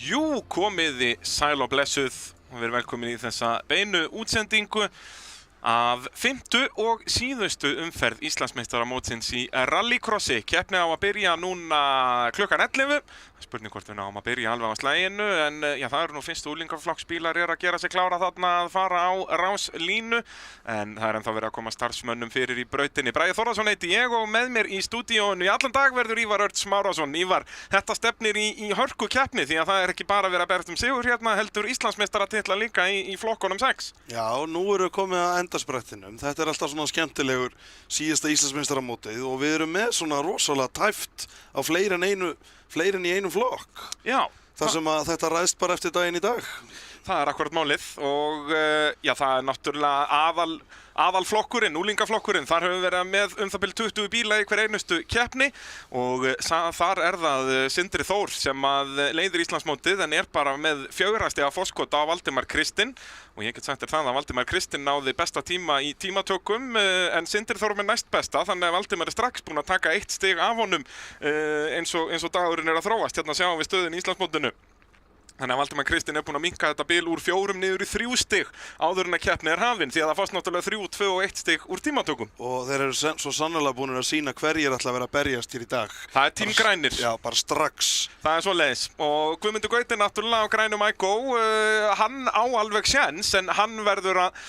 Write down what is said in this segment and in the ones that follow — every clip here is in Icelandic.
Jú, komiði sæl og blessuð og verið velkomin í þessa beinu útsendingu af 5. og síðustu umferð Íslandsmeistaramótsins í rallycrossi. Keppni á að byrja núna klukkan 11. Spurning hvort við náum að byrja alveg á slaginu, en já, það eru nú fyrstu úlingaflokksbílar að gera sig klára þarna að fara á ráslínu, en það er ennþá verið að koma starfsmönnum fyrir í brautinni. Bragi Þórðarson heiti ég og með mér í stúdíónu í allan dag verður Ívar Örn Smárásson. Ívar, þetta stefnir í hörku keppni því að það er ekki bara verið að berast sigur hérna, heldur Íslandsmeistaratitla líka í flokkunum 6. Já, nú erum við komið að endasprettinum. Þetta er alltaf svona skemmtilegur síðasta Íslandsmeistaramótið og við erum með svona rosalega tæft á fleiri en í einum flokk. Já. Þar sem að þetta ræðst bara eftir daginn í dag. Það er akkurat málið og já, það er náttúrulega aðalflokkurinn, úlingaflokkurinn. Þar höfum við verið með það bil 20 bíla í hver einustu keppni og þar er það Sindri Þór sem að leiðir Íslandsmótið en er bara með 4 stiga forskot á Valdimar Kristinn. Og ég get sagt þér það að Valdimar Kristinn náði besta tíma í tímatökum en Sindri Þór með næst besta, þannig að Valdimar er strax búinn að taka 1 stig af honum eins og dagurinn er að þróast. Hérna sjáum við stöðun í Íslandsmótinu. Þannig að Valdimar Kristinn er búinn að minnka þetta bil úr 4 niður í 3 stig áður en að keppni er hafin, því að það fannst náttúrulega 3, 2 og 1 stig úr tímatökum. Og þeir eru svo sannarlega búin að sýna hverjir ætla að vera að berjast hér í dag. Það er tím grænir. Já, bara strax. Það er svoleiðis. Og Guðmundur Gauti náttúrulega á grænum IGO, hann á alveg séns, en hann verður að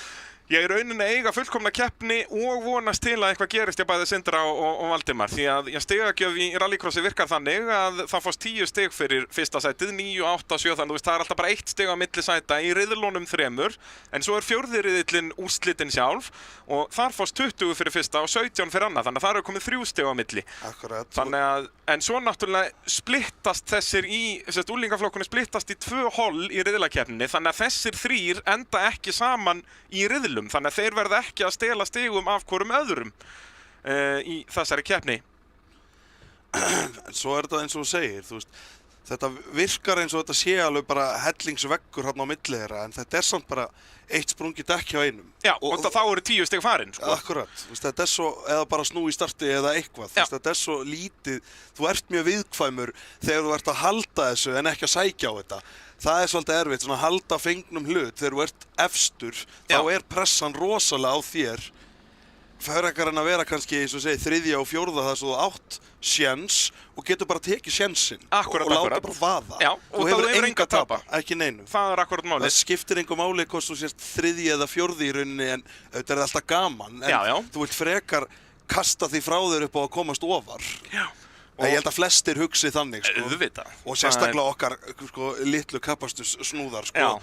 ég er rauninni eiga fullkomna keppni og vonast til að eitthvað gerist bæði Sindra og Valdimar, því að stigagjöf í rallycrossi virkar þannig að það fást 10 stig fyrir fyrsta sætið, 9, 8, 7, þannig það er alltaf bara 1 stig á milli sæta í riðlunum 3, en svo er 4. riðillinn úrslitin sjálf og þar fást 20 fyrir fyrsta og 17 fyrir annað, þannig að það eru komið 3 stig á milli. Akkurat. Þannig að, en svo náttúrulega splittast þessir úlingaflokkunni splittast í 2 holl í riðlakeppninni, þannig að þessir 3 enda ekki saman í riðlum. Þannig að þeir verða ekki að stela stigum af hvorum öðrum í þessari keppni. Svo er þetta eins og þú segir, þú veist, þetta virkar eins og þetta sé alveg bara hellingsveggur hérna á milli þeirra, en þetta er samt bara 1 sprungið dekk hjá einum. Já, og þá eru 10 stig farin, sko. Akkurat, þú veist, þetta er svo, eða bara snú í starti eða eitthvað, þú veist, þetta er svo lítið, þú ert mjög viðkvæmur þegar þú ert að halda þessu en ekki að sækja á þetta. Það er svolítið erfitt, svona að halda fengnum hlut þegar þú ert efstur, þá er pressan rosalega á þér. Frekar en að vera kannski, eins og segi, 3. og 4. þar svo þú átt séns og getur bara tekið sénsinn og láta bara vaða. Já, og þú hefur enga að tapa, ekki neinu. Það er akkurat málið. Það skiptir engu máli hvort þú sést 3. eða 4. í rauninni, en þetta er alltaf gaman. En þú vilt frekar kasta því frá þér upp á að komast ofar. Já. Ég held að flestir hugsi þannig, sko. Auðvitað. Og sérstaklega okkar, sko, litlu kappastursnúðar, sko. Já,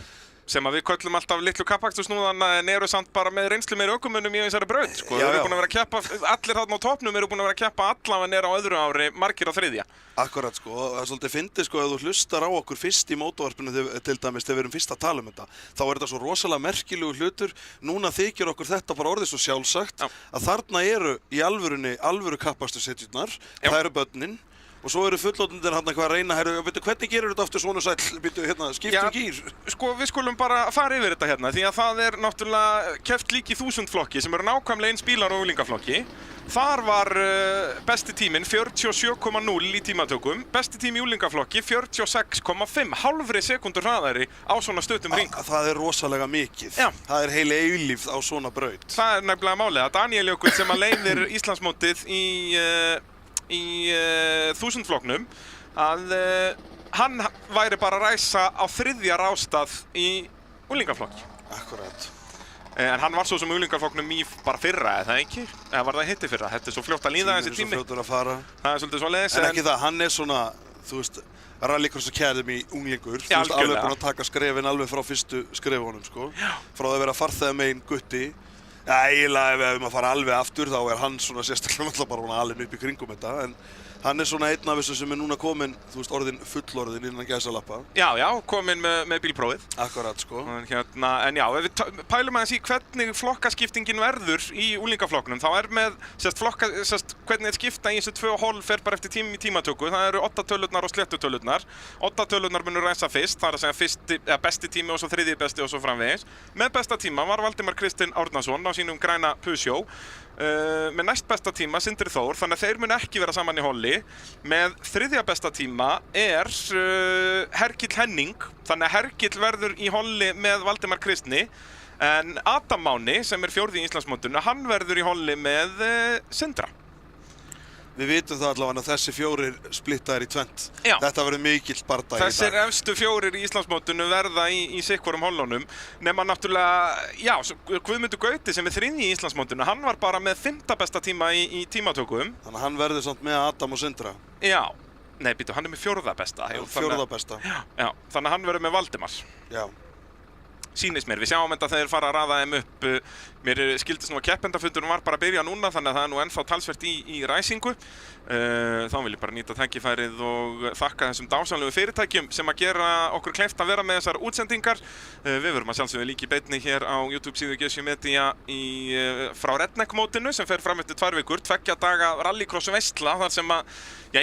sem að við köllum alltaf litlu kappastursnúðana en eru samt bara með reynslu meiri ökumönnum í þessari braut, sko. Þeir eru búin að vera að keppa, allir þarna á toppnum eru búin að vera að keppa allavega á öðru ári, margir á 3. Akkurat, sko. Það er svolítið fyndið, sko, ef þú hlustar á okkur fyrst í mótovarpinu til dæmis þegar við erum fyrst að tala um þetta, þá er þetta svo rosalega merkilegu hlutur. Núna þykir okkur þetta bara orðið svo sjálfsagt að þarna eru í alvöru kappastursetjurnar, það eru börnin. Og svo eru fullorðnir hann eitthvað að reyna, hvernig gerir þetta aftur svona sæll, skiptum gír? Sko, við skulum bara fara yfir þetta hérna, því að það er náttúrulega keppt líki 1000 flokki sem eru nákvæmlega eins bílar og úlingaflokki. Þar var besti tíminn 47,0 í tímatökum, besti tími í úlingaflokki 46,5, hálfri sekundur hraðari á svona stuttum hring. Það er rosalega mikið. Já. Það er heil eilífð á svona braut. Það er nefnilega málið að Daniel Jökull sem að leiðir Íslandsmótið í 1000 flokknum að hann væri bara að ræsa á 3. rástað í úlingaflokki. Akkurat. En hann var svo sem úlingaflokknum í bara fyrra, eða ekki? Eða var það hitti fyrra? Þetta er svo fljótt að líða þessi tími. Tíminn er svo fljótur að fara. Það er svolítið svoleiðis. En ekki það, hann er svona, þú veist, Rallycross Academy unglingur. Þú veist, alveg búinn að taka skrefin alveg frá fyrstu skrefunum, sko. Frá að vera farþega megin gutti. Já, eiginlega ef við hefum að fara alveg aftur þá er hann svona sérstaklega náttúrulega bara alveg upp í kringum þetta, en hann er svona einn af þessu sem er núna kominn, þú veist, fullorðin innan gæsalappa. Já, kominn með bílprófið. Akkurat, sko. En já, ef við pælum aðeins í hvernig flokkaskiptingin verður í úlingaflokknum, þá er með, hvernig er skipta í þessu 2 holl fer bara eftir tími í tímatöku. Það eru 8 tölurnar og sléttu tölurnar. 8 tölurnar munur ræsa fyrst, það er að segja besti tími og svo 3. besti og svo framvegis. Með besta tíma var Valdimar Kristinn Árnason á sínum græna Peugeot. Með næst besta tíma Sindri Þór, þannig að þeir mun ekki vera saman í holli. sæti. Með þriðja besta tíma Hergill Henning, þannig að Hergill verður í holli með Valdimar Kristni, en Adam Máni, sem fjórði í Íslandsmótinu, hann verður í holli með Sindra. Við vitum það allavega að þessi fjórir splittaðir í tvennt. Já. Þetta verður mikill bardagi í dag. Þessir efstu fjórir í Íslandsmótinu verða í sikvorum hollunum, nema náttúrulega, já, Guðmundur Gauti sem þriðji í Íslandsmótinu, hann var bara með 5. besta tíma í tímatökum. Þannig að hann verður samt með Adam og Sindra. Já, nei, býtu, hann með 4. besta. Fjórða besta. Já, þannig að hann verður með Valdimar. Já. Sýnist mér, við sjáum þetta þegar þeir fara að raða þeim upp. Mér skildist nú að keppendafundurinn var bara að byrja núna, þannig að það nú ennþá talsvert í ræsingu. Þá vil ég bara nýta tækifærið og þakka þessum dásamlegu fyrirtækjum sem að gera okkur kleift að vera með þessar útsendingar. Við verum að sjálfsögðu líka í beinni hér á YouTube síðu GSU Media frá Redneck-mótinu sem fer fram eftir 2 vikur, 2 daga rallycross veisla, þar sem að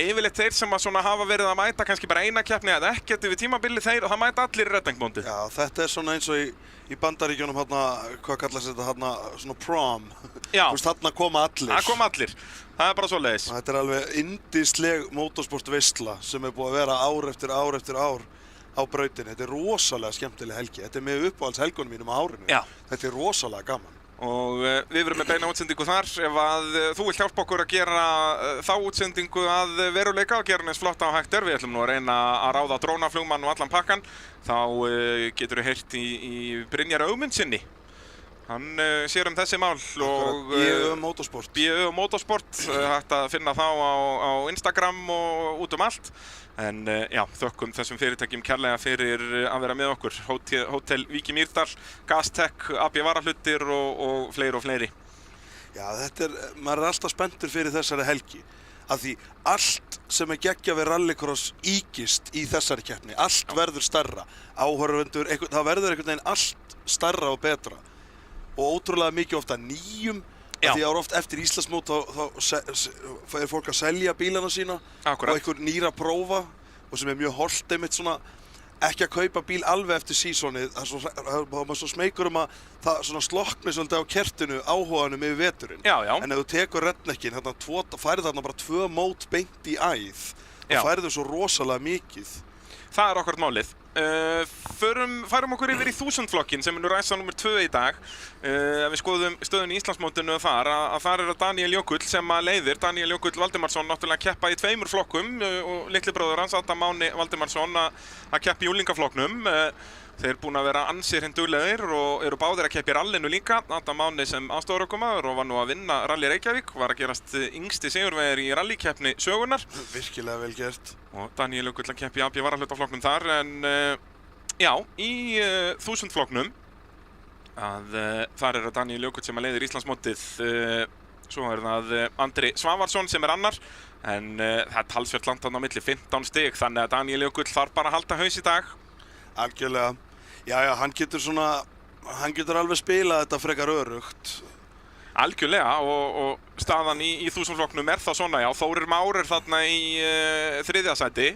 yfirleitt þeir sem að svona hafa verið að mæta kannski bara eina keppni eða ekkert yfir tímabilið þeir og það mæta allir í Redneck-mótið. Já, þetta svona eins og í Bandaríkjunum hvað kallast þetta svona prom. Já. Þú veist, þarna koma allir. Það koma allir. Það bara svoleiðis. Þetta alveg yndisleg motorsportveisla sem búið að vera ár eftir ár eftir ár á brautinni. Þetta rosalega skemmtileg helgi. Þetta með uppáhalds helgunum mínum á árinu. Já. Þetta rosalega gaman. Og við verum með beina útsendingu þar. Ef að þú vilt hjálpa okkur að gera þá útsendingu að veruleika og gera eins flott á hægt við ætlum nú að reyna að ráða drónaflugmann og allan pakkan, þá getur við heyrt í Brynjar Ögmundsinni. Hann sér þessi mál og BÖ Motorsport. BÖ Motorsport, hægt að finna þá á Instagram og út allt. En já, þökkum þessum fyrirtækjum kærlega fyrir að vera með okkur. Hótel Víki Mýrdal, Gastech, AB Varahlutir og fleiri. Já, maður alltaf spenntur fyrir þessari helgi. Af því allt sem geggja við rallycross ýkist í þessari keppni. Allt verður stærra. Áhorfendur, það verður einhvern veginn allt stærra og betra. Og ótrúlega mikið ofta nýjum. Því að oft eftir Íslandsmót þá fólk að selja bílana sína. Akkurat. Og einhver nýra prófa og sem mjög hollt einmitt svona ekki að kaupa bíl alveg eftir sísonið. Það er maður svo smeykur að það svona slokkni svolítið á kertinu áhuganum yfir veturinn. Já. En ef þú tekur Redneckin, færið þarna bara 2 mót beint í æð og færið svo rosalega mikið. Það er okkar málið. Færum okkur yfir í 1000-flokkin sem ræsa nummer 2 í dag. Ef við skoðum stöðun í Íslandsmótinu þar er það Daniel Jökull sem að leiðir. Daniel Jökull Valdimarsson náttúrulega keppa í 2 flokkum og litli bróður hans, Adam Máni Valdimarsson, að keppa í úlingaflokknum. Þeir búin að vera ansir duglegir og eru báðir að keppa í rallinu líka. Adam Máni sem aðstoðarökumaður og var nú að vinna Rally Reykjavík, var að gerast yngsti sigurvegari í rallykeppni sögunnar. Virkilega vel gert. Og Daniel Jökull að keppa í AB Varahlutaflokknum þar, en já, í 1000-flokknum þar er það Daniel Jökull sem að leiðir Íslandsmótið. Svo er það Andri Svavarsson sem er annar, en það er talsvert langt þarna á milli, 15 stig, þannig að Daniel Jökull þarf bara að halda haus í dag. Algjörlega. Já, hann getur alveg spilað þetta frekar örugt. Algjörlega, og staðan í 1000-flokknum er það svona, já, Þórir Már er þarna í 3. sæti.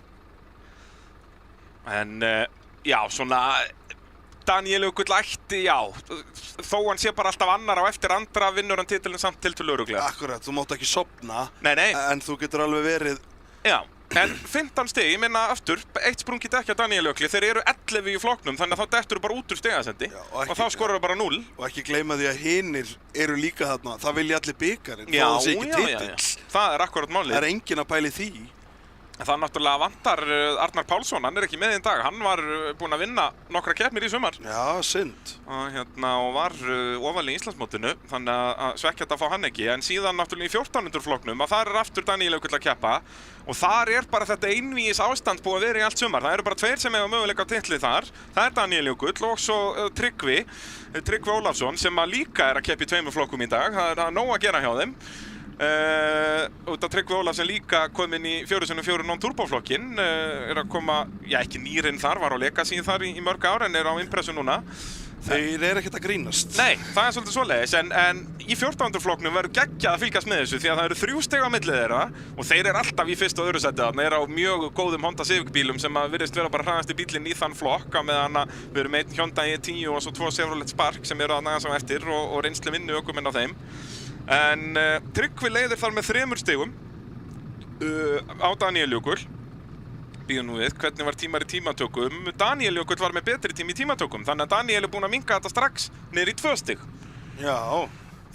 En já, svona Daniel Jökull ætti, já, þó hann sé bara alltaf annar á eftir andra, vinnur hann titilinn samt tiltölu örugglega. Akkurat, þú mátt ekki sofna. Nei. En þú getur alveg verið. Já. En 15 stig, ég minna aftur, eitt sprungið dekki á Daniel Jökli, þeir eru 11 í flokknum, þannig að þá dettur bara út úr stigasendi og þá skorur bara 0. Og ekki gleyma því að hinir eru líka þarna, það vilja allir bikarinn, þó það sé ekki titill. Það er akkurat málið. Það er enginn að pæli því. Það náttúrulega vantar Arnar Pálsson, hann er ekki með í dag, hann var búinn að vinna nokkra keppnir í sumar. Já, synd. Og var ofalega í Íslandsmótinu, þannig að svekkjast að fá hann ekki. En síðan náttúrulega í 1400 flokknum, þar er aftur Daniel Jökull að keppa. Og þar er bara þetta einvígis ástand búið að vera í allt sumar. Það eru bara 2 sem eiga möguleika á titli þar. Það er Daniel Jökull og svo Tryggvi Ólafsson sem líka er að keppa í 2 flokkum í dag. Það er nóg að gera hjá þeim. Út af Tryggvi Ólafsson líka kominn í 4x4 non-turboflokkin, er að koma, já ekki nýrinn þar, var á Legacy þar í mörg ár en er á Impressu núna. Þeir eru ekkert að grínast. Nei, það er svolítið svoleiðis, en í 1400 flokknum verður geggjað að fylgjast með þessu því að það eru 3 stig á milli þeirra og þeir eru alltaf í 1. og 2. sæti þarna, eru á mjög góðum Honda Civic bílum sem að virðist vera bara hraðasti bílinn í þann flokk, á meðan að við erum einn Hyundai i10 og svo 2 Chevrolet Spark sem eru að nægast á eftir og reynslu vinnu ökumenn á þeim. En Tryggvi leiðir þar með 3 stigum á Daniel Jökull. Býðum nú við, hvernig var tímar í tímatökum? Daniel Jökull var með betri tíma í tímatökum, þannig að Daniel búinn að minnka þetta strax niður í 2 stig. Já.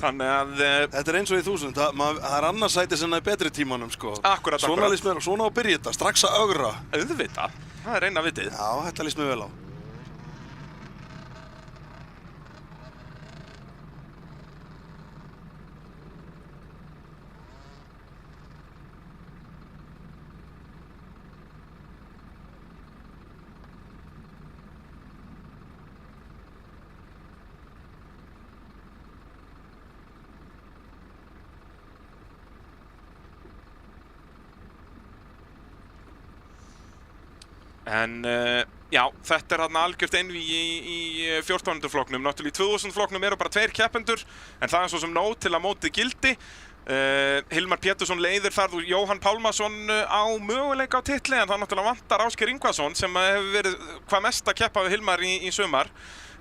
Þannig að... Þetta eins og í 1000, það annars sæti sem er betri tímanum, sko. Akkurat. Svona líst mér, svona á að byrja þetta, strax að ögra. Auðvitað, það eina vitið. Já, þetta líst mér vel á. En já, þetta er þarna algjört einvígi í 1400 flokknum. Náttúrulega í 2000 flokknum eru bara 2 keppendur, en það er svo sem nóg til að mótið gildi. Hilmar Pétursson leiðir þar og Jóhann Pálmason á möguleika á titli, en það náttúrulega vantar Ásgeir Ingvason sem hefur verið hvað mest að keppa við Hilmar í sumar.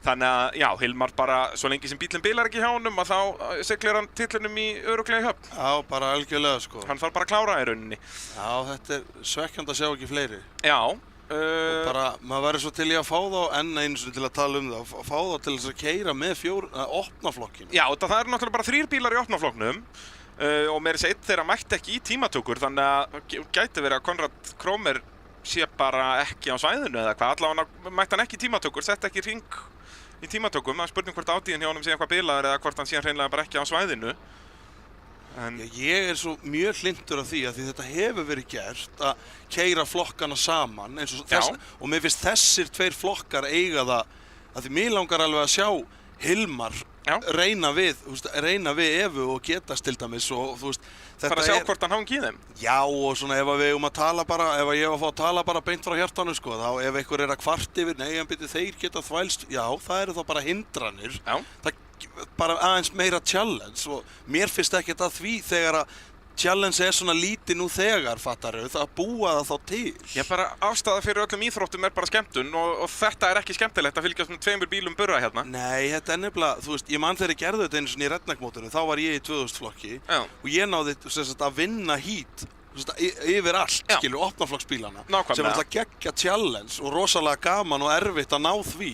Þannig að já, Hilmar bara, svo lengi sem bílinn bilar ekki hjá honum, að þá siglir hann titlinum í örugglega í höfn. Já, bara algjörlega, sko. Hann þarf bara að klára í rauninni. Já, þetta er svekkjandi að sjá ekki fleiri. Já. Og bara, maður væri svo til í að fá þá enn einu sinni til að tala um það, fá þá til þess að keyra með opna flokkinn. Já, það er náttúrulega bara 3 bílar í opna flokknum og meira sér einn þeirra mætti ekki í tímatökur, þannig að gæti verið að Konrad Krómer sé bara ekki á svæðinu eða hvað, allavega mætti hann ekki í tímatökur, sett ekki hring í tímatökum, það er spurning hvort átíðin hjá honum sé eitthvað bilaður eða hvort hann sé hreinlega bara ekki á svæðinu. En... Ég er svo mjög hlynntur af því að þetta hefur verið gert að keyra flokkana saman eins og þess, og mér finnst þessir 2 flokkar eiga það að því mér langar alveg að sjá Hilmar reyna við Evu og Getast til dæmis og þú veist þetta bara að sjá hvort hann hangi í þeim. Já, og svona ef við eigum að tala bara, ef ég að fá að tala bara beint frá hjartanu, sko, þá ef einhver er að kvart yfir, nei, hann byrju þeir geta þvælst, já, það eru þá bara hindranir. Já. Það bara aðeins meira challenge og mér finnst ekkert að því þegar að challenge er svona lítið nú þegar, fattaru, það búa það þá til. Já, bara ástæða fyrir öllum íþróttum er bara skemmtun og þetta er ekki skemmtilegt að fylgjast með 2 bílum burra hérna. Nei, þetta er nefnilega, þú veist, ég man þegar ég gerði þetta einu svona í redneck-mótinu, þá var ég í 2000 flokki og ég náði að vinna heat yfir allt, skilur, opnaflokksbílana sem var alltaf geggja challenge og rosalega gaman og erfitt að ná því,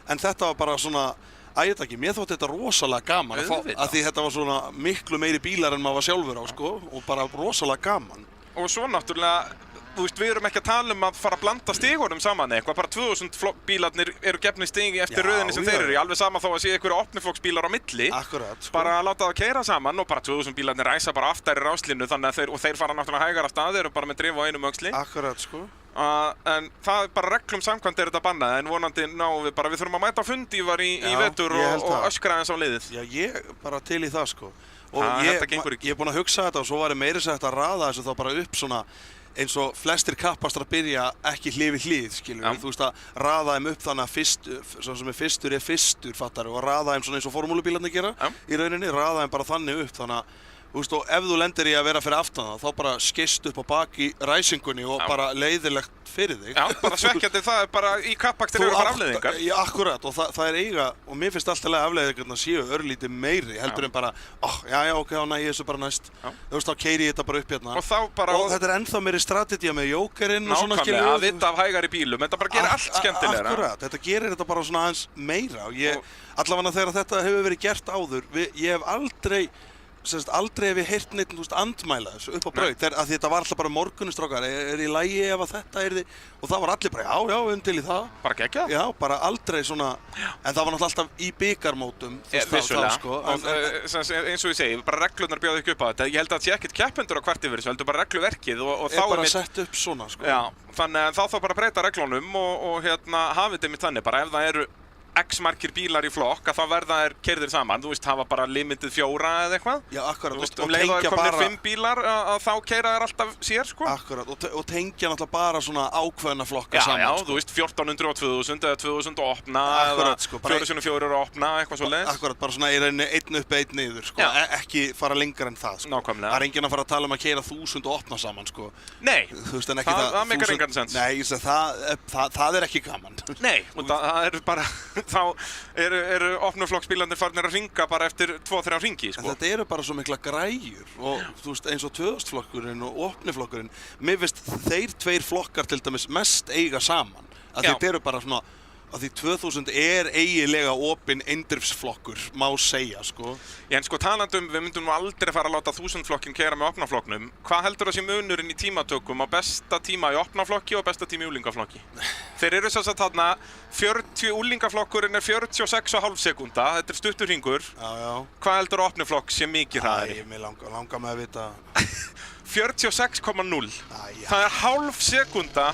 en þetta var bara svona ég veit ekki, mér þótti þetta rosalega gaman að því þetta var svona miklu meiri bílar en maður var sjálfur á, sko, og bara rosalega gaman. Og svo náttúrulega, þú veist, við erum ekki að tala um að fara að blanda stigunum saman eitthvað, bara 2000 bílarnir eru gefnir stigi eftir röðinni sem þeir eru í, alveg sama þó að sé einhverju opniflokksbílar á milli. Akkurat, sko. Bara að láta það keyra saman og bara 2000 bílarnir ræsa bara aftar í ráslínu, þannig að þeir fara náttúrulega hægar af stað, þeir eru bara með drif á einum öxli. Akkurat, sko. En það er bara reglum samkvæmt er þetta bannað, en vonandi náum við bara, við þurfum að mæta á fundi í vetur og öskra eins á liðið. Já, ég bara til í það, sko. Og ég er búinn að hugsa þetta og svo var ég meira sér að raða þessu þá bara upp svona eins og flestir kappastar að byrja ekki hlið við hlið, skilur við, þú veist að raða þeim upp þannig að svo sem er fyrstur, fattar og raða þeim svona eins og formúlubílarnir gera í rauninni, raða þeim bara þannig upp þannig að þú veist, og ef þú lendir í að vera fyrir aftan það, þá bara skist upp á bak í ræsingunni og bara leiðilegt fyrir þig. Já, bara svekkjandi, það er bara í kappakstur eru bara afleiðingar. Já, akkurat, og það er eiga, og mér finnst alltaf afleiðingarna séu örlítið meiri, heldur en bara, ok, næ, ég þessu bara næst. Þú veist, þá keyri ég þetta bara upp hérna. Og þetta er ennþá meiri strategía með jókerinn og svona, skilur. Nákvæmlega, að vita af hægari bílum, þetta bara gerir allt skemmtilegra. Akkurat, þetta gerir þetta bara svona aðeins meira og allavega þegar þetta hefur verið gert áður, ég hef aldrei hef ég heyrt neitt andmæla þessu upp á braut að þetta var alltaf bara morgunistrákar er í lagi ef að þetta er og það var allir bara já, til í það bara geggjað? Já, bara aldrei svona en það var náttúrulega alltaf í bikarmótum vissulega, sko, eins og ég segi, bara reglurnar bjóðu ekki upp á þetta ég held að það sé ekkert keppendur á hvert yfir þessu heldur bara regluverkið og þá er bara sett upp svona, sko. Já, þannig að þá þarf bara að breyta reglunum og hafið þetta mitt þannig bara ef það eru X margir bílar í flokk að þá verða þær keyrðir saman, þú veist, hafa bara limitið 4 eða eitthvað. Já, akkurat. Veist, leið og komnir 5 bílar að þá keyra þær alltaf sér, sko. Akkurat, og tengja náttúrulega bara svona ákveðna flokka saman. Já, þú veist, 1400 og 2000 eða 2000 og opna akkurat, eða 4x4 og opna, eitthvað svo leiðis. Akkurat, bara svona í rauninni einn upp, einn niður, sko. Ekki fara lengra en það, sko. Nákvæmlega. Það er enginn að fara að tala um að keyra 1000 og opna saman, sko. Nei, þú veist, en ekki það meikar engan sens. Nei, það er ekki gaman. Nei, og það er bara þá eru opnuflokksbílarnir farnir að hringa bara eftir 2-3 hringi, En sko. þetta eru bara svo mikla græjur og þú veist eins og 2000-flokkurinn og opniflokkurinn, mér finnst þeir tveir flokkar til dæmis mest eiga saman. Að Já. þetta eru bara svona, að því 2000 er eiginlega opinn eindrifsflokkur, má segja, sko. En sko talandi við myndum nú aldrei fara að láta 1000-flokkin keyra með opnaflokknum. Hvað heldur það sé munurinn í tímatökum á besta tíma í opnaflokki og besta tíma í úlingaflokki? Þeir eru sem sagt þarna, úlingaflokkurinn er 46,5 sekúnda, þetta er stuttur hringur. Já. Hvað heldur opnuflokk sé mikið hraðari? Mér langar með að vita. 46,0. Æ, Það er hálf sekúnda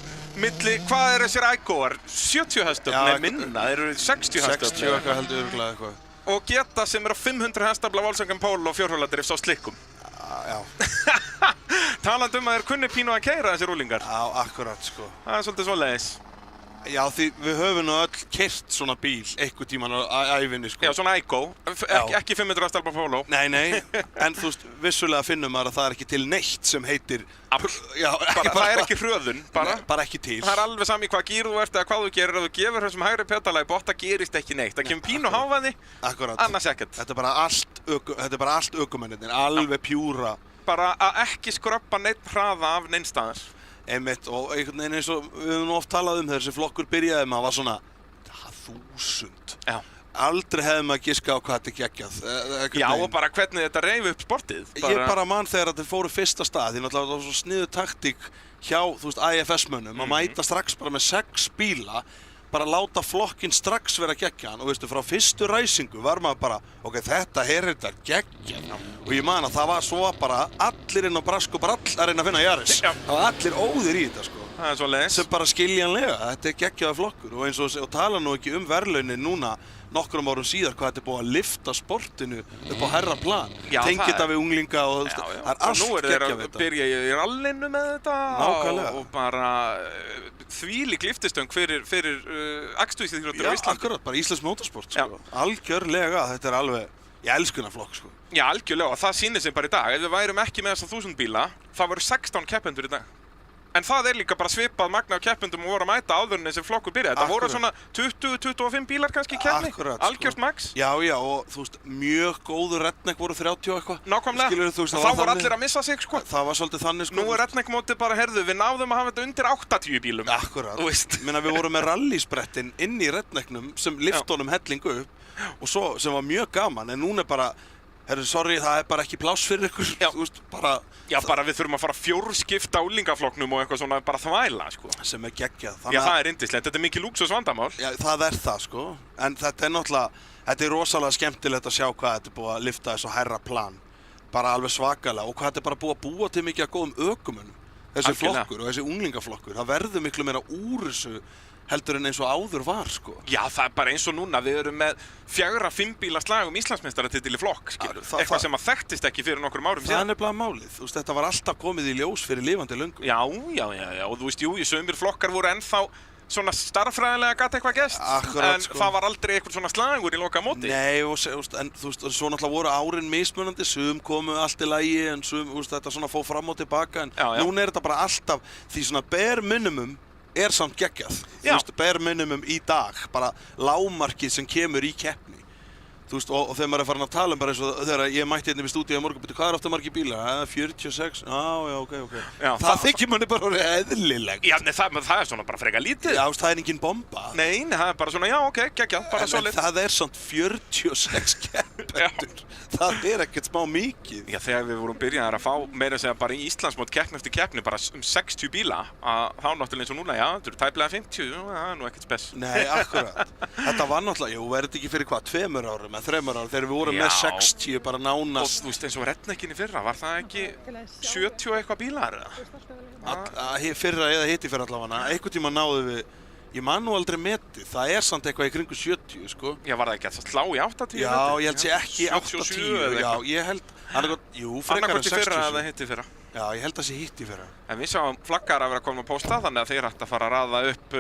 milli, hvað eru þessir ægóar? 70 hestöfl, Já, nei minna, þeir eru 60 hestöfl. 60 eitthvað heldur örugglega eitthvað. Og geta sem eru á 500 hestafla Volkswagen Polo og fjórhjóladrifs á slikkum. Já, Talandi að þeir kunni pínu að keyra þessir úlingar. já, akkurat, sko. Það er svolítið svoleiðis. Já, því við höfum nú öll keyrt svona bíl einhver tíman á ævinni, sko. Já, svona ægó, ekki 500 hestafla Polo. Nei, en þú veist, vissulega finnum maður að það er ekki til neitt sem heitir Afl. Já, Það er ekki hröðun, bara. bara ekki til. Það er alveg sami hvað gír þú ert eða hvað þú gerir. Ef þú gefur þessum hægri pedala í bótt, það gerist ekki neitt. Það kemur pínu hávaði, Akkurat. annars ekkert. Þetta er bara allt ökumennirnir, alveg pjúra. Bara að ekki skröppa neitt hraða af neinstaðar. Einmitt, og einhvern veginn eins og við höfum nú oft talað um þessi flokkur byrjaði með að var svona 1000. Já. Aldrei hefði maður giska á hvað þetta er geggjað. Já, og bara hvernig þetta reif upp sportið. Ég bara man þegar þetta fóru fyrsta stað, því náttúrulega það var svo sniðu taktík hjá, þú veist, IFS-mönnum að mæta strax bara með 6 bíla, bara láta flokkinn strax vera geggjan og veistu, frá fyrstu ræsingu var maður bara, ok, þetta þetta geggjan og ég man að það var svo bara allir inn á brask og brall að reyna að finna Yaris. Já. Það var allir óðir í þetta, sko. Það er svo leiðis. Sem bara skiljanlega, þetta er geggjaða flokkur og eins og tala nú ekki um verðlaunin núna nokkrum árum síðar hvað þetta er búið að lyfta sportinu upp á hærra plan. Já, Tengið þetta við unglinga og Já, það er allt nú eru geggjað þeir við að þetta. byrja í rallinu með þetta Nákvæmlega. og bara þvílík lyftistöng fyrir akstuðsíþróttir á Já, Íslandi. akkurat, bara Íslands motorsport, Já. sko. Algjörlega, þetta er alveg, ég elsku hennar flokk, sko. Já, algjörlega, og það sýnir sig bara í dag. Ef við værum ekki með þessa 1000 bíla, það voru 16 keppendur í dag. En það er líka bara svipað magna á keppendum og voru að mæta áður en þessi flokkur byrjaði. Þetta voru svona 20-25 bílar kannski í keppni, Akkurat, sko. algjört max. Já, og þú veist, mjög góður redneck voru 30 og eitthvað. Nákvæmlega, Skilurðu, þú veist, og það þá var voru þannig- allir að missa sig, sko. Það var svolítið þannig, sko. Nú er redneck-mótið bara, heyrðu, við náðum að hafa þetta undir 80 bílum. Akkurat. Þú veist. Meina, við vorum með rallysprettin inn í rednecknum sem lyft honum hellingu upp og svo, sem var mjög gaman, en núna er bara, herru, sorry, það er bara ekki pláss fyrir ykkur, Já. þú veist, bara Já, bara við þurfum að fara fjórskipta úlingaflokknum og eitthvað svona bara þvæla, sko. sem er geggjað. Já, það er yndislegt, þetta er mikið lúksus vandamál. Já, það er það, sko, en þetta er náttúrulega, þetta er rosalega skemmtilegt að sjá hvað þetta er búið að lyfta þessu hærra plan, bara alveg svakalega, og hvað þetta er bara búið að búa til mikið að góðum ökumönnum, þessi Algjörlega. flokkur og þessi unglingaflokkur, það verður miklu meira úr þessu heldur en eins og áður var, sko. Já, það er bara eins og núna, við erum með 4-5 bíla slag Íslandsmeistaratitil í flokk, skilur. það- Eitthvað sem að þekktist ekki fyrir nokkrum árum Það síðan. er nefnilega málið, þú veist, þetta var alltaf komið í ljós fyrir lifandi löngu. Já, og þú veist, jú, í sömur flokkar voru ennþá svona starffræðilega gat eitthvað gest, Akkurat, en sko. það var aldrei eitthvað svona slagur í loka móti. Nei, en þú veist, svo náttúrulega voru árin mismunandi, sum komu allt í lagi, en sum, þú veist, þetta svona fóð fram og tilbaka, en Já. núna er þetta bara alltaf, því svona bare minimum er samt geggjað. Þú Já. veist, bare minimum í dag, bara lágmarkið sem kemur í keppni. Þú veist, og þegar maður er farin að tala um bara eins og þegar ég mætti hérna við stúdíu á morgun, betur, hvað er aftur margir bílar? 46? Já, ok. Já, það þykir manni bara orðið eðlilegt. Já, nei, það er svona bara frekar lítið. Já, það er engin bomba. Nei, það er bara svona, já, ok, geggjað, bara En solid. það er samt 46 keppendur. Það er ekkert smá mikið. Já, þegar við vorum byrjaðar að fá meira að segja bara í Íslandsmót keppni eftir keppni bara 60 bíla, að þá náttúrulega eins og núna, já, þetta eru tæplega 50, já, það er nú ekkert spes. Nei, akkurat. Þetta var náttúrulega, jú, verður þetta ekki fyrir hvað, 2 árum eða 3 árum, þegar við vorum Já. með 60 bara Og nánast. þú veist, eins og redneckin í fyrra, var það ekki 70 og eitthvað bílar, eða? Fyrra eða hitti fyrir allavega, einhvern tíma náðu við, ég man nú aldrei metið, það er samt eitthvað í kringu 70, sko. Já, var það ekki að það slá í 80? Já, ég held sé ekki 77 80, eða já, eitthvað. ég held, jú, frekar en Annarkvort í fyrra 60. eða hitt í fyrra. Já, ég held að sé hitti fyrra. En við sjáum flaggar að vera komin að pósta, þannig að þeir ætti að fara að raða upp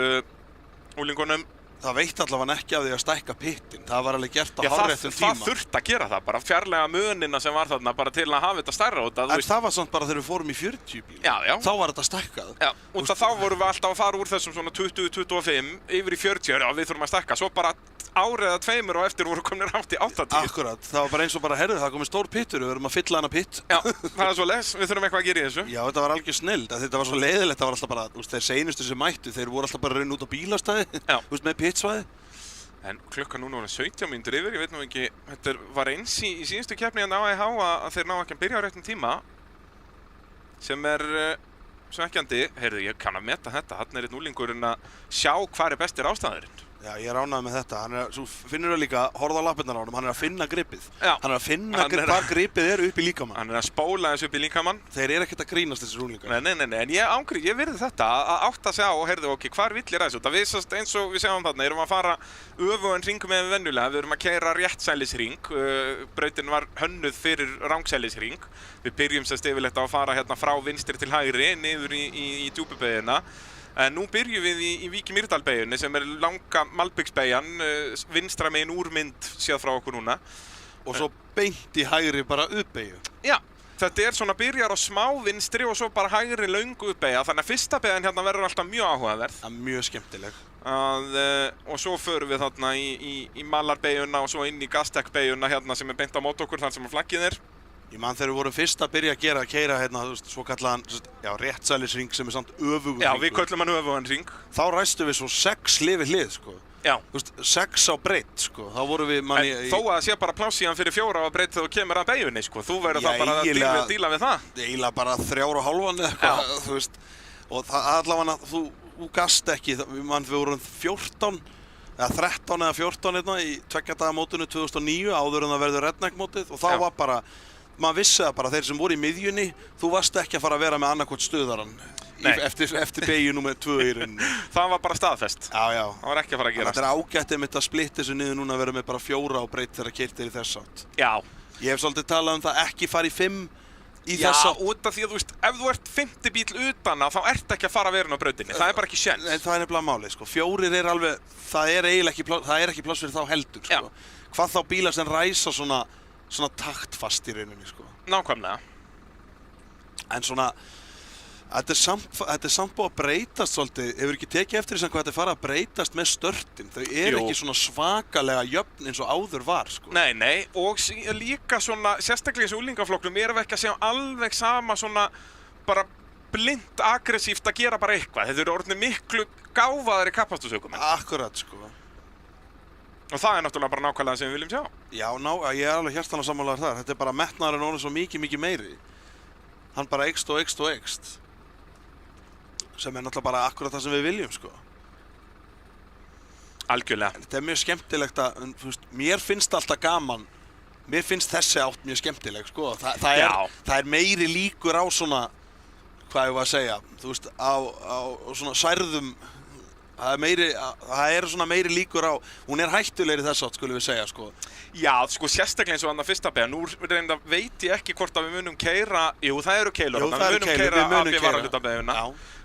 úlingunum. Það veit allavega ekki af því að stækka pittin, það var alveg gert á Já, hárréttum það tíma. þurfti að gera það, bara fjarlæga munina sem var þarna bara til að hafa þetta stærra út. En það var samt bara þegar við fórum í 40 bíl. Já. Þá var þetta stækkað. Já, út af þá vorum við alltaf að fara úr þessum svona 20-25 yfir í 40, já, við þurfum að stækka. Svo bara ári eða tveimur og eftir voru komnir hátt í 80. Akkurat, það var bara eins og bara, herðu, það komið stór pittur, við verðum að fylla hana pitt. Já, það er svo les, við þurfum eitthvað að gera í þessu. Já, þetta var algjör snilld, þetta var svo leiðilegt, það var alltaf bara, þeir seinustu sem mættu, þeir voru alltaf bara að raun út á bílastæði, með pittsvæði. En klukkan núna var 17 mínútur yfir, ég veit nú ekki, þetta var eins í síðustu keppni hérna á AIH að þeir ná ekki að byrja á réttum tíma, sem svekkjandi. Heyrðu, ég kann að meta þetta, hann einn úlingurinn að sjá hvar bestir ástæðurinn. Já, ég er ánægður með þetta. Þú finnur það líka, horfðu á lappirnar á honum, hann að finna gripið. Já. Hann að finna hvar gripið upp í líkamann. Hann að spóla þessu upp í líkamann. Þeir ekkert að grínast þessir úlingar. Nei, en ég virði þetta að átta sig á og heyrðu, ok, hvar vill ég ræðs út? Það vissast eins og við sjáum þarna, erum að fara öfugan hring með venjulega, við erum að keyra réttsælishring, brautin var hönnuð fyrir rangsælishring. Við byrjum sérst yfirleitt á að fara hérna frá vinstri til hægri, niður í djúpubeygina. En nú byrjum við í Víki Mýrdalbeyjunni sem langa Malbiksbeygjan, vinstra megin úrmynd séð frá okkur núna. Og svo beint í hægri bara uppbeygju. Já, þetta svona byrjar á smá vinstri og svo bara hægri löngu uppbeygja. Þannig að fyrsta beygjan hérna verður alltaf mjög áhugaverð. Það mjög skemmtileg. Og svo förum við þarna í Malarbeyjuna og svo inn í Gaztec-beyjuna hérna sem beint á móti okkur þar sem flaggið er. Ég man þegar við vorum fyrst að byrja að keyra hérna, svo kallaðan, réttsælisring sem samt öfugur hringur. Já, við köllum hann öfugan hring. Þá ræstum við svo 6 hlið við hlið, sko. Já. 6 á breidd, sko. Þá vorum við manni... En þó að það sé bara pláss í hann fyrir 4 á breidd þegar þú kemur að beyjunni, sko. Þú verður þá bara að díla við það. Eiginlega bara 3,5 eða eitthvað, þú veist. Og það allavega, þú gast ekki, við vorum 14, eða 13 eða 14 hérna í 2 daga mótinu 2009 áður en það verður Redneck mótið og þá var bara maður vissi það bara, þeir sem voru í miðjunni, þú varst ekki að fara að vera með annarkvort stuðarann eftir beygju númer 2 í rauninni. Það var bara staðfest. Já. Það var ekki að fara að gerast. Þetta ágættið mitt að splitta þessu niður núna að vera með bara 4 á breidd þegar keyrt í þess átt. Já. Ég hef svolítið talað um það ekki fara í 5 í þess átt. Já, út af því að þú veist, ef þú ert 50 bíl utan þá ert ekki að fara að vera á brautinni. Það er bara ekki séns. En það nefnilega málið, sko. 4 alveg, það er ekki pláss fyrir þá heldur, sko. Hvað þá bílar sem ræsa svona taktfast í rauninni, sko. Nákvæmlega. En svona, þetta er samt búið að breytast svolítið, hefur ekki tekið eftir þess að hvað þetta fara að breytast með störtin. Þau ekki svona svakalega jöfn eins og áður var, sko. Nei, og líka svona, sérstaklega í þessu úlingaflokknum, erum við ekki að segja alveg sama svona, bara blind aggressíft að gera bara eitthvað. Þetta eru orðnir miklu gáfaðari kappakstursökumenn. Akkurat, sko. Og það er náttúrulega bara nákvæmlega sem við viljum sjá. Já, ég er alveg hjartanlega sammálaður þar. Þetta er bara metnaðurinn orðinn svo mikið meiri. Hann bara eykst og eykst og eykst. Sem er náttúrulega bara akkurat það sem við viljum, sko. Algjörlega. Þetta er mjög skemmtilegt að, þú veist, mér finnst alltaf gaman. Mér finnst þessi átt mjög skemmtileg, sko. Það er meiri líkur á svona, hvað ég var að segja, þú veist, á svona særðum. Það er svona meiri líkur á, hún er hættulegri þess átt, skulum við segja, sko. Já, sko, sérstaklega eins og annað fyrsta beygja, nú reynda veit ég ekki hvort að við munum keyra, það eru keilur, við munum keyra AB varahlutabeyjuna.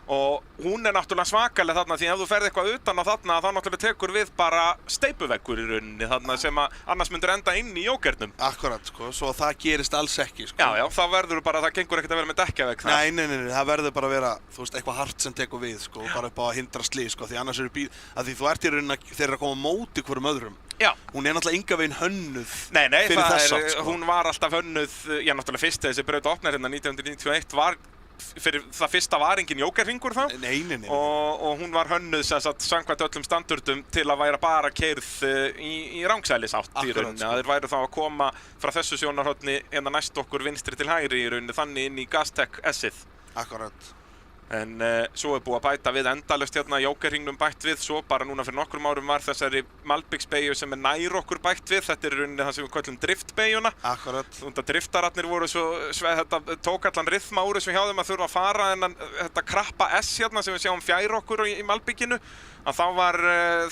Og hún er náttúrulega svakaleg þarna því ef þú ferð eitthvað utan á þarna þá náttúrulega tekur við bara steipuveggur í rauninni þarna sem að annars myndir enda inn í jókernum. Akkurat, sko, svo það gerist alls ekki, sko. Já, það verður bara, það gengur ekkert að vera með dekkjavegg þar. Nei, það verður bara að vera, þú veist, eitthvað hart sem tekur við, sko, bara upp á að hindra slys, sko, því annars eru að því þú ert í rauninni að þeir eru að koma móti hverjum öðrum. Já. Hún er náttúrulega enga veginn hönnuð fyrir þess átt, sko. Hún var alltaf hönnuð, já, náttúrulega fyrst þessi braut opnar hérna 1991 var fyrir það fyrsta var engin jókerhringur þá. Nei. Og hún var hönnuð sem sagt samkvæmt öllum standardum til að væra bara keyrð í rangsælisátt í rauninni. Að þeir væru þá að koma frá þessu sjónarhorni hérna næst okkur vinstri til hægri í rauninni þannig inn í Gaztec S-ið. Akkurat. En svo er búið að bæta við endalaust hérna jókerhringnum bætt við, svo bara núna fyrir nokkrum árum var þessari Malbiksbeygju sem er nær okkur bætt við, þetta er í rauninni það sem við köllum driftbeyjuna. Akkurat. Unda driftararnir voru svo, þetta tók allan ryþma úr þessu hjá þeim að þurfa að fara en þetta krappa S hérna sem við sjáum fjær okkur í Malbikinu, að þá var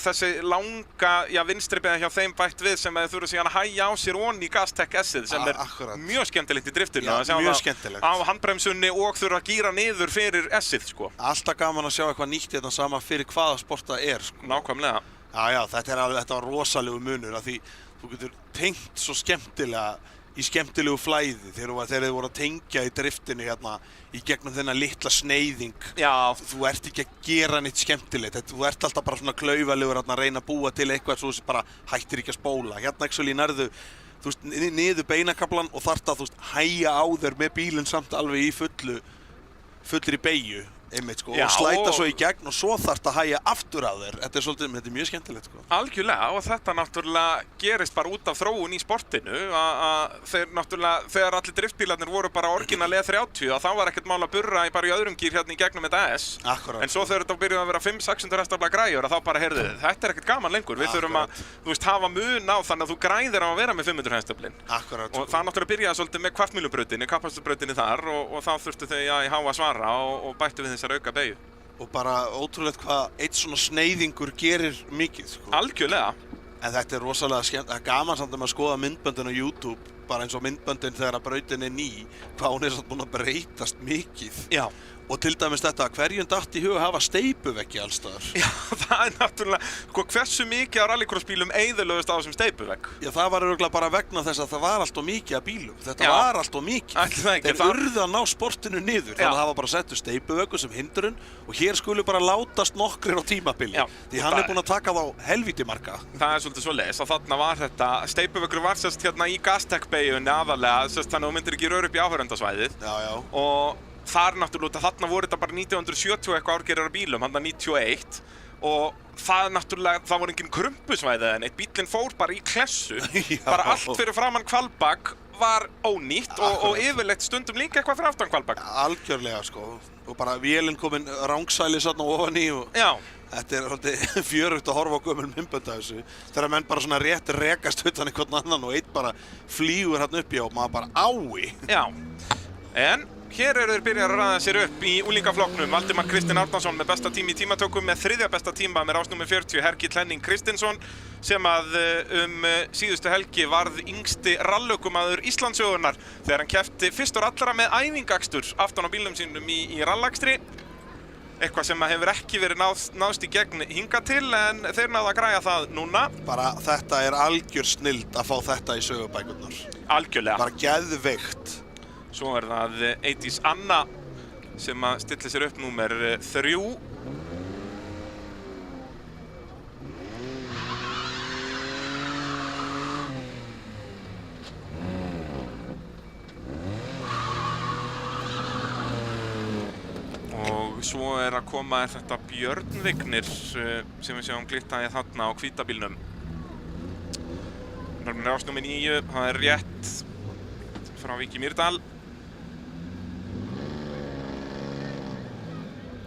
þessi langa, vinstri beygja hjá þeim bætt við sem þeir þurfa síðan að hægja á sér onni í Gaztec S-ið sem er mjög skemmtilegt í driftinu. Já, mjög skemmtilegt. Á handbremsunni og þurfa að gíra niður fyrir S-ið, sko. Alltaf gaman að sjá eitthvað nýtt hérna sama fyrir hvaða sport það er, sko. Nákvæmlega. Já, þetta var rosalegu munur af því þú getur tengt svo skemmtilega í skemmtilegu flæði þegar þeir voru að tengja í driftinu hérna í gegnum þennan litla sneiðing. Já. Þú ert ekki að gera neitt skemmtilegt, þú ert alltaf bara svona klaufalegur að reyna að búa til eitthvað svo bara hættir ekki að spóla. Hérna actually nærðu, þú veist, niður beinakaflan og þarft að, þú veist, hæja á þér með bílinn samt alveg í fullri beygju. Einmitt, sko, og slæta svo í gegn og svo þarft að hæja aftur á þér. Þetta er mjög skemmtilegt, sko. Algjörlega, og þetta náttúrulega gerist bara út af þróun í sportinu að þeir náttúrulega, þegar allir driftbílarnir voru bara orginal E30 þá var ekkert mál að burra bara í öðrum gír hérna í gegnum þetta S. Akkurat. En svo þegar þetta byrjuði að vera 500-600 hestafla græjur þá bara heyrðu, þetta er ekkert gaman lengur. Við þurfum að, þú veist, hafa mun á þannig að þú græðir á að vera með 500 hestaflin. Akkurat. Og það náttúrulega byrjaði svolítið með kvartmýlubrautinni, kapasitorbrautinni þar og þá þurftu þau í háa svara og bættu við þessar auka beygju. Og bara ótrúlegt hvað eitt svona sneiðingur gerir mikið, sko. Algjörlega. En þetta er rosalega gaman samt að skoða myndböndin á YouTube, bara eins og myndböndin þegar að brautin er ný, hvað hún er samt búin að breytast mikið. Já. Og til dæmis þetta, hverjum datt í huga að hafa steypuveggi alls staðar? Já, það er náttúrulega, sko, hversu mikið af rallycrossbílum eyðilögðust á þessum steypuvegg? Já, það var örugglega bara vegna þess að það var allt of mikið af bílum. Þetta var allt of mikið. Ætli það ekki. Þeir urðu að ná sportinu niður, þannig að það var bara settu steypuveggu sem hindrun og hér skulu bara látast nokkrir á tímabili. Já. Því hann er búinn að taka þá helvíti marga. Það er svolítið svoleiðis og þarna var þetta, steypuveggur var sérst hérna í Gastech-beygjunni aðalega, sérst þannig að þú myndir ekki röra upp í áhorfendasvæðið. Já. Og þar náttúrulega, þarna voru þetta bara 1970 eitthvað árgerðar bílum, hann 91 og það náttúrulega, það voru engin krumpusvæði en eitt bílinn fór bara í klessu, bara allt fyrir framann Hvalbak var ónýtt og yfirleitt stundum líka eitthvað fyrir aftan Hvalbak. Algjörlega, sko, og bara vélinn kominn rangsæli þarna ofan í og þetta er svolítið fjörugt að horfa á gömul myndbönd af þessu. Þegar menn bara svona rétt rekast utan einhvern annan og einn bara flýgur hann upp í og maður bara ái. Já, en hér eru þeir byrjað að raða sér upp í úlingaflokknum. Valdimar Kristinn Árnason með besta tíma í tímatökum með þriðja besta tíma með rásnúmer 40 Hergill Henning Kristinsson sem að síðustu helgi varð yngsti rallökumaður Íslandssögunnar þegar hann keppti fyrstur allra með æfingakstur aftan á bílnum sínum í rallakstri. Eitthvað sem hefur ekki verið náðst í gegn hingað til en þeir náðu að græja það núna. Bara þetta er algjör snilld að fá þetta í sögubækurnar. Algjörlega. Bara geðveikt. Svo er það Eydís Anna sem að stilla sér upp númer 3. Og svo er að koma þetta Björn Vignir sem við sjáum glittaði þarna á hvítabílnum. Rásnúmer 9, það er rétt frá Víki Mýrdal.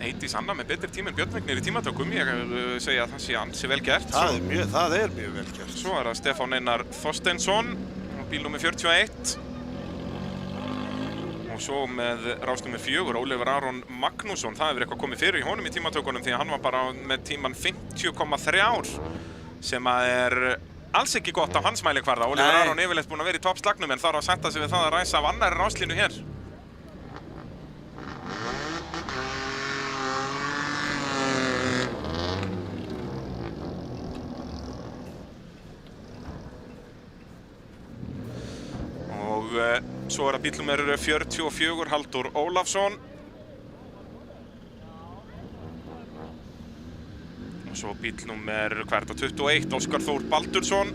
Eydís Anna með betri tíma en Björn Vignir í tímatökum, ég segja að það sé ansi vel gert. Það er mjög vel gert. Svo er það Stefán Einar Þorsteinsson á bílnúmer 41. Og svo með rásnúmer 4, Ólafur Aron Magnússon. Það hefur eitthvað komið fyrir í honum í tímatökunum því að hann var bara með tíman 50,3 sem að er alls ekki gott á hans mælikvarða. Ólafur Aron yfirleitt búinn að vera í toppslagnum en þarf að sætta sig við það að ræsa af annarri ráslínu hér. Og svo er það bílnúmer 44, Halldór Ólafsson. Og svo bílnúmer 21, Óskar Þór Baldursson.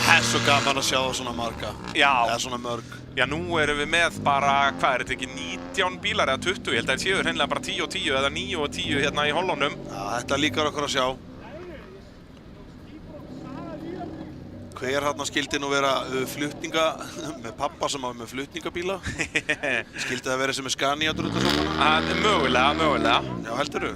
Það er svo gaman að sjá það svona marga. Já. Eða svona mörg. Já, nú erum við með bara, hvað er þetta ekki, 19 bílar eða 20? Ég held að það séu hreinlega bara 10 og 10 eða 9 og 10 hérna í hollunum. Já, þetta líkar okkur að sjá. Hver hérna skildi nú vera með pappa sem var með flutningabíla? Skildi það vera sem er Scania drullusokana? Mögulega. Já, heldurðu?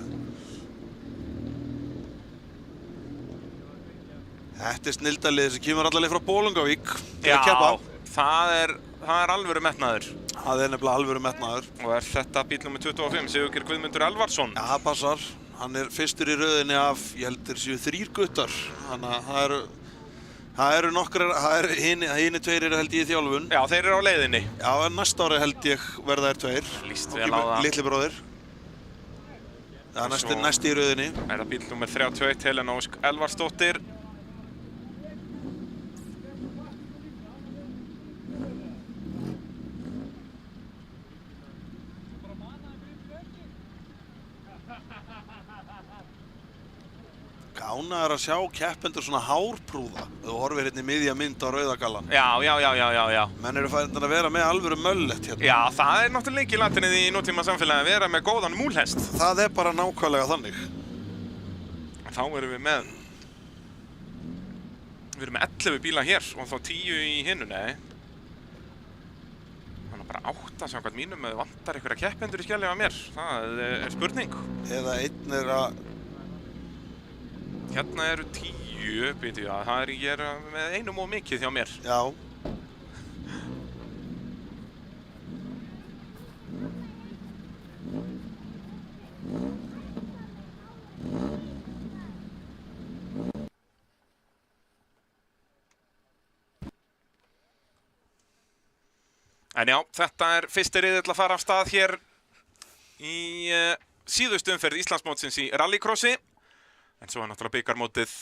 Þetta er snilldalið sem kemur allaveg frá Bolungarvík til að keppa. Það er alvöru metnaður. Það er nefnilega alvöru metnaður. Og er þetta bíl nr. 25, Sigurgeir Guðmundur Elvarsson? Já, það passar. Hann er fyrstur í röðinni af, ég heldur séu 3 guttar. Þannig að það eru Það eru nokkrar, hini tveir eru held ég í þjálfun. Já, þeir eru á leiðinni. Já, næsta ári held ég verða þær tveir. Líst vel á það. Litli bróðir. Já, næsti í röðinni. Það bíl númer 31, Helena Ósk Elvarsdóttir. Ánægður að sjá keppendur svona hárprúða. Þú horfir hérna í miðja mynd á rauðagallan. Já. Menn eru farin að vera með alvöru möllett hérna. Já, það er náttúrulega lykilatriðið í nútíma samfélagi að vera með góðan múlhest. Það er bara nákvæmlega þannig. Þá erum við með 11 bíla hér og þá 10 í hinu, nei. Þannig bara 8 samkvæmt mínum ef vantar einhverja keppendur í skjali af mér. Það er spurning. Eða einn er að... Hérna eru 10, býtu já, ég er með einum og mikið hjá mér. Já. En já, þetta er fyrsti riðill að fara af stað hér í síðustu umferð Íslandsmótsins í rallycrossi. En svo er náttúrulega bikarmótið,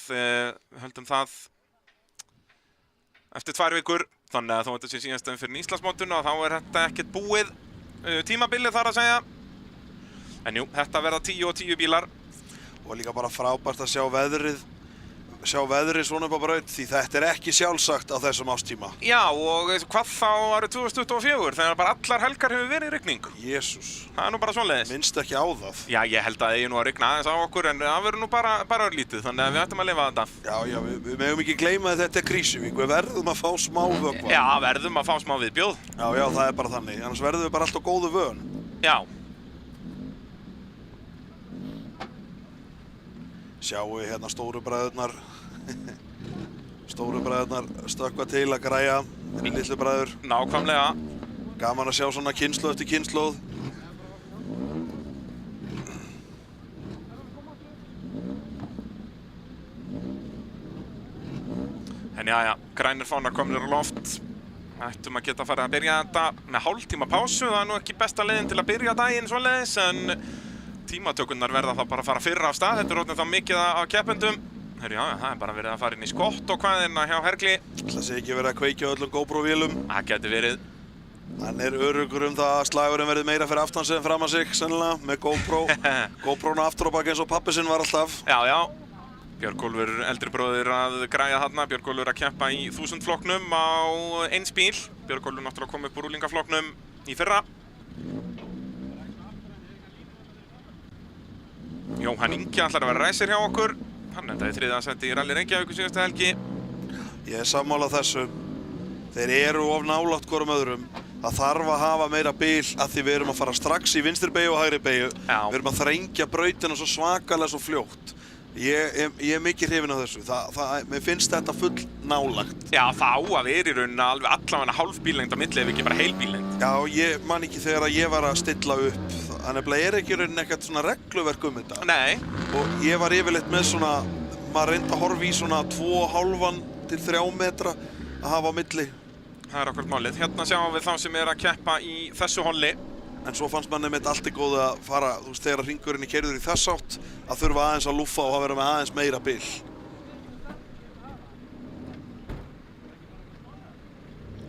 höldum það eftir 2 vikur. Þannig að þó þetta sé síðast umferð í Íslandsmótinu og þá er þetta ekkert búið tímabilið þar að segja. En jú, þetta verða 10 og 10 bílar. Og líka bara frábært að sjá veðrið svona upp á braut því þetta er ekki sjálfsagt á þessum ástíma. Já, og hvað þá árið 2024 þegar bara allar helgar hefur verið rigning. Jesús. Það er nú bara svoleiðis. Minnst ekki á það. Já, ég held að það eigi nú að rigna aðeins á okkur en það verður nú bara örlítið, þannig að við ættum að lifa þetta. Já, við megum ekki gleyma að þetta er Krýsuvík. Við verðum að fá smá vökva. Já, verðum að fá smá viðbjóð. Já, það er bara þannig. Annars verðum við bara alltaf góðu vön. Já. Sjáum við hérna stóru bræðurnar stökkva til að græja litlu bræður. Nákvæmlega. Gaman að sjá svona kynslóð eftir kynslóð. En já, grænir fánar komnir á loft. Ættum að geta farið að byrja þetta með hálftíma pásu. Það er nú ekki besta leiðin til að byrja daginn svoleiðis en tímatökurnar verða það bara að fara fyrr af stað. Þetta er orðið þá mikið af keppendum. Herru, já, það er bara verið að fara inn í skott og hvaðina hjá Hergli. Það sé ekki verið að kveikja öllum GoPro-vélum. Það geti verið. Hann er öruggur það að slagurinn verið meira fyrir aftan sig en fram að sig, sennilega, með GoPro. GoPro-na aftur á bak eins og pappi sinn var alltaf. Já. Björgólfur, eldri bróðir að græja þarna. Björgólfur að keppa í 1000 flokknum á eins bíl. Björgólfur náttúrulega kom upp úr úlingaflokknum í fyrra. Jóhann Ingi ætlar að vera ræsir hjá okkur. Hann endaði 3. sæti í Rally Reykjavík síðustu helgi. Ég er sammála þessu. Þeir eru of nálægt hvorum öðrum. Það þarf að hafa meira bil að því við erum að fara strax í vinstri beygju og hægri beygju. Við erum að þrengja brautina svo svakalega svo fljótt. Ég er mikið hrifinn af þessu. Mér finnst þetta full nálægt. Já, það á að vera í rauninni alveg allavega hálf bíllengd á milli ef ekki bara heil bíllengd. Já, ég man ekki þegar að ég var að stilla upp. Þannig að er ekki í rauninni ekkert svona regluverk þetta. Nei. Og ég var yfirleitt með svona, maður reyndi að horfa í svona 2,5 til 3 metra að hafa á milli. Það er okkur málið. Hérna sjáum við þá sem er að keppa í þessu holli. En svo fannst manni með allt í góðu að fara, þú veist, þegar hringurinn er keyrður í þess átt, að þurfa aðeins að lúffa og að vera með aðeins meira bil.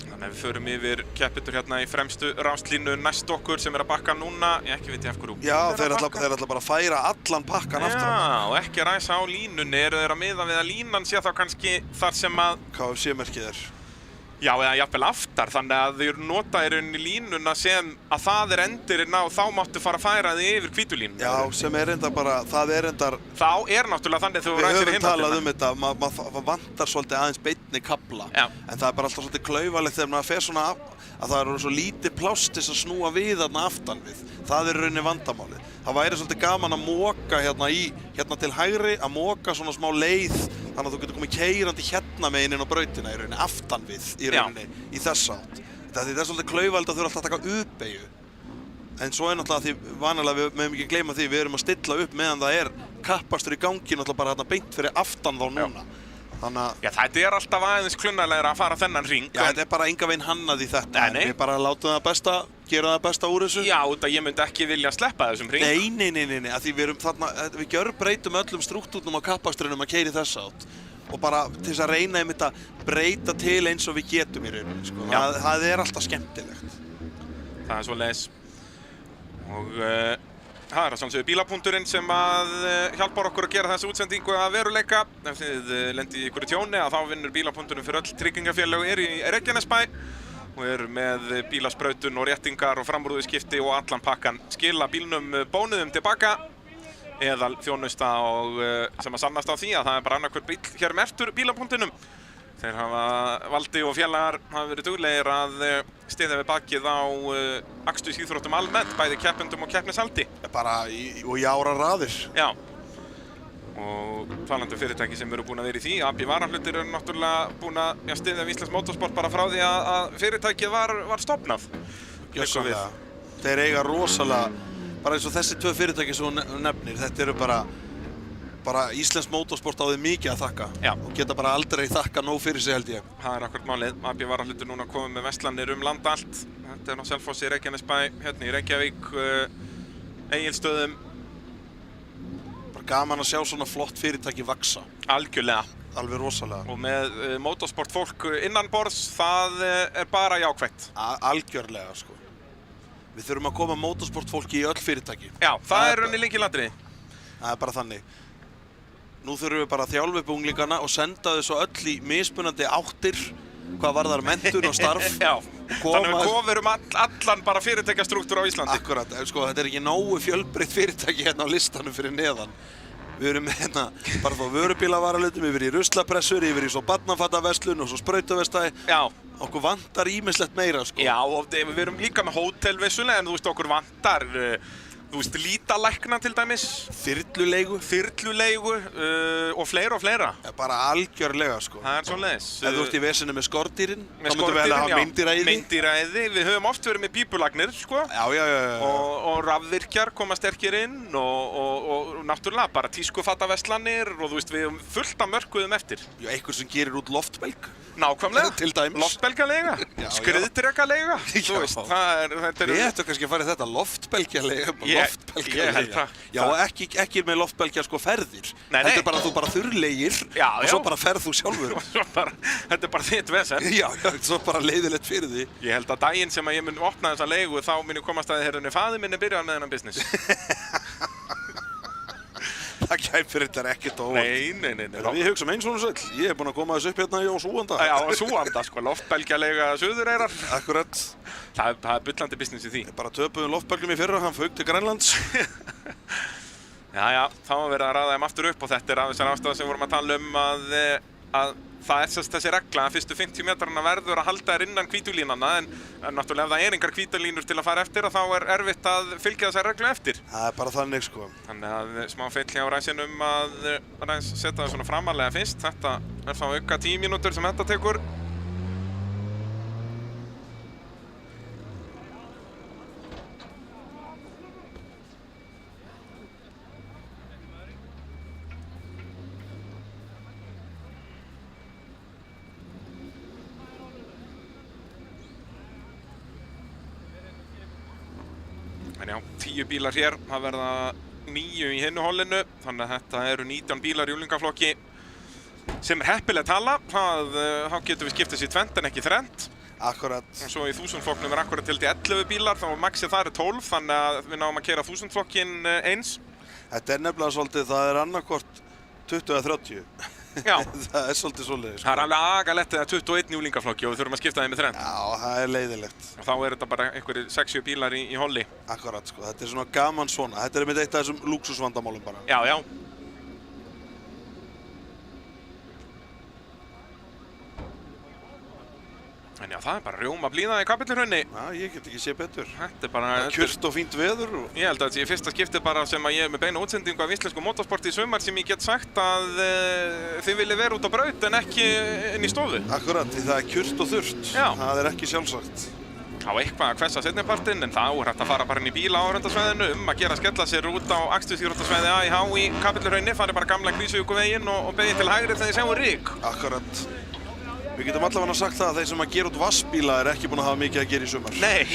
Þannig að við förum yfir keppendur hérna í fremstu ráslínu næst okkur sem er að bakka núna. Ég ekki veit ég af hverju. Já, þeir ætla bara að færa allan pakkan aftur. Já, og ekki ræsa á línunni. Eru þeir að miða við að línan sé þá kannski þar sem að KFC-merkið er. Já, eða jafnvel aftar, þannig að þeir nota í rauninni línuna sem að það er endirinn á, þá máttu fara að færa þig yfir hvítulínuna. Já, sem er reyndar bara, það er reyndar... Þá er náttúrulega þannig þegar þú ræsir Við höfum talað þetta, maður vantar svolítið aðeins beinni kafla. Já. En það er bara alltaf svolítið klaufalegt þegar maður fer svona að það eru svo lítið pláss til að snúa við þarna aftan við. Það er í rauninni vandamálið. Það væri svolítið gaman að moka hérna til hægri, að moka svona smá leið þannig að þú getur komið keyrandi hérna meginn inn á brautina í rauninni, aftan við í rauninni, í þess átt. Það er svolítið klaufalegt að þau eru alltaf að taka uppbeygju. En svo er náttúrulega því vanalega við meðum ekki gleyma því við erum að stilla upp meðan það er kappastur í gangi náttúrulega bara hérna beint fyrir aftan þá núna. Þannig að Já, þetta alltaf aðeins klunnalega að fara þennan hring. já, þetta bara enga veginn hannað í þetta. Nei. Við bara látum það besta, gera það besta úr þessu. Já, út að ég myndi ekki vilja sleppa þessum hring. Nei, að því við erum þarna, við gjörbreytum öllum strúktúrnum á kappakstrinum að keyra í þessa átt. Og bara til þess að reyna einmitt að breyta til eins og við getum í rauninni, sko. Það alltaf skemmtilegt. Það svoleiðis. Og það að sannsögðu bílapunkturinn sem að hjálpar okkur að gera þessu útsendingu að veruleika. Ef þið lendið í ykkur tjóni að þá vinnur bílapunkturinn fyrir öll tryggingafélög í Reykjanesbæ og eru með bílasprautun og réttingar og framrúðuskipti og allan pakkan. Skila bílnum bónuðum tilbaka eða þjónusta og sem að sannast á því að það bara annarhver bíl hér merktur bílapunktinum. Þeir hafa, Valdi og félagar hafa verið duglegir að styðja við bakið á akstursíþróttum almennt, bæði keppendum og keppnishaldi. Bara í áraraðir. Já. Og talandi fyrirtæki sem eru búin að vera í því, AB Varahlutir eru náttúrulega búin að styðja við Íslands Motorsport bara frá því að fyrirtækið var stofnað. Gjörsamlega. Þeir eiga rosalega, bara eins og þessi tvö fyrirtæki sem þú nefnir, þetta eru bara Íslands Motorsport á því mikið að þakka. Já. Og geta bara aldrei þakka nóg fyrir sig held ég. Það akkúrat málið. AB Varahlutir núna komið með verslanir land allt. Þetta á Selfossi, Reykjanesbæ, hérna í Reykjavík, Egilsstöðum. Bara gaman að sjá svona flott fyrirtæki vaxa. Algjörlega. Alveg rosalega. Og með motorsport fólk innanborðs, það bara jákvætt. Algjörlega, sko. Við þurfum að koma motorsport fólki í öll fyrirtæki. Já, það rauninni lykilatriði. Það bara þannig. Nú þurfum við bara að þjálfa upp unglingana og senda þau svo öll í mismunandi áttir hvað varðar menntun og starf. Já, þannig við kofurum allan bara fyrirtækjastruktúr á Íslandi. Akkurat, sko, þetta ekki nógu fjölbreytt fyrirtæki hérna á listanum fyrir neðan. Við erum hérna bara frá vörubílavaralutum, yfir í ruslapressur, yfir í svo barnafattaverslun og svo sprautavestæði. Já. Okkur vantar ýmislegt meira, sko. Já, og við erum líka með hótel vissulega, en þú veist okkur vantar lítalækna til dæmis. Þyrluleigu og fleira. Ja, bara algjörlega, sko. Það svoleiðis. Ef þú ert í vesinu með skordýrin, þá Með myndum við að hafa skordýrin, já. meindýræði. Meindýræði, við höfum oft verið með pípulagnir, sko. Já. Og rafvirkjar koma sterkir inn og náttúrulega bara tískufattaverslanir og þú veist við höfum fullt af mörkuðum eftir. Já, einhver sem gerir út loftbelg. Nákvæmlega. Til dæmis. Loftbelgjaleiga, Já. skriðdrekaleiga. Já. Þú veist, þetta Við ættum kannski að fara í þetta loftbelgjaleiga. Ég held það. Já, ekki með loftbelgja sko ferðir. Nei. Þetta er bara að þú bara þurrlegir og svo bara ferð þú sjálfur. Þetta er bara þitt vesen. Já, svo bara leiðilegt fyrir því. Ég held að daginn sem að ég mun opna þessa leigu þá mun ég komast að hérna faðir minn byrjað með þennan business. Það kæmur þetta ekkert á óvart. Nei. Við hugsaum eins og sæll. Ég er búinn að koma þessu upp hérna á Súanda. Já, Súanda, sko, loftbelgjaleiga Suðureyrar. Akkurat. Það er bullandi business í því. Bara töpuðum loftbelgjum í fyrra, hann fauk til Grænlands. Já, þá var verið að raða þeim aftur upp og þetta af þessar ástæður sem vorum að tala um að það þessi regla að fyrstu 50 metrana verður að halda þér innan hvítulínana en náttúrulega ef það engar hvítulínur til að fara eftir þá er erfitt að fylgja þessar reglu eftir. Það er bara þannig, sko. Þannig að smá feill hjá ræsinum að setja það svona framarlega fyrst. Þetta þá auka 10 mínútur sem þetta tekur. En já, 10 bílar hér, það verða 9 í hinnu hollinu, þannig að þetta eru 19 bílar í unglingaflokki sem heppilegt tala. Þá getum við skiptið sér tvennt en ekki þrennt. Akkurat. Og svo í 1000-flokknum akkurat til 11 bílar, þá maxið það 12, þannig að við náum að keyra 1000-flokkin eins. Þetta nefnilega svolítið, það annarkvort 20 eða 30. Já. Það svolítið svoleiðis, sko. Það alveg agalett eða 21 í unglingaflokki og við þurfum að skipta þeim með þrennt. Já, það leiðilegt. Og þá þetta bara einhverjir 6-7 bílar í holli. Akkurat, sko. Þetta svona gaman svona. Þetta með eitt af þessum lúksusvandamálum bara. Já. En já, það bara rjóma blíða í Kapellihrauni. Já, ég get ekki séð betur. Þetta bara... Kjurt og fínt veður og... Ég held að þetta sé fyrsta skipti bara sem að ég er með beina útsendingu af íslensku motorsporti í sumar sem ég get sagt að þið viljið vera út á braut en ekki inn í stofu. Akkurat, því það kjurt og þurrt. Já. Það ekki sjálfsagt. á eitthvað að hvessa seinnipartinn, en þá er hægt að fara bara inn í bíla á áhorfendasvæðinu að gera skella sér út á akstursíþróttasvæði AIH í Kapellurhrauni, farið bara gamla Krýsuvíkurveginn og beðið til hægri þegar þið sjáum ryk. Akkurat. Við getum allavega sagt það að þeir sem að gera út vassbíla er ekki búin að hafa mikið að gera í sumar. Nei.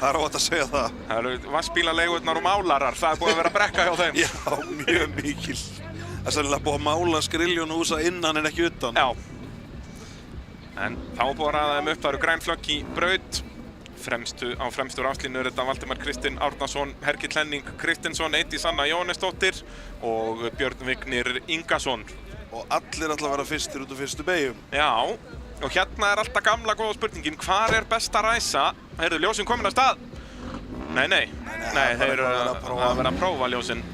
Það er óhætt að segja það. Það eru vassbílaleigurnar og málarar, það er búið að vera brekka hjá þeim. Já, mjög mikil. Það er sennilega búið að mála skriljónhúsa innan en ekki utan. Já. En þá búið að ræða þeim upp, það eru græn flögg í braut. Á fremstu ráslínu er þetta Valdimar Kristinn Árnason, Hergill Henning Kristinsson, Eydís Anna Jóhannesdóttir og Björn Vignir Ingason. Og allir ætla að vera fyrstir út úr fyrstu beygjum. Já, og hérna er alltaf gamla góða spurningin, hvar er best að ræsa? Heyrðu, ljósin komin af stað? Nei, þeir eru að vera að prófa ljósin.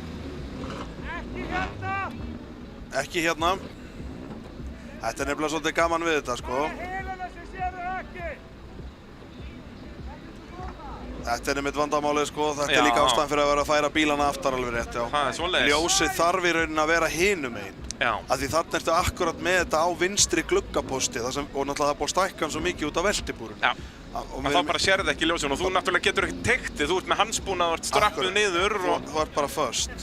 Ekki hérna. Þetta er nefnilega svolítið gaman við þetta, sko. Þetta er nefnitt vandamálið, sko. Þetta er líka ástæðan fyrir að vera að færa bílana aftar alveg rétt, já. Það er svoleiðis. Ljósið þarf í rauninni að vera hinum megin. Já. Af því þarna ertu akkurat með þetta á vinstri gluggaposti og náttúrulega það er búið að stækka hann svo mikið út af veltibúrun. Já. Og þá bara sérðu ekki ljósin og þú náttúrulega getur ekki teiktið. Þú ert með handsbúnað, þú ert strappuð niður og... Þú ert bara föst.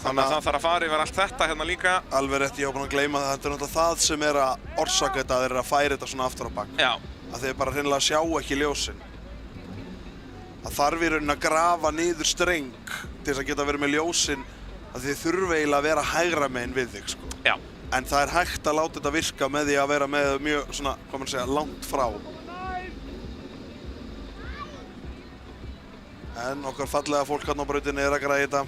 Þannig að það þarf að fara yfir allt þetta hérna líka. Alveg rétt, ég var búinn að gleyma það. Þetta er náttúrulega það sem er að orsaka þetta að þeir eru að færa þetta svona aftur á bak. Já. Að þeir bara hreinlega sjá ekki ljósin. Það þarf í rauninni að grafa niður streng til þess að geta verið með ljósin að þið þurfa eiginlega að vera hægra megin við þig, sko. Já. En það er hægt að láta þetta virka með því að vera með mjög svona, hvað maður segja, langt frá. En okkar fallega fólk hérna á brautinni er að græða þetta.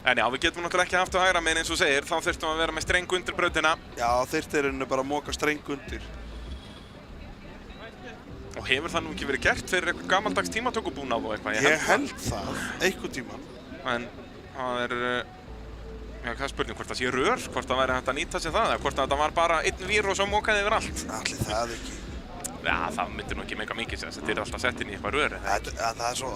En já, við getum náttúrulega ekki haft á hægra megin eins og segir, þá þurftum að vera með streng undir brautina. Já, þyrfti í rauninni bara að moka streng undir. Og hefur það nú ekki verið gert fyrir eitthvað gamaldags tímatökubúnað og eitthvað? Ég held það, einhvern tímann. En það er, já, hvað er spurning, hvort það sé rör, hvort það væri hægt að nýta sér það, eða hvort það var bara einn vír og svo mókaði yfir allt? Allir það ekki. Já, það myndir nú ekki mega mikið sér, þetta er alltaf sett inn í eitthvað rör, eða ekki? Það er svo,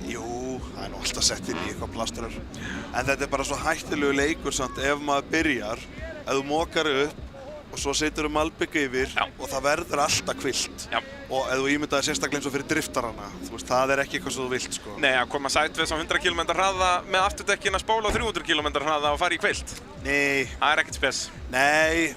jú, það er nú alltaf sett inn í eitthvað plaströr. En þetta er bara svo hættulegu leikur samt ef maður byrjar, ef þú mókar upp og svo setur malbygg yfir og það verður alltaf hvillt. Já. Og ef þú ímyndaðir sérstaklega eins og fyrir driftarana, þú veist, það er ekki eitthvað sem þú vilt, sko. Nei, að koma sætvis á 100 km hraða með afturdekkin að spóla á 300 km hraða og fara í hvillt. Nei. Það er ekkert spes. Nei.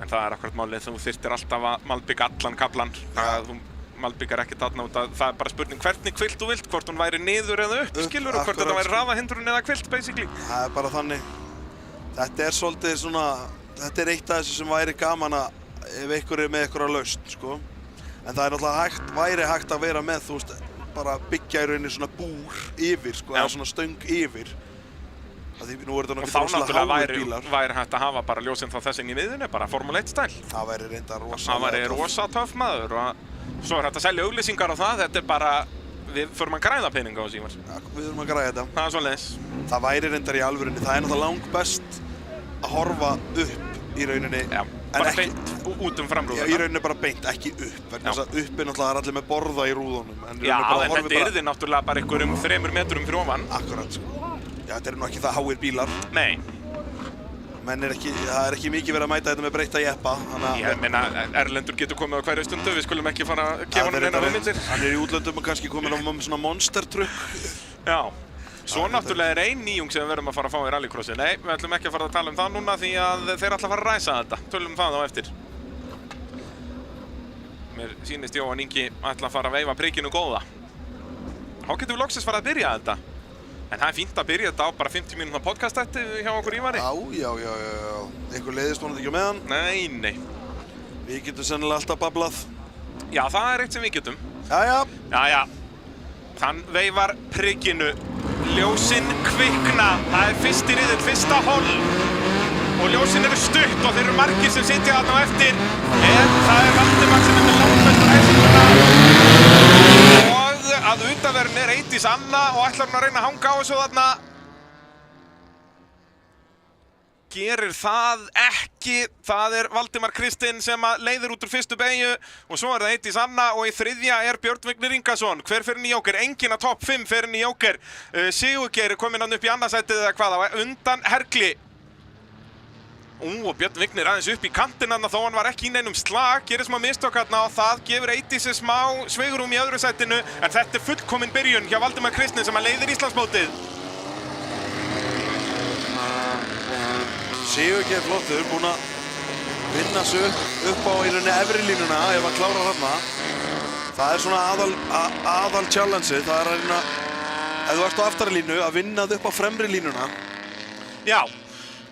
En það er akkurat málið, þú þyrftir alltaf að malbygga allan kaflan. Þú malbyggar ekkert þarna út að það er bara spurning hvernig hvillt þú vilt, hvort hún væri niður eða upp, skilur, og hvort þetta væri hraðahindrun eða hvillt, basically. Það er bara þannig. Þetta er svolítið svona, þetta er eitt af þessu sem væri gaman að ef einhver er með einhverja lausn, sko. En það er náttúrulega væri hægt að vera með, þú veist, bara byggja í rauninni svona búr yfir, sko, eða svona stöng yfir. Því nú er þetta náttúrulega væri hægt að hafa bara ljósinn þá þess inn í miðunni, bara Formule 1 stæl. Það væri reynda rosa. Það væri rosa töff maður og svo er hægt að selja auglýsingar á það, þetta er bara, við förum að græða peninga á símar. Ja, við þurfum að græða þetta. Það er svoleiðis. Það væri reyndar í alvörunni, það er náttúrulega langbest að horfa upp í rauninni. Já, bara beint út framrúðuna. Já, í rauninni bara beint, ekki upp. Vegna þess að upp er náttúrulega allir með borða í rúðunum. Já, en þetta yrði náttúrulega bara einhverjum 3 metrum fyrir ofan. Akkurat, sko. Já, þetta eru nú ekki það háir bílar. Nei. Það er ekki mikið verið að mæta þetta með breytta jeppa. Ég meina, Erlendur getur komið á hverju stundu, við skulum ekki fara að gefa hann einar hugmyndir. Hann er í útlöndum og kannski komin á svona monstertrukk. Já. Svo náttúrulega er ein nýjung sem við verðum að fara að fá í rallycrossi. Nei, við ætlum ekki að fara að tala um það núna því að þeir ætla að fara að ræsa þetta. Tölum það á eftir. Mér sýnist Jóhann Ingi ætla að fara að veifa prikinu góða. Þá getum við loksins fara að byrja þetta. En það er fínt að byrja þetta á bara 50 mínútna podcastætti hjá okkur Ívari. Já. Einhver leiðist vonandi ekki á meðan? Nei. Við getum sennilega alltaf bablað. Já, það er eitt sem við getum. Jæja. Hann veifar prikinu. Ljósin kvikna. Það er fyrsti riðill, fyrsta hol. Og ljósin eru stutt og þeir eru margir sem sitja þarna á eftir. En það er Valdimar sem er með langbesta ræsinguna. Og að utanverðin er Eydís Anna og ætlar hún að reyna að hanga á þessu þarna. Gerir það ekki. Það er Valdimar Kristinn sem leiðir út úr fyrstu beygju og svo er það Eydís Anna og í þriðja er Björn Vignir Ingason. Hver fer inn í jóker? Enginn á topp 5 fer inn í jóker. Sigurgeir er kominn hann upp í annarsætið eða hvað? Undan Hergli. Og Björn Vignir aðeins upp í kantinn þarna þó hann var ekki í neinum slag, gerir smá mistök þarna og það gefur Eidísi smá svigrúm í öðru sætinu, en þetta er fullkomin byrjun hjá Valdimar Kristni sem að leiðir Íslandsmótið. Sigurgeir flottur, búinn að vinna sig upp á í rauninni efri línuna ef hann klárar þarna. Það er svona aðal challenge-ið, það er að reyna, ef þú ert á aftari línu, að vinna þig upp á fremri línuna. Já.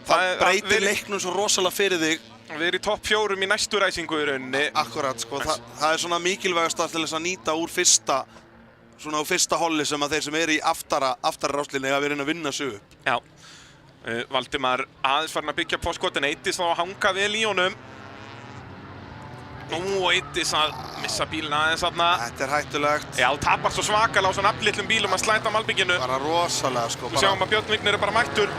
Það breytir leiknum svo rosalega fyrir þig. Við erum í topp 4 í næstu ræsingu í rauninni. Akkurat, sko, það er svona mikilvægast til þess að nýta úr fyrsta holli sem að þeir sem eru í aftara ráslínni að vera að vinna sig upp. Já. Valdimar aðeins farin að byggja på skotin, Eidís þá að hanga vel í honum. Eidís að missa bílinn aðeins þarna. Þetta er hættulegt. Já, tapar svo svakalega á svona aflitlum bílum að slæta malbygginu. Bara rosalega, sko. Við sjáum að Björn Vignir er bara mættur.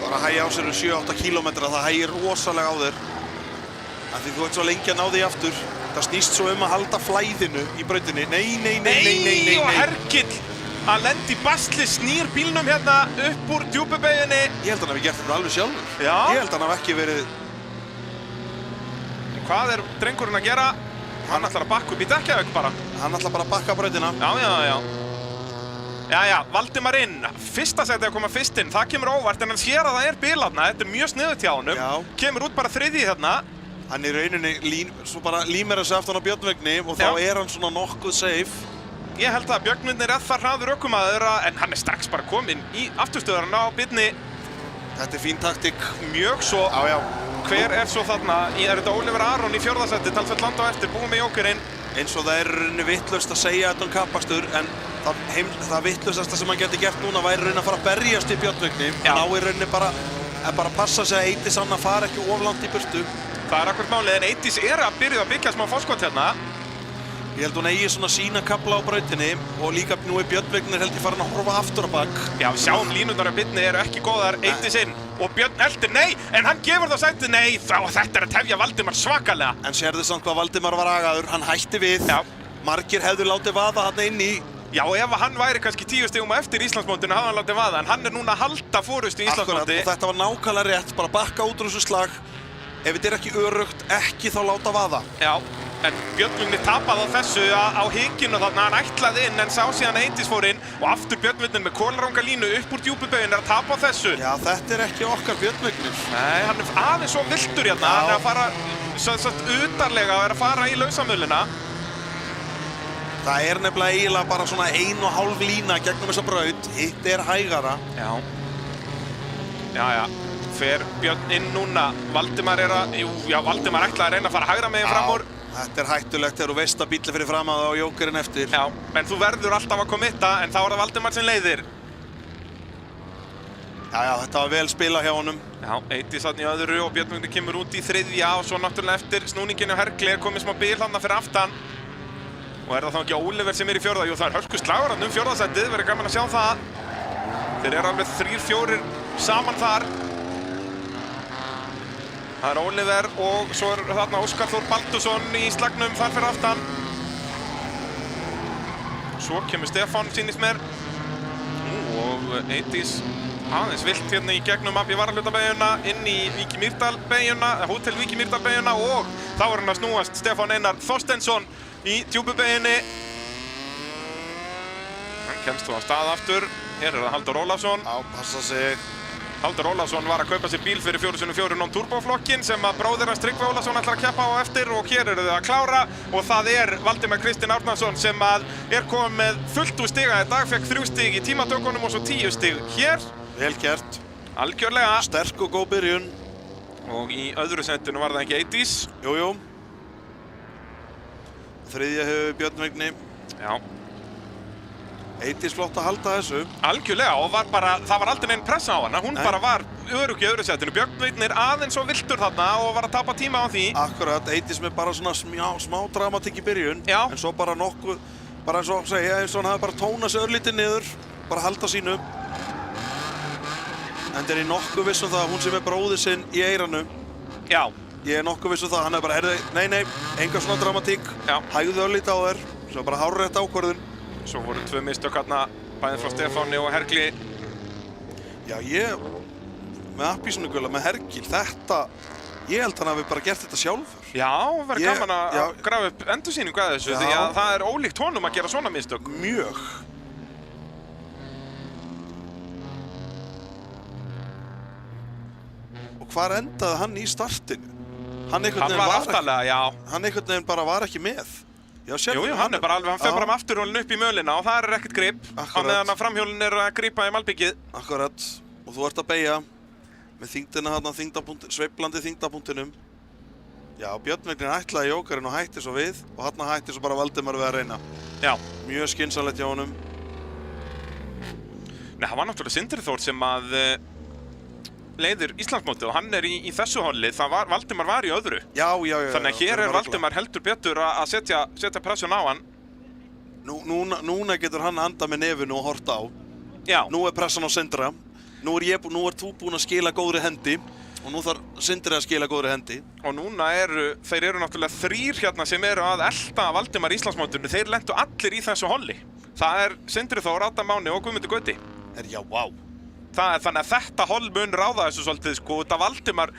Bara að hægja á sér 7-8 kílómetra, það hægir rosalega á þér. Af því þú ert svo lengi að ná því aftur. Það snýst svo að halda flæðinu í brautinni. Nei. Og Hergill að lendi í basli, snýr bílnum hérna upp úr djúpubeyjunni. Ég held hann hafi gert þetta alveg sjálfur. Já. Ég held hann hafi ekki verið... Hvað er drengurinn að gera? Hann ætlar að bakka upp í Dekkjavík bara. Hann ætlar bara að bakka brautina. Já, Valdimar inn. Fyrsta sæti að koma fyrst inn, það kemur óvart en hann sér að það er bil þarna. Þetta er mjög sniðugt hjá honum. Já. Kemur út bara þriðji hérna. Hann í rauninni svo bara límir þessu aftan á Björn Vigni og þá er hann svona nokkuð safe. Ég held að Björn Vignir er það hraður ökumaður en hann er strax bara kominn í afturstöðarna á byrni. Þetta er fín taktík. Mjög svo. Já. Hver er svo þarna? Er þetta Oliver Aron í 4. sæti, talsvert landa á eftir, búið með jókerinn. Eins og það er rauninni vitlaust að segja þetta kappakstur en það vitlaustasta sem hann geti gert núna væri rauninni að fara að berjast í Björn Vigni. Hann á í rauninni bara að passa sig að Eidís hann að fara ekki of langt í burtu. Það er akkurat málið en Eidís er að byrja að byggja smá fórskot hérna. Ég held hún eigi svona sína kafla á brautinni og líka nú er Björn Vignir held ég farin að horfa aftur á bak. Já, við sjáum línurnar á byrni eru ekki góðar, Eidís inn og Björn eldir, nei, en hann gefur þá sætið, nei, þetta er að tefja Valdimar svakalega. En sérðu samt hvað Valdimar var agaður, hann hætti við. Já. Margir hefðu látið vaða hann inn í. Já, ef hann væri kannski 10 stigum eftir Íslandsmótinu hafði hann látið vaða, en hann er núna að halda fórustu í Íslandsmóti. Og þetta var nákvæmlega rétt, bara bakka út úr þessu slag. Ef þetta er ekki örugt, ekki þá láta vaða. Já, en Björn Vignir tapaði á þessu á hikinu þarna, hann ætlaði inn en sá síðan að Eidís fór inn og aftur Björn Vignir með kolranga línu upp úr djúpubeyjunni að tapa á þessu. Já, þetta er ekki okkar Björn Vignir. Nei, hann er aðeins svo viltur hérna, hann er að fara utarlega að fara í lausamölina. Það er nefnilega eiginlega bara svona 1,5 lína gegnum þessa braut, hitt er hægara. Já. Fer Björn inn núna, Valdimar Valdimar ætlaði að reyna að fara hægra megin fram úr. Þetta er hættulegt þegar þú veist að bíllinn fyrir fram að það og jókerinn eftir. Já, en þú verður alltaf að kommitta, en þá er það Valdimar sem leiðir. Já, þetta var vel spila hjá honum. Já, Eidís þarna í öðru og Björn Vignir kemur út í 3. og svo náttúrulega eftir snúninginu Hergli er komið smá bil þarna fyrir aftan. Og er það þá ekki Oliver sem er í 4. Jú, það er hörku slagur hann 4. sætið, verður gaman að sjá það. Þeir eru alveg 3-4 saman þar. Það er Oliver og svo er þarna Óskar Þór Baldursson í slagnum þar fyrir aftan. Svo kemur Stefán, sýnist mér. Og Eidís aðeins vilt hérna í gegnum AB Varahlutabeyjuna, inn í Víki Mýrdal-beyjuna, Hótel Víki Mýrdal-beyjuna og þá er hann að snúast Stefán Einar Þorsteinsson í djúpubeyjunni. Hann kemst þú á stað aftur. Hér er það Halldór Ólafsson. Já, passa sig. Halldór Ólafsson var að kaupa sér bíl fyrir 4x4 non-turboflokkin sem að bróðir hans Tryggvi Ólafsson ætlar að keppa á eftir og hér eru þau að klára og það er Valdimar Kristinn Árnason sem að er komið með fullt úr stiga í dag, fekk 3 stig í tímatökunum og svo 10 stig hér. Vel gert. Algjörlega. Sterk og góð byrjun. Og í öðru sendinu var það ekki Eidís. Jú. 3. hefur Björn Vigni. Já. Eidís flott að halda þessu. Algjörlega og það var aldrei neinn pressa á hana, hún bara var örugg í öðru sætinu. Björn Vignir aðeins og viltur þarna og var að tapa tíma á því. Akkurat, Eidís með bara svona smá dramatík í byrjun. Já. En svo bara nokkuð, bara eins og segja, eins og hann hafði bara tónað sig örlítið niður, bara halda sínu. En það er nokkuð viss um það að hún sem er bróðir sinn í eyranu. Já. Ég er nokkuð viss um það, hann er bara, nei, enga svona dramatík. Já. Hægðu örlítið á þér, svo bara hárrétt ákvörðun. Svo voru 2 mistök hérna, bæði frá Stefáni og Hergli. Já, ég með appelsínugula, með Hergil, þetta, ég held hann hafi bara gert þetta sjálfur. Já, verður gaman að grafa upp endursýningu að þessu, því að það er ólíkt honum að gera svona mistök. Mjög. Og hvar endaði hann í startinu? Hann var aftarlega, já. Hann einhvern veginn bara var ekki með. Já, jú, hann fer bara með afturhjólinn upp í mölina og það ekkert grip. Á meðan að framhjólinn að gripa í malbyggið. Akkurat. Og þú ert að beygja með þyngdina þarna, sveiflandi þyngdapunktinum. Já, Björn Vignir ætlaði jókarinn og hætti svo við og þarna hætti svo bara Valdimar við að reyna. Já. Mjög skynsamlegt hjá honum. Nei, hann var náttúrulega Sindri Þór sem að leiðir Íslandsmótið og hann í þessu holli, Valdimar var í öðru. Já. Þannig að hér Valdimar heldur betur að setja pressjón á hann. Núna getur hann anda með nefinu og horta á. Já. Nú pressan á Sindra. Nú ert þú búinn að skila góðri hendi og nú þarf Sindri að skila góðri hendi. Og núna þeir eru náttúrulega 3 hérna sem eru að elta Valdimar Íslandsmótinu. Þeir lentu allir í þessu holli. Það Sindri Þór, Adam Máni og Guðmundur Gauti. Já, vá. Þannig að þetta holl mun ráða þessu svolítið, sko. Þetta Valdimar,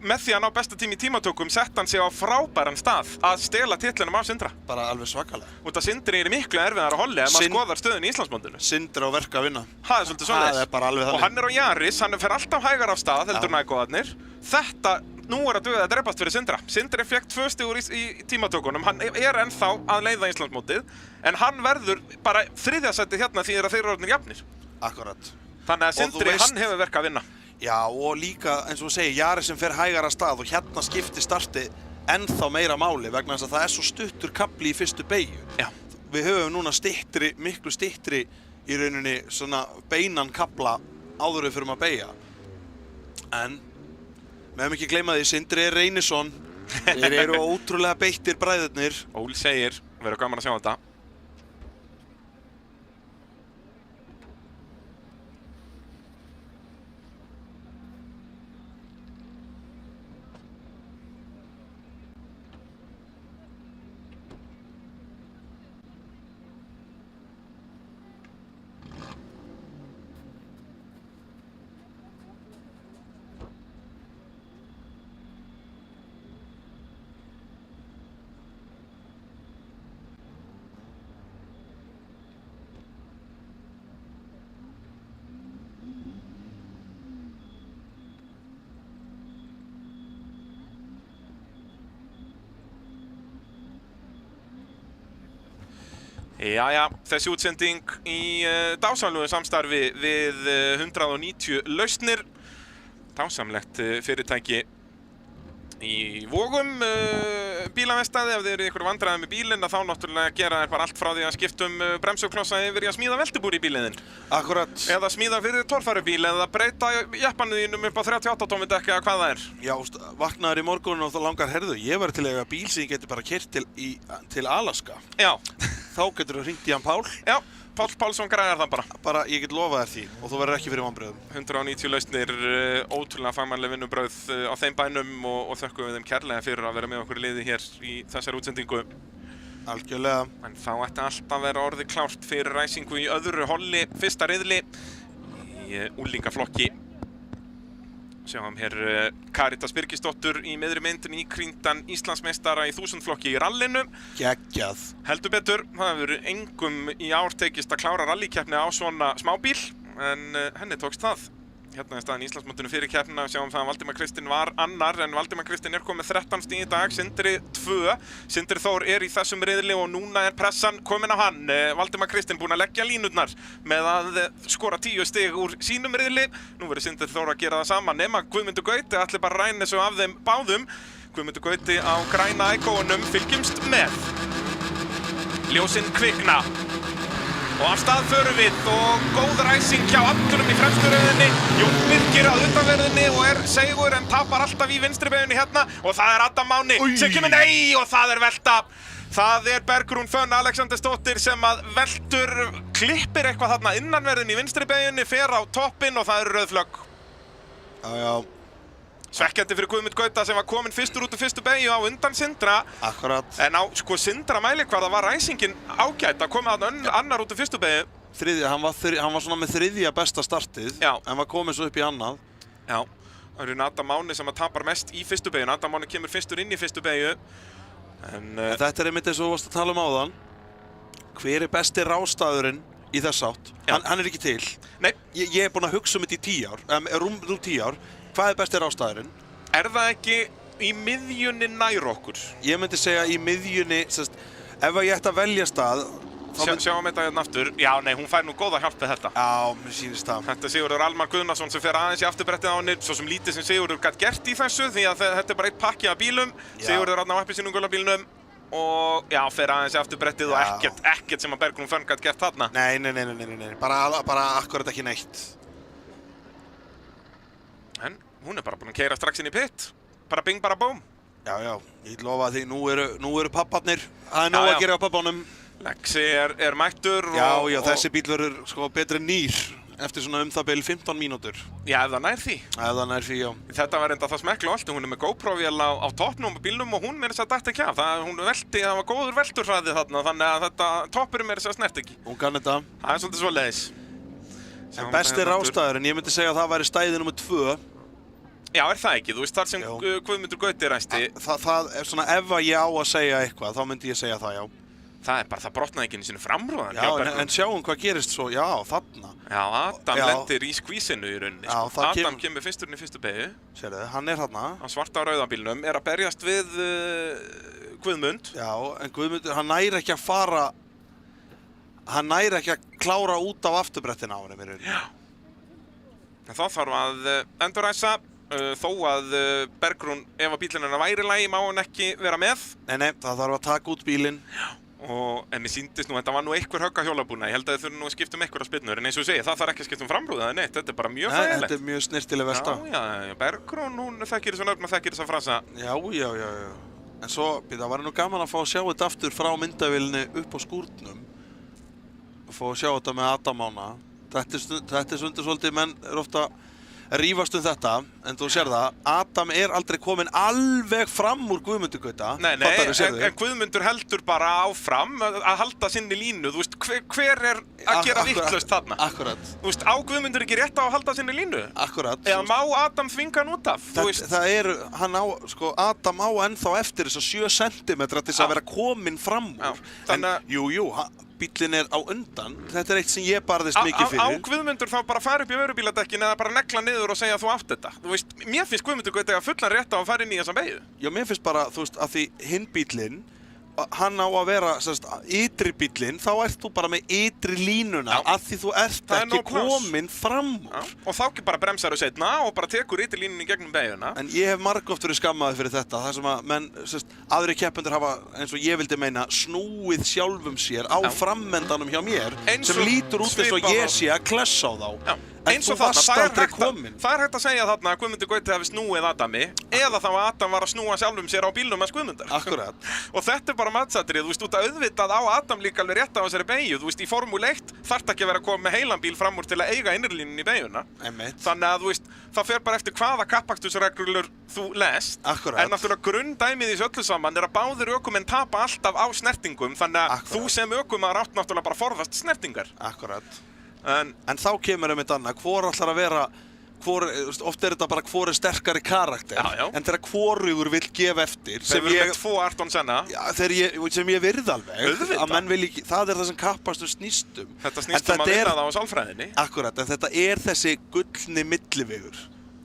með því að ná besta tími í tímatökum, sett hann sig á frábæran stað að stela titlinum af Sindra. Bara alveg svakalega. Út af Sindri miklu erfiðara holli ef maður skoðar stöðun í Íslandsmótinu. Sindri á verk að vinna. Það svolítið svoleiðis. Það bara alveg þannig. Og hann á Yaris, hann fer alltaf hægar af stað, heldur nægóðarnir. Þetta, nú að duga að drepast fyrir Sindra. Sindri fékk 2 stigur í tímatökunum, hann ennþá að leiða Íslandsmótið, en hann verður bara 3. sætið hérna því að þeir eru orðnir jafnir. Akkurat. Þannig að Sindri, hann hefur verk að vinna. Já, og líka, eins og þú segir, Yaris sem fer hægar að stað og hérna skiptir starti ennþá meira máli vegna þess að það svo stuttur kafli í fyrstu beygju. Já. Við höfum núna miklu styttri í rauninni svona beinan kafla áður við fyrir að beygja. En, meðum ekki gleyma því, Sindri Reynisson, þeir eru ótrúlega beittir bræðurnir. Ól segir, verður gaman að sjá þetta. Jæja, þessi útsending í dásamlegu samstarfi við 190 lausnir. Dásamlegt fyrirtæki í Vogum, bílaverkstæði. Ef þið eru í ykkur vandræði með bílinn, þá náttúrulega gera þeir bara allt frá því að skipta bremsuklossa yfir í að smíða veltubúr í bílinn. Akkurat. Eða smíða fyrir torfærubíl, eða breyta jeppanum þínum upp á 38 tómmu dekki eða hvað það er. Já, vaknaður í morgunum og þá langar, herðu, ég var til að eiga bíl sem ég geti bara keyrt til Alaska. Já. Þá getur þú hringt í hann Pál. Já, Páll Pálsson græðar það bara. Bara, ég get lofað þér því og þú verður ekki fyrir vonbrigðum. 190 lausnir, ótrúlega fagmannleg vinnubrögð á þeim bænum og þökkum við þeim kærlega fyrir að vera með okkur í liði hér í þessari útsendingu. Algjörlega. En þá ætti allt að vera orðið klárt fyrir ræsingu í öðru holli, fyrsta riðli í úlingaflokki. Sjáum hér Karitas Birgisdóttur í miðri mynd, nýkrýndan Íslandsmeistara í 1000-flokki í rallinu. Geggjað. Heldur betur, það hefur engum í ár tekist að klára rallikeppni á svona smábíl, en henni tókst það. Hérna er staðan í Íslandsmótinu fyrir keppnina, sjáum það að Valdimar Kristinn var annar, en Valdimar Kristinn er komið 13 stig í dag, Sindri 2. Sindri Þór er í þessum riðli og núna er pressan komin á hann. Valdimar Kristinn búinn að leggja línurnar með að skora 10 stig úr sínum riðli. Nú verður Sindri Þór að gera það sama, nema Guðmundur Gauti ætli bara að ræna þessu af þeim báðum. Guðmundur Gauti á græna ækóunum, fylgjumst með. Ljósin kvikna. Og af stað förum við og góð ræsing hjá allunum í fremstu röðinni. Jón Birkir að utanverðinni og er segur en tapar alltaf í vinstri beginni hérna. Og það er Adam Máni sem kemur, nei, og það er velta. Það er Bergrún Fönn Alexandersdóttir sem að veltur, klippir eitthvað þarna innanverðinni í vinstri beginni, fer á toppinn og það eru rauðflögg. Já. Svekkjandi fyrir Guðmund Gauta sem var kominn fyrstur út úr fyrstu beygju á undan Sindra. Akkurat. En á Sindra mælikvarða var ræsingin ágætt að koma þarna annar út úr fyrstu beygju. Hann var svona með 3. besta startið. Já. En var kominn svo upp í annað. Já, það eru Adam Máni sem að tapar mest í fyrstu beygju. Adam Máni kemur fyrstur inn í fyrstu beygju. En Þetta einmitt eins og þú varst að tala áðan. Hver besti rástaðurinn í þess átt? Hann ekki til. Nei. Ég búinn að hugsa þetta í 10 ár, rúm 10 ár. Hvað besti rástaðurinn? Það ekki í miðjunni nær okkur? Ég myndi segja í miðjunni, ef ég ætti að velja stað. Sjáum þetta hérna aftur. Já, nei, hún fær nú góða hjálp með þetta. Já, mér sýnist það. Þetta Sigurður Almar Guðnason sem fer aðeins í afturbrettið á henni, svo sem lítið sem Sigurður gat gert í þessu, því að þetta bara eitt pakki af bílum. Sigurður á appelsínum gula bílnum og já, fer aðeins í afturbrettið og ekkert sem að Bergrún Fönn gat gert þarna. Nei. Bara akkurat ekki neitt. En hún bara búin að keyra strax inn í pit. Bara bing, bara búm. Já, ég lofa því, nú eru papparnir. Það nóg að gera á pappanum. Lexi er mættur og... Já, þessi bíl verður sko betri en nýr eftir svona það bil 15 mínútur. Já, ef það nær því. Já. Þetta var enda það smeklu allt, hún með GoPro-vél á toppnum á bílnum og hún meira þess að dætt ekki af. Hún velti, það var góður velturhraði þarna, þannig að þetta toppurinn meira þess að snert ekki. Hún kann þetta. Það svolítið svoleiðis. En besti rástaðurinn, ég myndi segja að það væri stæði nr. 2. Já, það ekki? Þú veist þar sem Guðmundur Gauti ræsti. Það svona, ef ég á að segja eitthvað, þá myndi ég segja það, já. Það bara, það brotnaði ekki inn í sínu framrúðan. Já, en sjáum hvað gerist svo, já, þarna. Já, Adam lendir í skvísinu í rauninni. Já, Adam kemur fyrsturinn í fyrstu beygju. Sérðu, hann þarna. Á svarta á rauðabílnum, að berjast við Guðmund. Já, en Guðmundur, hann næri ekki að klára út af afturbrettina á henni, mér rauninni. Já. En þá þarf að enduræsa. Þó að Bergrún, ef að bílinn hennar væri í lagi, má hann ekki vera með. Nei, það þarf að taka út bílinn. Já. En mér sýndist nú, þetta var nú einhver högg á hjólabúna. Ég held að þið þurfum nú að skipta einhverja spyrnur. En eins og ég segi, það þarf ekki að skipta framrúða, neitt. Þetta bara mjög þægilegt. Nei, þetta mjög snirtileg velta. Já, Bergrún, hún þekkir þessu nöfn og þekkir þessa frasa. Já. En svo, það var nú gaman að fá að sjá þetta aftur frá myndavélinni upp á skúrnum. Að fá að sjá þetta með Adam Mána. Þetta er svolítið, menn ofta rífast þetta, en þú sér það, Adam aldrei kominn alveg fram úr Guðmundur Gauta. Nei, en Guðmundur heldur bara áfram að halda sinni línu. Þú veist, hver að gera vitlaust þarna? Akkurat. Þú veist, á Guðmundur ekki rétt á að halda sinni línu? Akkurat. Eða má Adam þvinga hann út af? Adam á ennþá eftir þess að 7 cm til þess að vera kominn fram úr. En jú, bíllinn á undan. Þetta eitt sem ég barðist mikið fyrir. Á Guðmundur þá bara fara upp í vörubíladekkin eða bara negla niður og segja að þú átt þetta. Þú veist, mér finnst Guðmundur Gauti að fullan rétt á að fara inn í þessa beygju. Já, mér finnst bara, þú veist, að því hinn bíllinn, hann á að vera, ytri bíllinn, þá ert þú bara með ytri línuna, að því þú ert ekki kominn fram úr. Og þá ekki bara bremsar þú seinna og bara tekur ytri línunni gegnum beygjuna. En ég hef margoft verið skammaður fyrir þetta, þar sem að menn, aðri keppendur hafa, eins og ég vildi meina, snúið sjálfum sér á frammendanum hjá mér, sem lítur út eins og ég sé að klessa á þá. En þú varst aldrei kominn. Það er hægt að segja þarna að Guðmundur Gauti hafi snúið Adami, eða þá að Adam var að snúa sjálfum sér á bílnum hans Guðmundar. Akkurat. Og þetta bara matsatrið, þú veist, út að auðvitað á Adam líka alveg rétt á þessari beygju. Þú veist, í Formúlu 1 þarf ekki að vera að koma með heilan bíl fram úr til að eiga innrlínunni í beygjuna. Þannig að, þú veist, það fer bara eftir hvaða kappakstursreglur þú lest. Akkurat. En náttúrulega grunndæmið í þessu öllu saman að báðir ökumenn tapa alltaf á snertingum, þannig að þú sem ökumaður átt náttúrulega bara forðast snertingar. Akkurat. En þá kemur einmitt annað, hvor ætlar að vera, oft þetta bara hvor sterkari karakter, en þegar hvorugur vill gefa eftir, sem ég... Tvo Ayrton Senna. Já, sem ég virð alveg, að menn vil ekki, það það sem kappastur snýstum. Þetta snýstum að vinna það á sálfræðinni. Akkurat, en þetta þessi gullni millivegur.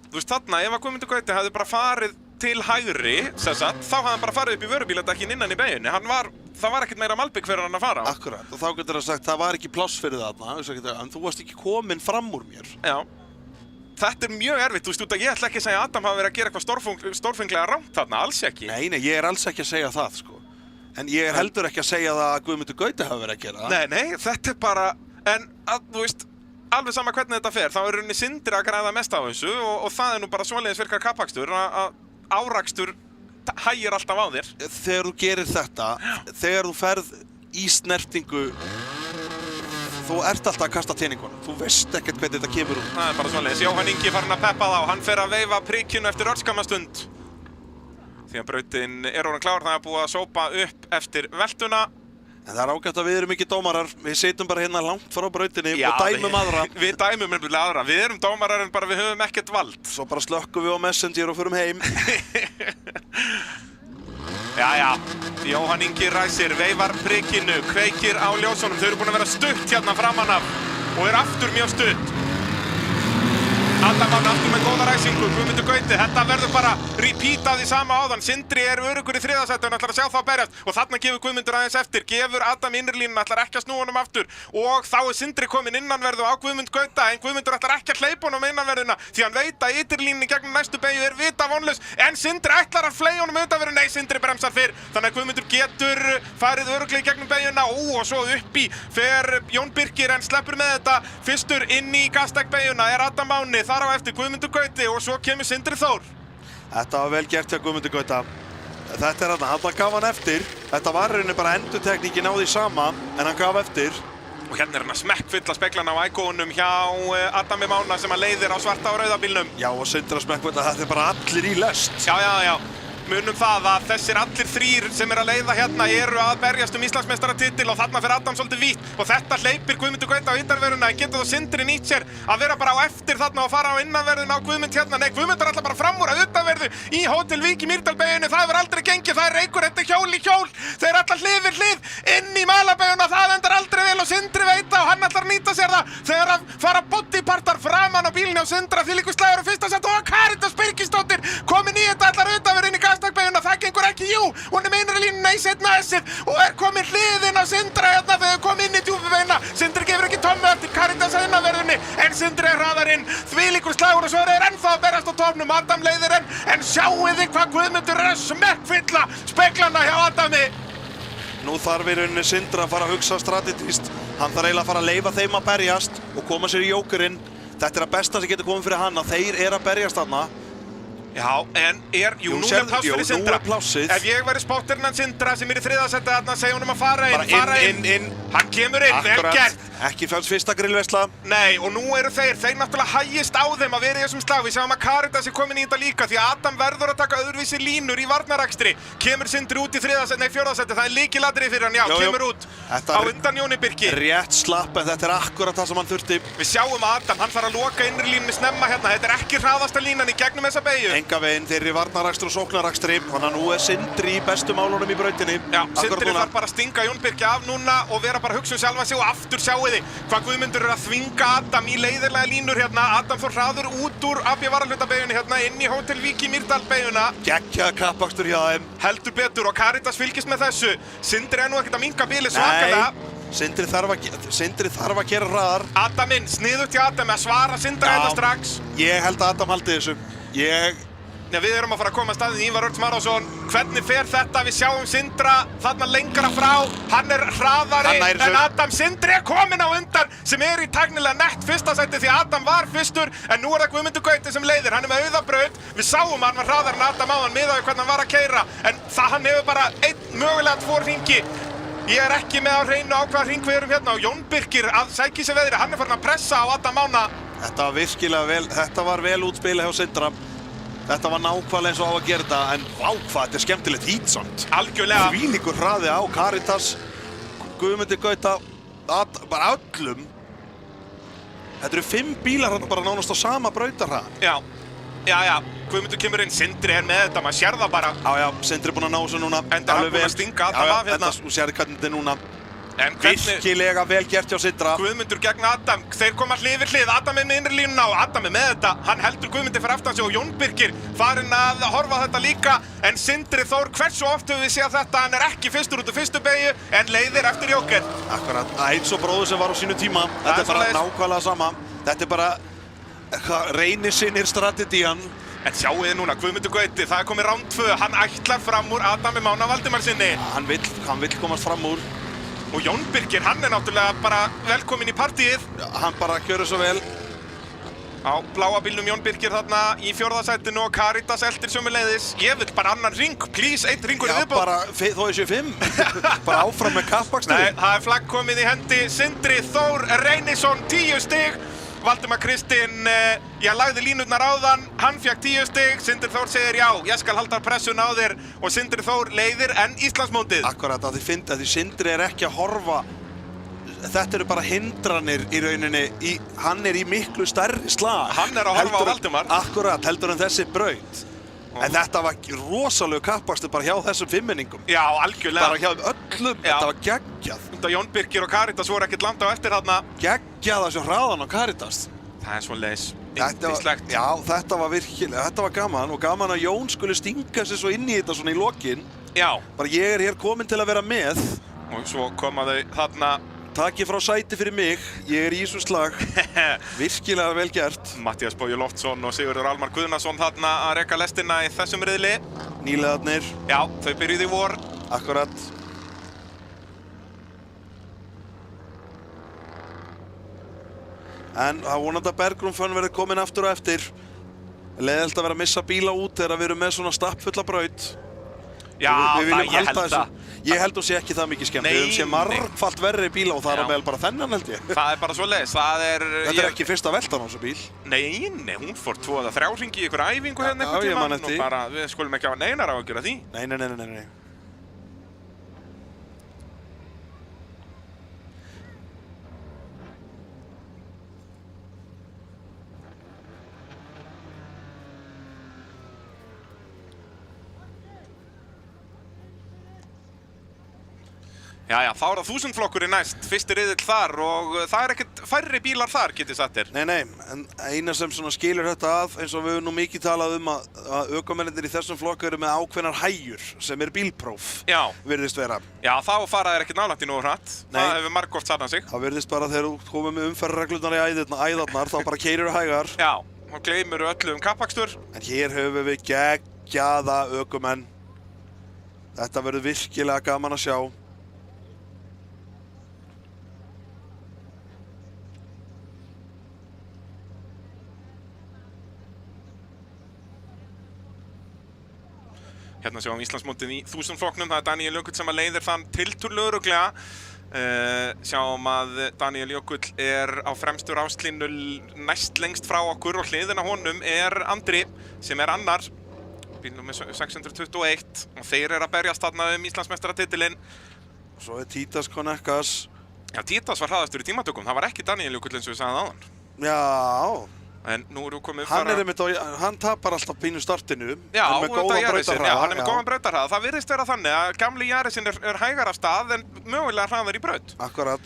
Þú veist þarna, ef að Guðmundur Gauti hefði bara farið til hægri, þá hafði hann bara farið upp í vörubíladekkin innan í beygjunni. Það var ekkert meira malbik fyrir hann að fara á. Akkurat, og þá getur það sagt, það var ekki pláss fyrir þarna, en þú varst ekki kominn fram úr mér. Já, þetta er mjög erfitt, þú veist, ég ætla ekki að segja að Adam hafi verið að gera eitthvað stórfenglega rangt þarna, alls ekki. Nei, ég alls ekki að segja það, sko. En ég heldur ekki að segja það að Guðmundur Gauti hafi verið að gera það. Nei, þetta bara, þú veist, alveg sama hvernig þetta fer, þá er rauninni Sindri að græða mest á þessu og það nú bara svoleiðis virkar kappakstur að árakstur hægir alltaf á þér. Þegar þú gerir þetta, þegar þú ferð í snertingu, þú ert alltaf að kasta teiningunum. Þú veist ekkert hvernig þetta kemur út. Það er bara svoleiðis. Jóhann Ingi farin að peppa þá. Hann fer að veifa prikinu eftir örskamma stund. Því að brautin orðin klár, það er búið að sópa upp eftir veltuna. En það ágætt að við erum ekki dómarar, við sitjum bara hérna langt frá brautinni og dæmum aðra. Við dæmum nefnilega aðra, við erum dómarar en bara við höfum ekkert vald. Svo bara slökkum við á Messenger og förum heim. Jæja, Jóhann Ingi ræsir, veifar prikinu, kveikir á ljósunum. Þau eru búin að vera stutt hérna framan af og er aftur mjög stutt. Adam Máni aftur með góða ræsingu, Guðmundur Gauti, þetta verður bara repeatað í sama áðan. Sindri er öruggur í þriðja sæti, hann ætlar að sjá þá berjast og þarna gefur Guðmundur aðeins eftir, gefur Adam innri-línuna, ætlar ekki að snúa honum aftur og þá er Sindri komin innanverðu á Guðmund Gauta en Guðmundur ætlar ekki að hleypa honum innanverðuna því hann veit að ytri-línunni gegnum næstu beygju er vita vonlaus en Sindri ætlar að fleyja honum utanverðu, nei Sindri bremsar fyrr þannig að Guðmundur getur farið örugglega í gegnum beygjuna og svo upp í fer Jón Birkir en sleppur með þetta fyrstur inn í gasteggbeygjuna er Adam Máni þar á eftir Guðmundur Gauti og svo kemur Sindri Þór. Þetta var vel gert hjá Guðmundur Gauta. Þetta er hann gaf hann eftir. Þetta var rauninni bara endurtekningin á því sama en hann gaf eftir. Og hérna er hann að smekkfylla speglana á Icónum hjá Adami Mána sem að leiðir á svarta og rauða bílnum. Já og Sindri að smekkfylla, þetta er bara allir í lest. Já. Munum það að þessir allir þrír sem er að leiða hérna eru að berjast Íslandsmeistaratitil og þarna fer Adam svolítið vítt og þetta hleypir Guðmundur Gauta á yttarverðuna en getur þá Sindri nýtt sér að vera bara á eftir þarna og fara á innanverðuna á Guðmund hérna. Nei, Guðmundur ætlar bara fram úr að utanverðu í Hótel Vík í Mýrdalbeyjunni, það hefur aldrei gengið, það er reykur, þetta er hjól í hjól, þeir ætla hlið við hlið inn í Malabeyjuna, það endar aldrei vel og Sindri veit það og hann ætlar að nýta sér það þegar að fara bodypartar framan á bílinn á Sindra, þvílíkur slagur á fyrsta set og Karítas Birgisdóttir komin í þetta ætlar utanverðu inn í gasteggbeyjuna, það gengur ekki, jú, hún er með innri línuna í seinna essið og er komin hliðinn á Sindra hérna þegar þau kom inn í djúpubeygjuna. Sindri gefur ekki tommu eftir Karítas að innanverðunni en Sindri er hraðarinn, þvílíkur slagur og svo er ennþá að berast á topnum, Adam leiðir en sjáið þið hvað Guðmundur er að smekkfylla speglana hjá Adami. Nú þarf í rauninni Sindri að fara að hugsa strategískt. Hann þarf eiginlega að fara að leyfa þeim að berjast og koma sér í jókerinn. Þetta er að besta sem getur komið fyrir hann að þeir eru að berjast þarna. Já, en nú er pláss fyrir Sindra. Ef ég væri spotterinn hans Sindra sem er í þriðja seti þarna, segja honum að fara inn. Hann kemur inn, vel gert. Ekki fælst fyrsta grillveisla. Nei, og nú eru þeir náttúrulega hægist á þeim að vera í þessum slag. Við sjáum að Karítas er komin í þetta líka því að Adam verður að taka öðruvísi línur í varnarakstri. Kemur Sindri út í fjórða seti, það er lykilatriði fyrir hann, já, kemur út á undan Jóni Birki. Rétt slapp en þetta er akkurat það sem hann þurfti. Við sjáum að Adam, hann fara að loka innri línunni snemma hérna, þetta er ekki hraðasta línan í gegnum þessa beygju. Enga veginn, þeir eru í varnarakstri og sóknarakstri, þannig að nú er Sindri í bestu málunum í brautinni. Já, Sindri þarf bara að stinga Jón Birki af núna og vera bara að hugsa sjálfa sig og aftur sjáið þið hvað Guðmundur er að þvinga Adam í leiðirlega línur hérna. Adam fór hraður út úr AB varahlutabeygjunni hérna inn í Hótel Vík í Mýrdalbeyjuna. Geggjaður kappakstur hjá þeim. Heldur betur og Karítas fylgist með þessu. Sindri er nú ekkert að minnka bilið svakalega. Sindri þarf að gera hraðar. Adaminn, sniðugt hjá Adam að svara Sindra þetta strax. Ég held að Adam haldi þessu. Já, við erum að fara að koma að staðið Ívar Örn Smárason. Hvernig fer þetta? Við sjáum Sindra þarna lengra frá. Hann er hraðari en Adam. Sindri er kominn á undan sem er í tæknilega nett fyrsta sæti því Adam var fyrstur en nú er það Guðmundur Gauti sem leiðir. Hann er með auðabraut. Við sáum að hann var hraðari en Adam áðan miðað við hvernig hann var að keyra en hann hefur bara mögulega 2 hringi. Ég er ekki með á hreinu á hvaða hring við erum hérna og Jón Birkir að sækja sér veðri. Hann er farin að pressa á Adam Mána. Þetta var virkilega vel, þetta var vel útspilað hjá Sindra. Þetta var nákvæmlega eins og á að gera þetta, en vá hvað þetta er skemmtilegt hítsamt. Algjörlega. Þvílíkur hraði á Karítas, Guðmundi Gauta, bara öllum. Þetta eru 5 bílar hann bara nánast á sama brautarhraða. Já, Guðmundur kemur inn, Sindri er með þetta, maður sér það bara. Já, Sindri er búinn að ná þessu núna. Enda hann búinn að stinga Adam af hérna. Þú sér hvernig þetta er núna. En virkilega vel gert hjá Sindra. Guðmundur gegn Adam, þeir koma hlið við hlið, Adam er með innri línuna og Adam er með þetta. Hann heldur Guðmundi fyrir aftan sig og Jón Birkir farinn að horfa á þetta líka. En Sindri Þór, hversu oft höfum við séð þetta, hann er ekki fyrstur út úr fyrstu beygju en leiðir eftir jóker. Akkurat, eins og bróður sem var á sínu tíma. Þetta er bara nákvæmlega sama. Þetta er bara reynisinnir strategían. En sjáu þið núna, Guðmundur Gauti, það er komið round 2, hann ætlar fram úr Adami Mána Valdimarsinni. Hann vill komast fram úr. Og Jón Birkir, hann er náttúrulega bara velkominn í partíið. Hann bara gjörði svo vel. Á bláa bílnum Jón Birkir þarna í 4. sætinu og Karítas eltir sömuleiðis. Ég vil bara annan ring, please, 1 ringur í viðbót. Já, bara þó ég sé 5. Bara áfram með kappakstur. Nei, það er flagg komið í hendi Sindri Þór Reynisson, 10 stig. Valdimar Kristinn, lagði línurnar áðan, hann fékk 10 stig, Sindri Þór segir já, ég skal halda pressun á þér og Sindri Þór leiðir en Íslandsmótið. Akkurat, að því Sindri ekki að horfa, þetta eru bara hindranir í rauninni, hann í miklu stærri slag. Hann að horfa á Valdimar. Akkurat, heldur en þessi braut. En þetta var rosalegu kappakstur bara hjá þessum fimmenningum. Já, algjörlega. Bara hjá öllum, þetta var geggjað. Jón Birkir og Karítas voru ekkert langt á eftir þarna. Geggjað þessu hraðan á Karítas. Það er svoleiðis. Já, þetta var virkilega, þetta var gaman og gaman að Jón skulle stinga sig svo inn í þetta svona í lokin. Já. Bara ég hér komin til að vera með. Og svo koma þau þarna. Takk frá sæti fyrir mig, ég í þessu slag. Virkilega vel gert. Matthías Bogi Loftsson og Sigurður Almar Guðnason þarna að reka lestina í þessum riðli. Nýliðarnir. Já, þau byrjuðu í vor. Akkurat. En það vonandi að Bergrún Fönn verði komin aftur og eftir. Leiðilegt að vera að missa bíla út þegar við erum með svona stappfulla braut. Já, ég held það. Ég held hún sé ekki það mikið skemmt. Við höfum sé margfalt verri bíla og það er meðal bara þennan held ég. Það er bara svoleiðis. Þetta er ekki fyrsta veltan á þessu bíl. Nei, hún fór 2 eða 3 hringi í ykkur æfingu hérna einhvern tímann og bara við skulum ekki hafa neinar áhyggjur af því. Nei. Jæja, þá er það 1000 flokkurinn næst, fyrsti riðill þar og það er ekkert færri bílar þar, getið sagt þér. Nei, en eina sem svona skilur þetta að, eins og við höfum nú mikið talað að ökumennirnir í þessum flokku eru með ákveðnar hægjur sem er bílpróf, virðist vera. Já, þá fara þeir ekkert nálægt í nógu hratt, það hefur margoft sannað sig. Það virðist bara þegar þú komið með umferðarreglurnar í æðarnar, þá bara keyrir þú hægar. Já, og gleymur öllu kappakstur. En hér höfum við geggjaða ökumenn. Þetta verður virkilega gaman að sjá. Hérna sjáum við Íslandsmótið í 1000 flokknum, það er Daníel Jökull sem að leiðir þann tiltölulega örugglega. Sjáum að Daníel Jökull er á fremstu ráslínu næst lengst frá okkur og hliðina honum er Andri sem er annar, bílnum með 621 og þeir eru að berjast þarna Íslandsmeistaratitilinn. Svo er Títas Konekkas. Já, Títas var hraðastur í tímatökum, það var ekki Daníel Jökull eins og við sagðum áðan. Já. En nú erum við komið hann tapar alltaf pínu startinu. Já, hann er með góðan brautarhraða. Það virðist vera þannig að gamli Jarisinn er hægar af stað en mögulega hraðar í braut. Akkurat.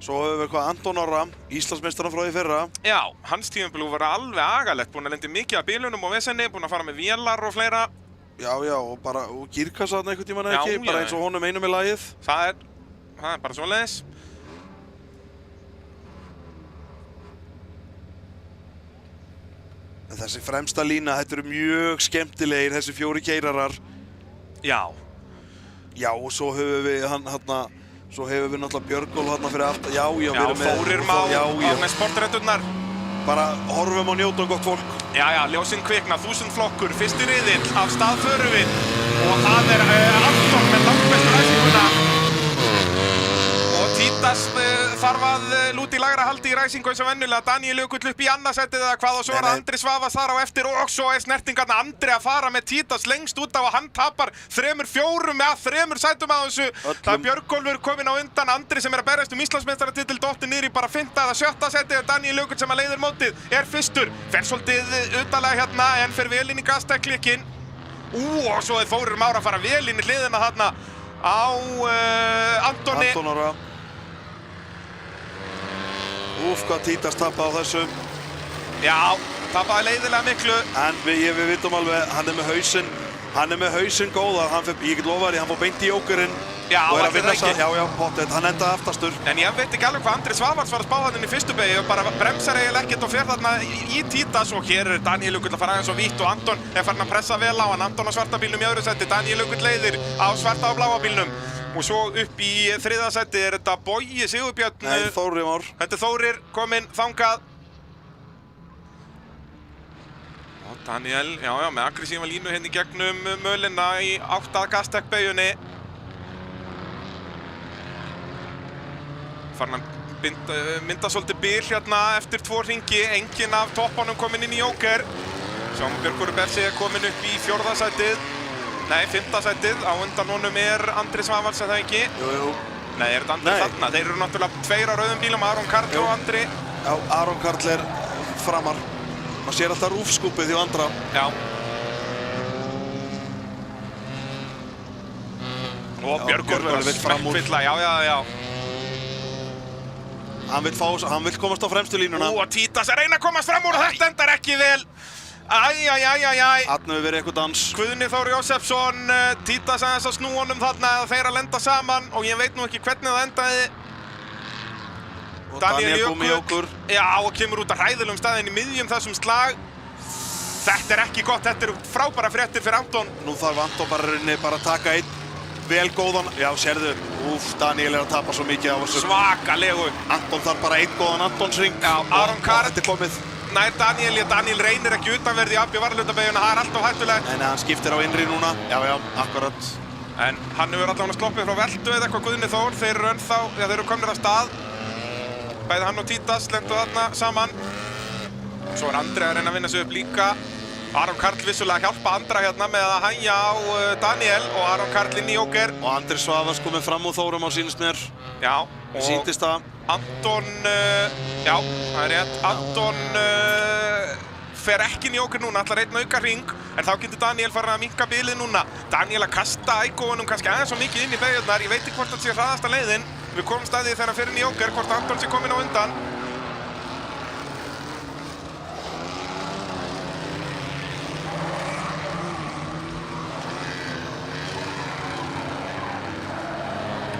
Svo höfum við Anton Orra, Íslandsmeistarann frá því fyrra. Já, hans tímabil var alveg agalegt, búinn að lendi mikið af bílunum og vesenni, búinn að fara með vélar og fleira. Já, og gírkassa þarna einhvern tímann ekki, bara eins og honum einum í lagið. Það er bara svoleiðis. Þessi fremsta lína, þetta eru mjög skemmtilegir, þessi 4 keirarar. Já. Já, og svo höfum við náttúrulega Björgólf hérna fyrir aftan. Já, við erum Þórir með sportrætturnar. Bara horfum og njótum gott fólk. Já, ljósinn kvikna, 1000 flokkur, fyrsti riðill, af stað förum við. Og það er Anton með langbestu ræsinguna. Og Títas þarf að lúti í lægra haldi í ræsingu eins og venjulega. Daníel Jökull upp í annarsætið eða hvað og svo er Andri Svavas þar á eftir og svo er snertingarna Andri að fara með Títas lengst út á og hann tapar 3 sætum að þessu. Það er Björgólfur kominn á undan, Andri sem er að berjast Íslandsmeistaratitil dottinn niður í bara 5. eða 7. sætið og Daníel Jökull sem að leiðir mótið er fyrstur. Fer svolítið utalega hérna en fer vel inn í gasteklikinn. Og svo er Þórir Már að fara vel inn í hliðina þarna á Antoni. Anton Orra. Hvað Títas tapaði á þessu. Já, tapaði leiðilega miklu. En við vitum alveg, hann er með hausinn góðar, ég get lofa því, hann fór beint í jókurinn. Já, allir það ekki. Já, pottet, hann endaði aftastur. En ég veit ekki alveg hvað Andri Svavars var að spá hann inn í fyrstu beygju og bara bremsar eiginlega ekkert og fer þarna í Títas og hér er Daníel Jökull að fara aðeins og vítt og Anton er farin að pressa vel á hann. Anton á svarta bílnum í öðru sæti, Daníel Jökull leiðir á svarta og bláa bílnum. Og svo upp í 3. sæti er þetta Bogi Sigurbjörn. Nei, Þórir Már. Þetta er Þórir, kominn þangað. Og Daníel, já, með aggressíva línu hérna í gegnum mölina í 8. gastekbeyjunni. Farin að mynda svolítið bil hérna eftir 2 hringi, enginn af toppunum kominn inn í Joker. Sjáum Björgólfur Bersi kominn upp í 4. sætið, nei 5. sætið, á undan honum Andri Svavars, er það ekki? Jú. Nei, er þetta Andri þarna? Þeir eru náttúrulega 2 á rauðum bílum, Aron Karl og Andri. Já, Aron Karl er framar. Man sér alltaf rúfskúpið hjá Andra. Já. Og Björgólfur vill fram úr. smekkvilla, já. Hann vill komast á fremstu línuna. Og Títas er reyna að komast fram úr og þetta endar ekki vel. Æ. Þarna hefur verið eitthvað dans. Guðni Þór Jósefsson, Títas aðeins að snúa honum þarna eða þeir að lenda saman og ég veit nú ekki hvernig það endaði. Og Daniel Gumi Jókur. Já, og kemur út að hræðilegum staðinn í miðjum þessum slag. Þetta er ekki gott, þetta eru frábæra fréttir fyrir Anton. Nú þarf Anton bara að taka einn vel góðan. Já, sérðu, Daniel er að tapa svo mikið á þessu. Svakalegu. Anton þarf bara einn góðan Antonsring. Já, Aron Karl. Þetta er komið. Nær Daniel reynir ekki utanverði í AB varðlutabeyguna, það er alltaf hættulegt. En hann skiptir á innri núna. Já, akkurat. En hann hefur allavega sloppið frá veltu eða eitthvað Guðni Þór. Þeir eru ennþá, þeir eru komnir af stað. Bæði hann og Títas lentu þarna saman. Svo er Andri að reyna að vinna sig upp líka. Aron Karl vissulega hjálpa Andra hérna með að hægja á Daniel og Aron Karl inn í Joker. Og Andri Svavars komið fram úr Þórum á sínist mér. Já. Og sýndist það. Anton, já, það er rétt. Anton fer ekki inn í Joker núna, ætlar einn auka hring. En þá getur Daniel farin að minnka bilið núna. Daniel að kasta Ægóunum kannski aðeins svo mikið inn í beygjarnar. Ég veit ekki hvort þetta sé hraðasta leiðin. Við komumst að því þegar hann fer inn í Joker, hvort Anton sé kominn á undan.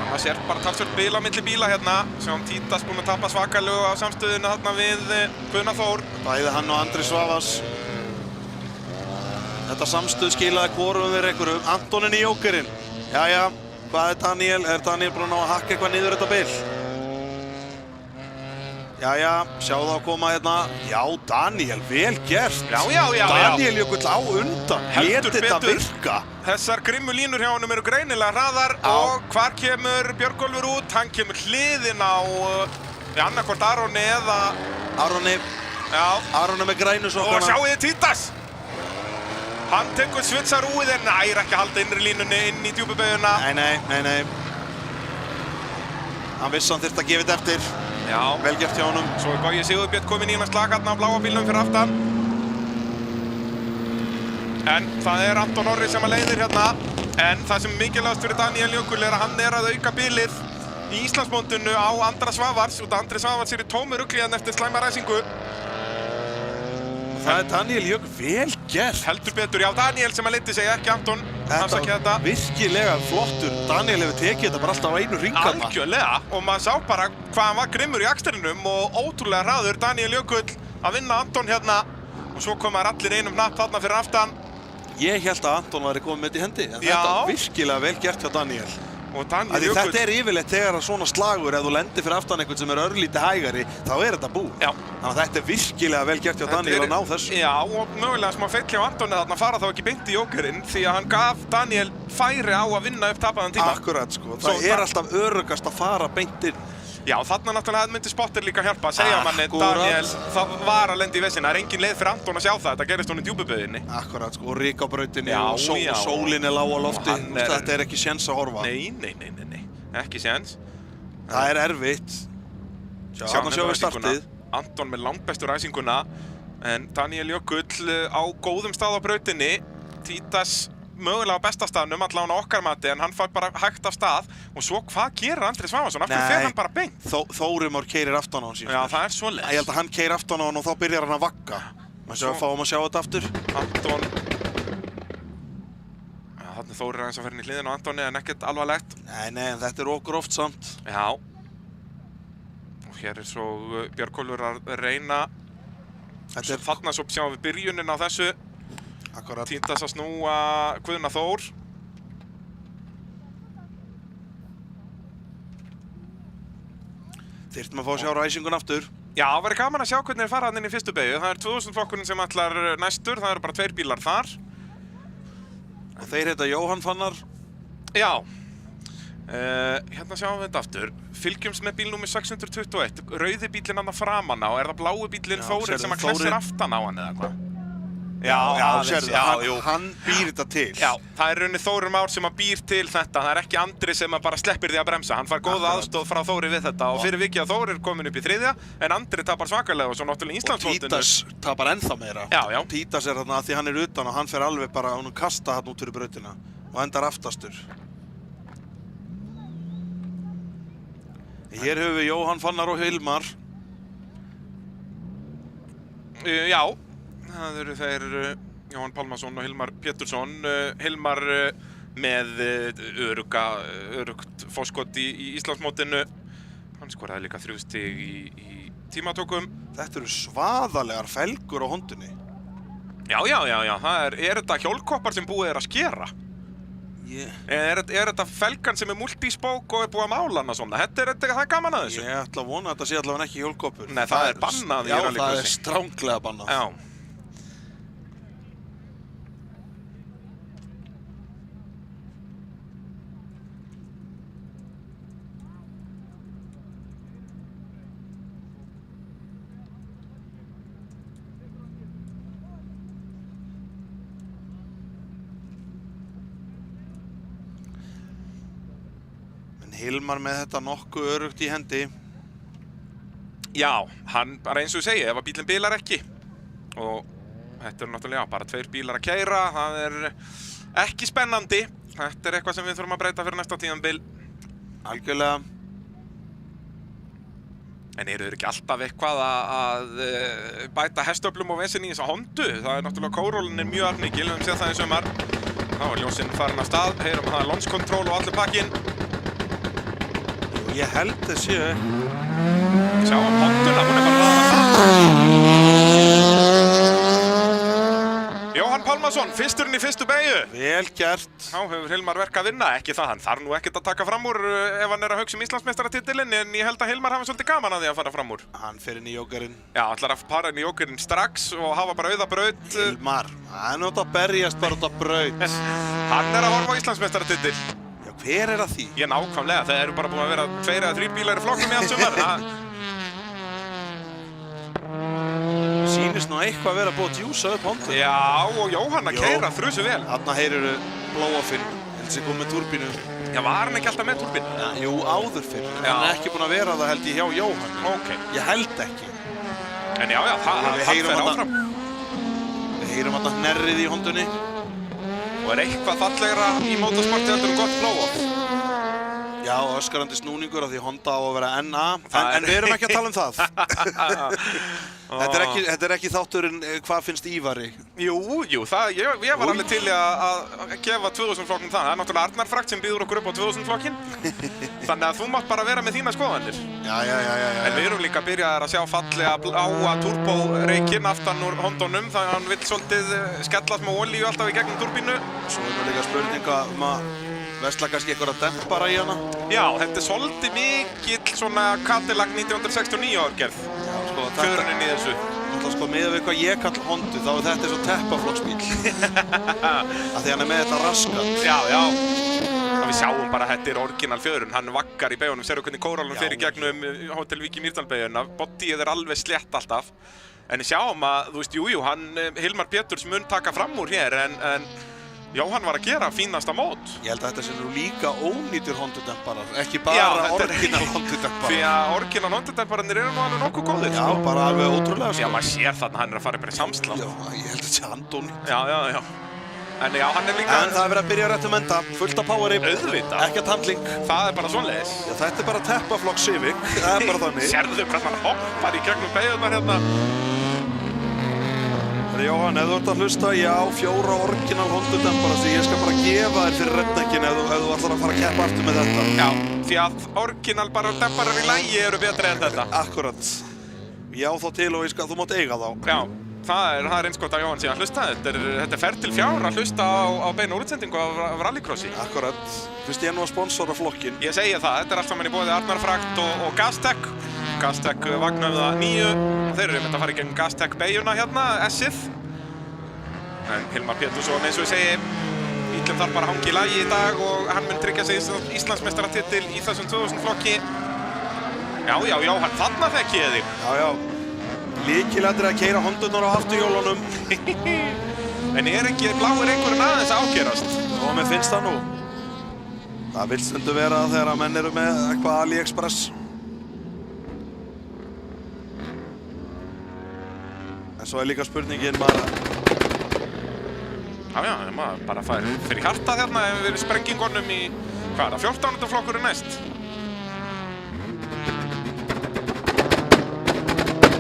Það sér bara talsvert bil á milli bíla hérna. Sjáum Títas búinn að tapa svakalegu á samstöðuna þarna við Guðna Þór. Bæði hann og Andri Svavars. Þetta samstöð skilaði hvorum þeir einhverju. Anton inn í Jokerinn. Jæja, hvað er Daniel? Er Daniel búinn að hakka eitthvað niður þetta bil? Jæja, sjáðu að koma hérna. Já, Daniel, vel gert. Já. Daniel Jökull á undan. Heldur Lét þetta betur. virka. Þessar grimmu línur hjá honum eru greinilega hraðar. Og hvar kemur Björgólfur út? Hann kemur hliðinn á annarkvort Aroni eða... Aroni. Já. Aroni með grænu sokkana. Og sjáu þið Títas. Hann tekur svitsar úið en nær ekki að halda innri línunni inn í djúpubeyguna. Nei. Hann vissi hann þyrfti að gefa þetta eftir. Já. Vel gert hjá honum. Svo er Bogi Sigurbjörn kominn í hennar slagarna á bláa bílnum fyrir aftan. En það er Anton Orri sem að leiðir hérna. En það sem er mikilvægast fyrir Daniel Jökull er að hann er að auka bilið í Íslandsmótinu á Andra Svavars. Og Andri Svavars er í tómu rugli hérna eftir slæma ræsingu. Það er Daniel Jökull, vel gert. Heldur betur, já, Daniel sem að leiddi sig, ekki Anton. Þetta var virkilega flottur. Daniel hefur tekið þetta bara alltaf á einu hringarna. Algjörlega, og maður sá bara hvað hann var grimmur í akstrinum og ótrúlega hraður Daniel Jökull að vinna Anton hérna. Og svo komaður allir einum hnapp þarna fyrir aftan. Ég held að Anton væri komið með þetta í hendi, en Já. þetta var virkilega vel gert hjá Daniel. Og Daniel Jökull... Þetta er yfirleitt þegar svona slagur, ef þú lendir fyrir aftan einhvern sem er örlítið hægari, þá er þetta búið. Já. Þannig að þetta er virkilega vel gert hjá Daniel að ná þessu. Já, og mögulega smá feill hjá Antoni þarna fara þá ekki beint í Jokerinn því að hann gaf Daniel færi á að vinna upp tapaðan tíma. Akkurat, sko. Það er alltaf öruggast að fara beint inn. Já, þarna náttúrulega myndi Spotter líka hjálpa að segja manni Daniel, það var að lenda í vesinn. Það er engin leið fyrir Anton að sjá það, þetta gerist honum í djúpubeygðinni. Akkurat, sko, og ryk á brautinni Já, og sólin er lág á lofti. Þetta er ekki séns að horfa. Nei, ekki séns. Það er erfitt. Sjáum við startið. Anton með langbestu ræsinguna, en Daniel Jökull á góðum stað á brautinni. Títas mögulega á besta staðnum, allavega á okkar mati, en hann fær bara hægt af stað. Og svo hvað gerir Andri Svavarsson? Af hverju fer hann bara beint? Þórimór keyrir aftan á hann síðan. Já, það er svoleiðis. Ég held að hann keyrir aftan á hann og þá byrjar hann að vagga. Fáum að sjá þetta aftur. Anton... Já, þarna Þórir aðeins að fer inn í hliðina á Antoni, en ekkert alvarlegt. Nei, en þetta er gróft samt. Já. Og hér er svo Björgólfur að reyna. Þarna svo sjáum við byrjunin á þessu. Akkurat. Títas að snúa Guðna Þór. Þyrftum að fá að sjá ræsingun aftur. Já, það væri gaman að sjá hvernig þeir fara hann inn í fyrstu beygju. Það er 2000 flokkurinn sem ætlar næstur, það eru bara 2 bílar þar. Og þeir heita Jóhann Fannar. Já. Hérna sjáum við þetta aftur. Fylgjumst með bíl númer 621. Rauði bílinn hann framan á. Er það blái bílinn Þórir sem að klessir aftan á hann eða hvað? Sérðu, hann býr þetta til. Já, það er rauninni Þórir Már sem að býr til þetta. Það er ekki Andri sem að bara sleppir því að bremsa. Hann fær góða aðstoð frá Þóri við þetta og fyrir vikið að Þórir komin upp í 3. en Andri tapar svakalega og svo náttúrulega Íslandsmótinu. Títas tapar ennþá meira. Já. Títas er þarna því hann er utan og hann fer alveg bara, hann kasta hann út fyrir brautina og endar aftastur. Hér höfum við Jóhann Fannar og Hilmar. Já. Það eru þeir Jóhann Pálmason og Hilmar Pétursson. Hilmar með örugt fórskot í Íslandsmótinu. Hann skoraði líka 3 stig í tímatökum. Þetta eru svaðalegar felgur á Hondunni. Já. Það er þetta hjólkoppar sem búið að skera? Er þetta felgan sem er multispók og er búið að mála hana svona? Það er gaman að þessu. Ég ætla að vona að þetta sé allavega ekki hjólkoppur. Nei, það er bannað í rallycrossi. Já, það er stránglega bannað. Já. Hilmar með þetta nokkuð örugt í hendi. Já, hann bara eins og ég segi, ef að bílinn bilar ekki. Og þetta er náttúrulega bara 2 bílar að keyra, það er ekki spennandi. Þetta er eitthvað sem við þurfum að breyta fyrir næsta tímabil. Algjörlega. En eru þeir ekki alltaf eitthvað að bæta hestöflum og vesinn í þessa Hondu? Það er náttúrulega kórólinn er mjög armikil, við höfum séð það í sumar. Þá er ljósinn farin af stað, heyrum það launch control og allur pakkinn. Ég held þessi. Sjáum Honduna, hún er bara ræðan. Jóhann Pálmason, fyrsturinn í fyrstu beygju. Vel gert. Þá hefur Hilmar verk að vinna, ekki það. Hann þarf nú ekkert að taka fram úr ef hann er að hugsa Íslandsmeistaratitilinn, en ég held að Hilmar hafi svolítið gaman að því að fara fram úr. Hann fer inn í jókerinn. Já, ætlar að fara inn í jókerinn strax og hafa bara auða braut. Hilmar, hann er út að berjast bara út að braut. Hann er að horfa á Íslandsmeistaratitil. Hver er að því? Ég nákvæmlega, það eru bara búin að vera 2 eða 3 bílar í flokknum í allt sumar. Sýnist nú eitthvað að vera búið að djúsa upp Hondu. Já, og Jóhann að keyra þrusu vel. Þarna heyrirðu blow-offinn, held sig komið með túrbínu. Já, var hann ekki alltaf með túrbínu? Ja, jú, áður fyrr. Hann er ekki búin að vera það held ég hjá Jóhann. Ok. Ég held ekki. En já, hann fer áfram. Við heyrum þarna hnerrið í Hondunni. Og er eitthvað fallegra í motorsporti heldur gott blow-off. Já, öskarandi snúningur af því Honda á að vera NA. En við erum ekki að tala um það. Þetta er ekki þátturinn hvað finnst Ívari. Jú, ég var alveg til að gefa 2000 flokkinn það. Það er náttúrulega Arnar Frakt sem býður okkur upp á 2000 flokkinn. Þannig að þú mátt bara vera með þína skoðanir. Já. En við erum líka að byrja að sjá fallega bláa turboreikinn aftan úr Hondunum. Þannig að hann vill svolítið skella smá olíu alltaf í gegnum turbínu. Svo er nú líka spurninga að versla kannski eitthvað dempara í hana. Já, þetta er svolítið mikill svona Cadillac 1969 árgerð. Förunin í þessu. Náttúrulega sko miðað við hvað ég kall Hondu þá er þetta eins og teppaflokksbíl. Af því hann er með þetta raskat. Já. Við sjáum bara að þetta er orginal fjörun. Hann vaggar í beigunum, sér hvernig kórálun fer í gegnum Hotel Vík í Mýrdalbeiguna. Bodyið er alveg slétt alltaf. En við sjáum að, þú veist, jú, hann Hilmar Péturs mun taka fram úr hér en Jóhann var að gera fínasta mót. Ég held að þetta sé nú líka ónýtur Hondu-demparar, ekki bara orginal Hondu-demparar. Því að orginal Hondu-dempararnir eru nú alveg nokkuð góðir. Já, bara alveg ótrúlega. Já, maður sér þarna, hann er að fara bara í samslátt. Já, ég held að þetta sé andónýtt. Já. En já, hann er líka... En það er verið að byrja á réttum enda, fullt af poweri. Auðvitað. Ekkert handling. Það er bara svoleiðis. Já, þetta er bara teppaflokk Civic, það er bara þannig. Sérðu hvernig hann hoppar í gegnum beigurnar hérna. Jóhann, ef þú ert að hlusta, já, 4 orginal Hondu-dempara því ég skal bara gefa þér fyrir rednekkin ef þú ætlar að fara að keppa aftur með þetta. Já, því að orginal bara demparar í lagi eru betri en þetta. Akkurat. Já, þá til og þú mátt eiga þá. Já, það er eins gott að Jóhann sé að hlusta. Þetta er ferð til fjár að hlusta á beina útsendingu af rallycrossi. Akkurat. Fyrst ég nú að sponsora flokkin. Ég segi það, þetta er allt saman í boði Arnar Frakt og Gastech. Gastech vagnauða 9. Þeir eru að fara í gegnum Gastech beigjuna hérna, S-ið. En Hilmar Pétursson, eins og ég segi, bílum þarf bara að hanga í lagi í dag og hann mun tryggja sig Íslandsmeistaratitil í þessum 2000 flokki. Já, hann þarna þekkið þig. Já. Lykilatriði að keyra Hondurnar á afturhjólunum. En ekki bláir einhverjum aðeins að ágerast? Og mér finnst það nú. Það vill stundum vera þegar að menn eru með eitthvað AliExpress. En svo er líka spurningin maður. Já, maður bara fær fyrir hjarta þarna ef við erum sprengingunum í, hvað er það, 14. flokkurinn næst?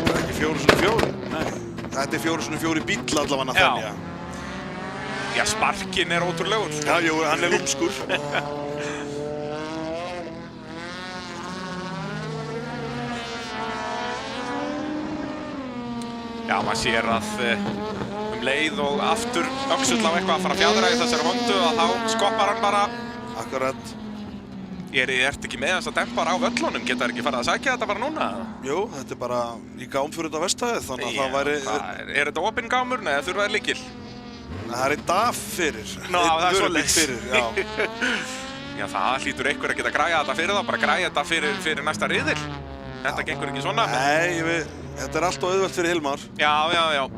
Það er ekki 4x4, nei. Þetta er 4x4 bíll allavega þannig. Já, sparkinn er ótrúlegur. Já, jú, hann er lúmskur. Já, maður sér að leið og aftur öxull á eitthvað að fara að fjadra í þessari Hondu og þá skoppar hann bara. Akkurat. Ertu ekki með þess að dempar á völlunum? Geta þær ekki farið að sækja þetta bara núna? Jú, þetta er bara í gám fyrir þetta vestæðið, þannig að það væri... Er þetta opinn gámur? Nei, það þurfa að lykil. Það er einn DAF fyrir. Ná, það er svoleiðis. Já. Já, það hlýtur einhver að geta græja þetta fyrir þá, bara græja þetta fyrir næsta riðil. Þetta gengur ekki svona. Nei, þetta er allt og auðvelt fyrir Hilmar. Já.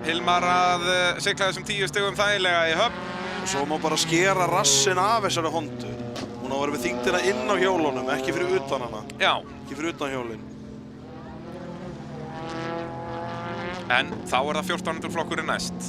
Hilmar að sigla þessum 10 stigum þægilega í höfn. Og svo má bara skera rassinn af þessari Hondu. Hún á að vera við þyngdina inn á hjólunum, ekki fyrir utan hana. Já. Ekki fyrir utan hjólinn. En þá er það 14. flokkurinn næst.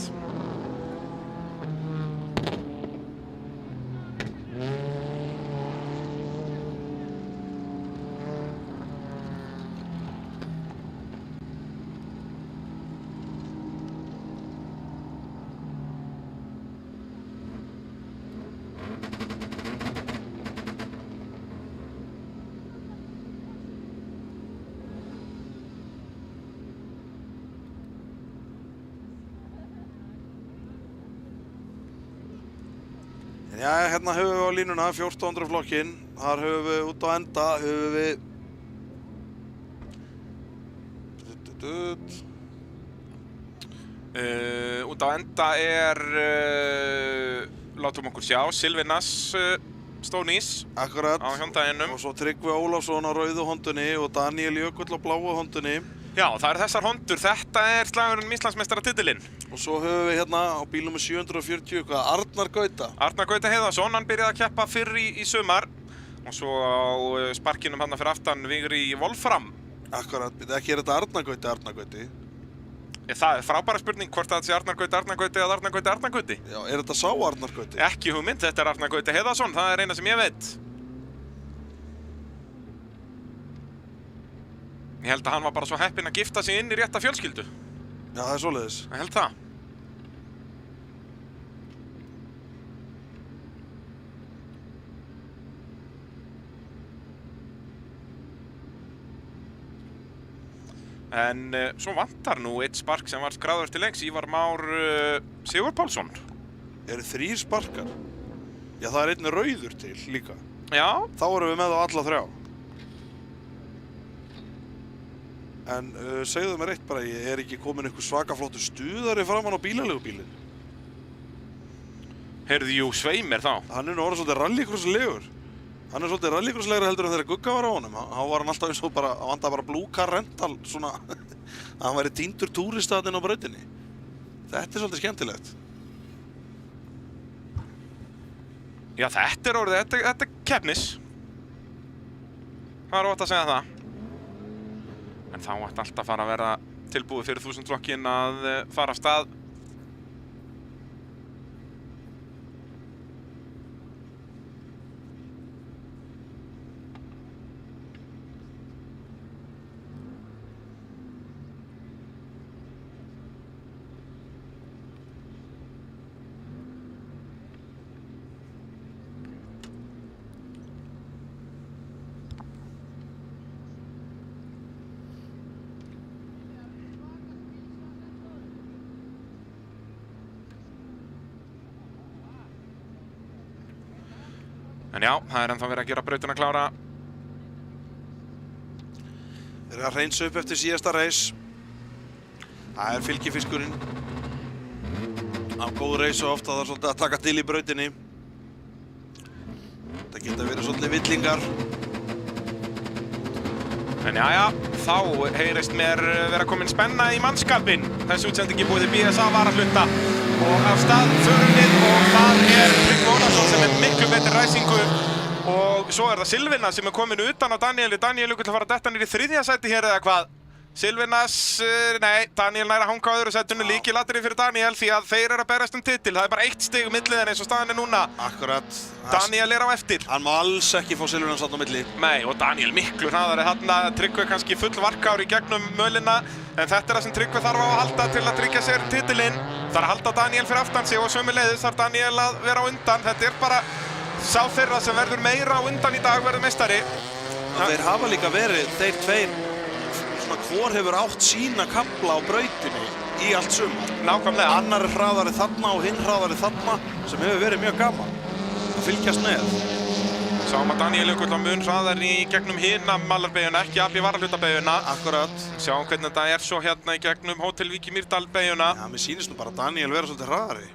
Já, hérna höfum við á línuna 14. flokkinn. Þar höfum við út á enda, höfum við... Út á enda er, látum okkur sjá, Silvinas Stónís Akkurat. Á Hyundaiinum. Og svo Tryggvi Ólafsson á rauðu Hondunni og Daniel Jökull á bláu Hondunni. Já, það er þessar Hondur. Þetta er slagurinn Íslandsmeistaratitilinn. Og svo höfum við hérna á bílum með 740, Arnar Gauta. Arnar Gauta Heiðarsson, hann byrjaði að keppa fyrr í sumar. Og svo á sparkinum hann fyrir aftan Vigri Wolfram. Akkurat, ekki er þetta Arnar Gauti? Það er frábæra spurning hvort það sé Arnar Gauti eða Arnar Gauti. Já, er þetta sá Arnar Gauti? Ekki hugmynd, þetta er Arnar Gauti Heiðarsson, það er eina sem ég veit. Ég held að hann var bara svo heppinn að gifta sig inn í rétta fjölskyldu. Já, það er svoleiðis. Ég held það. En svo vantar nú eitt spark sem var skráður til lengs, Ívar Már Sigurpálsson. Eru 3 sparkar? Já, það er einn rauður til líka. Já. Þá erum við með á alla 3. En segðu mér eitt bara, er ekki komin einhver svaka flottur stuðari framan á bílaleigubílinn? Heyrðu, jú, svei mér þá. Hann er nú orðið svolítið rallycrosslegur. Hann er svolítið rallycrosslegur heldur en þegar Gugga var á honum. Hann var hann alltaf eins og bara, hann vantaði bara Blue Car Rental, svona, að hann væri týndur túristatinn á brautinni. Þetta er svolítið skemmtilegt. Já, þetta er orðið, þetta er keppnis. Það er ótt að segja það. En þá ætti alltaf að fara að vera tilbúið fyrir 1000 flokkinn að fara af stað. En já, það er ennþá verið að gera brautina klára. Þeir eru að hreinsa upp eftir síðasta reis. Það er fylgifiskurinn. Á góð reis og ofta það er svolítið að taka til í brautinni. Það geta verið svolítið villingar. En jæja, þá heyrist mér vera komin spenna í mannskapinn. Þessi útsendingi búið í BSA varahluta. Og af stað förum við og það Tryggvi Ólafsson sem miklu betri ræsingu. Og svo það Silvinas sem komin utan á Danieli. Daniel ykkur til að fara að detta niður í 3. sæti hér eða hvað? Silvinas, nei, Daniel nær að hanga á öðru sætinu, lykilatriði fyrir Daniel því að þeir eru að berast titil. Það bara 1 stig milli þeirra eins og staðan núna. Akkurat. Daniel á eftir. Hann má alls ekki fá Silvinas þarna á milli. Nei, og Daniel miklu hraðari þarna. Tryggvi kannski full varkár í gegnum mölina. En þetta það sem Tryggvi þarf á að halda til að tryggja sér titilinn. Það að halda Daniel fyrir aftan sig og sömuleiðis þarf Daniel að vera á undan. Þetta bara sá þeirra sem verður meira á undan í dag verður meistari. Þeir hafa líka verið, þeir tveir, hvor hefur átt sína kafla á brautinni í allt sumar. Nákvæmlega. Annar hraðari þarna og hinn hraðari þarna sem hefur verið mjög gaman að fylgjast með. Sjáum að Daniel ykkur mun hraðari í gegnum hina malarbeyguna, ekki AB varahlutabeygjuna. Akkurat. Sjáum hvernig þetta svo hérna í gegnum Hótel Vík í Mýrdal-beygjuna. Já, mér sýnist nú bara Daniel vera svolítið hraðari.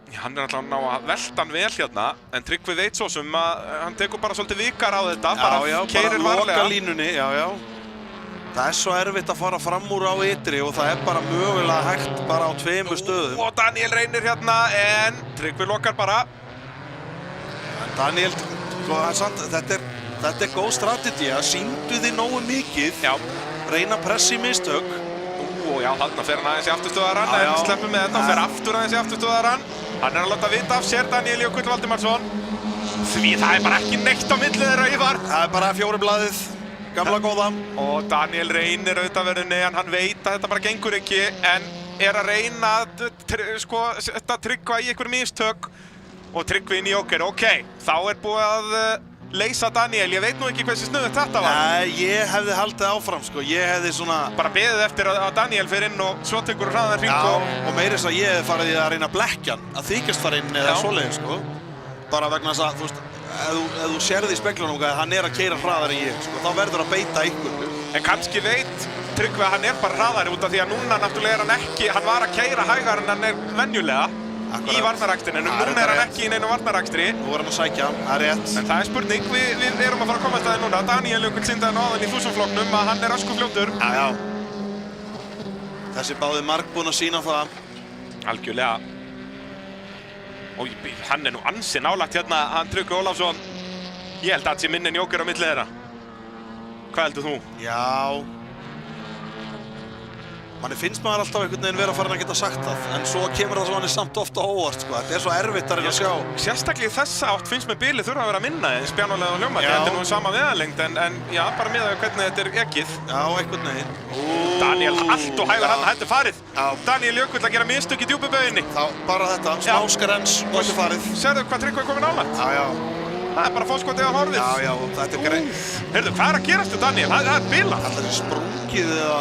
Já, hann alltaf ná að velta hann vel hérna, en Tryggvi veit svo sem að hann tekur bara svolítið vikar á þetta, bara keyrir varlega. Bara loka línunni, já. Það svo erfitt að fara fram úr á ytri og það bara mögulega hægt bara á 2 stöðum. Og Daniel reynir hérna, en Tryggvi lokar bara. En Daniel, þetta góð strategía, sýndu þið nógu mikið, reyna að pressa í mistök. Já, þarna fer hann aðeins í afturstöðarann, en sleppur með þetta og fer aftur aðeins í afturstöðarann. Hann að láta vita af sér, Daniel Jökull Valdimarsson. Því það bara ekki neitt á milli þeirra Ívar. Það bara 4 blaðið. Gamla góða. Og Daniel reynir auðvitað verið neðan, hann veit að þetta bara gengur ekki, en að reyna að setja Tryggva í einhver mistök og Tryggvi inn í Joker. Ok, þá búið að leysa Daniel, ég veit nú ekki hversu snuðugt þetta var. Nei, ég hefði haldið áfram ég hefði svona... Bara beðið eftir að Daniel fer inn og svo tekur hraðan hring og meira þess að ég hefði farið í að reyna að blekkja hann, að þykjast fara inn eða svoleiðis Bara vegna þess að, þú veist, ef þú sérði í speglunum að hann að keyra hraðar en ég, þá verður að beita ykkur. En kannski veit Tryggvi að hann bara hraðari út af því að núna náttúrulega hann ekki, hann var að keyra hægar en hann venjulega í varnarakstrinum. Núna hann ekki í neinu varnarakstri. Nú hann að sækja, það rétt. En það spurning, við erum að fara að koma að staði núna. Daniel Jökull sýndi hann áðan í 1000-flokknum að hann öskufljótur. Já. Þessi báði margbúinn að sýna það. Algjörlega. Og hann nú ansi nálægt hérna, hann Tryggvi Ólafsson. Ég held að það sé minni en Joker á milli þeirra. Hvað heldur þú? Já. Manni finnst maður alltaf einhvern veginn vera farin að geta sagt það, en svo kemur það svo hann samt ofta á óvart, Þetta svo erfitt að reyna að sjá. Sérstaklega í þessa átt finnst mér bilið þurfa að vera minna eins spjánulega og hljómandi. Þetta nú sama veðanlengd, en já, bara miðað við hvernig þetta ekið. Já, einhvern veginn. Daniel, allt og hægar hann, þetta farið. Daniel Jökull að gera mistök í djúpu bauginni. Þá bara þetta, smáskarens og þetta farið. Sérðu hvað Tryggvi komin nálægt? Já. Það bara fótskotið á horfið. Já, þetta greið. Heyrðu, hvað að gerast við Daniel? Það bilað. Alltaf sprungið eða...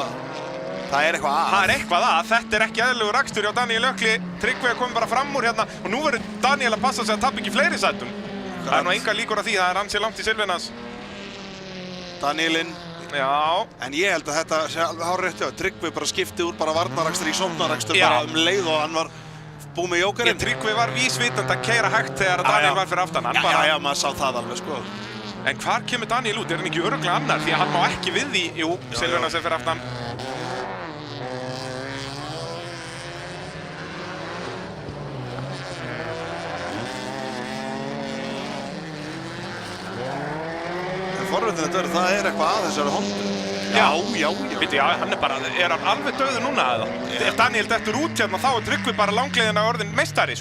Það eitthvað að. Það eitthvað að. Þetta ekki eðlilegur akstur hjá Daniel Jökli. Tryggvi komið bara fram úr hérna og nú verður Daniel að passa sig að tappa ekki fleiri sætum. Það nú enga líkur að því, það ansi langt í Silvinas. Danielinn. Já. En ég held að þetta sé hárrétt hjá. Tryggvi bara skipti úr bara varnarakstur í sóknarakstur bara leið og hann var búið með Jokerinn. Tryggvi var vísvitandi að keyra hægt þegar Daniel var fyrir aftan. Já, maður sá það alveg En hvar kemur Daniel út? Hann ekki örugglega annar því að hann má ekki við því. Jú, Silvinas fyrir aftan. Forvitnilegt verður, það eitthvað að þessari Hondu. Já. Býttu, hann hann alveg dauður núna eða? Ef Daniel dettur út hérna þá Tryggvi bara langleiðina orðin meistari,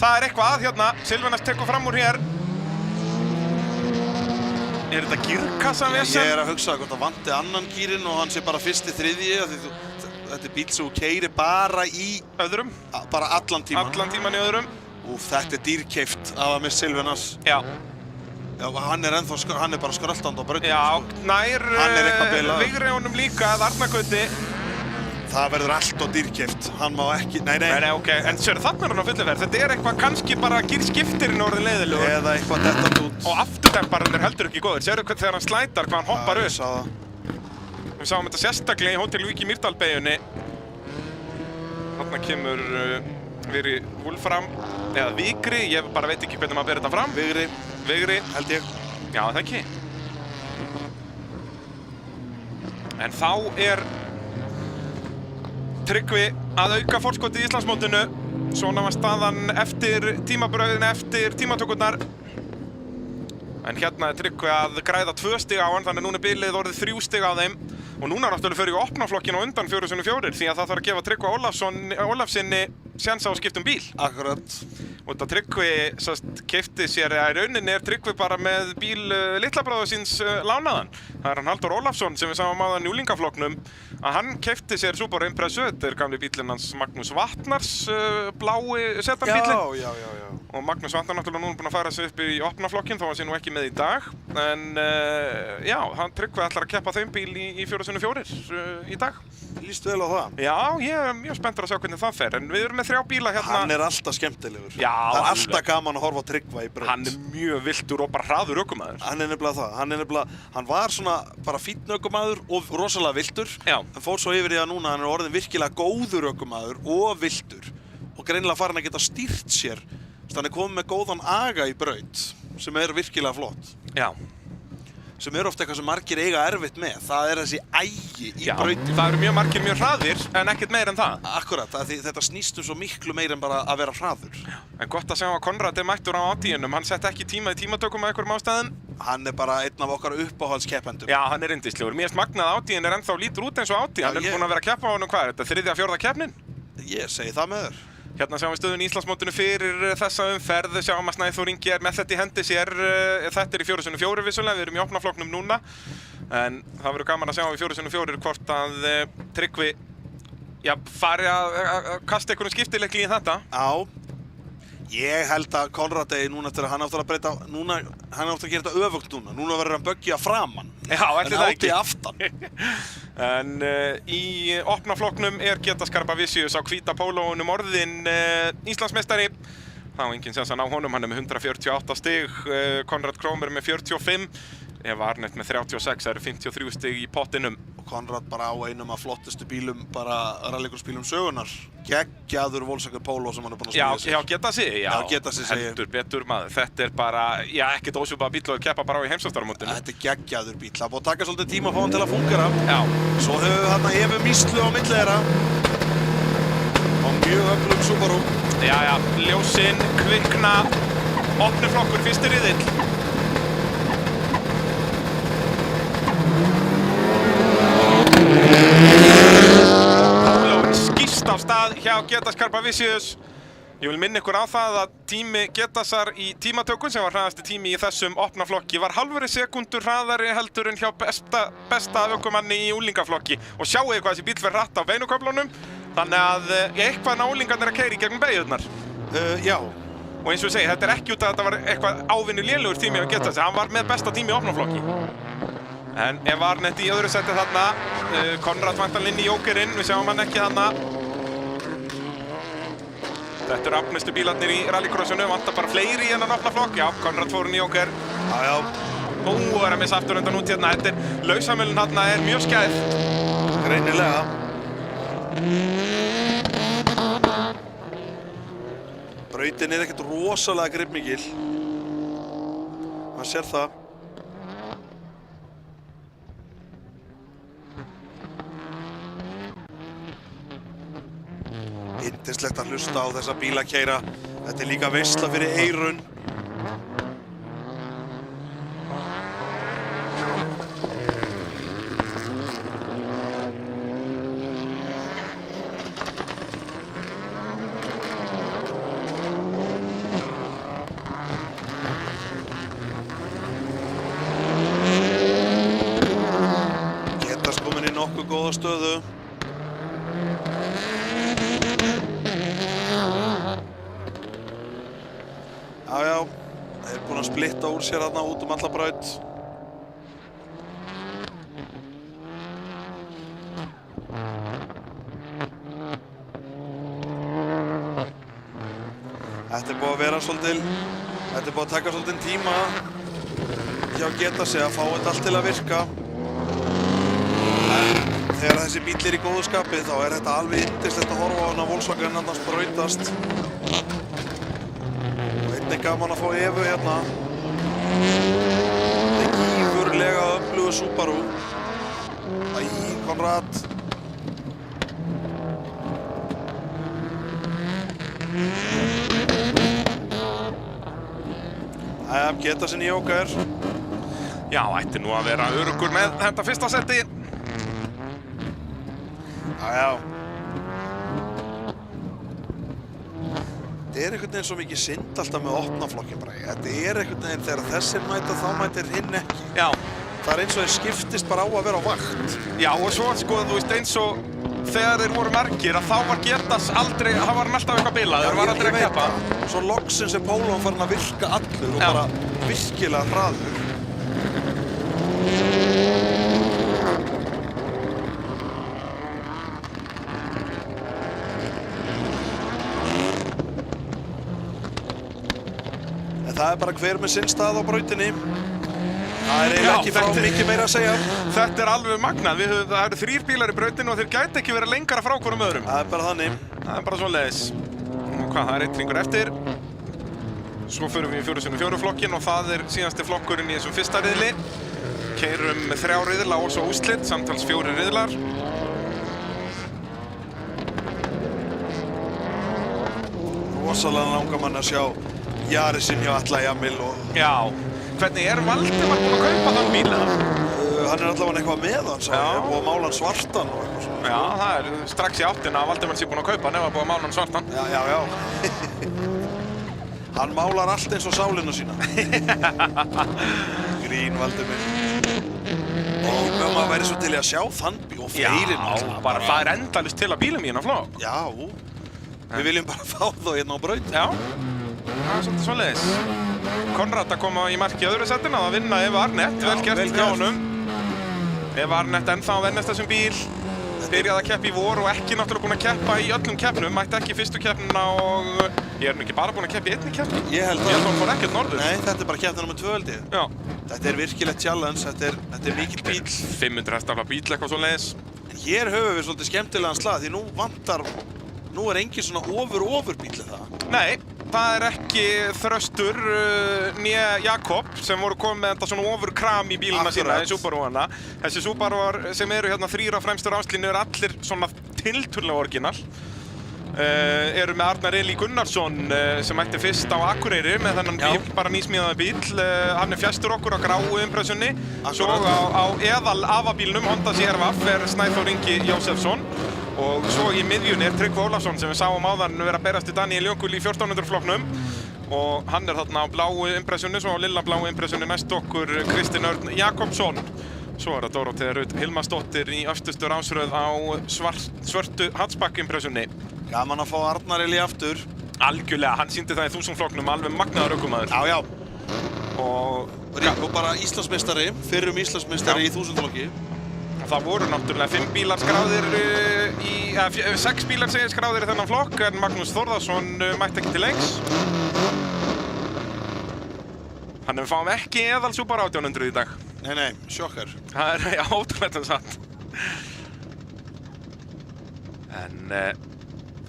Það eitthvað að hérna, Silvinas tekur fram úr hér. Þetta gírkassanvesen? Ég að hugsa hvort það vanti annan gírinn og hann sé bara fyrsti þriðji, þetta bíl sem þú keyrir bara í öðrum. Bara allan tíman. Allan tíman í öðrum. Þetta dýrkeypt að hafa með Silvinas. Já. Já, hann hann bara skröltandi á brautinu. Já, nær Vigri honum líka að Arnargöti. Það verður allt og dýrkeypt, hann má ekki, nei, ok, en sérðu þarna hann á fullu verð, þetta eitthvað kannski bara gírskiptirinn orðin leiðilegur. Eða eitthvað þetta út. Og afturdemparinn heldur ekki góður, sérðu þegar hann slætar hvað hann hoppar upp. Ég sá það. Við sáum þetta sérstaklega í Hótel Vík í Mýrdal-beygjunni. Þarna kemur Vigri Wolfram, eða Vigri, ég bara veit ekki hvernig maður ber þetta fram. Vigri. Vigri. held ég. Já, það ekki. En þá er Tryggvi að auka forskotið í Íslandsmótinu. Svona var staðan eftir tímabröðin, eftir tímatökurnar. En hérna er Tryggvi að græða 2 stig á hann, þannig að núna er bilið orðið 3 stig á þeim. Og núna náttúrulega fyrir við opna flokkinn á undan 4x4 því að það þarf að gefa Tryggva Ólafsinni séns á að skipta um bíl. Akkurat. Og þetta Tryggvi keypti sér, í rauninni er Tryggvi bara með bíl litla bróður síns lánaðan. Það er hann Halldór Ólafsson sem við sáum áðan í úlingaflokknum að hann keypti sér Subaru Impreza. Þetta er gamli bílinn hans Magnús Vatnars, blái setanbílinn. Já. Og Magnús Vatnar náttúrulega núna búinn að fara sig upp í opna flokkinn, þó hann sé nú ekki með í dag. En já, hann Tryggvi ætlar að keppa þeim bíl í 4x4 í dag. Líst vel á það. Já, ég er mjög spenntur að sjá hvernig það fer, en við erum með 3 bíla hérna. Hann er alltaf skemmtilegur. Já, það er alveg. alltaf gaman að horfa á Tryggva í braut. Hann er mjög viltur og bara hraður ökumaður. Hann er nefnilega það. Hann var svona bara fínn ökumaður og rosalega viltur. Já. Hann fór svo yfir í það núna, hann er orðinn virkilega góður ökumaður og viltur. Og greinilega farin að geta stýrt sér. Hann er komið með góðan aga í braut, sem er virkilega flott. Já. Sem er ofta eitthvað sem margir eiga erfitt með. Það er þessi ægi í brautinni. Það eru mjög margir mjög hraðir, en ekkert meir en það. Akkurat, þetta snýst svo miklu meir en bara að vera hraður. En gott að sjá að Konrad er mættur á átíunum. Hann sett ekki tíma í tímatökum með einhverjum ástæðum. Hann er bara einn af okkar uppáhaldskeppendum. Já, hann er yndislegur. Mér finnst magnað að átíun er ennþá lítur út eins og átíun. Hann er búinn að vera að keppa á honum hvað er þetta? 3. og 4. keppnin? Ég segi það með þér. Hérna sjáum við stöðun í Íslandsmótinu fyrir þessa umferð. Sjáum að Snæþór Ingi er með þetta í hendi sér. Þetta er í 4x4 vissulega, við erum í opna flokknum núna. En það verður gaman að sjá í 4x4 hvort að Tryggvi fari að kasta einhverjum skiptileikli í þetta. Já. Ég held að Konrad eigi núna eftir að hann áttur að breyta, hann áttur að gera þetta öfugt núna. Núna verður hann böggja framan. Já, ætli það ekki. En átti aftan. En í opna flokknum er Geta Skarpa Vicious á hvíta pólóunum orðinn Íslandsmeistari. Það var enginn séns að ná honum, hann er með 148 stig, Konrad Krómer með 45. Eva Arnett með 36, það eru 53 stig í pottinum. Og Konrad bara á einum af flottustu bílum, bara rallycrossbílum sögunar. Geggjaður Volkswagen Polo sem hann er búinn að smíða sér. Já, Geta sig, Já, Geta sig, segi ég. heldur betur maður. Þetta er bara, ekkert ósvipaður bíll og að keppa bara á í heimsmeistaramótinu. Þetta er geggjaður bíl. Það er búið að taka svolítið tíma að fá hann til að fungera. Já. Svo höfum við hérna Evu Míslu á milli þeirra. Á mjög öflugum Subaru. Já, ljósin, kvikna, opni flokkur, fyrsti riðill. Skýst á stað hjá Geta Skarpa Vicious. Ég vil minna ykkur á það að tími Getasar í tímatökun sem var hraðasti tími í þessum opna flokki var hálfri sekundur hraðari heldur en hjá besta ökumanni í úlingaflokki. Og sjáu hvað þessi bíll fer hratt á beinuköflunum. Þannig að eitthvað ná úlingarnir að keyra í gegnum beygurnar. Já. Og eins og ég segi, þetta er ekki út að þetta var eitthvað ávinnu lélegur tími á Getasar. Hann var með besta tími í opna flokki. En Eva Arnett í öðru seti þarna, Konrad væntanlega inn í jókerinn, við sjáum hann ekki þarna. Þetta eru afnustu bílarnir í rallycrossinu, vantar bara fleiri í hennan opna flokk. Já, Konrad fór inn í jóker. Já. Er að missa aftur undan út hérna. Þetta er lausamölun þarna er mjög skæð. Greinilega. Brautin er ekkert rosalega gripmikil. Man sér það. Yndislegt að hlusta á þessa bíla keyra. Þetta er líka veisla fyrir eyrun. Getas komin í nokkuð góða stöðu. Já, þeir eru búin að splitta úr sér þarna út alla braut. Þetta er búið að vera svolítið, þetta er búið að taka svolítið tíma hjá Geta sig að fá þetta allt til að virka. En þegar þessi bíll er í góðu skapi þá er þetta alveg yndislegt að horfa á hana Volkswagen annars brautast. Þetta er gaman að fá Evu hérna. Það er gífurlega öflugur Subaru. Konrad. Geta sinni jóker. Já, ætti nú að vera öruggur með þetta fyrsta seti. Já. Þetta er einhvern veginn svo mikið synd alltaf með opnaflokkin bara. Þetta er einhvern veginn þegar þessir mæta þá mætir hinn ekki. Já. Það er eins og þeir skiptist bara á að vera á vakt. Já, og svo sko, þú veist, eins og þegar þeir voru margir að þá var Getas aldrei, hann var alltaf eitthvað bilað, þeir var aldrei að keppa. Svo loksins er Pólón farin að virka allur og bara virkilega hraður. En það er bara hver með sinn stað á brautinni. Það er eiginlega ekki frá mikið meira að segja. Þetta er alveg magnað. Það eru 3 bílar í brautinu og þeir gæti ekki verið lengra frá hvorum öðrum. Það er bara þannig. Það er bara svoleiðis. Og hvað, það er 1 hringur eftir. Svo förum við í 4x4 flokkin og það er síðasti flokkurinn í þessum fyrsta riðli. Keyrum 3 riðla og svo úrslit, samtals 4 riðlar. Rosalega langar mann að sjá Yarisinn hjá Atla Jamil og... Já. Hvernig er Valdimar búinn að kaupa þann bíl eða? Hann er allavega eitthvað með hann, sagði ég, búið að mála hann svartan og eitthvað svona. Já, það er strax í áttina að Valdimar sé búinn að kaupa hann ef að búið að mála hann svartan. Já. Hann málar allt eins og sálina sína. Grín Valdimar. Og maður væri svo til í að sjá þann bíl og fleiri náttúrulega. Já, bara það er endalist til að bílum í hérna flokk. Já, við viljum bara fá þá hérna á braut. Já, það er svolítið svoleiðis. Konrad að koma í mark í öðru setinu að vinna Eva Arnett, vel gert hjá honum. Eva Arnett ennþá að vennast þessum bíl. Byrjaði að keppa í vor og ekki náttúrulega búinn að keppa í öllum keppnum. Mætti ekki fyrstu keppnina og ég er nú ekki bara búinn að keppa í einni keppni. Ég held að hann fór ekkert norður. Nei, þetta er bara keppni nr. 2 held ég. Já. Þetta er virkilegt challenge, þetta er mikill bíl. 500 hestafla bíl eitthvað svoleiðis. En hér höfum við svolítið skemmtilegan slag því nú er engin svona ofur bíl það. Nei. Það er ekki Þröstur né Jakob sem voru komið með þetta svona ofurkram í bíluna sína í Subaruana. Þessi Subaruar sem eru hérna 3 á fremstu ráslínu eru allir svona tiltölulega orginal. Eru með Arnar Elí Gunnarsson sem mætti fyrst á Akureyri með þennan bíl, bara nýsmíðaði bíl. Hann er fjæstur okkur á gráu impressunni. Svo á eðal afabílnum Honda CR-V er Snæþór Ingi Jósefsson. Og svo í miðjunni er Tryggvi Ólafsson sem við sáum áðan vera að berast í Daniel Jökull í 1400 flokknum. Og hann er þarna á bláu impressunni, svo á lilla bláu impressunni næst okkur Kristinn Örn Jakobsson. Svo er það Dórótea Rut Hilmarsdóttir í öftustu rásröð á svörtu hatchback impressunni. Gaman að fá Arnar Elí aftur. Algjörlega, hann sýndi það í 1000 flokknum, alveg magnaður ökumaður. Já. Og bara Íslandsmeistari, fyrrum Íslandsmeistari í 1000 flokki. Það voru náttúrulega 5 bílar skráðir 6 bílar segir skráðir í þennan flokk en Magnús Þórðarsson mætti ekki til leiks. Þannig við fáum ekki eðal Subaru 1800 í dag. Nei, sjokkar. Það er ótrúlega satt. En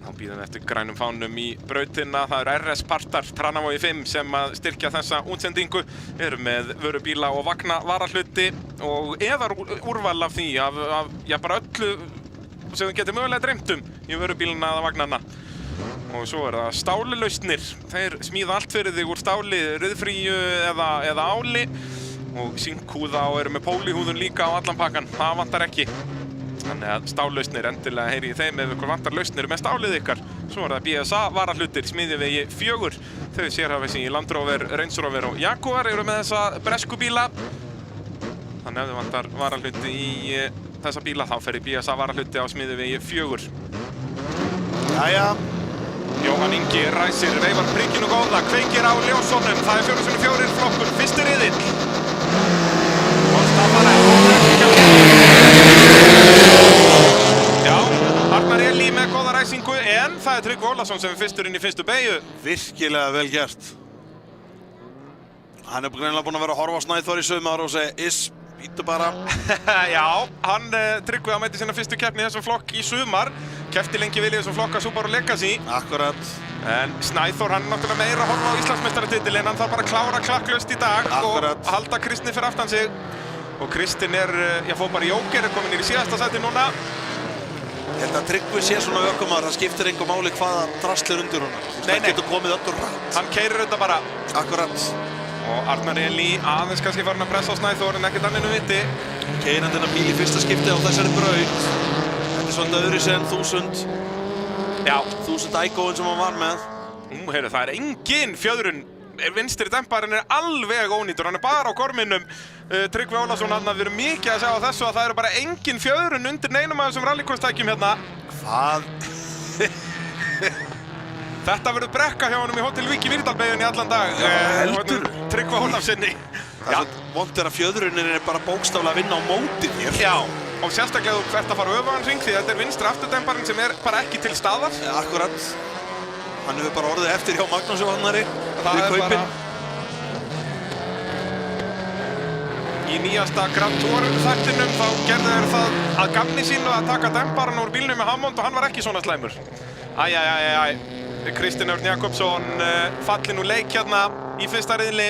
þá býðum við eftir grænum fánum í brautina. Það eru RS Partar Tranavogi 5 sem að styrkja þessa útsendingu. Við erum með vörubíla og vagna varahluti og eðar úrval af því af bara öllu sem við getum mögulega dreymt í vörubíluna eða vagnana. Og svo er það stálilausnir. Þeir smíða allt fyrir þig úr stáli, ryðfríu eða áli og sinkhúða og eru með pólihúðun líka á allan pakkan. Það vantar ekki. Þannig að stállausnir endilega heyri í þeim ef ykkur vantar lausnir með stálið ykkar. Svo er það BSA varahlutir, Smiðjuvegi 4. Þau sérhæfa sig í Land Rover, Range Rover og Jaguar eru með þessa bresku bíla. Þannig ef þau vantar varahluti í þessa bíla þá fer í BSA varahluti á Smiðjuvegi 4. Jæja. Jóhann Ingi ræsir, veifar prikkinu góða, kveikir á ljósónum. Það er 4x4 flokkur, fyrsti riðill. Og staðfara Já, Arnar Elí með góða ræsingu en það er Tryggvi Ólafsson sem er fyrstur inn í fyrstu beygju. Virkilega vel gert. Hann er greinilega búinn að vera að horfa á Snæþór í sumar og segja Ítu bara. Já, hann Tryggvi að mæti sinna fyrstu keppni í þessum flokk í sumar. Kepti lengi vel í þessum flokka Subaru Legacy. Akkurat. En Snæþór, hann náttúrulega meira að horfa á Íslandsmeistaratitilinn, hann þarf bara að klára klakklaust í dag. Akkurat. Og halda Kristni fyrir aftan sig. Og Kristinn fór bara í jóker, kominn í síðasta sæti núna. Ég held að Tryggvi sé svona ökumaður, það skiptir engu máli hvaða drasl undir honum. Nei, Það getur komið öllu rætt. Hann keyrir þetta bara. Akkurat. Og Arnar Elí aðeins kannski farin að pressa á Snæþór en ekkert anninu viti. Keyrandinn að bíl í fyrsta skipti á þessari braut. Þetta svolítið öðru sem 1000 Igoinn sem hann var með. Heyrðu, það engin fjöðrun. Vinstri demparinn alveg ónýtur, hann bara á gorminum. Tryggvi Ólafsson, hann við erum mikið að segja á þessu að það eru bara engin fjöðrun undir neinum af þessum rallycross-tækjum hérna. Hvað? Þetta verður brekka hjá honum í Hotel Vík í Mýrdalsbeyjunni allan dag. Heldur? Tryggva Ólafssoni. Það er svo vont að fjöðrunin bara bókstaflega að vinna á móti þér. Já, og sérstaklega þú ert að fara öfugan hring því þetta vinstri afturdemparinn sem bara ekki til staðar. Akkurat. Hann hefur bara orðið eftir hjá Magnúsi Vannari. Það bara... Í nýjasta Grand Tour þættinum þá gerðu þeir það að gamni sínu að taka demparinn úr bílnum með Hammond og hann var ekki svona slæmur. Kristinn Örn Jakobsson fallinn úr leik hérna í fyrsta riðli.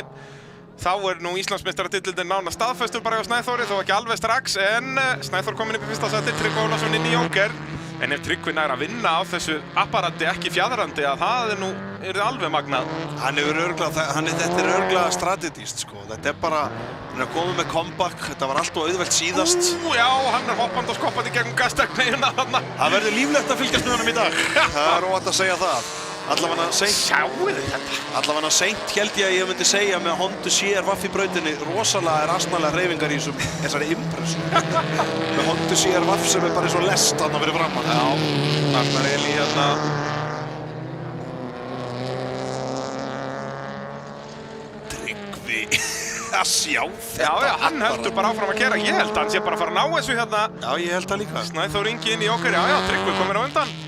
Þá nú Íslandsmeistaratitillinn nánast staðfestur bara hjá Snæþóri, þó ekki alveg strax, en Snæþór kominn upp í fyrsta sæti, Tryggvi Ólafsson inn í jóker. En ef Tryggvi nær að vinna á þessu apparati ekki fjadrandi, að það er alveg magnað. Þetta er örglega strategíst, sko. Þetta er bara, hann er komið með comeback, þetta var allt og auðvelt síðast. Já, hann er hoppandi og skoppandi gegnum gasstegneina þarna. Það verður líflegt að fylgjast með honum í dag. Það er óvænt að segja það. Allavega seint held ég að ég myndi segja með Honda CR-Vaff í brautinni. Rosalega asnalega hreyfingar í þessari impressu. Með Honda CR-Vaff sem bara eins og lest þarna fyrir framan. Já, Arnar Elí hérna. Tryggvi að sjá þetta. Já, hann heldur bara áfram að keyra. Ég held að hann sé bara að fara að ná þessu hérna. Já, ég held það líka. Snæþór Ingi inn í jóker. Já, Tryggvi kominn á undan.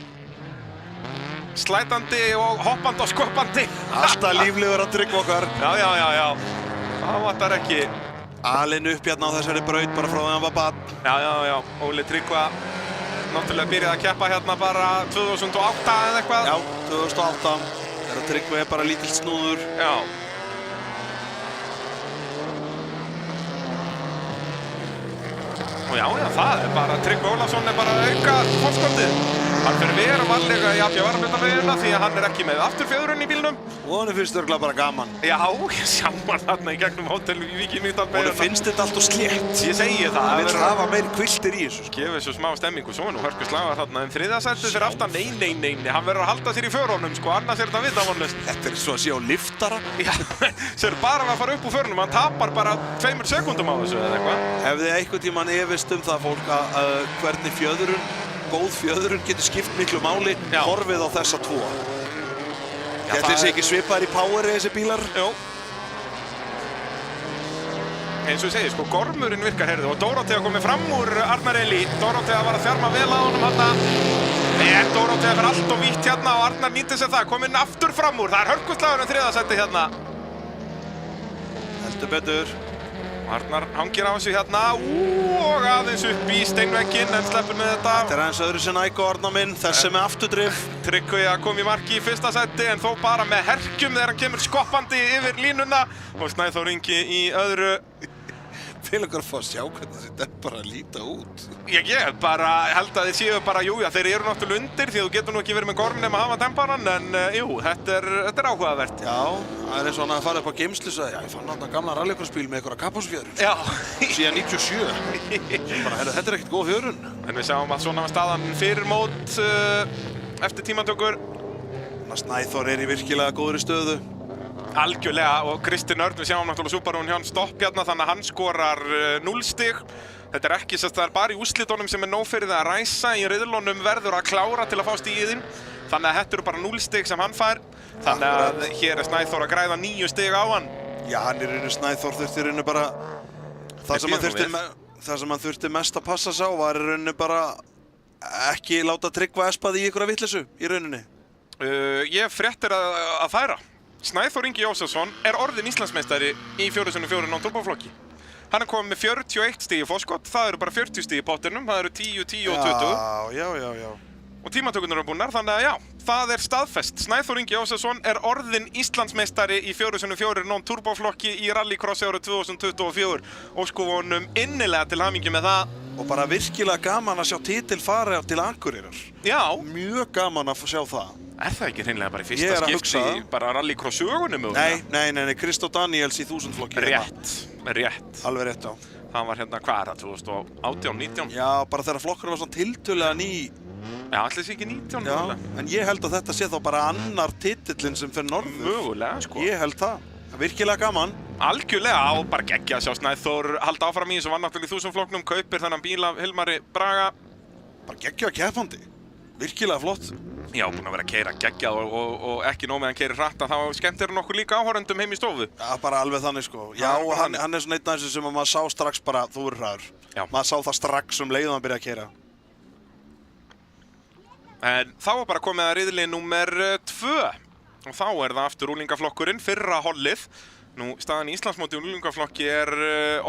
Slætandi og hoppandi og skoppandi. Alltaf líflegur að Tryggva okkar. Já. Það vantar ekki. Alinn upp hérna á þessari braut bara frá því hann var barn. Já. Óli Tryggva náttúrulega byrjaði að keppa hérna bara 2008 eða eitthvað. Já, 2008. Þegar Tryggva er bara lítill snúður. Já. Og já, það er bara, Tryggvi Ólafsson er bara að auka fórskotið. Hann fyrir vera varlega í varmhlutarvegina því að hann er ekki með afturfjöðrun í bílnum. Og hann finnst örgulega bara gaman. Já, ég sjá hann þarna í gegnum Hotel Vík í Mýrdalsbeyjunni. Og hann finnst þetta allt og slétt. Ég segi það. Hann vil hafa meir kviltir í þessu. Gefa þessu smá stemmingu. Svo nú hörku slagar þarna þriðja sætið fyrir aftan. Nei. Hann verður að halda sér í förunum, sko. Annars er þetta vitavonlaust. Þetta er svo að sé á liftara. Já, sér bara að fara upp úr förunum. Hann tapar bara 2 sekúndum á þessu eða eitthvað. Hefði einhvern tímann efist það fólk að hvernig góð fjöðrun getur skipt miklu máli, horfið á þessa tvo. Þetta sé ekki svipaðir í poweri þessi bílar? Jú. Eins og ég segi, sko, gormurinn virkar, heyrðu, og Dórótea komið fram úr Arnar Elí. Dórótea var að þjarma vel að honum hérna. En Dórótea fer allt og vítt hérna og Arnar nýtti sér það, kominn aftur fram úr. Það er hörkuslagurinn þriðasæti hérna. Heldur betur. Arnar hangir á þessu hérna og aðeins upp í steinvegginn en sleppur með þetta. Þetta er aðeins öðru sem Igo Arnar minn, þessi með afturdrif. Tryggvi að koma í marki í fyrsta sæti en þó bara með herkjum þegar hann kemur skoppandi yfir línuna og Snæþór Ingi í öðru. Vil okkar fá að sjá hvernig þetta bara að líta út. Ég bara held að þið séu bara, þeir eru náttúrulega undir því að þú getur nú ekki verið með gorm nema að hafa temparan en þetta er áhugavert. Já, það er eins og hann að fara upp á geymslu og sagði, já, ég fann hann gamla rallycrossbíl með einhverja kapphúsfjöðrun. Já. Síðan 97. Bara, þetta er ekkert góð fjörun. En við sjáum að svona var staðan fyrir mót eftir tímatökur. Snæþór er í virkilega góðri stöðu. Algjörlega og Kristinn Örn, við sjáum náttúrulega Subarún hjá hann stopp hérna þannig að hann skorar 0 stig. Þetta er ekki það er bara í úrslitunum sem er nóg fyrir það að ræsa, í riðlunum verður að klára til að fá stiginn. Þannig að þetta eru bara 0 stig sem hann fær. Þannig að hér er Snæþór að græða 9 stig á hann. Já, hann er rauninu Snæþór þurfti rauninu bara það sem hann þurfti mest að passa sá var rauninu bara ekki láta Tryggva espað í einhverja vitleysu í rauninni. Ég fréttir að færa. Snæþór Ingi Jósefsson er orðinn Íslandsmeistari í 4x4 non-turboflokki. Hann er komið með 41 stig í forskot, það eru bara 40 stig í pottinum, það eru 10, 10 og 20. Já. Og tímatökurnar eru búnar, þannig að já, það er staðfest. Snæþór Ingi Jósefsson er orðinn Íslandsmeistari í 4x4 non-turboflokki í rallycrossi árið 2024 og sko vonum innilega til hamingju með það. Og bara virkilega gaman að sjá titil fara til Akureyrar. Já. Mjög gaman að sjá það. Er það ekki hreinlega bara í fyrsta skipti í bara rallycross sögunum? Nei, Kristó Daniels í 1000-flokki. Rétt. Alveg rétt, já. Það var hérna, hvað er það, 2018, 19? Já, bara þegar flokkurinn var svona tiltölulega ný. Já, allir sé ekki 19. Já, en ég held að þetta sé þá bara annar titillinn sem fer norður. Mögulega, sko. Ég held það. Virkilega gaman. Algjörlega, og bara geggja að sjá Snæþór halda áfram í þessu var náttúrulega í 1000-flokknum, kaupir þennan bíl af Hilmari Braga. Bara geggja keppandi. Virkilega flott. Já, búinn að vera að keyra geggjað og ekki nóg með hann keyrir hratt, þá skemmtir hann okkur líka áhorfendum heim í stofu. Já, bara alveg þannig sko. Já, og hann er svona einn af þessu sem maður sá strax bara, þú verður hraður. Já. Maður sá það strax leið hann byrja að keyra. En þá var bara komið að riðli númer 2 og þá er það aftur úlingaflokkurinn, fyrra hollið. Nú, staðan í Íslandsmóti úlingaflokki er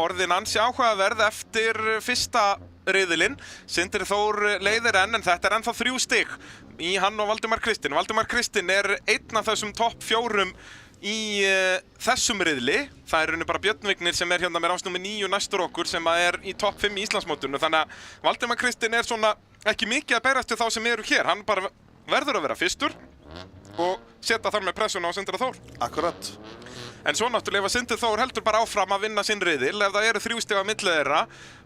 orðin ansi áhugaverð eftir fyrsta riðilinn. Sindri Þór leiðir en þetta er ennþá 3 stig í hann og Valdimar Kristinn. Valdimar Kristinn er einn af þessum topp 4 í þessum riðli. Það er rauninu bara Björn Vignir sem er hérna með ránsnúmer 9 næstur okkur sem er í topp 5 í Íslandsmótinu. Þannig að Valdimar Kristinn er svona ekki mikið að berast til þá sem eru hér. Hann bara verður að vera fyrstur og setja þar með pressuna á Sindra Þór. Akkurat. En svo náttúrulega ef Sindri Þór heldur bara áfram að vinna sinn riðil, ef það eru 3 stig á milli þeirra,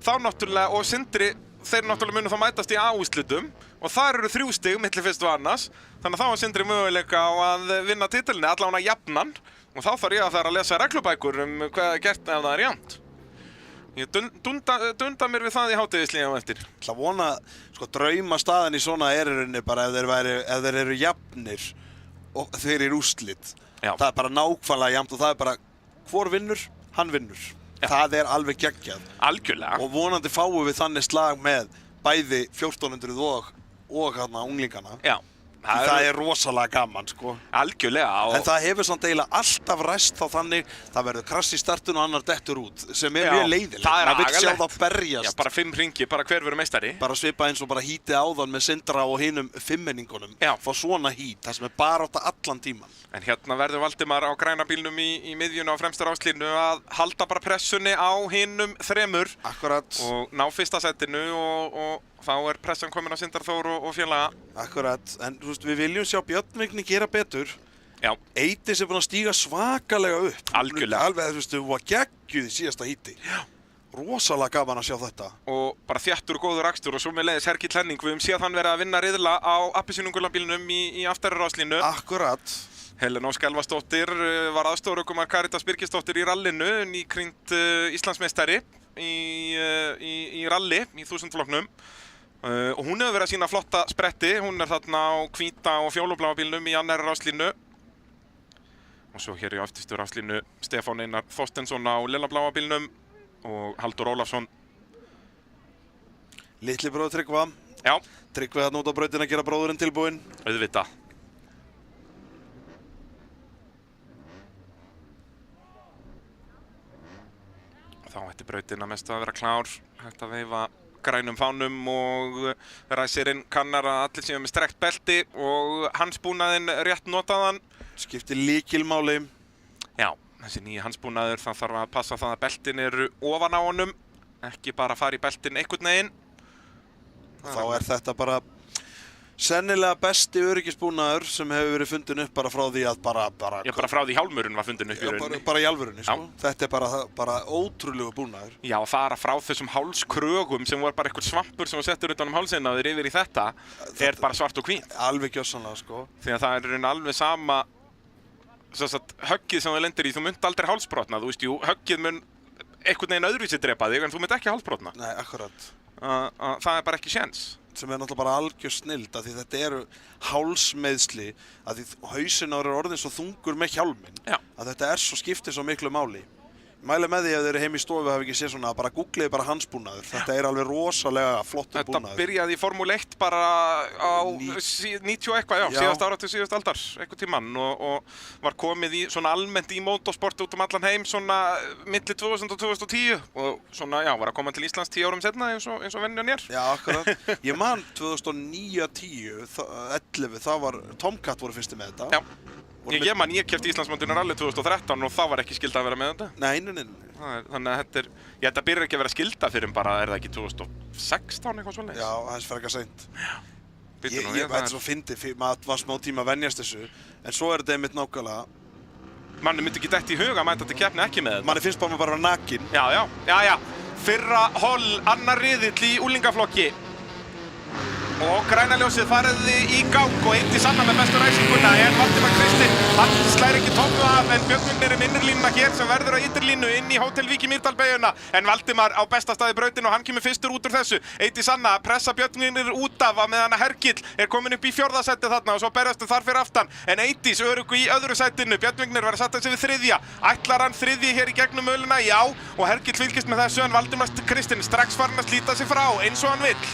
þá náttúrulega, og Sindri, þeir náttúrulega munu þá mætast í A-úrslitum og þar eru 3 stig milli fyrst og annars, þannig að þá er Sindri möguleika á að vinna titilni, allavega jafnan, og þá þarf ég að fara að lesa reglubækur hvað er gert ef það er jafnt. Ég dunda mér við það í hátíðislíðum eftir. Það vona, sko, draumastaðan í svona er í rauninni bara ef þeir eru jafnir og þeir eru úrslit. Já. Það er bara nákvæmlega jafnt og það er bara hvor vinnur, hann vinnur. Já. Það er alveg geggjað. Algjörlega. Og vonandi fáum við þannig slag með bæði 1400 og hérna unglingana. Já. Það er rosalega gaman, sko. Algjörlega. En það hefur samt eiginlega alltaf ræst þá þannig, það verður krass í startun og annar dettur út, sem er mjög leiðilegt. Það er maður vill sjá agalegt. það berjast. Já, bara 5 hringi, bara hver verður meistari. Bara svipa eins og bara hítið áðan með Sindra og hinum 5-menningunum. Já. Fá svona hít, það sem er bara átta allan tíman. En hérna verður Valdimar á græna bílnum í miðjunu á fremsta ráslínu að halda bara pressunni á hinum 3 Akkurat. og ná fyrsta setinu og þá er pressan komin á Sindra Þór og félaga. Akkurat, en þú veist, við viljum sjá Björn Vigni gera betur. Já. Eitis er búinn að stíga svakalega upp. Algjörlega. Alveg, þú veist, við var geggjuð í síðasta híti. Já. Rosalega gaman að sjá þetta. Og bara þjættur og góður akstur og svo með leiðis Hergill Henning. Við höfum séð hann verið að vinna riðla á appelsínugulabílnum í aftari ráslínu. Akkurat. Helen Ósk Elvarsdóttir var aðstofurökumar Karitas Birgisdóttir í rallinu, nýkrýnd Íslandsmeistari í rally í 1000-flokknum. Og hún hefur verið að sína flotta spretti, hún er þarna á hvíta og fjólubláa bílnum í annarri ráslínu. Og svo hér í afturstu ráslínu Stefán Einar Þorstensson á lillabláa bílnum og Halldór Ólafsson. Litli bróður Tryggva. Já. Tryggva þarna út á brautin að gera bróðurinn tilbúinn. Auðvitað. Þá ætti brautin að mestu að vera klár, hægt að veifa grænum fánum og ræsirinn kannar að allir séu með strekt belti og hansbúnaðinn rétt notaðan. Skiptir lykilmáli. Já, þessi nýji hansbúnaður, það þarf að passa það að beltin eru ofan á honum, ekki bara fara í beltin einhvern veginn. Þá er þetta bara sennilega besti öryggisbúnaður sem hefur verið fundin upp bara frá því að Já, bara frá því hjálmurinn var fundin upp í rauninni. Bara í alvörunni, sko. Þetta er bara ótrúlegu búnaður. Já, fara frá þessum hálskrögum sem var bara einhver svampur sem var settur utan hálsinn á þér yfir í þetta er bara svart og hvítt. Alveg gjörsamlega, sko. Því að það er rauninni alveg sama höggið sem þú lendir í, þú munt aldrei hálsbrotna, þú veist, jú, höggið mun einhvern veginn öðruvísi drepa þig en þú munt ekki hálsbrotna. Nei, akkurat. Það er bara ekki séns. Sem er náttúrulega bara algjör snild af því þetta eru hálsmeiðsli af því hausinn á er orðin svo þungur með hjálminn að þetta er svo skiptir svo miklu máli Mæli með því ef þið eru heim í stofu hafi ekki séð svona, bara googliði bara hans búnaður. Þetta er alveg rosalega flottur búnaður. Þetta byrjaði í Formúlu 1 bara á 90 og eitthvað, síðast ára til síðast aldar, eitthvað tímann og var komið í svona almennt í motorsport út allan heim svona milli 2000 og 2010 og svona, var að koma til Íslands 10 árum setna eins og venjan er. Já, akkurat. Ég man 2009, 10, 11, það var Tomcat voru fyrsti með þetta. Já. Ég man, ég keypti Íslandsmótinu rally 2013 og þá var ekki skylda að vera með þetta. Nei. Þannig að þetta byrjar ekki að vera skylda fyrir bara, er það ekki 2016 eitthvað svoleiðis? Já, það er frekar seint. Þetta er svo fyndið, maður var smá tíma að venjast þessu, en svo er þetta einmitt nákvæmlega. Manni myndi ekki dætt í huga að mæta til keppni ekki með þetta. Manni finnst bara að vera nakin. Já. Fyrra holl, annar riðill í úlingaflokki. Og græna ljósið fariði í gang og eitt í sanna með bestu ræsinguna en Valdimar Kristinn, hann slær ekki tómmu af en Björn Vignir er innirlínuna hér sem verður á ytterlínu inn í Hótel Vík í Mýrdalbeyguna en Valdimar á besta staði brautinu og hann kemur fyrstur út úr þessu. Eitt í sanna að pressa Björn Vignir út af meðan að Hergill er komin upp í 4. sæti þarna og svo berjastu þar fyrir aftan en Eydís öruggu í öðru sætinu. Björn Vignir verður satt þessi við 3. Ætlar hann 3. hér í gegnum öluna? Já, og Hergill fylgist með þessu en Valdimar Kristinn strax farin að slíta sig frá eins og hann vill.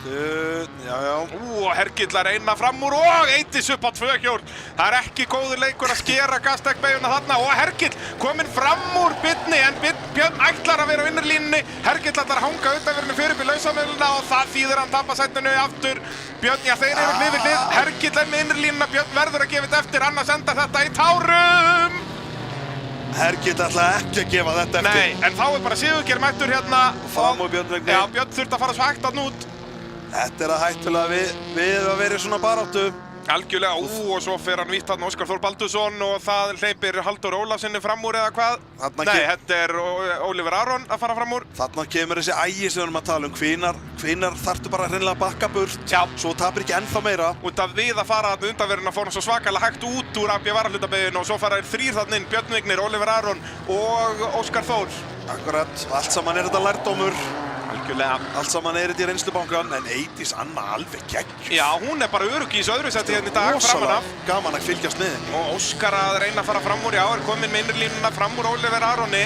Já. Og Hergill að reyna fram úr og Eydís upp á 2 hjól. Það er ekki góður leikur að skera gasdekkbeyguna þarna og Hergill kominn fram úr Byrni en Björn ætlar að vera á innirlínunni. Hergill ætlar að hanga utanverðinu fyrir upp í lausamöluna og það þýðir hann tapa sætinu aftur. Björn, þeir eru hlið við hlið. Hergill er með innirlínuna, Björn verður að gefa þetta eftir annars endar þetta í tárum. Hergill ætlaði ekki að gefa þetta eftir. Nei, en þá er bara Sigurgeir mættur hérna. Fram úr Björn Vignir. Já, Björn þurfti að fara svo hægt þarna út. Þetta er að hættulega við að vera í svona baráttu. Algjörlega, og svo fer hann vítt þarna Óskar Þór Baldursson og það hleypir Halldór Ólafssyni fram úr eða hvað? Nei, þetta er Oliver Aron að fara fram úr. Þarna kemur þessi ægi sem við erum að tala um. Hvenær þarftu bara hreinlega að bakka burt? Já. Svo tapir ekki ennþá meira. Út af við að fara þarna undanverðina fór hann svo svakalega hægt út úr AB varahlutabeyjunni og svo fara 3 þarna inn, Björn Vignir, Oliver Aron og Óskar Þór. Akkurat, og allt saman er þetta lærdómur. Algjörlega. Allt saman er þetta í reynslubankan, en Eydís Anna alveg geggjur. Já, hún er bara örugg í þessu öðru sæti hérna í dag framan af. Gaman að fylgjast með henni. Og Óskar að reyna að fara fram úr, er komin með innirlínuna fram úr Oliver Aroni.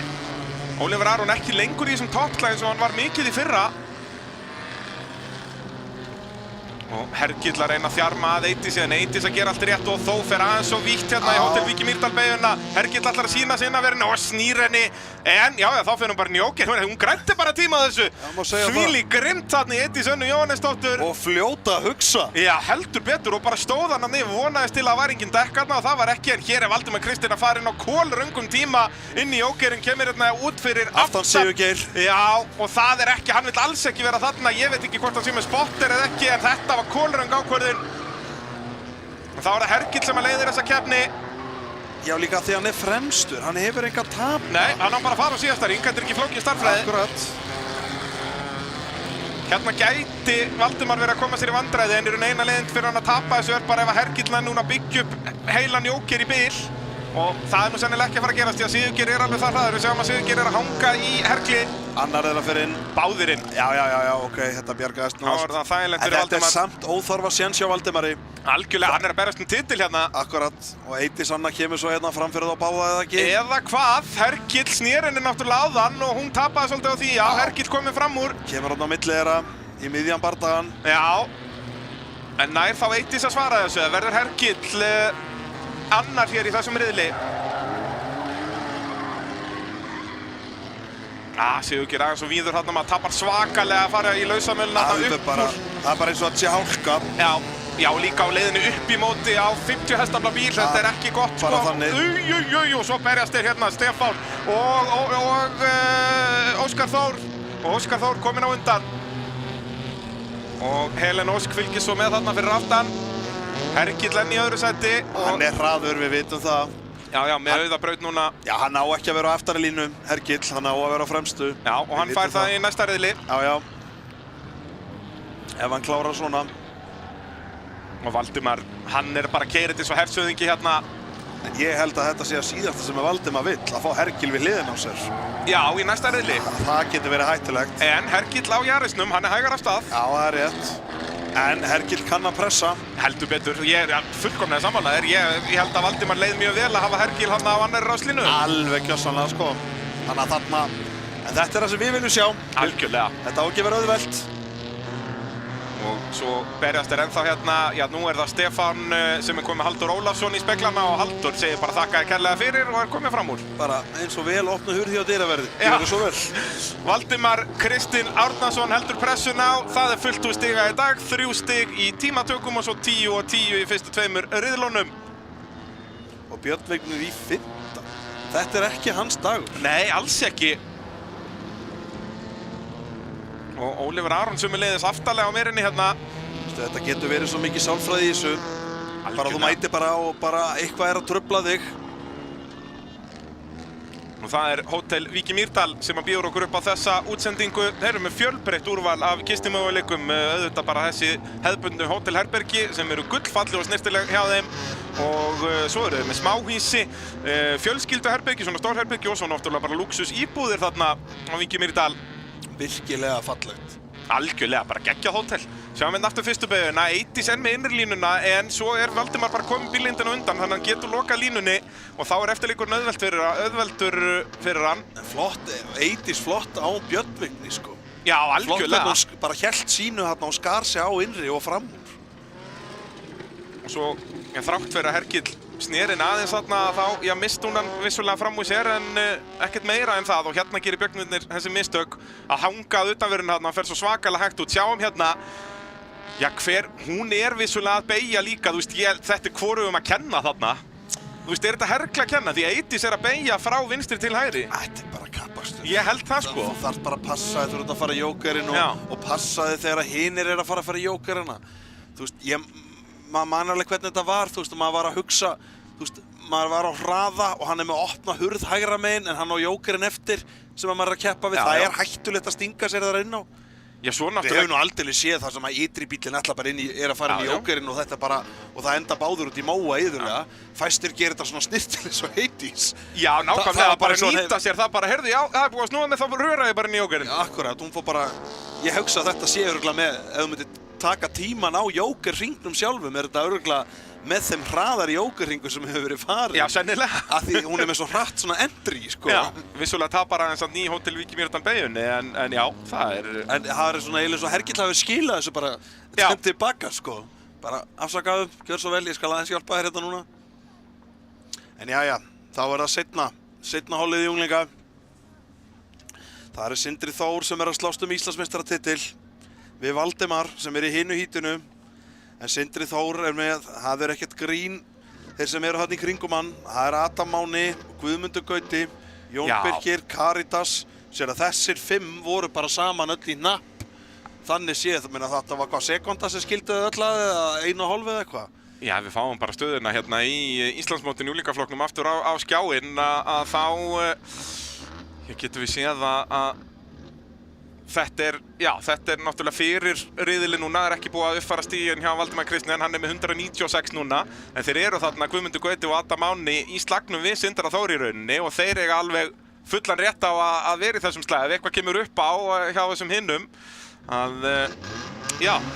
Oliver Aron ekki lengur í þessum toppslag eins og hann var mikið í fyrra. Og Hergill að reyna að þjarma að Eydísi en Eydís að gera allt rétt og þó fer aðeins svo vítt hérna í Hótel Vík í Mýrdalbeyguna. Hergill ætlar að sýna sinnaverðinu og snýr henni en þá fer hún bara njókir, hún græddi bara tíma á þessu. Þvílík grimmt þarna í Eydís Önnu Jóhannesdóttur. Og fljóta að hugsa. Já, heldur betur og bara stóð hann að niður, vonaðist til að var enginn dekkarna og það var ekki en hér er Valdimar Kristinn að fara inn á kolröngum tíma inn í jókerinn, kemur hérna út fyrir aftan Sigurgeir. Já, og það er ekki, hann vill alls ekki vera þarna, ég veit ekki hvort hann sé með spotter eða ekki en þetta var kolröng ákvörðun. Þá er það Hergill sem að leiðir þessa keppni. Já, líka því hann er fremstur, hann hefur enga tap. Nei, hann á bara að fara á síðasta hring, þetta er ekki flókin starffræði. Akkurat. Hérna gæti Valdimar verið að koma sér í vandræði en eina leiðin fyrir hann að tapa þessu er bara ef að Hergill núna byggja upp heilan jóker í bil. Og það er nú sennilega ekki að fara að gerast því að Sigurgeir er alveg það hraður. Við sjáum að Sigurgeir er að hanga í Hergli. Annar er að fyrir inn. Báðir inn. Já, ok, þetta bjargaðist nú. Þá er það þægilegt fyrir Valdimar. En þetta er samt óþarfa séns hjá Valdimari. Algjörlega, hann er að berast titil hérna. Akkurat, og Eydís Anna kemur svo hérna fram fyrir þá báða eða ekki. Eða hvað, Hergill snýr henni náttúrulega áðan og hún tapaði svolítið á því. Já, Hergill komið fram úr. Kemur hann á milli þeirra í miðjan bardagan. Já, en nær þá Eydís að svara þessu. Verður Hergill annar hér í þessum riðli. Sigurgeir aðeins og víður þarna, maður tapar svakalega að fara í lausamöluna þarna upp úr. Það er bara eins og að sé hálka. Já, líka á leiðinu upp í móti á 50 hestafla bíl, þetta er ekki gott sko. Bara þannig. Og svo berjast þeir hérna Stefán og Óskar Þór. Og Óskar Þór kominn á undan. Og Helen Ósk fylgir svo með þarna fyrir aftan. Hergill enn í öðru sæti. Hann er hraður, við vitum það. Já, með auðabraut núna. Já, hann á ekki að vera á aftari línu, Hergill, hann á að vera á fremstu. Já, og hann fær það í næsta riðli. Já. Ef hann klárar svona. Og Valdimar, hann er bara keyrandi svo hershöfðingi hérna. En ég held að þetta sé að síðasta sem Valdimar vill, að fá Hergill við hliðina á sér. Já, í næsta riðli. Það getur verið hættulegt. En Hergill á Jarisnum, hann er hægar af stað. Já, það er rétt. En Hergill kann að pressa. Heldur betur, ég er fullkomlega sammálaður. Ég held að Valdimar leið mjög vel að hafa Hergill hann á annarri ráslínu. Alveg gjörsamlega, sko. Þannig að þarna, en þetta er það sem við viljum sjá. Algjörlega. Þetta á ekki vera auðvelt. Og svo berjast ennþá hérna, já nú er það Stefán sem komið með Halldór Ólafsson í speglana og Halldór segir bara þakka þér kærlega fyrir og komið fram úr. Bara eins og vel opna hurð hjá dyraverði. Já. Gjörðu svo vel. Valdimar Kristinn Árnason heldur pressuna á, það er fullt úr stiga í dag, 3 stig í tímatökum og svo 10 og 10 í fyrstu 2 riðlunum. Og Björn Vignir í 5. Þetta er ekki hans dagur. Nei, alls ekki. Og Ólífur Aron sömuleiðis aftarlega á mérinni hérna. Þetta getur verið svo mikið sálfræði í þessu. Bara þú mætir bara og bara eitthvað er að trufla þig. Og það er Hótel Víki Mýrdal sem að bjóður okkur upp á þessa útsendingu. Þeir eru með fjölbreytt úrval af gistimöguleikum, auðvitað bara þessi hefðbundnu hótelherbergi sem eru gullfalleg og snyrtileg hjá þeim. Og svo eru þeir með smáhýsi, fjölskylduherbergi, svona stórherbergi og svo náttúrulega bara luxus íbúðir þarna á Víki Mýrdal. Virkilega fallegt. Algjörlega, bara geggjað hótel. Sjáum við aftur fyrstu beyguna, 80s enn með innri línuna en svo er Valdimar bara komið bílindina undan þannig að hann getur lokað línunni og þá er eftirleikurinn auðveldur fyrir hann. En flott, 80s flott á Björn Vigni, sko. Já, Flott algjörlega. að hún bara hélt sínu þarna og skar sig á innri og fram úr. Og svo, þrátt fyrir að Hergill snerinn aðeins þarna þá, já, misti hún hann vissulega fram úr sér en ekkert meira en það og hérna gerir Björnvinnir þessi mistök að hanga að utanverðinu þarna, hann fer svo svakalega hægt út. Sjáum hérna, já, hún er vissulega að beygja líka, þú veist, þetta er hvorugum að kenna þarna. Þú veist, er þetta Hergill að kenna? Því að 80s er að beygja frá vinstri til hægri. Þetta er bara kappastur. Ég held það, sko. Þú þarf bara að passa þig, þú ert að fara í jókerinn og passa þig þegar hinir er að fara í jókerina. Þú veist, maður man alveg hvernig þetta var, þú veist, maður var að hugsa, þú veist, maður var á hraða og hann er með að opna hurð hægra megin en hann á jókerinn eftir sem maður er að keppa við. Það er hættulegt að stinga sér þar inn á. Já, svo Við hefum nú aldrei séð það sem að ytri bíllinn ætla bara er að fara inn í jókerinn og þetta bara, og það enda báður út í móa iðurlega. Fæstir gerir þetta svona snirtilega svo 80s. Já, nákvæmlega, bara nýta sér það bara, heyrðu, já, það er búið að snúa mig, þá röra ég bara inn í jókerinn. Akkurat, hún fór bara, ég hugsa að þetta sé örugglega með, ef þú myndir taka tíman á jókerhringnum sjálfum, er þetta örugglega með þeim hraðar jókerhringu sem hefur verið farið. Já, sennilega. Af því hún er með svo hratt svona entry, sko. Já, vissulega tapar aðeins að ný Hótel Víki Mýrdal beyjunni, en já, það er... En það er svona eiginlega svo Hergill hafi skilað þessu bara þeim tilbaka, sko. Bara afsakaðu, gjör svo vel, ég skal aðeins hjálpa þér hérna núna. En já, þá er það seinna hólið í unglinga. Það er Sindri Þór sem er að slást Íslandsmeistaratitil við Valdimar sem er í hinu hítinu. En Sindri Þór er með, það er ekkert grín, þeir sem eru þarna í kringum hann. Það er Adam Máni, Guðmundur Gauti, Jón Birkir, Caritas. Sér að þessir 5 voru bara saman öll í napp. Þannig séð, þetta var hvað sekúnda sem skilduðu öll að eða 1,5 eða eitthvað. Já, við fáum bara stöðuna hérna í Íslandsmótinu úlingaflokknum aftur á skjáinn að þá getum við séð að þetta er náttúrulega fyrir riðilinn núna, það er ekki búið að uppfæra stíginn hjá Valdimar Kristinn en hann er með 196 núna en þeir eru þarna Guðmundur Gauti og Adam Máni í slagnum við Sindra Þór í rauninni og þeir eiga alveg fullan rétt á að vera í þessum slag ef eitthvað kemur upp á hjá þessum hinnum að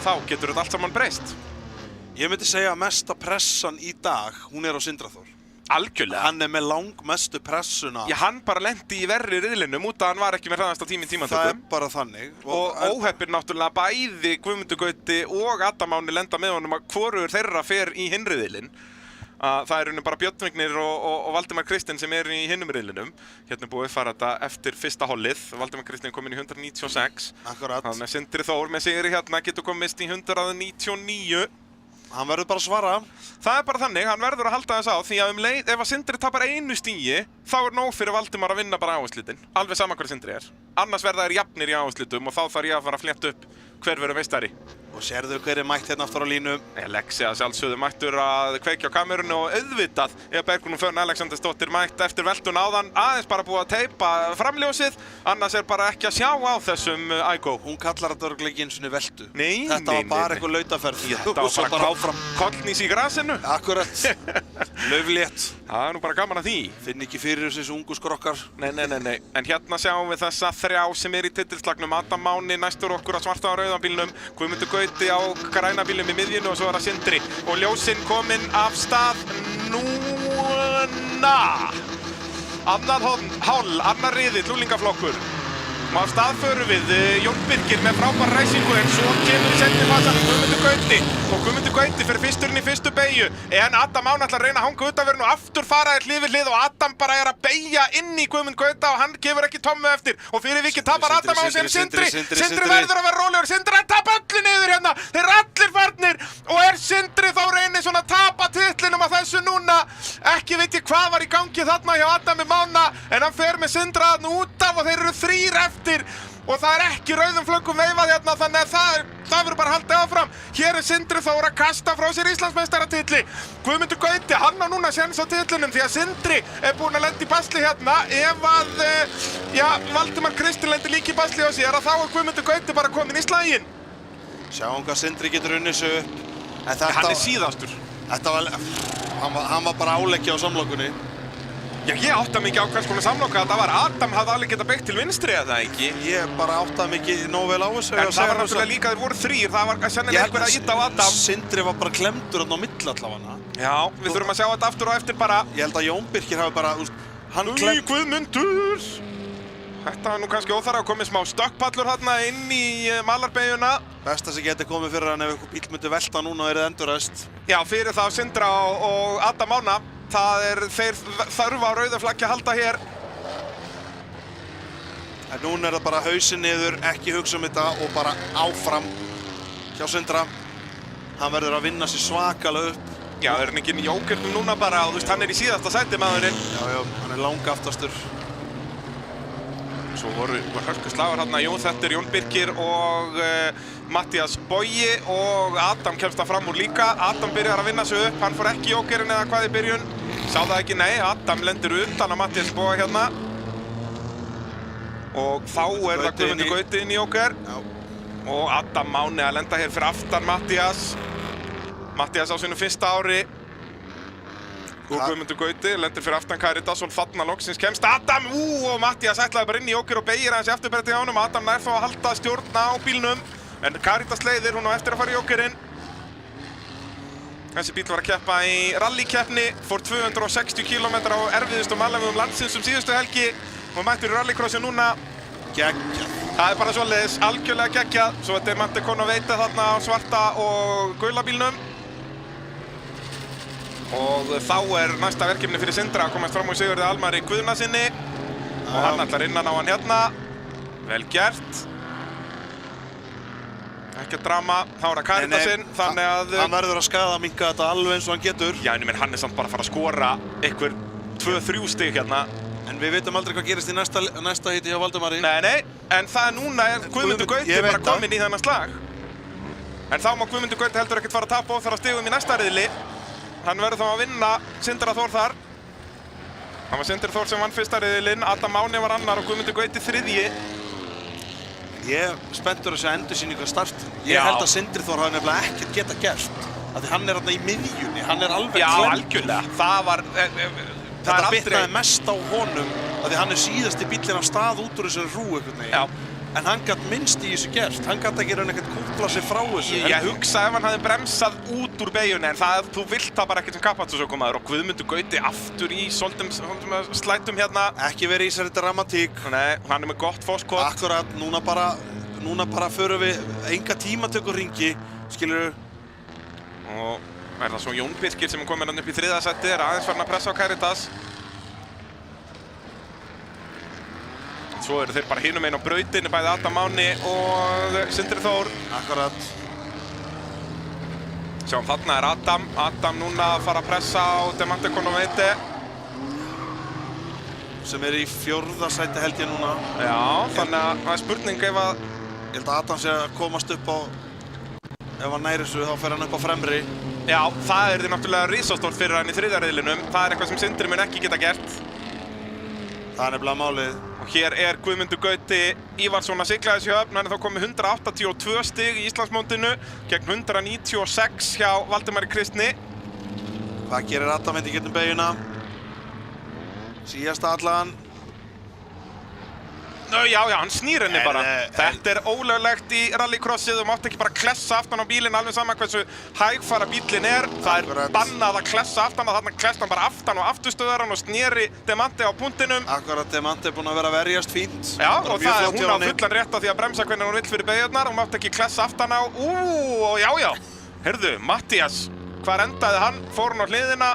þá getur þetta allt saman breyst. Ég myndi segja að mesta pressan í dag, hún er á Sindra Þór. Algjörlega. Hann er með langmestu pressuna. Já, hann bara lenti í verri riðlinum út að hann var ekki með hraðasta tímatökum. Það er bara þannig. Og óheppir náttúrulega bæði Guðmundur Gauti og Adam Máni lenda með honum að hvorugur þeirra fer í hinn riðilinn. Það er bara Björn Vignir og Valdimar Kristinn sem er í hinnum riðlinum. Hérna er búið að fara þetta eftir fyrsta hollið. Valdimar Kristinn kom inn í 196. Akkurat. Þannig að Sindri Þór með sigri hérna getur komist í 199. Hann verður bara að svara. Það er bara þannig, hann verður að halda þess á því að ef að Sindri tapar 1 stigi þá er nóg fyrir Valdimar að vinna bara áherslutin. Alveg sama hvað Sindri er. Annars verða þær jafnir í áherslutum og þá þarf ég að fara að flétta upp hver verður meistari. Og sérðu hver er mætt hérna aftur á línu? Lexi að sjálfsögðu mættur að kveikja á kamerunni og auðvitað Bergrún Fönn Alexandersdóttir mætt eftir veltun áðan aðeins bara búið að teipa framljósið annars er bara ekki að sjá á þessum IGO. Hún kallar þetta örugglega ekki einu sinni veltu. Nei, þetta var bara eitthvað lautaferð. Þetta var bara kollnís í grasinu. Akkurat. Lauflétt. Það nú bara gaman að því. Finn ekki fyrir þessu ungu skrokkar. Nei. En hérna sjáum við þessa þrjá sem í titilslagnum. Adam Máni næstur okkur að svarta á rauðabílnum. Guðmundur Gauti á græna bílnum í miðjunni og svo það Sindri. Og ljósinn kominn af stað núna. Annar riðill, úlingaflokkur. Og af stað förum við Jón Birkir með frábær ræsingu en svo kemur í seinni fasanum Guðmundur Gauti og Guðmundur Gauti fyrir fyrsturinn í fyrstu beygju en Adam Máni ætlar að reyna að hanga utanverðinu og aftur faraði hlið við hlið og Adam bara að beygja inn í Guðmund Gauta og hann gefur ekki tommu eftir og fyrir vikið tapar Adam Máni sem Sindri verður að vera rólegur, Sindri að tapa öllu niður hérna, þeir eru allir farnir og Sindri þá reynir svona að tapa titlinum að þessu núna, ekki veit ég hvað var í gangi þarna hjá Adami Mána en hann fer með Sindra þarna út af og þeir eru 3 eftir og það ekki rauðum flöggum veifað hérna þannig að það verður bara haldið áfram. Hér Sindri Þór að kasta frá sér Íslandsmeistaratitli. Guðmundur Gauti, hann á núna séns á titlinum því að Sindri búinn að lenda í basli hérna. Ef að, Valdimar Kristinn lendir líka í basli á sér að þá Guðmundur Gauti bara kominn í slaginn. Sjáum hvað Sindri getur unnið sig upp. Hann síðastur. Hann var bara áleggja á samlokunni. Já, ég áttaði mig ekki á hvers konar samloka þetta var. Adam hafði alveg getað beitt til vinstri eða ekki? Ég bara áttaði mig ekki nógu vel á þessu. En það var náttúrulega líka, þeir voru 3, það var sennilega einhver að ýta á Adam. Sindri var bara klemdur þarna á milli allavega. Já, við þurfum að sjá þetta aftur og eftir bara. Ég held að Jón Birkir hafi bara, hann Guðmundur! Þetta var nú kannski óþarfa að komið smá stökkpallur þarna inn í malarbeyguna. Besta sem geti komið fyrir hann ef einhver bíl myndi velta núna og verið endurræst. Já, fyrir það Sindra og Adam Mána. Þeir þurfa á rauða flaggi að halda hér. En núna það bara hausinn niður, ekki hugsa þetta og bara áfram hjá Sindra. Hann verður að vinna sér svakalega upp. Já, er hann ekki inn í jókernum núna bara og hann í síðasta sæti maðurinn. Já, hann langaftastur. Svo voru hörkuslagar hérna, þetta Jón Birkir og Matthías Bogi og Adam kemst það fram úr líka. Adam byrjar að vinna sig upp, hann fór ekki í jókerinn eða hvað í byrjun. Sá það ekki, nei, Adam lendir utan að Matthías Boga hérna. Og þá það Guðmundur Gauti inn í jóker. Og Adam Máni að lenda hér fyrir aftan Matthías. Matthías á sínu fyrsta ári. Og Guðmundur Gauti lendir fyrir aftan Caritas og þarna loksins kemst Adam og Matthías ætlaði bara inn í jóker og beygir hans í afturbretti á honum. Adam nær þá að halda stjórn á bílnum en Caritas leiðir, hún á eftir að fara í jókerinn. Þessi bíl var að keppa í rallykeppni, fór 260 km á erfiðustu alvegum landsins síðustu helgi og mættur í rallycrossi núna. Geggjað. Það bara svoleiðis, algjörlega geggjað. Svo þetta Matti Konoveite þarna á svarta og gula bílnum. Og þá næsta verkefni fyrir Sindra að komast fram úr Sigurði Almari Guðnasinni og hann ætlar innan á hann hérna. Vel gert. Ekkert drama, þá það Caritasinn, þannig að... Hann verður að skaðaminka þetta alveg eins og hann getur. Já, en hann samt bara að fara að skora einhver 2-3 stig hérna. En við veitum aldrei hvað gerist í næsta hiti hjá Valdimari. Nei, en það núna Guðmundur Gauti bara kominn í þennan slag. En þá má Guðmundur Gauti heldur ekkert fara að tapa óþarfa stigum í næsta riðli. Hann verður þá að vinna Sindra Þór þar. Það var Sindri Þór sem vann fyrsta riðilinn, Adam Máni var annar og Guðmundur Gauti þriðji. Ég er spenntur að sjá endursýningu að start. Ég held að Sindri Þór hafi nefnilega ekkert geta gert. Af því hann er þarna í miðjunni, hann er alveg klemdur. Já, algjörlega. Það var... Þetta bitnaði mest á honum, af því hann er síðasti bíllinn af stað út úr þessari hrú einhvern veginn. Já. En hann gat minnst í þessu gert. Hann gat ekki raun ekkert kúpla sig frá þessu. Ég hugsa ef hann hafði bremsað út úr beygjunni, en þú vilt það bara ekkert sem kappakstusökumaður og Guðmundur Gauti aftur í svolítum slætum hérna. Ekki verið í þessari dramatík. Nei, hann er með gott fórskot. Akkurat, núna bara förum við enga tímatökurringi, skilurðu. Og það svo Jón Birkir sem er komin hann upp í þriðja sæti, aðeins farin að pressa á Caritas. Svo eru þeir bara hinum einn á brautinni, bæði Adam Máni og Sindri Þór. Akkurat. Sjáum, þarna er Adam núna að fara að pressa á Matti Konoveite. Sem er í 4. sæti held ég núna. Já, þannig að það er spurning ef að... Ég held að Adam sé að komast upp á... Ef hann næri þessu, þá fer hann upp á fremri. Já, það er því náttúrulega risastórt fyrir hann í þriðja riðlinum. Það er eitthvað sem Sindri mun ekki geta gert. Það er nefnilega málið. Og hér er Guðmundur Gauti Ívarsson að sigla þessu höfn. Hann er þá komið 182 stig í Íslandsmótinu gegn 196 hjá Valdimari Kristni. Hvað gerir Adam í gegnum beyguna? Síðasta allan. Já, hann snýr henni bara. En, Þetta ólöglegt í rallycrossið, þú mátt ekki bara klessa aftan á bílinn alveg saman hversu hægfara bílinn er. Það Akkurat. bannað að klessa aftan og þarna klessa hann bara aftan á afturstöðarann og sneri Demante á punktinum. Akkurat Demante er búinn að vera að verjast fínt. Já, Bara og mjög það flott hjá hún á henni. fullan rétt á því að bremsa hvernig hún vill fyrir beygjarnar. Hún mátt ekki klessa aftan á. Já. Heyrðu, Mattías, hvar endaði hann? Fór hann á hliðina?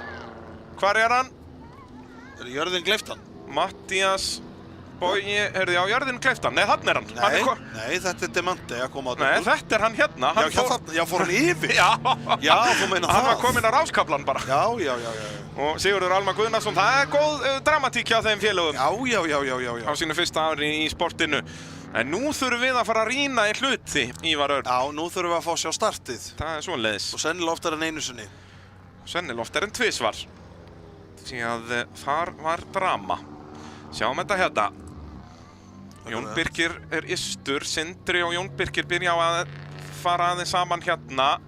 Hvar er hann? Er jörðin gleypt hann? Mattías Bogi, heyrðu, já, jörðin gleypt hann. Nei, þarna er hann. Nei, þetta er Demante að koma á Nei, þetta er hann hérna. Já, fór hann yfir? Já, þú meina það. Hann var kominn á ráskaflan bara. Já. Og Sigurður Almar Guðnason, það er góð dramatík hjá þeim félögum Já. á sínu fyrsta ári í sportinu. En nú þurfum við að fara að rýna í hluti, Ívar Örn. Já, nú þurfum við að fá sjá startið. Það er svoleiðis. Og sennilega oftar en einu sinni. Sennilega oftar en tvisvar. Því að þar var drama. Sjáum þetta hérna. Jón Birkir er yrstur, Sindri og Jón Birkir byrja á að fara aðeins saman hérna.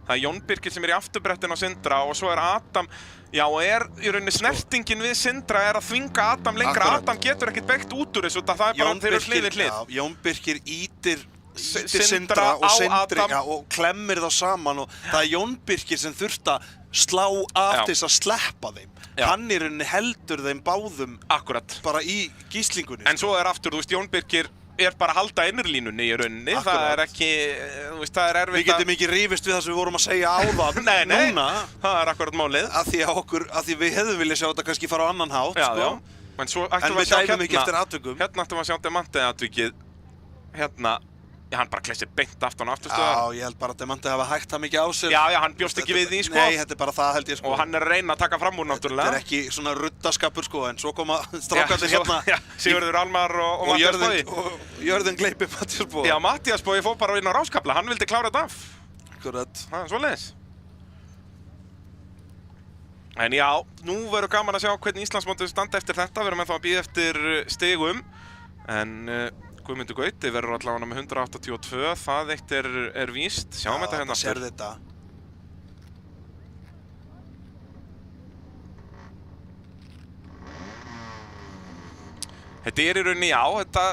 Það er Jón Birkir sem er í afturbrettin á Sindra og svo er Adam, já, og er í rauninni snertingin við Sindra er að þvinga Adam lengra. Akkurat. Adam getur ekkert beitt út úr þessu, það er bara þeir eru hlið við hlið. Já, Jón Birkir ítir Sindra Sindra og á Sindri Adam. og klemmir þá saman og það er Jón Birkir sem þurft að slá af til þess að sleppa þeim. Já. Hann í rauninni heldur þeim báðum Akkurat. bara í gíslingunni. En svo er aftur, þú veist, Jón Birkir er bara að halda innurlínunni í rauninni. Akkurat. Það er ekki, þú veist, það er erfitt Við getum ekki rífist við það sem við vorum að segja áðan. Nei, Núna, það er akkurat málið. að því við hefðum viljað sjá þetta kannski fara á annan hátt, Já. En svo ættum En við dæmum ekki eftir atvikum. Hérna ættum við að sjá Demante atvikið. Hérna, já, hann bara klessir beint aftan á afturstöðar. Já, ég held bara að Demante hafa hægt það mikið á sér. Já, hann bjóst ekki við því, sko. Nei, þetta er bara það held ég, sko. Og hann er að reyna að taka fram úr, náttúrulega. Þetta er ekki svona ruddaskapur, sko, en svo koma strákarnir hérna. Já, Sigurður Almar og Mattías Bogi. Og jörðin gleypi Mattías Bogi. Já, Mattías Bogi fór bara inn á ráskafla, hann vildi klára þetta af. Akkurat. Það er svoleiðis. En já, nú verður gaman að sjá hvernig Íslandsmótið standa eftir þetta. Við erum ennþá að bíða eftir stigum. En Guðmundur Gauti verður allavega með 182. Það eitt er víst. Sjáum þetta hérna aftur. Sér þetta. Þetta er í rauninni, já, þetta...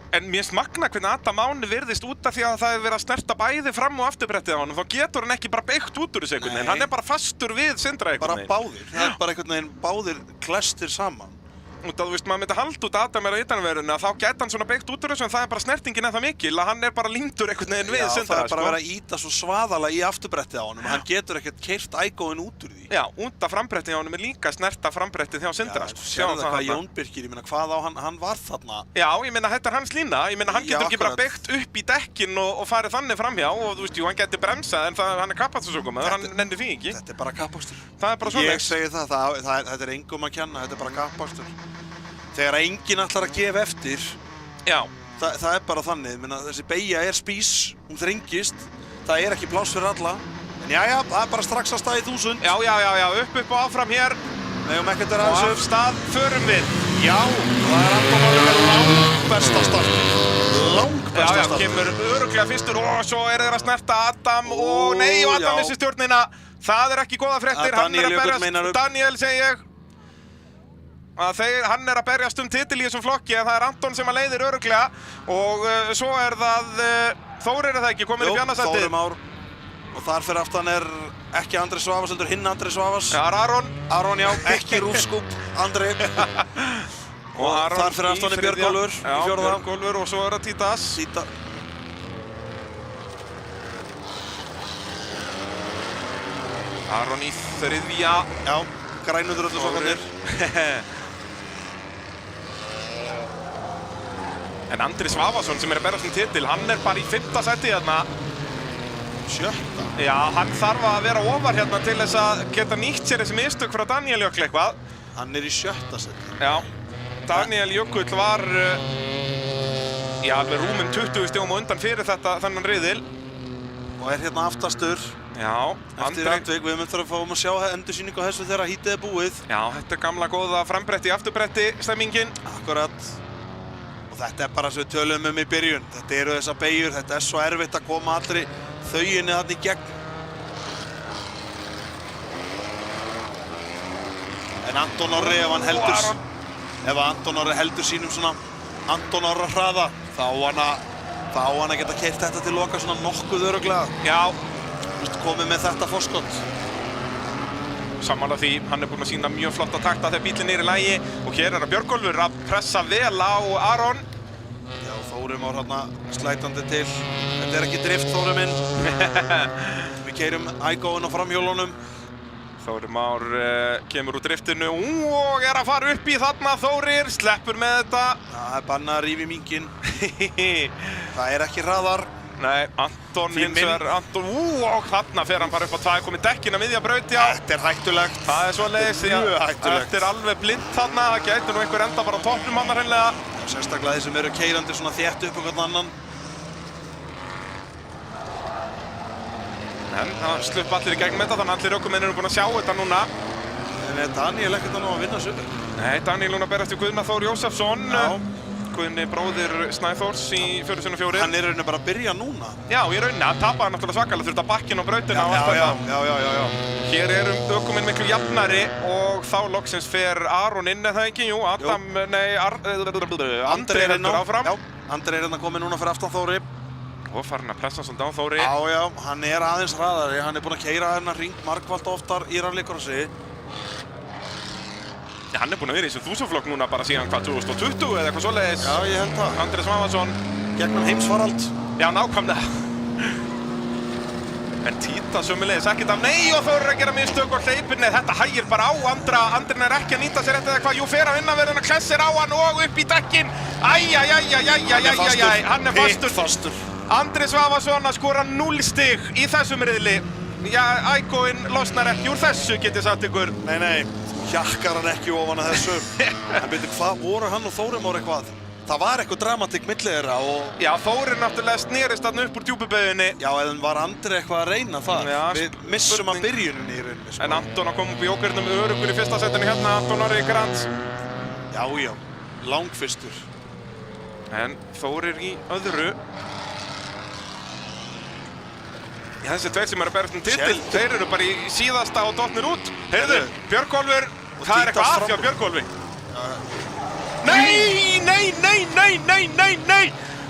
En mér finnst magna hvernig Adam Máni virðist út af því að það hefur verið að snerta bæði fram og afturbrettið á honum. Þá getur hann ekki bara beygt út úr þessu einhvern veginn. Hann er bara fastur við Sindra einhvern veginn. Bara báðir. Það er bara einhvern veginn báðir klestir saman. Út að þú veist, maður myndi halda út að Adam er á utanverðinu að þá geta hann svona beygt út úr þessu en það er bara snertingin eða mikil að hann er bara límdur einhvern veginn við Sindra. Já, það er bara verið að íta svo svaðalega í afturbrettið á honum. Hann getur ekkert keyrt ægóin út úr því. Já, út af frambrettið á honum er líka snerta frambrettið hjá Sindra. Já, sjáum það hvað Jón Birkir, ég meina hvað á hann var þarna. Já, ég meina þetta er hans lína. Ég meina hann getur ekki bara beygt upp í dekkin og farið þannig framhjá og þú veist, jú, hann getur bremsað en hann er kappaksturökumaður, hann nennir því ekki. Þetta er bara kappakstur. Það er bara svoleiðis. Ég segi þetta er engum að kenna, þetta er bara kappakstur. Þegar enginn ætlar að gefa eftir, já. Það er bara þannig, minna, þessi beygja er spís, hún þrengist, það er ekki pláss fyrir alla. En jæja, það er bara strax að stað í 1000. Já, upp og áfram hér. Megum ekkert vera og aðeins af stað förum við. Já, það er Anton Máni með langbesta startið. Langbesta startið. Já, kemur örugglega fyrstur og svo er þeir að snerta Adam og nei, og Adam missi stjórnina. Það er ekki góða fréttir, hann er að berjast, Daniel segi ég. Hann er að berjast titil í þessum flokki en það er Anton sem að leiðir örugglega og svo er það Þór er það ekki komin í fjannasætið. Þór Már og þar fyrir aftan er ekki Andri Svavas heldur hinn Andri Svavas. Já, Aron, já, ekki rúfskúp Andri. og þar fyrir aftan er Björgólfur í fjórða. Björgólfur og svo er það Títas. Aron í þriðja. Já, grænundur öllu svokanir. En Andri Svavason sem er að berjast titil, hann er bara í 5. sæti hérna. 7. Já, hann þarf að vera ofar hérna til þess að geta nýtt sér þessi mistök frá Daniel Jökull eitthvað. Hann er í 7. sæti. Já, Daniel Jökull var alveg rúmum 20 stigum á undan fyrir þennan riðil. Og er hérna aftastur. Já, eftir Andvík, við möttum að fá að sjá endursýningu á þessu þegar hítið er búið. Já, þetta er gamla góða frambretti, afturbretti stemmingin. Akkurat. Þetta er bara sem við töluðum í byrjun. Þetta eru þessar beygjur, þetta er svo erfitt að koma allri þauginni þarna í gegn. En Anton Orri, ef Anton Orri heldur sínum svona Anton Orra hraða, þá á hann að geta keyrt þetta til loka svona nokkuð örugglega. Já. Komið með þetta forskot. Sammála því, hann búinn að sýna mjög flotta takta þegar bíllinn er í lagi og hér að Björgólfur að pressa vel á Aron. Já, Þóri Már hérna slætandi til. Þetta ekki drift, Þóri minn. Við keyrum Igoinn á framhjólunum. Þóri Már kemur úr driftinu og er að fara upp í þarna. Þórir sleppur með þetta. Það bannað að rífa í minkinn. Það ekki hraðar. Nei, Anton hins vegar, og þarna fer hann bara upp á 2, komið dekkin að miðja braut, já. Þetta hættulegt. Það svoleiðis, já. Þetta alveg blind þarna, það gæti nú einhver enda bara á toppnum hann hreinlega. Sérstaklega þeir sem eru keyrandi svona þétt upp um hvern annan. En það slupp allir í gegnum þetta, þannig að allir ökumenn eru búin að sjá þetta núna. En Daniel ekkert að ná að vinna sig. Nei, Daniel núna berast í Guðna Þór Jósefsson. Guðni bróðir Snæþórs í 4x4. Hann rauninni bara að byrja núna. Já, í rauninni, hann tapaði náttúrulega svakalega, þurfti að bakkin á brautina og allt þetta. Já. Hér eru ökumenn miklu jafnari og þá loksins fer Aron inn, eða ekki? Jú, Andri heldur áfram. Já, Andri hérna komið núna fyrir aftan Þóri. Og farin að pressa svolítið á Þóri. Já, hann aðeins hraðari, hann búinn að keyra hérna hring margfalt oftar í rallycrossi. Já, hann búinn að vera í þessum 1000-flokk núna bara síðan hvað, 2020 eða eitthvað svoleiðis. Já, ég held það. Andri Svavarsson. Gegnum heimsfarald. Já, nákvæmlega. En Títa sömuleiðis ekkert af nei og Þórir að gera mistök og hleypir. Nei, þetta hægir bara á Andra. Andrin ekki að nýta sér eða hvað. Jú, fer að innanverðina, klessir á hann og upp í dekkin. Hann fastur. Andri Svavarsson að skora 0 stig í þessum riðli. Já, Igoinn losnar ekki úr þessu, get ég sagt ykkur. Nei. Hjakkar hann ekki ofan að þessu. En betur, hvað voru hann og Þóri Már eitthvað? Það var eitthvað dramatík milli þeirra og... Já, Þórir náttúrulega snerist þarna upp úr djúpubauginni. Já, eða var Andri eitthvað að reyna það? Já, við missum að byrjuninni í rauninni. En Anton að koma upp í jókernum öruggur í fyrsta setinu hérna, Anton Orri Grant. Já, langfyrstur. En Þórir í öðru. Já, þessi tveir sem eru að berast titil, þeir eru bara í síðasta og dottnir út. Heyrðu, Björgólfur, það er eitthvað af hjá Björgólfi. Nei!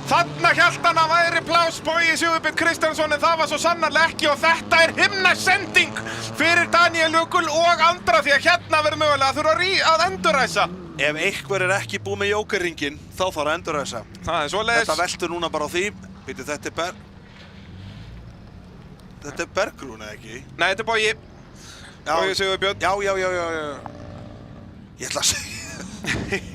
Þarna hélt hann að væri pláss Bogi Sigurbjörn Kristjánsson en það var svo sannarlega ekki og þetta er himnasending fyrir Daniel Jökull og Andra því að hérna verður mögulega að þurfa að endurræsa. Ef einhver ekki búið með jókerringinn, þá þarf að endurræsa. Það er svoleiðis. Þetta veltur núna bara á því. Býtu, þetta er Bergrún, eða ekki? Nei, þetta er Bogi. Bogi Sigurbjörn. Já. Ég ætla að segja.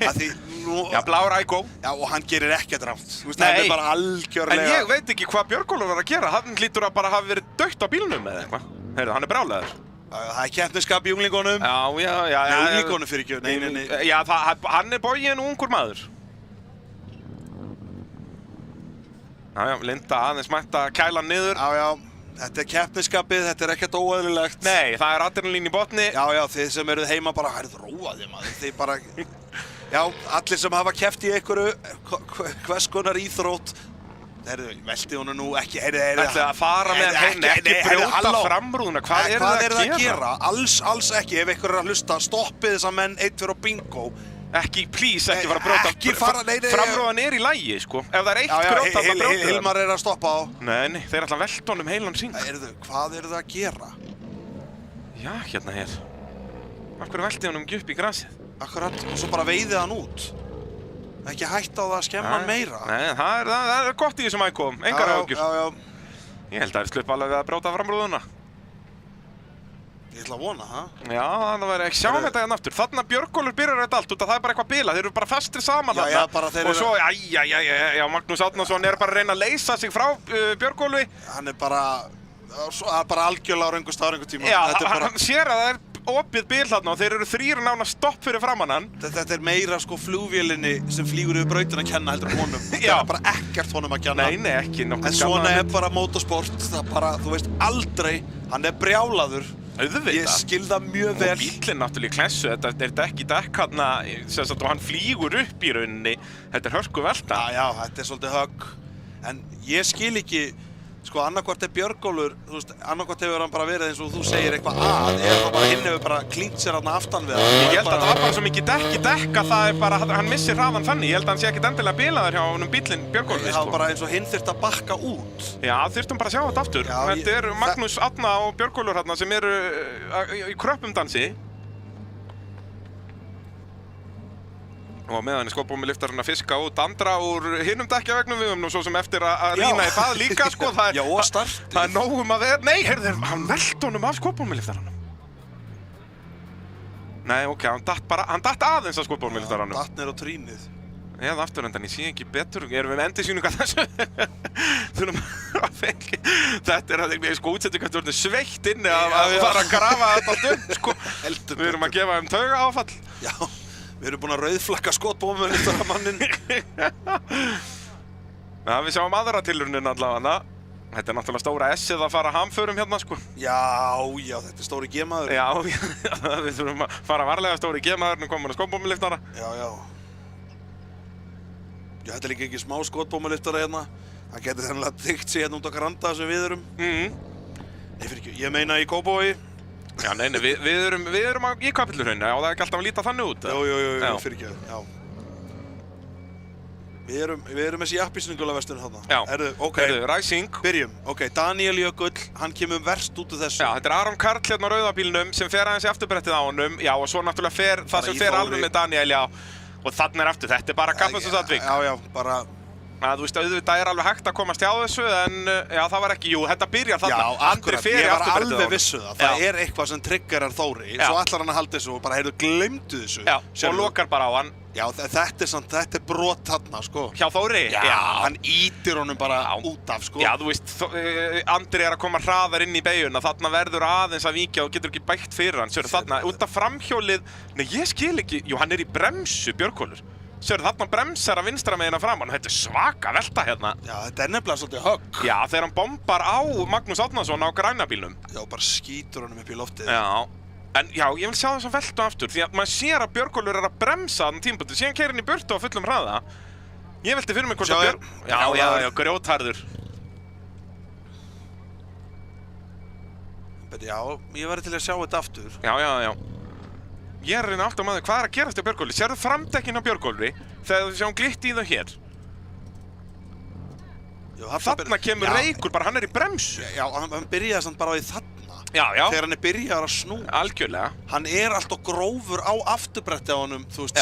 Að því nú... Já, blár Igo. Já, og hann gerir ekkert rátt. Þú veist, það er bara algjörlega... En ég veit ekki hvað Björgólfur var að gera. Hann hlýtur að bara hafa verið dautt á bílnum eða eitthvað. Heyrðu, hann er brjálæður. Það er keppnisskap í unglingunum. Já. Nei, unglingunum fyrir ekki. Nei. Já, hann er Bogi en ungur maður. Já, Linda aðeins mætti að kæla hann niður. Já. Þetta er keppnisskapið, þetta er ekkert óeðlilegt. Nei, það er adrenalín í botni. Já, þið sem eruð heima bara, róaði maður. Þið bara, já, allir sem hafa keppt í einhverju, hvers konar íþrótt. Velti honum nú ekki, Ætli að fara með henni, ekki brjóta framrúðuna, hvað eru það að gera? Alls ekki, ef einhver að hlusta, stoppið þessa menn, einn fyrir á bingo. Ekki, please, ekki fara að brjóta, framrúðan er í lagi, sko. Ef það er eitt grjót, þá brjóta það. Hilmar er að stoppa á. Nei, þeir ætla að velta honum heilan hring. Hvað eru það að gera? Já, hérna hér. Af hverju velti honum ekki upp í grasið? Akkurat, og svo bara veiðið hann út. Ekki hætta á það að skemma hann meira. Nei, það er gott í þessum Igo, engar áhyggjur. Já. Ég held að það er slupp alveg við að brjóta framrúðuna. Ég ætla að vona, ha? Já, það verður ekki sjáum þetta hérna aftur. Þarna Björgólfur byrjar þetta allt út að það er bara eitthvað bilað. Þeir eru bara fastir saman þarna. Já, bara þeir eru... Og svo, Magnús Árnason er bara að reyna að leysa sig frá Björgólfi. Hann er bara algjörlega á röngu stað á röngu tíma. Já, hann sér að það er opið bil þarna og þeir eru þrír nána stopp fyrir framan hann. Þetta er meira sko flugvélinni sem flýgur yfir brautina að kenna heldur honum. Þetta er bara ekkert honum að kenna. Nei, ekki nokkuð. En svona er bara motorsport. Það bara, þú veist, aldrei, hann er brjálaður. Auðvitað. Ég skil það mjög vel. Og bílinn náttúrulega í klessu, þetta er dekk í dekk hérna, og hann flýgur upp í rauninni. Þetta er hörku velta. Já, þetta er svolítið högg. En ég skil ekki, Sko, annarkvort Björgólfur, þú veist, annarkvort hefur hann bara verið eins og þú segir eitthvað eða bara hinn hefur bara klínt sér hann aftan við hann. Ég held að það var bara svo mikið dekk að það bara, hann missir hraðan þannig. Ég held að hann sé ekkert endilega bilaður hjá honum bíllinn Björgólfi, Það var bara eins og hinn þyrfti að bakka út. Já, þyrftum bara að sjá þetta aftur. Þetta eru Magnús Árna og Björgólfur hérna sem eru í kröppum dansi. Og meðan skotbómuliftarinn að fiska út andra úr hinum dekkjavegnum við nú svo sem eftir að rýna í það líka sko. Já, og startið. Það nóg að vera, nei, heyrðu, hann velti honum af skotbómuliftaranum. Nei, ok, hann datt aðeins af skotbómuliftaranum. Datt niður á trínið. Eða afturöndan, ég sé ekki betur, erum við með endisýningu að þessu? Þurfum að fengi, þetta er sko útsendingarstjórnir sveitt inni að fara að grafa þetta allt upp, sko. Við erum að gefa tauga áfall. Já. Við erum búin að rauðflagga skotbómuliftarmannin. Já, við sjáum aðra tilraunin allavega. Þetta er náttúrulega stóra S-ið að fara hamförum hérna, sko. Já, þetta er stóri G-maður. Já, við þurfum að fara varlega stóri G-maður, nú komum við að skotbómuliftara. Já, þetta er líka ekki smá skotbómuliftara hérna. Hann getur þennilega tyggt sig hérna út á Granda sem við erum. Nei, fyrir ekki, ég meina í Kópavogi. Já, nei, við erum í Kapellurhrauni, og það er ekki alltaf að líta þannig út. Jú, fyrir ekki, já. Við erum þessi appisningulaverslun þarna. Já, ok. Ræsing. Byrjum, ok, Daniel Jökull, hann kemur verst út úr þessu. Já, þetta er Aron Karl hérna á rauðabílnum sem fer aðeins í afturbrettið á honum. Já, og svo náttúrulega fer það sem fer alveg með Daniel, já. Og þannig aftur, þetta er bara Gaffness og Sandvík. Já, bara... Þú veist, auðvitað er alveg hægt að komast hjá þessu, en já, það var ekki, þetta byrjar þarna. Já, akkurat, ég var alveg vissu það. Það er eitthvað sem triggerar Þóri, svo ætlar hann að halda þessu og bara, heyrðu, gleymdu þessu. Já, og lokar bara á hann. Já, þetta er brot þarna, sko. Hjá Þóri? Já, hann ýtir honum bara út af, sko. Já, þú veist, Andri er að koma hraðar inn í beygjuna, þarna verður aðeins að víkja og getur ekki bætt fyrir hann. Sérðu, þarna, út af framhjólið, nei, ég skil ekki, jú, hann er í bremsu, Björgólfur. Sérðu, þarna bremsar að vinstra meginn framan og þetta er svaka velta hérna. Já, þetta er nefnilega svolítið högg. Já, þegar hann bombar á Magnús Árnason á græna bílnum. Já, bara skýtur honum upp í loftið. Já, en já, ég vil sjá þess að veltu aftur því að maður sér að Björgólfur er að bremsa þann tímapunkti, síðan keyrir hann í burtu á fullum hraða. Ég velti fyrir mig hvort að Já, grjótharður. Já, ég verði til að sjá þetta aftur. Já. Ég er að reyna aftur á maður, hvað er að gerast á Björgólfi? Sérðu framdekkin á Björgólfi þegar þú sjáum glitt í þau hér? Þarna kemur reykur, bara hann er í bremsu. Já, hann byrjaði samt bara á því þarna. Já. Þegar hann er byrjaður að snúa. Algjörlega. Hann er alltaf grófur á afturbretti á honum, þú veist,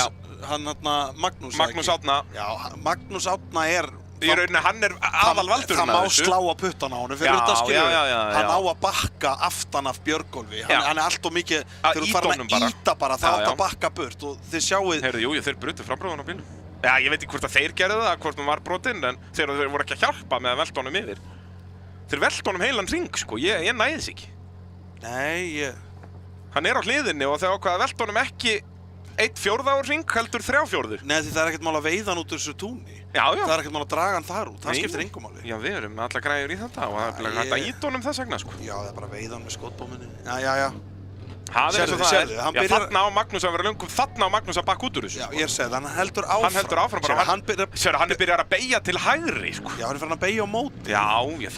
hann Magnús Árna. Já, Magnús Árna er... Í rauninni, hann er aðalvaldurinn að þessu. Það má slá á puttan á honum fyrir þetta skilur. Hann á að bakka aftan af Björgólfi. Hann er allt og mikið, þegar þú farin að íta bara, það átt að bakka burt og þið sjáuð... Heyrðu, jú, þeir brutu frambróðan á bílnum. Já, ég veit ekki hvort að þeir gerðu það, hvort hún var brotinn, en þeir voru ekki að hjálpa með að velta honum yfir. Þeir velta honum heilan hring, sko, ég næði þess ekki. Nei, Hann er á hliðinni og þeir ákvað að velta honum ekki 1/4 á hring, heldur 3/4. Nei, því það er ekkert mál að veiða hann út úr þessu túni. Já. Það er ekkert mál að draga hann þar út, það skiptir engu máli. Já, við erum allar græjur í þetta og það er hægt að íta honum þess vegna, sko. Já, það er bara að veiða hann með skotbóminni. Já. Það er eins og það er. Já, þarna á Magnús að vera löngum, þarna á Magnús að bakka út úr þessu. Já, ég segi það, hann heldur áfram. Hann heldur áfram bara. Hann er byrjað að beygja til hægri, sko. Já, hann er farin að beygja á móti. Já,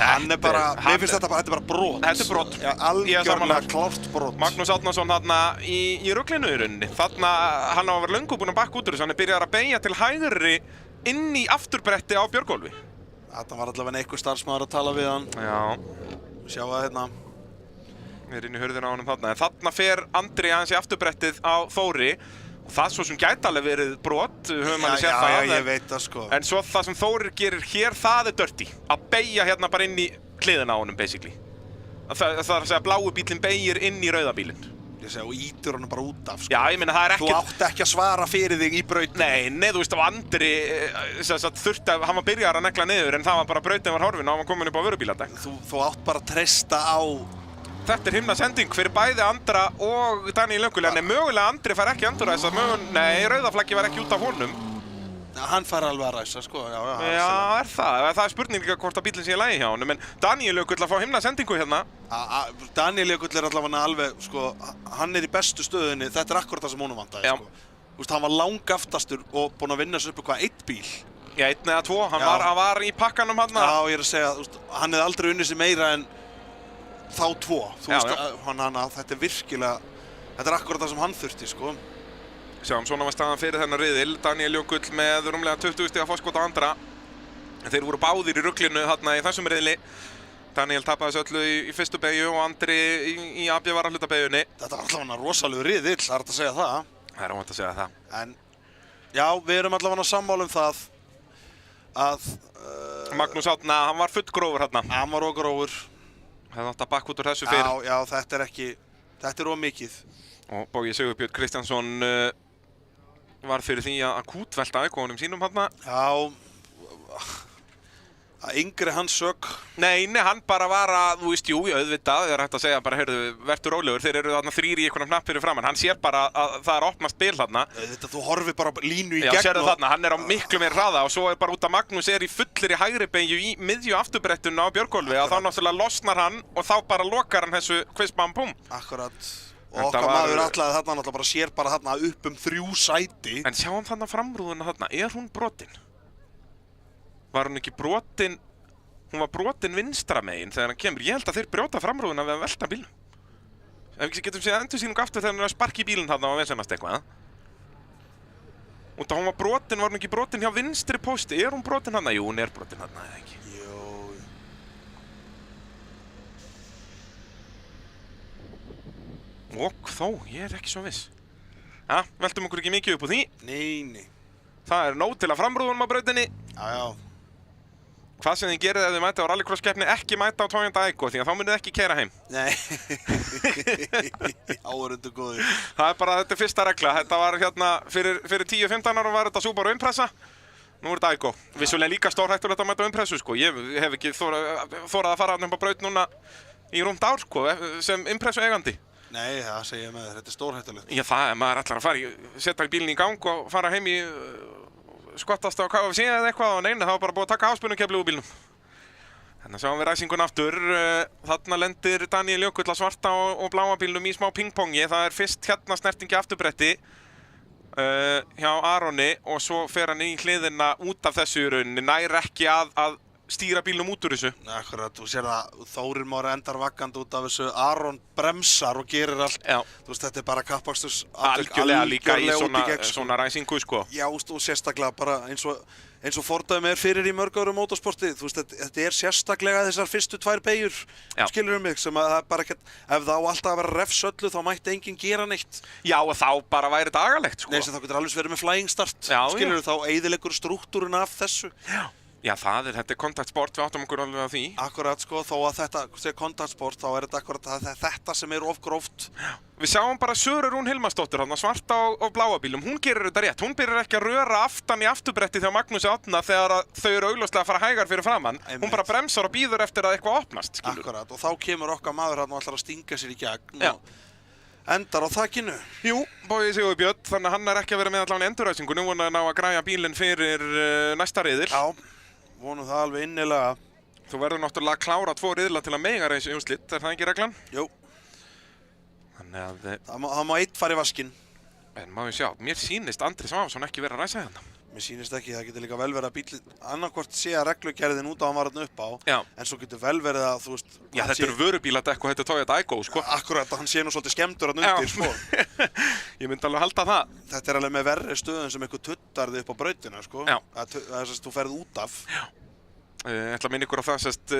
hann er bara, mér finnst þetta bara brot. Þetta er brot. Já, algjörlega klárt brot. Magnús Árnason þarna í ruglinu í rauninni. Þarna, hann á að vera löngum búinn að bakka út úr þessu. Hann er byrjað að beygja til hægri inn í afturbretti á Björgólfi. Þetta var allavega einhver starfsmaður að tala við hann. Já. Sjá það hérna. Við erum inn í hurðina á honum þarna. En þarna fer Andri aðeins í afturbrettið á Þóri. Og það svo sem gæti alveg verið brot, höfum alveg séð það. Já, ég veit það sko. En svo það sem Þórir gerir hér, það er dirty. Að beygja hérna bara inn í hliðina á honum, basically. Það er að segja að blái bílinn beygir inn í rauða bílinn. Ég segi, og ítur honum bara út af, sko. Já, ég meina, það er ekkert... Þú átt ekki að svara fyrir þig í brautinu. Nei, þú veist, á Andri, þurfti að, hann var byrjar að negla niður, en það var bara brautin var horfin og hann var komin upp á vörubíladekk. Þú átt bara að treysta á... Þetta er himna sending fyrir bæði Andra og Daniel Jökull, en mögulega Andri fær ekki endur þess að nei, rauðaflaggi var ekki út af honum. Hann fær alveg að ræsa, sko, já. Já, er það? Það er spurning líka hvort að bílinn sé í lagi hjá honum, en Daniel Jökull að fá himna sendingu hérna. Daniel Jökull er allavega sko, hann er í bestu stöðunni, þetta er akkurat það sem honum vantaði, sko. Þú veist, hann var langaftastur og búinn að vinna sér upp eitthvað 1 bíl. Já, 1 eða 2, hann var í pakkanum hann. Já, ég að segja, hann hefði aldrei unnið sig meira en þá 2. Þú veist, þetta virkilega, þetta akkurat það sem hann þurfti, sko. Sjáum, svona var staðan fyrir þennan riðil. Daníel Jökull með rúmlega 20 stiga forskot á andra. Þeir voru báðir í ruglinu þarna í þessum riðli. Daníel tapaði þessu öllu í fyrstu beygju og Andri í AB var að hluta beygjunni. Þetta var allavega rosalegu riðill, það er hægt að segja það. Það er óhætt að segja það. En, já, við erum allavega sammála það að... Magnús Árna, hann var fullgrófur hérna. Hann var ógrófur. Hefði átt að bakka út úr þessu fyrr. Já, þetta er ómikið. Og Bogi Sigurbjörn Kristjánsson var fyrir því að kútvelta ækonum sínum hérna. Já, að yngri hans sök. Nei, hann bara var að, þú veist, jú, auðvitað, er hægt að segja bara, heyrðu, vertu rólegur, þeir eru þarna 3 í einhvern knapp fyrir framann. Hann sér bara að það er opnast bil þarna. Auðvitað, þú horfir bara línu í gegn. Já, sérðu þarna, hann er á miklu meir hraða og svo er bara út að Magnús er í fullir í hægri beygju í miðju afturbrettuna á Björgólfi að þá náttúrulega losnar hann og þá bara lokar hann þessu kvistbam-pum. Akkurat. Og okkar maður ætlaði þarna náttúrulega bara sér bara þarna upp 3 sæti. En sjáum þarna framrúðuna þarna, er hún brotin? Var hún ekki brotin? Hún var brotin vinstra megin þegar hann kemur. Ég held að þeir brjóta framrúðuna við að velta bílnum. Ef við getum séð endursýningu aftur þegar hann er að sparka í bílinn þarna og vesennast eitthvað. Út af hún var brotin, var hún ekki brotin hjá vinstri pósti? Er hún brotin þarna? Jú, hún er brotin þarna, eða ekki? Og þó, ég er ekki svo viss. Ja, veltum okkur ekki mikið upp á því. Nei. Það er nóg til að framrúðunum á brautinni. Já. Hvað sem þið gerið ef þið mæta á rallycross-keppni, ekki mæta á Toyota Aygo, því að þá munið þið ekki keyra heim. Nei. Áhorfendur góðir. Það er bara, þetta er fyrsta regla. Þetta var hérna, fyrir 10-15 árum var þetta Subaru Impreza. Nú er þetta Aygo. Vissulega líka stórhættulegt að mæta á Imprezu, sko. Ég hef ekki þorað að fara upp á braut núna í rúmt ár, sko, sem Imprezu eigandi. Nei, það segir ég með þér, þetta er stórhættulegt. Já, það er maður ætlar að fara setja bílinn í gang og fara heim í skottast á KFC eða eitthvað og neina, það var bara búið að taka áspunnukefli úr bílnum. Þannig að sjáum við ræsingun aftur. Þarna lendir Daníel Jökull á svarta og bláa bílnum í smá pingpongi. Það er fyrst hérna snertingi afturbretti hjá Aroni og svo fer hann í hliðina út af þessu í rauninni, nær ekki að stýra bílnum út úr þessu. Akkurat, þú sér það, Þórir Már endar vakkandi út af þessu, Aron bremsar og gerir allt. Já. Þú veist, þetta er bara kappaksturs algjörlega líka í svona ræsingu, sko. Já, og sérstaklega bara eins og fordæmi er fyrir í mörg árum motorsporti. Þú veist, þetta er sérstaklega þessar fyrstu 2 beygjur, skilurðu mig, sem að það er bara ekkert, ef þá alltaf að vera refsöllu þá mætti enginn gera neitt. Já, og þá bara væri þetta agalegt, sko. Nei, sem þá getur alveg verið með flying start, skilurðu, þá eyðileggur strúktúrinn af þessu. Já, þetta er kontaktsport, við áttum okkur alveg á því. Akkurat, sko, þó að þetta sé kontaktsport, þá er þetta akkurat þetta sem er of gróft. Við sjáum bara Söru Rún Hilmarsdóttir, svarta og bláa bílum. Hún gerir þetta rétt. Hún byrjar ekki að röra aftan í afturbretti þegar Magnúsi Árna þegar þau eru augljóslega að fara hægar fyrir framann. Hún bara bremsar og býður eftir að eitthvað opnast, skilur. Akkurat, og þá kemur okkar maður hann og ætlar að stinga sér í gegn og endar á þakinu. Jú, Bogi Sigurbjörn, þannig að hann er ekki að vera með allavega í endurræsingu. Nú er hann á að græja bílinn fyrir næsta riðil. Já. Vonum það alveg innilega. Þú verður náttúrulega að klára 2 riðla til að mega reisa í úrslit, er það ekki reglan? Jú. Þannig að... Það má 1 fara í vaskinn. En má ég sjá, mér sýnist Andri Svansson ekki vera að ræsa hérna. Mér sýnist ekki, það getur líka vel verið að bíllinn annarkvort sé að reglugerðin út á hann var hann upp á. Já. En svo getur vel verið að, þú veist... Já, þetta eru vörubíladekk og þetta er Toyota Aygo, sko. Akkurat, að hann sé nú svolítið skemmtur hann undir, sko. Ég myndi alveg halda það. Þetta er alveg með verri stöðum sem eitthvað tuttar þig upp á brautina, sko. Já. Það er þú ferð út af. Já. Ég ætla að minna ykkur á það,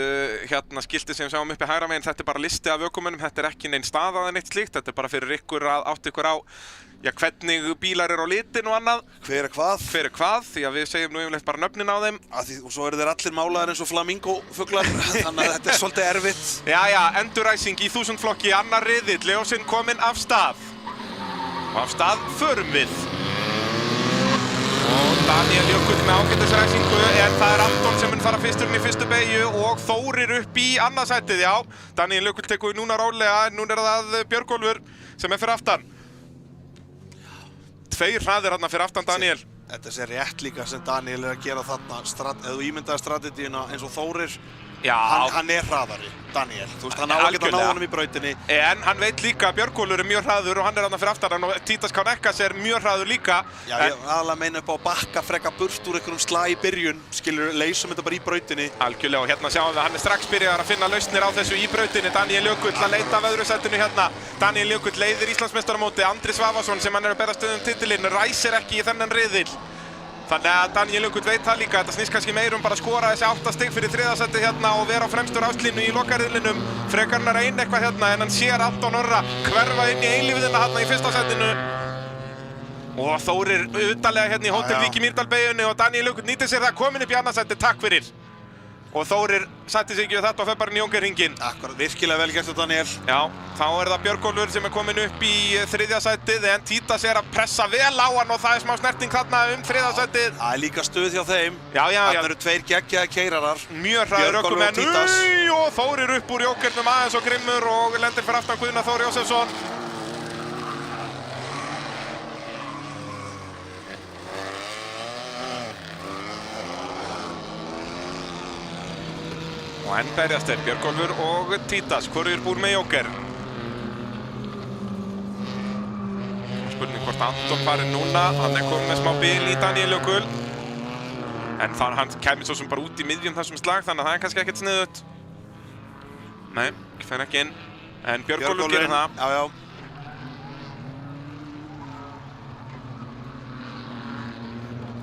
hérna skiltið sem við sjáum uppi hægra megin, þetta er bara listi af ökumönnum, þetta er ekki neinn staða eða neitt slíkt, þetta er bara fyrir ykkur að átta ykkur á, já, hvernig bílar eru á litin og annað. Hver er hvað? Hver er hvað, því að við segjum nú yfirleitt bara nöfnin á þeim. Og svo eru þeir allir málaðir eins og flamingofuglar, þannig að þetta er svolítið erfitt. Já, endurræsing í 1000 flokki, annar riðill, ljósinn kominn af stað. Og af stað förum við. Og Daníel Jökull með ágætisræsingu, en það er Anton sem mun fara fyrsturinn í fyrstu beygju og Þórir upp í annarsætið, já. Daníel Jökull tekur núna rólega, en núna er það Björgólfur sem er fyrir aftan. 2 hraðir hérna fyrir aftan Daníel. Þetta sé rétt líka sem Daníel er að gera þarna, ef þú ímyndaði strategíuna eins og Þórir, Já. Hann hraðari, Daniel. Þú veist, hann á að geta ná honum í brautinni. En hann veit líka að Björgólfur mjög hraður og hann þarna fyrir aftan hann og Títas Kánekas mjög hraður líka. Já, ég aðalega meina upp á að bakka freka burt úr einhverjum slag í byrjun, skilur, leysum þetta bara í brautinni. Algjörlega, og hérna sjáum við að hann strax byrjaður að finna lausnir á þessu í brautinni. Daniel Jökull að leita af öðru sætinu hérna. Daniel Jökull leiðir Íslandsmeistaramóti. Andri Svavarsson sem hann að berast titilinn ræsir ekki í þennan riðil. Þannig að Daniel Jökull veit það líka, þetta snýst kannski meir bara að skora þessi 8 stig fyrir 3. sæti hérna og vera á fremstur áslínu í lokariðlinum. Frekar hann að reyna eitthvað hérna en hann sér Anton Orra hverfa inn í eilífðina hérna í 1. sætinu. Og Þórir utanlega hérna í Hótel Vík í Mýrdalbeyjunni og Daniel Jökull nýtir sér það, komin upp í 2. sæti, takk fyrir. Og Þórir sætti sig ekki við þetta og fer bara inn í Jóngerhringinn. Akkurat, virkilega vel gert Daniel. Já, þá það Björgólfur sem komin upp í 3. sætið en Títas að pressa vel á hann og það smá snerting þarna 3. sætið. Það líka stuð hjá þeim. Já. Þarna eru 2 geggjaðir keirarar. Mjög hraður ökumenn. Og Þórir upp úr Jókernum aðeins og grimmur og lendir fyrir aftan Guðna Þór Jósefsson. Og enn berjast Björgólfur og Títas, hvoru búr með Jóker? Spurning hvort Anton farir núna, hann komið með smá bil í Daniel Jökull. En hann kæmi svo sem bara út í miðjum þessum slag, þannig að það kannski ekkert sniðugt. Nei, fer ekki inn. En Björgólfur gerir það. Já.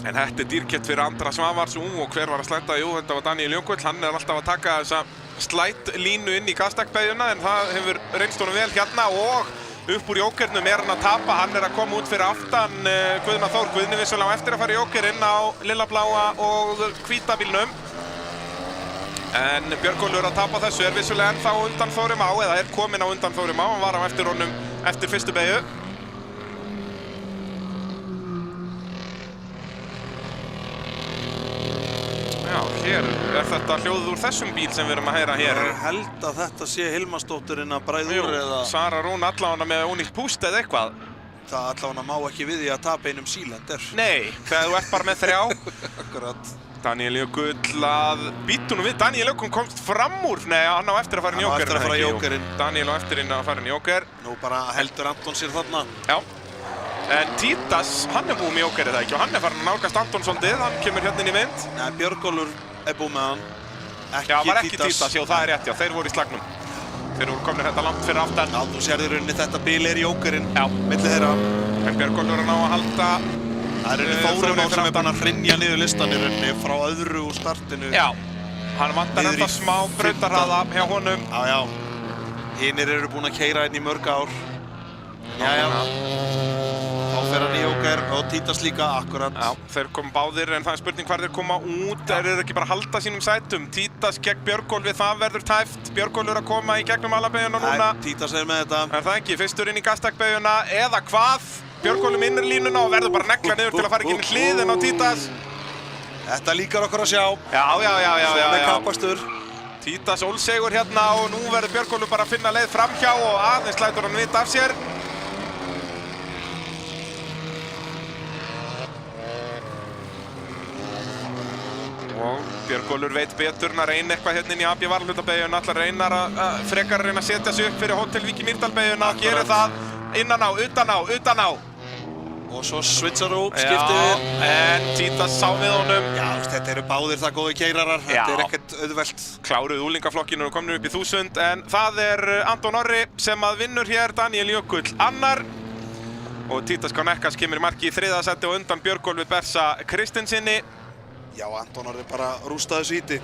En þetta dýrkett fyrir Andra Svavars og hver var að slæta? Jú, þetta var Daniel Jökull, hann alltaf að taka þessa slætlínu inn í gastakbeygjuna en það hefur reynst honum vel hérna og upp úr Jókernum hann að tapa, hann að koma út fyrir aftan Guðna Þór. Guðni vissulega á eftir að fara í Jókerinn á lilla bláa og hvíta bílnum. En Björgólfur að tapa þessu vissulega ennþá undan Þórum á, eða kominn á undan Þórum á, hann var á eftir honum eftir fyrstu beygju. Já, hér þetta hljóðið úr þessum bíl sem við erum að heyra hér. Ég held að þetta sé Hilmarsdóttirinn að bræða úr eða... Sara Rún allavega með ónýtt púst eða eitthvað. Það allavega má ekki við því að tapa einum sílender. Nei, þegar þú bara með 3. Akkurat. Daniel Jökull að býtu nú við. Daniel Jökull komst fram úr. Nei, hann á eftir að fara inn í Jóker. Hann á eftir að fara í Jókerinn. Daniel á eftir að fara inn í Jóker. Nú bara heldur Anton sér þarna. Já. En Títas, hann búið með Jóker eða ekki og hann farin að nálgast Anton svolítið. Hann kemur hérna inn í mynd. Nei, Björgólfur búið með hann. Já, var ekki Títas, já það rétt, já. Þeir voru í slagnum. Þeir voru komin þetta langt fyrir aftan. Já, þú sér í rauninni þetta bíl í Jókerinn. Já. Milli þeirra. En Björgólfur ná að halda... Það er Þórum á sem búinn að hrynja niður listan í rauninni frá öðru úr startinu. Já. Hann vantar enda smá brautarhraða hjá honum. Já. Hinir eru búin að keyra inn í mörg ár. Já. Þá fer hann í Jóker og Títas líka, akkurat. Já, þeir koma báðir en það spurning hvar þeir koma út. Þeir ekki bara að halda sínum sætum. Títas gegn Björgólfi, það verður tæft. Björgólfur að koma í gegnum alabeyguna núna. Títas með þetta. Það ekki, fyrstur inn í gastakbeyguna eða hvað? Björgólfum innir línuna og verður bara að negla niður til að fara ekki inn í hliðin á Títas. Þetta líkar okkur að sjá. Já. Svona kapastur. Títas ólsegur hérna og nú verður Björgólfur bara að finna leið framhjá og aðeins lætur hann vita af sér. Og Björgólfur veit betur að reyna eitthvað hérna inn í AB varahlutabeyjuna, allar reynar að frekar reyna að setja sig upp fyrir Hótel Vík í Mýrdalbeyjuna og gerir það innan á, utan á. Og svo switchar út, skiptir við. En Títas sá við honum. Já, þetta eru báðir það góði keirarar, þetta ekkert auðvelt. Kláruð úlingaflokkinu og komnir upp í 1000, en það Anton Orri sem að vinnur hér, Daniel Jökull annar. Og Títas Kánekas kemur í marki í 3. sæti og undan Björgólfi Bersa Kristinsinni. Já, Anton Orri bara rústaði þessu íti.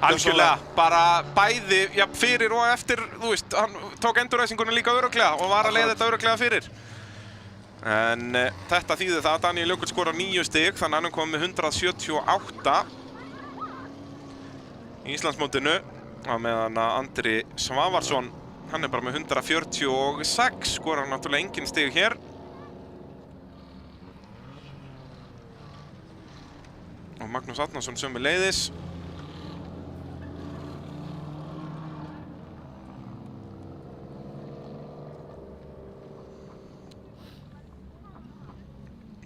Algjörlega, bara bæði, já, fyrir og eftir, þú veist, hann tók endurræsinguna líka örugglega og var að leiða þetta örugglega fyrir. En þetta þýðir það að Daniel Jökull skorar 9 stig, þannig að hann kom með 178 í Íslandsmótinu. Á meðan að Andri Svavarsson, hann bara með 146, skorar náttúrulega engin stig hér. Og Magnús Árnason sömuleiðis.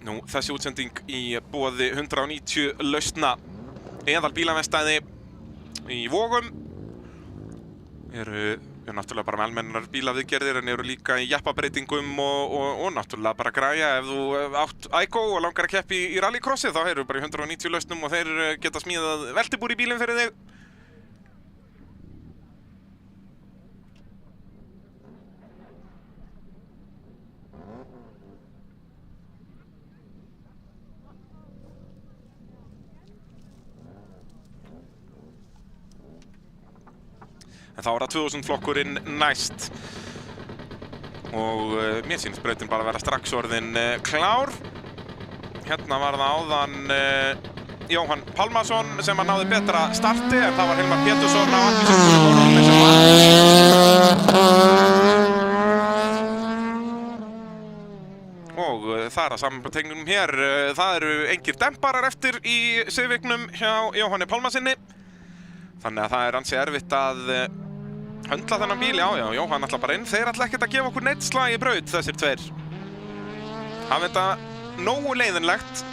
Nú, þessi útsending í boði 190 lausna eðal bílaverkstæði í Vogum. eru náttúrulega bara með almennar bílaviðgerðir en eru líka í jeppabreitingum og náttúrulega bara græja ef þú átt Igo og langar að keppi í rallycrossi þá eru bara í 190 lausnum og þeir geta smíðað veltibúr í bílinn fyrir þig. En þá það 2000 flokkurinn næst og mér sýnist brautin bara að vera strax orðin klár. Hérna var það áðan Jóhann Pálmason sem að náði betra starti en það var Hilmar Pétursson á appelsínugulu sem og það að samantengnum hér, það eru engir demparar eftir í sigurveginum hjá Jóhanni Pálmasinni. Þannig að það ansi erfitt að höndla þennan bíl, já, Jóhann ætla bara inn. Þeir ætla ekkert að gefa okkur neitt slag í braut, þessir tveir. Hafa þetta nógu leiðinlegt.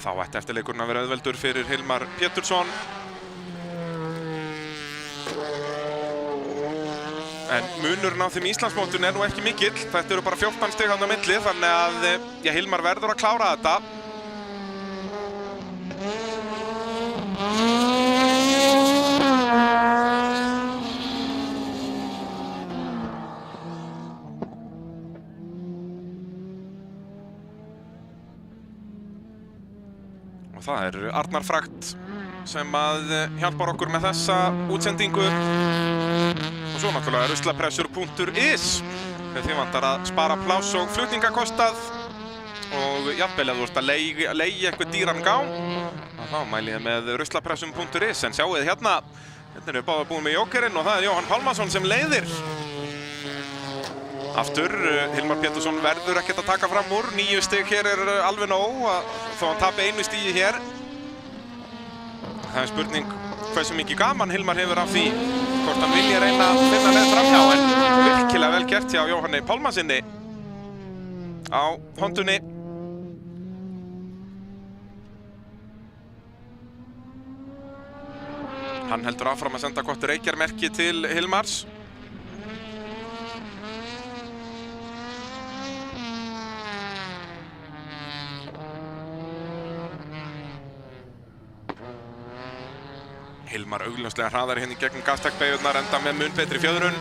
Þá ætti eftirleikurinn að vera auðveldur fyrir Hilmar Pétursson. En munurinn á þeim Íslandsmótinu nú ekki mikill. Þetta eru bara 14 stig þarna á milli, þannig að Hilmar verður að klára þetta. Og það Arnar Fragt sem að hjálpar okkur með þessa útsendingu. Og svo náttúrulega ruslapressur.is þegar þið vantar að spara pláss og flutningakostnað og jafnvel ef þú ert að leigja eitthvað dýran gám þá mæli ég með ruslapressum.is en sjáuð hérna eru báða búin með jókerinn og það Jóhann Pálmason sem leiðir. Aftur, Hilmar Pétursson verður ekkert að taka fram úr, 9 stig hér alveg nóg þó hann tapi 1 stigi hér. Það spurning hversu mikið gaman Hilmar hefur af því hvort hann vilji reyna að finna leið framhjá en virkilega vel gert hjá Jóhanni Pálmasinni á hondunni. Hann heldur áfram að senda gott reykjarmerki til Hilmars. Hilmar augljóslega hraðari hérna í gegnum gastakbeigurnar enda með mun betri fjöðrun.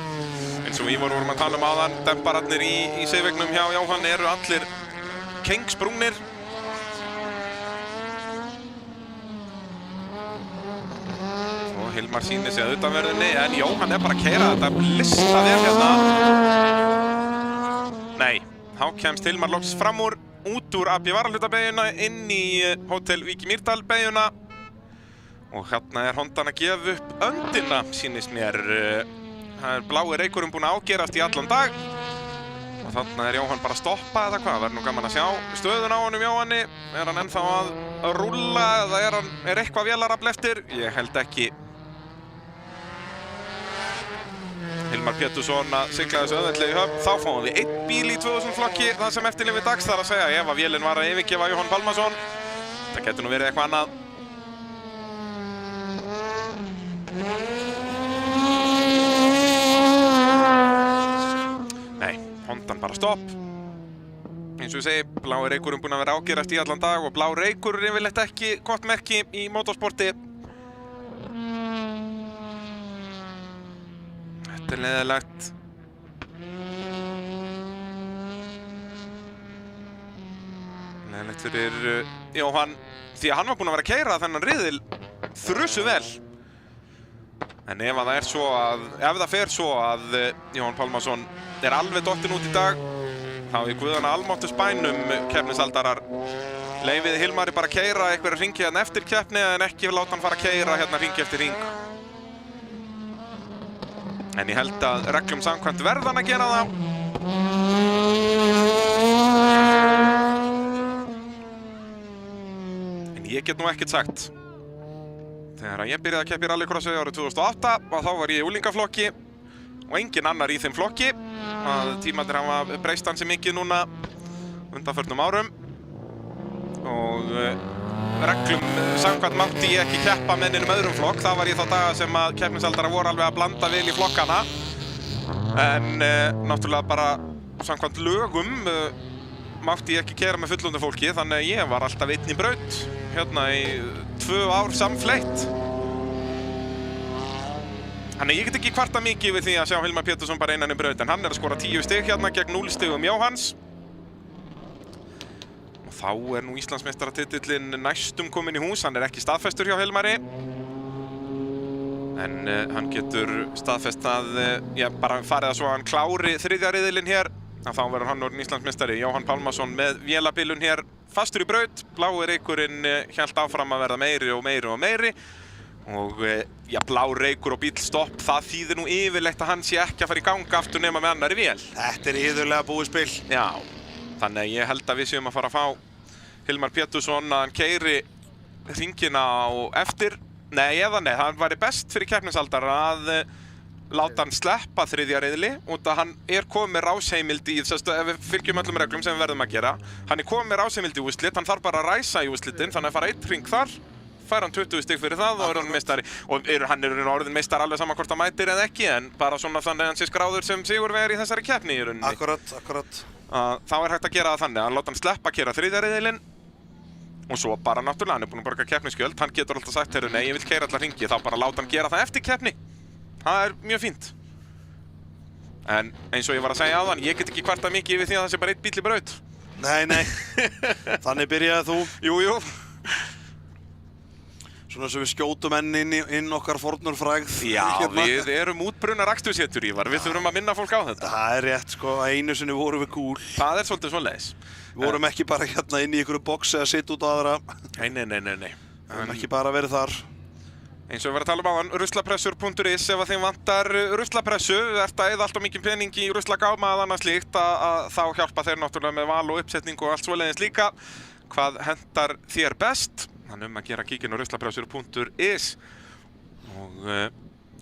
Eins og við vorum að tala áðan, dempararnir í sigurveginum hjá Jóhann eru allir kengsprungnir. Og Hilmar sýnir sig að utanverðinni en Jóhann bara að keyra þetta blista vel hérna. Nei, þá kemst Hilmar loks fram úr út úr AB Varahlutabeyjuna inn í Hótel Vík í Mýrdal beyguna. Og hérna Hondan að gefa upp öndina, sýnist mér. Það blái reykurinn búinn að ágerast í allan dag. Og þarna Jóhann bara að stoppa eða hvað, verður nú gaman að sjá stöðun á honum Jóhanni. Hann ennþá að rúlla eða eitthvað vélarafl eftir? Ég held ekki. Hilmar Pétursson að sigla þessu auðveldlega í höfn. Þá fáum við 1 bíl í 2000 flokki, það sem eftirlifi dags þar að segja. Ef að vélinn var að yfirgefa Jóhann Pálmason. Það getur nú verið eitthvað annað. Nei, Hondan bara stopp. Eins og ég segi, blái reykurinn búinn að vera ágerast í allan dag og blá reykur er yfirleitt ekki gott merki í motorsporti. Þetta er leiðilegt. Leiðilegt fyrir Jóhann því að hann var búinn að vera að keyra þennan riðil þrusu vel. En ef það fer svo að Jóhann Pálmason alveg dottinn út í dag, þá í guðana almáttugs bænum keppnisaldarar leyfið Hilmari bara að keyra einhverja hringi hérna eftir keppni en ekki láta hann fara að keyra hérna hringi eftir hring. En ég held að reglum samkvæmt verðan að gera það. En ég get nú ekkert sagt. Þegar ég byrjaði að keppa í rallycrossi árið 2008 og þá var ég í úlingaflokki og engin annar í þeim flokki. Tímarnir hafa breyst ansi mikið núna undanförnum árum og reglum samkvæmt mátti ég ekki keppa með neinum öðrum flokk. Það var í þá daga sem að keppnisaldara voru alveg að blanda vel í flokkana. En náttúrulega bara samkvæmt lögum mátti ég ekki keyra með fullorðnu fólki, þannig að ég var alltaf einn í braut hérna í 2 ár samfleytt. Þannig ég get ekki kvarta mikið við því að sjá Hilmar Pétursson bara einan í braut, en hann að skora 10 stig hérna gegn 0 stigum Jóhanns. Og þá nú Íslandsmeistaratitillinn næstum kominn í hús, hann ekki staðfestur hjá Hilmari. En hann getur staðfest að bara farið að svo hann klári 3. riðilinn hér, að þá verður hann orðinn Íslandsmeistari. Jóhann Pálmason með vélabilun hér fastur í braut. Blái reykurinn hélt áfram að verða meiri og meiri og meiri. Og blár reykur og bíll stopp, það þýðir nú yfirleitt að hann sé ekki að fara í gang aftur nema með annari vél. Þetta iðulega búið spil. Já, þannig að ég held að við séum að fara að fá Hilmar Pétursson að hann keyri hringina á eftir. Nei, það væri best fyrir keppnisaldara að láta hann sleppa 3. riðli út að hann komið með rásheimild í, ef við fylgjum öllum reglum sem við verðum að gera. Hann komið með rásheimild í úrslit, hann þarf bara að ræsa í úrslitin, þannig að fara 1 hring þar, fær hann 20 stig fyrir það og hann meistari. Og hann orðinn meistari alveg saman hvort hann mætir eða ekki, en bara svona þannig að hann sé skráður sem sigurvegari í þessari keppni í rauninni. Akkurat. Þá hægt að gera það þannig, að láta hann sleppa keyra 3. riðilinn. Og svo bara náttúrulega, hann búinn að borga keppnisgjöld, hann getur alltaf sagt, nei, ég vil keyra alla hringi, þá bara láta hann gera það eftir keppni. Það mjög fínt. En eins og ég var að segja áðan, ég get ekki kvartað mikið yfir því að það sé bara 1 bíll í braut. Nei. Þannig byrjaði þú. Jú. Svona sem við skjótum inn okkar fornurfrægð. Já, við erum útbrunnar aksturshetjur, Ívar, við þurfum að minna fólk á þetta. Það rétt, sko, einu sinni vorum við cool. Það svolítið svoleiðis. Við vorum ekki bara hérna inn í einhverju boxi að sitja út á aðra. Nei. Við höfum ekki bara verið þar. Eins og við verðum að tala um áðan, ruslapressur.is, ef að þeim vantar ruslapressu, ert að eyða alltaf mikið pening í ruslagáma eða annað slíkt, þá hjálpa þeir náttúrulega með val og uppsetningu og allt svoleiðis líka. Hvað hentar þér best? Þannig að gera kíkinn á ruslapressur.is. Og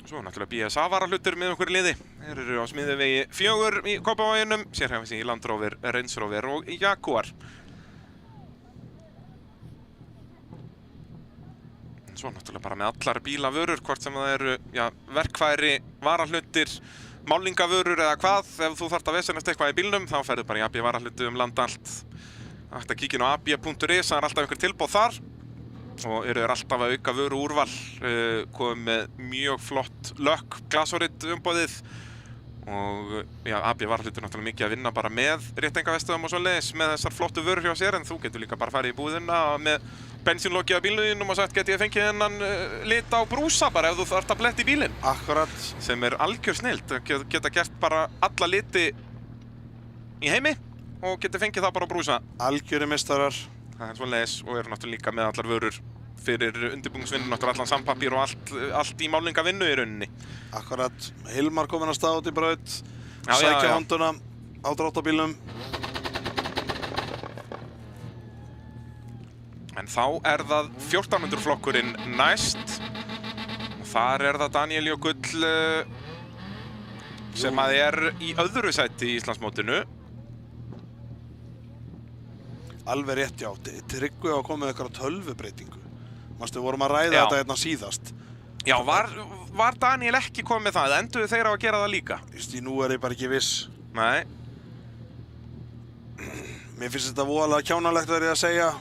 svo náttúrulega BSA varahlutir með okkur í liði. Þeir eru á Smiðjuvegi 4 í Kópavoginum, sérhæfis í Land Rover, Range Rover og Jaguar. Svo náttúrulega bara með allar bílavörur, hvort sem það eru verkfæri, varahlutir, málningavörur eða hvað. Ef þú þarft að vesenast eitthvað í bílnum, þá ferðu bara í AB varahluti land allt. Hægt að kíkja á ab.is, það alltaf einhver tilboð þar. Og eru alltaf að auka vöru úrval, komið með mjög flott lökk, glasorit umbóðið. Og AB varahlutur náttúrulega mikið að vinna bara með réttingavestöðum og svoleiðis með þessar flottu vörur hjá sér, en þú getur líka bara farið í búðina með bensínloki á bílnum og sagt get ég fengið þennan lit á brúsa bara ef þú þarft að bletta í bílinn. Akkurat. Sem algjör snillt, geta gert bara alla liti í heimi og getur fengið það bara á brúsa. Algjöri meistarar. Það svoleiðis og eru náttúrulega líka með allar vörur fyrir undirbúningsvinnu, náttúrulega allan sandpapír og allt í málningavinnu í rauninni. Akkurat. Hilmar kominn að stað út í braut, sækja honduna á dráttabílnum. En þá það 1400 flokkurinn næst. Og þar það Daniel Jökull sem að í öðru sæti í Íslandsmótinu. Alveg rétt, já. Tryggvi á að koma með eitthvað tölvubreytingu. Við vorum að ræða þetta hérna síðast. Já, var Daniel ekki komið með það? Enduðu þeir á að gera það líka? Nú ég bara ekki viss. Nei. Mér finnst þetta voðalega kjánalegt verið að segja.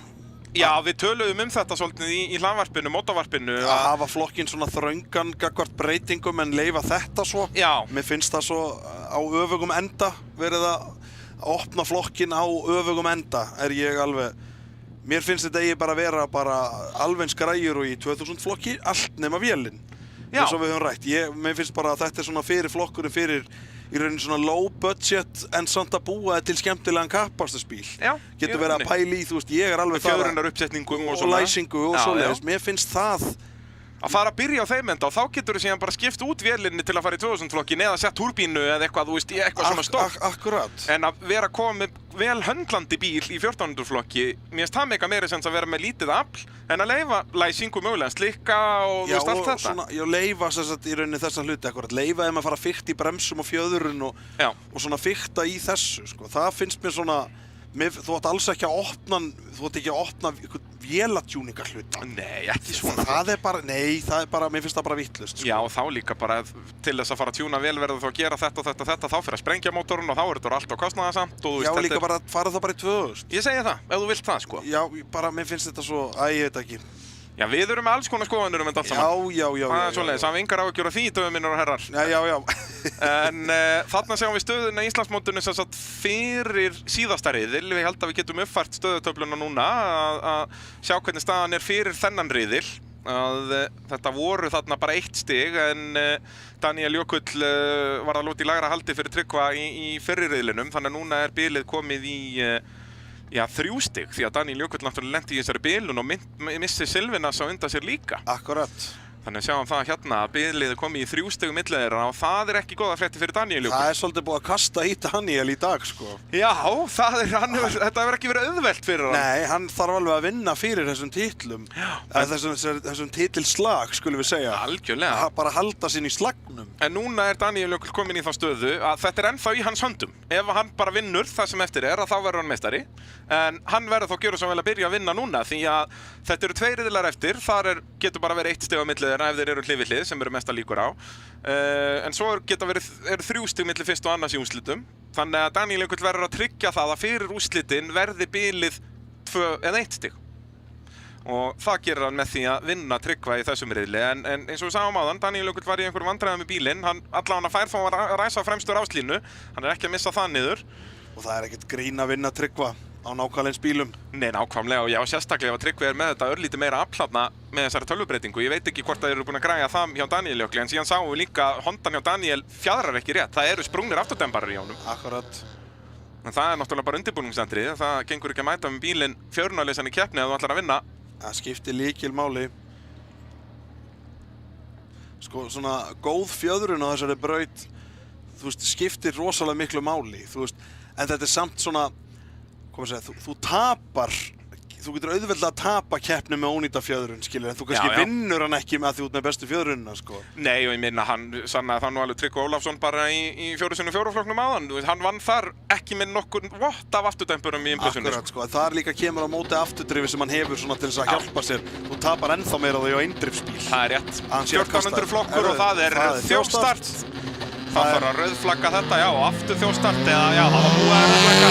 Já, við töluðum þetta svolítið í hlaðvarpinu, mótavarpinu. Að hafa flokkinn svona þröngan gagnvart breytingum en leyfa þetta svo. Já. Mér finnst það svo á öfugum enda verið að opna flokkinn á öfugum enda, ég alveg. Mér finnst þetta bara vera alveg eins græjur og í 2000 flokki, allt nema vélinn. Eins og við höfum rætt. Mér finnst bara að þetta svona fyrir flokkurinn fyrir í rauninni svona low budget en samt að búa til skemmtilegan kappakstursbíl. Já. Getur verið að pæla í, þú veist, ég alveg það. Fjörunar uppsetningum og læsingu og svoleiðis. Mér finnst það að fara að byrja á þeim enda og þá getur þú síðan bara skipt út vélinni til að fara í 2000 flokkin eða sett túrbínu eða eitthvað, þú veist, í eitthvað svona stórt. Akkurat. En að vera komið vel höndlandi bíl í 1400 flokki, mér finnst það mega meiri sens að vera með lítið afl en að leyfa læsingu mögulega, slikka og þú veist allt þetta. Svona, leyfa í rauninni þessa hluti akkurat, leyfa þeim að fara að fikta í bremsum og fjöðrun og svona fikta í þessu, sko. Það finnst mér svona þú átt alls ekki að opna, þú átt ekki að opna vélatjúninga hluta. Nei, ekki svona. Það er bara, mér finnst það bara vitlaust. Já, og þá líka bara til þess að fara að tjúna vel verður þú að gera þetta og þetta, þá fyrir að sprengja mótorinn og þá er þetta alltaf kostnaðarsamt og þú veist, Já, líka bara fara það bara í 2000. Ég segi það, ef þú vilt það, sko. Já, bara, mér finnst þetta svo, ég veit ekki. Já, við erum með alls konar skoðanir þetta allt saman. Já. Það er svoleiðis, það er engar áhyggjur af því, döfum minnur og herrar. Já. En þarna sjáum við stöðuna í Íslandsmótinu sem sagt fyrir síðasta riðil. Við held að við getum uppfært stöðutöfluna núna að sjá hvernig staðan er fyrir þennan riðil. Þetta voru þarna bara 1 stig en Daniel Jökull var að lúta í lægra haldi fyrir Tryggva í fyrri riðlinum. Þannig að núna er bilið komið í 3 stig því að Daniel Jökull náttúrulega lenti í þessari bilun og missi Silvinas á undan sér líka. Akkurat. Þannig að sjáum það hérna að bilið er komið í 3 stigum milli þeirra og það er ekki góða frétti fyrir Daniel Jökull. Það er svolítið búið að kasta í Daniel í dag, sko. Já, þetta hefur ekki verið auðvelt fyrir hann. Nei, hann þarf alveg að vinna fyrir þessum titlum. Þessum titilslag, skulum við segja. Algjörlega. Bara halda sín í slagnum. En núna er Daniel Jökull komin í þá stöðu að þetta er ennþá í hans höndum. Ef hann bara vinnur það sem eftir er, þá verður hann meistari. En hann verður þá að gjöra svo vel að byrja að vinna núna því að þetta eru 2 riðlar eftir. Þar getur bara verið 1 stig á milli þeirra ef þeir eru hlið við hlið sem eru mesta líkur á. En svo eru 3 stig milli fyrst og annars í úrslitum. Þannig að Daniel Jökull verður að tryggja það að fyrir úrslitin verði bilið 2 eða 1 stig. Og það gerir hann með því að vinna Tryggva í þessum riðli. En eins og við sagðum áðan, Daniel Jökull var í einhverjum vandræðum með bílinn. Hann allavega fær þó að ræsa fremstur áslínu. Hann er ekki að missa það niður. Og það er ekkert grín að vinna Tryggva á nákvæmlega bílum. Nei, nákvæmlega og já, sérstaklega ef að Tryggvi er með þetta örlítið meira afhlafna með þessari tölvubreytingu. Ég veit ekki hvort það eru búin að græja það hjá Daniel Jökli, en síðan sáum við líka Hondan hjá Daniel fjadrar ekki rétt. Það eru sprungnir afturdembarar í honum. Akkurat. En það er náttúrulega bara undirbúningsatriði. Það gengur ekki að mæta með bílinn fjörunarleysan í keppni ef þú ætlar að vinna. Það skiptir lykilmáli. Sko, svona góð fjöðrun á þessari braut, þú veist, skiptir rosalega miklu máli, þú veist, en þetta er samt svona, þú tapar, þú getur auðveldlega að tapa keppni með ónýta fjöðrun, skilur, en þú kannski vinnur hann ekki með að því út með bestu fjöðrunina, sko. Nei, og ég minna, hann sannaði það nú alveg Tryggvi Ólafsson bara í 4x4 flokknum áðan, hann vann þar ekki með nokkur vott af afturdempurum í innblössunni. Akkurat, sko, þar líka kemur á móti afturdrifi sem hann hefur svona til þess að hjálpa sér. Þú tapar ennþá meira því á eindrifsbíl. Það er rétt. 1400 flokkur og það er þjófstart. Það þarf að rauðflagga þetta, já, og aftur þjófstart eða já, það var búið að rauðflagga.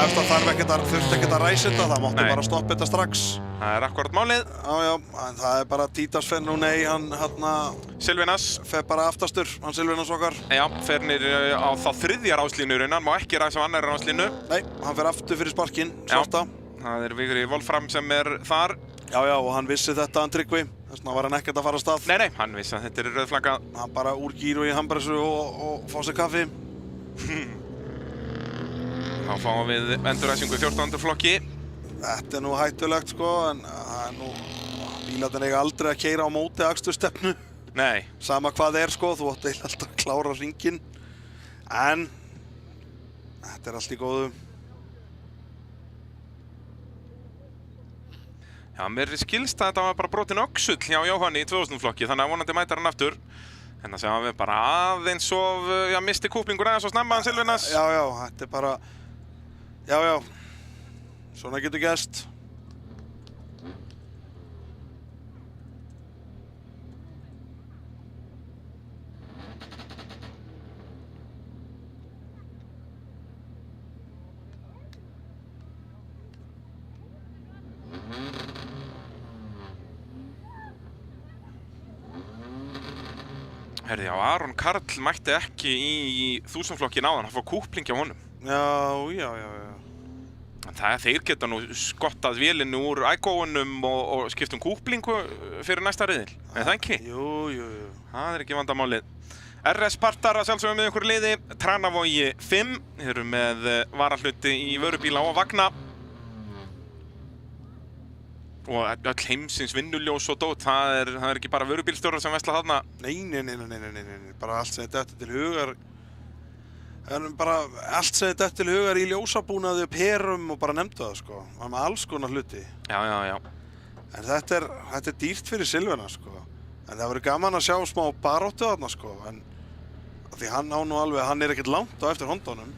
Það þurfti ekkert að ræsa þetta, það mátti bara stoppa þetta strax. Það er akkurat málið. Já, en það er bara Títas fer nú nei, hann Silvinas fer bara aftastur, hann Silvinas okkar. Já, fer niður á þá 3. ráslínurinn, hann má ekki ræsa á 2. ráslínu. Nei, hann fer aftur fyrir sparkinn, svarta. Það er Vigri Wolfram sem er þar. Já, og hann vissi þetta, hann Tryggvi. Þess vegna var hann ekkert að fara af stað. Nei, hann vissi að þetta er rauðflaggað. Hann bara úr gír og í handbremsu og fá sér kaffi. Þá fáum við enduræsingu í 14. flokki. Þetta er nú hættulegt, sko, en bílarnir eiga aldrei að keyra á móti akstursstefnu. Nei. Sama hvað er, sko, þú átt eiginlega alltaf að klára hringinn. En þetta er allt í góðu. Já, mér skilst að þetta var bara brotin öxull hjá Jóhanni í 2000 flokki, þannig að vonandi mætar hann aftur. En það séum við bara aðeins og, misti kúplingur aðeins og snemma hann Silvinas. Já, þetta er bara, já, svona getur gerst. Herði, já, Aron Karl mætti ekki í 1000 flokkin áðan, hann fór kúpling hjá honum. Já. En þeir geta nú skottað vélinu úr ægóunum og skipt kúplingu fyrir næsta riðil, er það ekki? Jú. Það er ekki vandamálið. RS Partar að sjálfsögum með einhverju liði, Tranavogi 5, þeir eru með varahluti í vörubíla og vagna. Og öll heimsins vinnuljós og dót, það er ekki bara vörubílstjórar sem vesla þarna. Nei, bara allt sem þetta til hugar. Bara allt sem þetta til hugar í ljósabúnaði, perum og bara nefndu það, sko. Það er með alls konar hluti. Já. En þetta er dýrt fyrir Silvana, sko. En það verður gaman að sjá smá baróttu þarna, sko. En því hann á nú alveg, hann er ekkert langt á eftir Hondunum.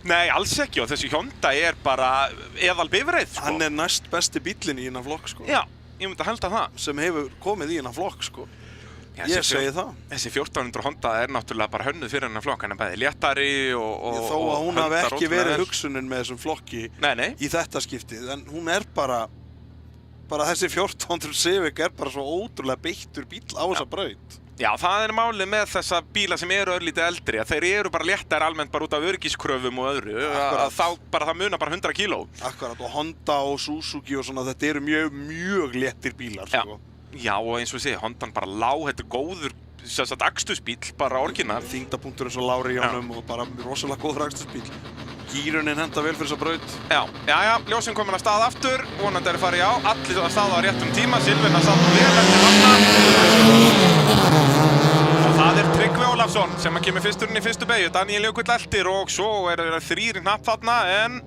Nei, alls ekki, og þessi Hyundai bara eðal bifreið, sko. Hann næst besti bíllinn í innan flokk, sko. Já, ég myndi að halda það. Sem hefur komið í innan flokk, sko. Já, Ég segi það. Þessi 1400 Honda náttúrulega bara hönnuð fyrir hennar flokk, hann bæði léttari og Þó að hún hafi höndar ekki ótrúlega verið vel. hugsunin með þessum flokki Nei. í þetta skiptið, en hún bara þessi 1400 Civic bara svo ótrúlega beittur bíll á þessa braut. Já, það málið með þessa bíla sem eru örlítið eldri, að þeir eru bara léttar almennt bara út af öryggiskröfum og öðru, að það munar bara 100 kíló. Akkurat, og Honda og Suzuki og svona, þetta eru mjög léttir bílar, sko. Já, og eins og ég segi, Hondan bara þetta er góður, akstursbíl, bara orginal. Þyngdapunktur eins og lári í honum og bara rosalega góður akstursbíl. Gírunin henda vel fyrir þessa braut. Já, ljósin komin að stað aftur, vonandi er farið á, allir að staða á réttum tíma, Silvina satt vel eftir hana. Og það er Tryggvi Ólafsson sem kemur fyrstur inn í fyrstu beygju, Daniel Jökull eltir og svo er þrír í hnapp þarna, en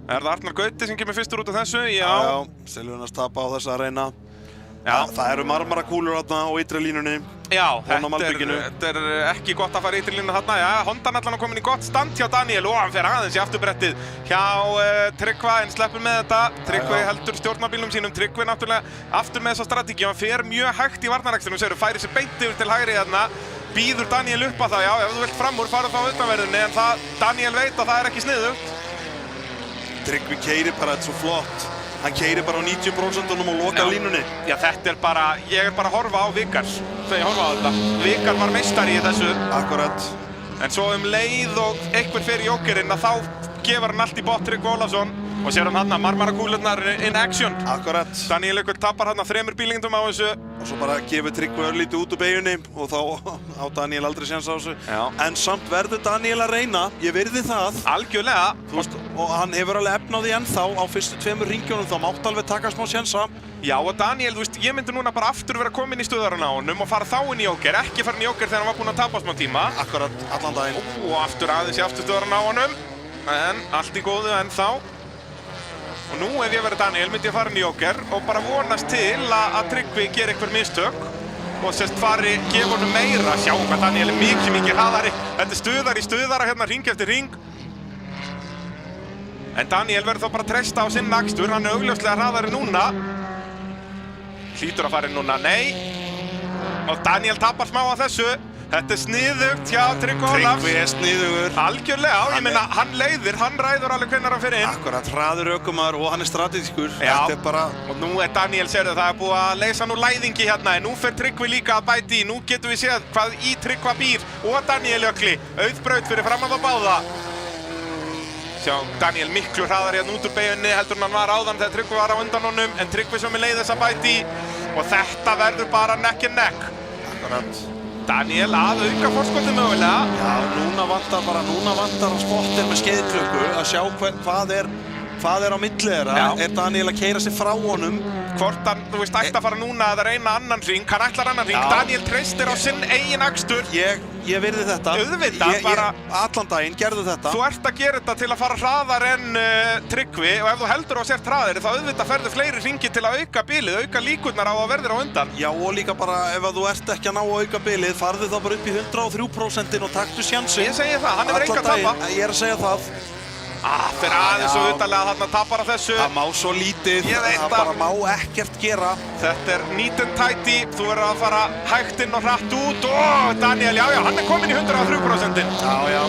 er það Arnar Gauti sem kemur fyrstur út af þessu? Já, Silvinas tapa á þessa að reyna. Já, það eru marmarakúlur þarna á ytri línunni. Já, þetta er ekki gott að fara í ytri línu þarna. Já, Hondan allan komin í gott stand hjá Daniel og hann fer aðeins í afturbrettið hjá Tryggva, en sleppur með þetta. Tryggvi heldur stjórnarbílnum sínum. Tryggvi náttúrulega aftur með þessa strategíu. Hann fer mjög hægt í varnarækstrinum, segir færi sér beint yfir til hægri þarna. Býður Daniel upp að það, já, ef þú vilt fram úr, farðu þá utanverðinni, en Daniel veit að það er ekki sniðugt. Tryggvi keyrir bara þetta svo flott. Hann keyrir bara á 90% og lokar línunni. Já, þetta er bara, ég er bara að horfa á Vikars þegar ég horfa á þetta. Vikar var meistari í þessu. Akkurat. En svo leið og einhver fer í jókerinn að þá gefur hann allt í botn Tryggvi Ólafsson og sér hann hann marmarakúlurnar in action. Akkurat. Daniel Jökull tapar hann 3 bílingdum á þessu. Og svo bara gefur Tryggvi örlítið út úr beygjunni og þá á Daniel aldrei séns á þessu. Já. En samt verður Daniel að reyna, ég virði það. Algjörlega. Þú veist, og hann hefur alveg efni á því ennþá á fyrstu 2 ringjunum, þá mátt alveg taka smá sénsa. Já, og Daniel, þú veist, ég myndi núna bara aftur vera komin í stöðarinn á honum og fara þá inn í jóker, ekki fara inn í jóker þegar hann var búinn að tapa smá tíma. Akkurat, allan daginn. Og aftur aðeins í afturstöðarinn á honum, en allt í góðu ennþá. Og nú ef ég verið Daniel myndi ég fara inn í jóker og bara vonast til að Tryggvi geri einhver mistök og sérst gefa honum meira. Sjá hvað Daniel er mikið hraðari. Þetta er stuðar í stuðara hérna, hring eftir hring. En Daniel verður þá bara að treysta á sinn akstur, hann er augljóslega hraðari núna. Hlýtur að fara inn núna, nei. Og Daniel tapar smá á þessu. Þetta er sniðugt hjá Tryggvi Ólafs. Tryggvi er sniðugur. Algjörlega, ég meina, hann leiðir, hann ræður alveg hvenær hann fer inn. Akkurat, hraður ökumaður og hann er strategískur. Já, þetta er bara... og nú er Daniel, sérðu, það er búið að leysa nú læðingi hérna, en nú fer Tryggvi líka að bæti í. Nú getum við séð hvað í Tryggva býr og Daniel Jökli. Auðbraut fyrir framan þá báða. Sjá, Daniel miklu hraðar hérna út úr beygjunni heldur hann var áðan þegar Tryggvi var á undan honum, en Tryggvi sem er leið þess að bæti í og þetta verður bara neck and neck. Akkurat. Daniel að auka forskotið mögulega. Já, núna vantar spottir með skeiðklukku að sjá hvað er á milli þeirra. Er Daniel að keyra sig frá honum? Hvort hann, þú veist, ætti að fara núna að reyna annan hring, hann ætlar annan hring. Daniel treystir á sinn eigin akstur. Ég virði þetta. Auðvitað, bara... Allan daginn, gerðu þetta. Þú ert að gera þetta til að fara hraðar en Tryggvi og ef þú heldur á sért hraðir þá auðvitað ferðu fleiri hringi til að auka bilið, auka líkurnar á að verðir á undan. Já, og líka bara ef þú ert ekki að ná að auka bilið, farðu þá bara upp í 103% og taktu sjansi. Ég segi það, hann hefur enga að tapa. Ég er að segja það. Fyrir aðeins og utanlega þarna tapar á þessu. Það má svo lítið, það bara má ekkert gera. Þetta er neat and tidy, þú verður að fara hægt inn og hratt út og Daniel, já, hann er komin í 103%. Já.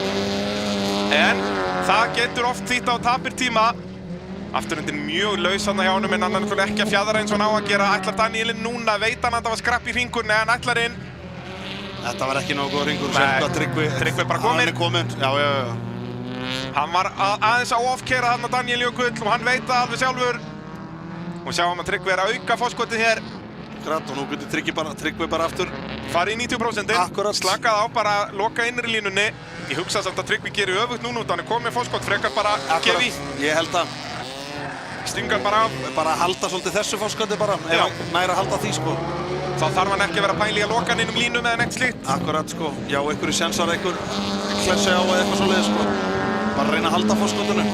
En það getur oft þýtt á tapir tíma. Afturhendin mjög laus þarna hjá honum en hann er ekki að fjadra eins og hann á að gera. Ætlar Danielinn núna, veit hann að það var skrapp í hringur, nei, hann ætlar inn. Þetta var ekki nógu góð hringur, sem hvað Tryggvi bara kominn. Hann er kominn, já. Hann var aðeins að ofkera þarna Daniel Jökull og hann veit það alveg sjálfur. Og sjáum að Tryggvi er að auka forskotið hér. Akkurat, og nú getur Tryggvi bara aftur. Fari í 90%. Akkurat. Slakað á bara að loka innri línunni. Ég hugsa samt að Tryggvi gerir öfugt núna út, hann er komið fórskot, frekar bara gefi. Ég held að. Stingar bara á. Bara halda svolítið þessu fórskoti bara, ef hann næri að halda því sko. Þá þarf hann ekki að vera pæli að loka hann innum línum eða neitt slíkt. Akkurat sko, já, einhverju sjensar, einhver klessi á eða eitthvað svoleiðis sko. Bara reyna að halda fórskotinu.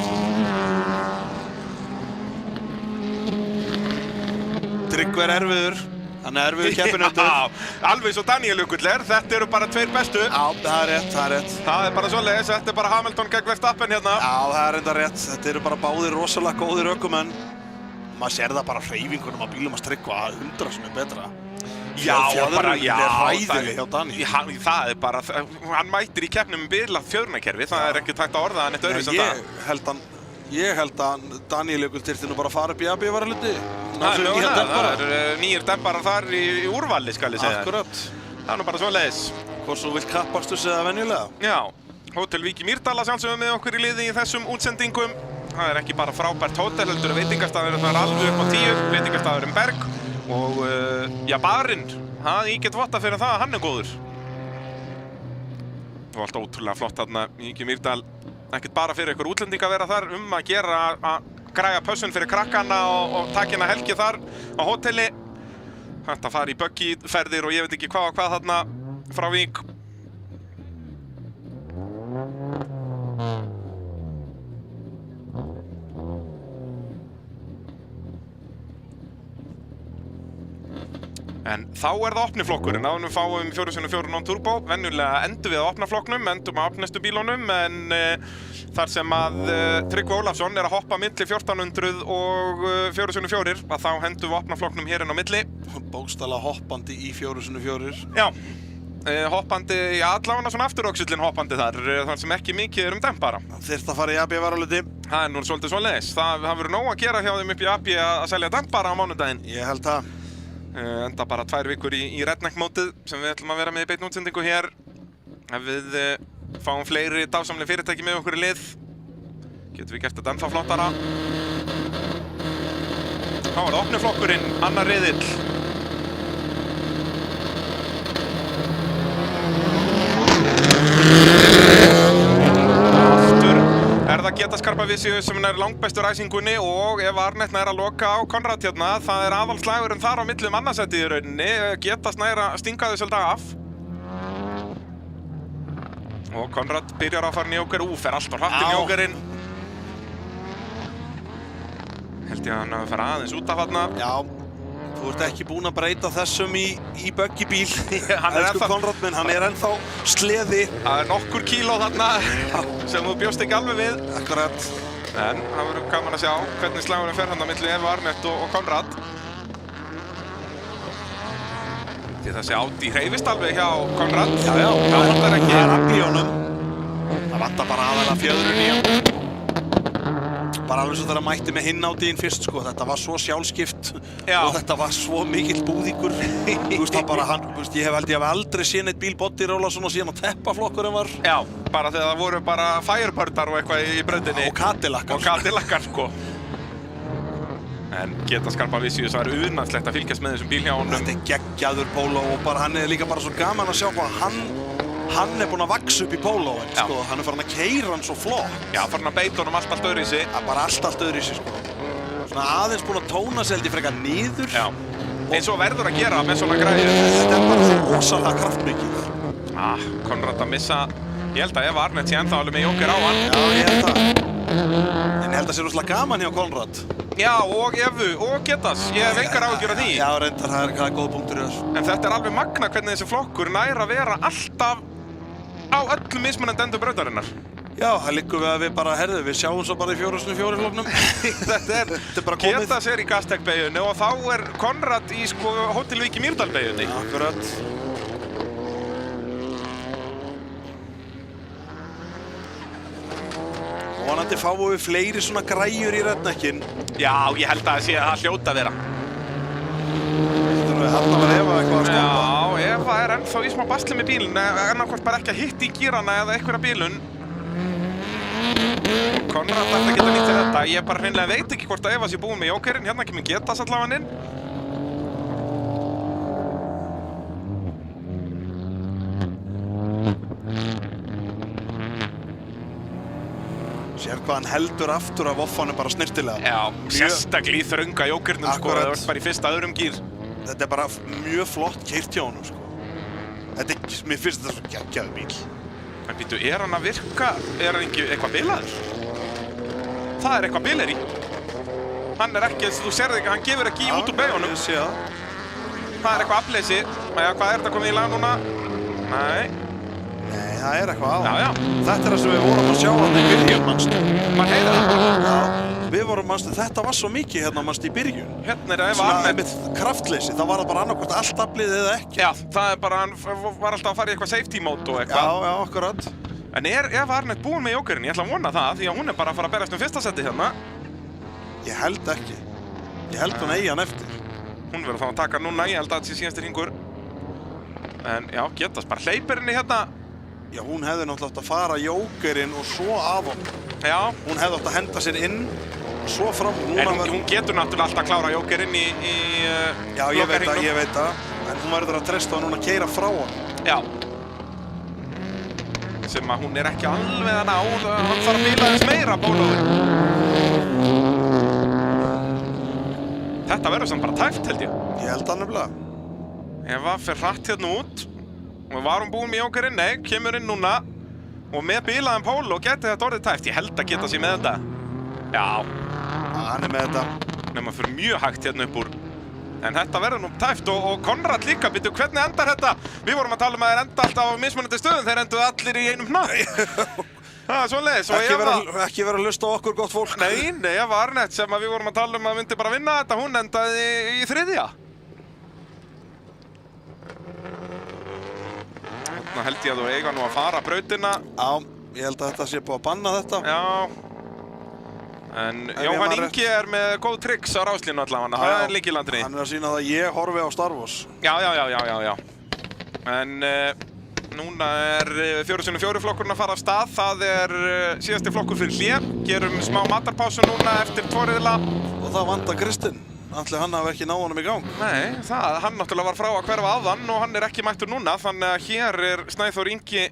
Tryggvi er erfiður. Þannig er við keppinautur. Já, alveg svo Daniel Jökull þetta eru bara tveir bestu. Já, það er rétt. Það er bara svoleiðis, þetta er bara Hamilton gegn Verstappen hérna. Já, það er enda rétt. Þetta eru bara báðir rosalega góðir ökumenn. Maður sér það bara hreyfingunum á bílum að Tryggva 100 sem betra. Já, bara, já, er hræðileg hjá Dani. Það er bara, hann mætir í keppnum með bilað fjörunarkerfi, það er ekki tægt að orða hann eitt öðruvísi en það. Ég held að Daniel Jökull þyrfti nú bara að fara upp í AB-varahluti. Það er nýjir dembarar þar í úrvali, skal ég segja. Akkurat. Það er nú bara svoleiðis. Hvort svo vilt kappakstus eða venjulega. Já, Hótel Vík í Mýrdal sjálfsögum með okkur í liði í þessum útsendingum. Það er ekki bara frábært hótel, heldur veitingastafurinn þar alveg upp á 10, veitingastafurinn Berg. Og já, barinn, ég get votta fyrir það að hann er góður. Og allt ótrúlega flott þarna í Mýrdal. Ekkert bara fyrir ykkur útlending að vera þar að gera að græja pössun fyrir krakkana og takina helgi þar á hóteli. Þetta fari í buggyferðir og ég veit ekki hvað og hvað þarna frá Vík. En þá er það opniflokkurinn, áður við fáum 4x4 non-turbo. Venjulega endum við á opnaflokknum, endum á opnestu bílunum, en þar sem að Tryggvi Ólafsson er að hoppa milli 1400 og 4x4, að þá hendum við opnaflokknum hér inn á milli. Bókstaflega hoppandi í 4x4. Já, hoppandi, allavega svona afturöxullin hoppandi þar sem ekki mikið er dempara. Þyrfti að fara í AB-varahluti. Það er nú svolítið svoleiðis. Það verður nóg að gera hjá þeim upp í AB að selja dempara á mánudaginn. Ég held það. Enda bara 2 vikur í redneck-mótið sem við ætlum að vera með í beinni útsendingu hér. Ef við fáum fleiri dásamlega fyrirtæki með okkur í lið, getum við gert þetta ennþá flottara. Þá er það opniflokkurinn, annar riðill. Er það Geta Skarpa Visjus sem er langbestur ræsingunni og ef Arnett nær að loka á Konrad hérna, það er aðalslagurinn þar á milli annarsætið í rauninni. Geta nær að stinga þau svolítið af. Og Konrad byrjar á að fara Njóker, fer allt á hratt í Njókerinn. Held ég að hann hafi farið aðeins út af þarna. Já. Þú ert ekki búinn að breyta þessum í buggybíl. Elsku Konrad minn, hann er ennþá sleði. Það er nokkur kíló þarna sem þú bjóst ekki alveg við. Akkurat. En það verður gaman að sjá hvernig slagurinn fer hann á milli Eva Arnett og Konrad. Því þessi Audi hreyfist alveg hjá Konrad. Já. Það vantar ekki. Það er afl í honum. Það vantar bara aðeins fjöðrun í hann. Bara alveg svo þegar mætti með hinn Audíinn fyrst, sko. Þetta var svo sjálfskipt og þetta var svo mikill búðíkur. Þú veist, ég hef aldrei séð neitt bíl bodyróla svona síðan að teppaflokkurinn var. Já, bara þegar það voru bara Firebirdar og eitthvað í brautinni. Og Cadillacar. Og Cadillacar, sko. En Geta Skarpa Visjus var unaðslegt að fylgjast með þessum bíl hjá honum. Þetta er geggjaður Polo og bara hann er líka bara svo gaman að sjá hvað hann er búinn að vaksa upp í Poloinn, sko. Hann er farin að keyra hann svo flott. Já, farin að beita honum allt öðruvísi. Já, bara allt öðruvísi, sko. Svona aðeins búinn að tóna sig heldur frekar niður. Já, eins og verður að gera með svona græður. Þetta er bara svo rosalega kraftmikið. Konrad að missa. Ég held að Eva Arnett sé ennþá alveg með Jóker á hann. Já, ég held það. En ég held að sé rosalega gaman hjá Konrad. Já, og Evu, og Getas. Ég hef engar áhyggjur af því. Já, reyndar, það er góð punktur í þessu. En þetta er alveg magna hvernig þessi flokkur nær að vera alltaf á öllum mismunandi endum brautarinnar. Já, það liggur við að við bara, við sjáum svo bara í 4x4 flokknum. Þetta er bara komið. Getas er í Gastec-beyjunni og þá er Konrad í Hótel Vík í Mýrdal-beyjunni. Akkurat. Vonandi fáum við fleiri svona græjur í redneckinn. Já, ég held að það sé að það hljóta að vera. Þetta er hérna var Eva eitthvað að stoppa. Já, Eva er ennþá í smá basli með bílun, annarkvort bara ekki að hitta í gírana eða einhverja bílun. Og Konrad ætti að geta nýtt þetta. Ég bara hreinlega veit ekki hvort að Eva sé búin með Jókerinn. Hérna kemur Getas allavega inn. Sér hvað hann heldur aftur af offanum bara snirtilega. Já, sérstaklega í þrönga Jókernum, sko, það vart bara í fyrsta öðrum gír. Þetta er bara mjög flott keyrt hjá honum, sko. Mér finnst þetta svo geggjaður bíl. En býtu, er hann að virka? Er hann ekki eitthvað bilaður? Það er eitthvað bilir í. Hann er ekki, þú sérði ekki, hann gefur ekki út úr beyjunum. Já, ég sé það. það er eitthvað afleysi. Hvað er þetta komið í lag núna? Nei, það er eitthvað á. já. Þetta er það sem við vorum að sjá hann í byrjun, manstu. Maður heyrir það bara. Já, við vorum, manstu, þetta var svo mikið hérna, manstu, í byrjun. Hérna er ef Svona Arnett. einmitt kraftleysi, það var það bara annarkvort allt aflið eða ekki. Já, það er bara, hann var alltaf að fara í eitthvað safety mode og eitthvað. Já, akkurat. En ef Arnett búin með jókerinn, ég ætla að vona það, því að hún er bara að fara að berast fyrsta seti hérna. Ég held ekki. Ég held hún eigi hann eftir. Hún verður þá að taka núna, ég held að þetta sé síðasti hringur. En já, getast bara hleypir henni hérna. Já, hún hefði náttúrulega átt að fara jókerinn og svo af honum. Já. Hún hefði átt að henda sér inn og svo fram. En hún getur náttúrulega alltaf að klára jókerinn í Já, ég veit það. En hún verður að treysta hann núna að keyra frá honum. Já. Sem að hún er ekki alveg að ná, hann þarf að bíla þess meira, Bólóður. Þetta verður samt bara tæft, held ég. Ég held það nefnilega. Eva fer hratt hérna út. Og var hún búin með jókerinn? Nei, kemur inn núna. Og með bílaðan Póló geti þetta orðið tæft. Ég held að geta sér með þetta. Já. Hann er með þetta. Nefnum að fyrir mjög hægt hérna upp úr. En þetta verður nú tæft og Konrad líka, byrju, hvernig endar þetta? Við vorum að tala um að þeir enda alltaf á mismunandi stöðum, þeir enduðu allir í einum hnapp. Það er svoleiðis. Ekki vera að hlusta á okkur, gott fólk. Nei, Eva Arnett sem að við vorum að tala um að myndi bara vinna þetta, hún endaði í þriðja. Þarna held ég að þú eiga nú að fara brautina. Já, ég held að þetta sé búið að banna þetta. Já. En Jóhann Ingi er með góð tricks á ráslínu allavega, það er lykilandri. Hann er að sína það að ég horfi á Star Wars. Já. En núna er 4x4 flokkurinn að fara af stað. Það er síðasti flokkur fyrir hlé. Gerum smá matarpásu núna eftir 2 riðla. Og það vantar Kristinn. Ætli hann hafi ekki náð honum í gang. Nei, hann náttúrulega var frá að hverfa áðan og hann er ekki mættur núna. Þannig að hér er Snæþór Ingi.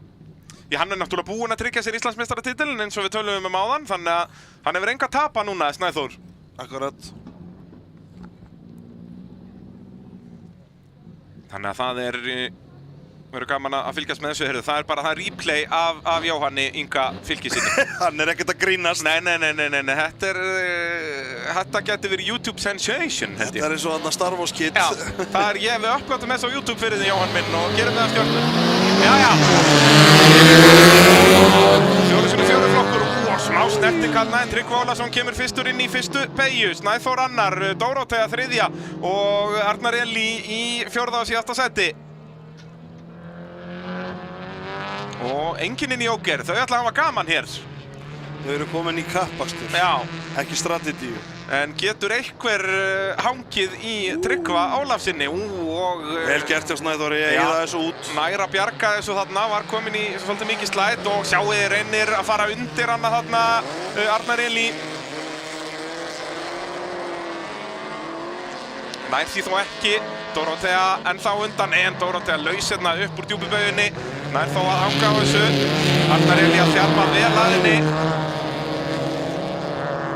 Hann er náttúrulega búinn að tryggja sér Íslandsmeistaratitilinn eins og við töluðum um áðan, þannig að hann hefur enga að tapa núna, Snæþór. Akkurat. Þannig að það verður gaman að fylgjast með þessu. Það er bara það replay af Jóhanni Inga fylgisinni. Hann er ekkert að grínast. Nei. Þetta getur verið YouTube sensation, held ég. Þetta er eins og þarna Star Wars Kid. Já, við uppgötum þess á YouTube fyrir því, Jóhann minn, og gerum það að stjórnum. Já. 4x4 flokkur, smá snertikalna, en Tryggvi Ólafsson kemur fyrstur inn í fyrstu beygju. Snæþór annar, Dórótea þriðja og Arnar Elí í 4. og síðasta seti. Og enginn inn í jóker, þau ætla að hafa gaman hér. Þau eru komin í kappakstur. Já. Ekki strategíu. En getur einhver hangið í Tryggva Ólafsinni Vel gert hjá Snæþóri, ég það þessu út. Nær að bjarga þessu þarna, var komin í svolítið mikið slætt og sjáuði reynir að fara undir hana þarna, Arnar Elí. Nær því þó ekki, Dórótea ennþá undan, en Dórótea laus hérna upp úr djúpubauginni. Nær þó að hanga á þessu, Arnar Elí að þjarma vel að henni.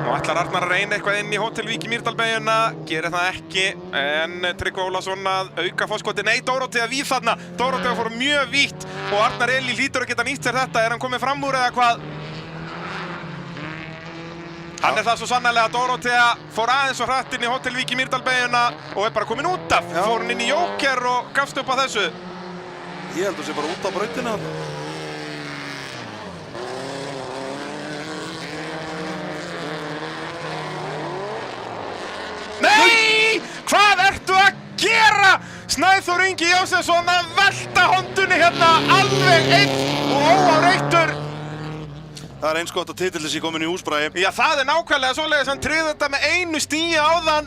Nú ætlar Arnar að reyna eitthvað inn í Hótel Vík í Mýrdalbeygjuna, gerir það ekki, en Tryggvi Ólafsson að auka fórskoti. Nei, Dórótea víð þarna, Dórótea fór mjög vítt og Arnar Elí hlýtur að geta nýtt sér þetta. Er hann komið fram úr eða hvað? Hann er það svo sannarlega að Dórótea fór aðeins og hratt inn í Hótel Vík í Mýrdalbeygjuna og er bara komin út af. Fór hann inn í jóker og gafst upp á þessu. Ég held að sé bara út af brautina. Nei! Hvað ertu að gera? Snæþór Ingi Jósefsson að velta hondunni hérna alveg einn og óáreittur. Það er eins gott að titillinn sé komin í húsbragi. Já, það er nákvæmlega svoleiðis, hann tryggði þetta með einu stíi áðan.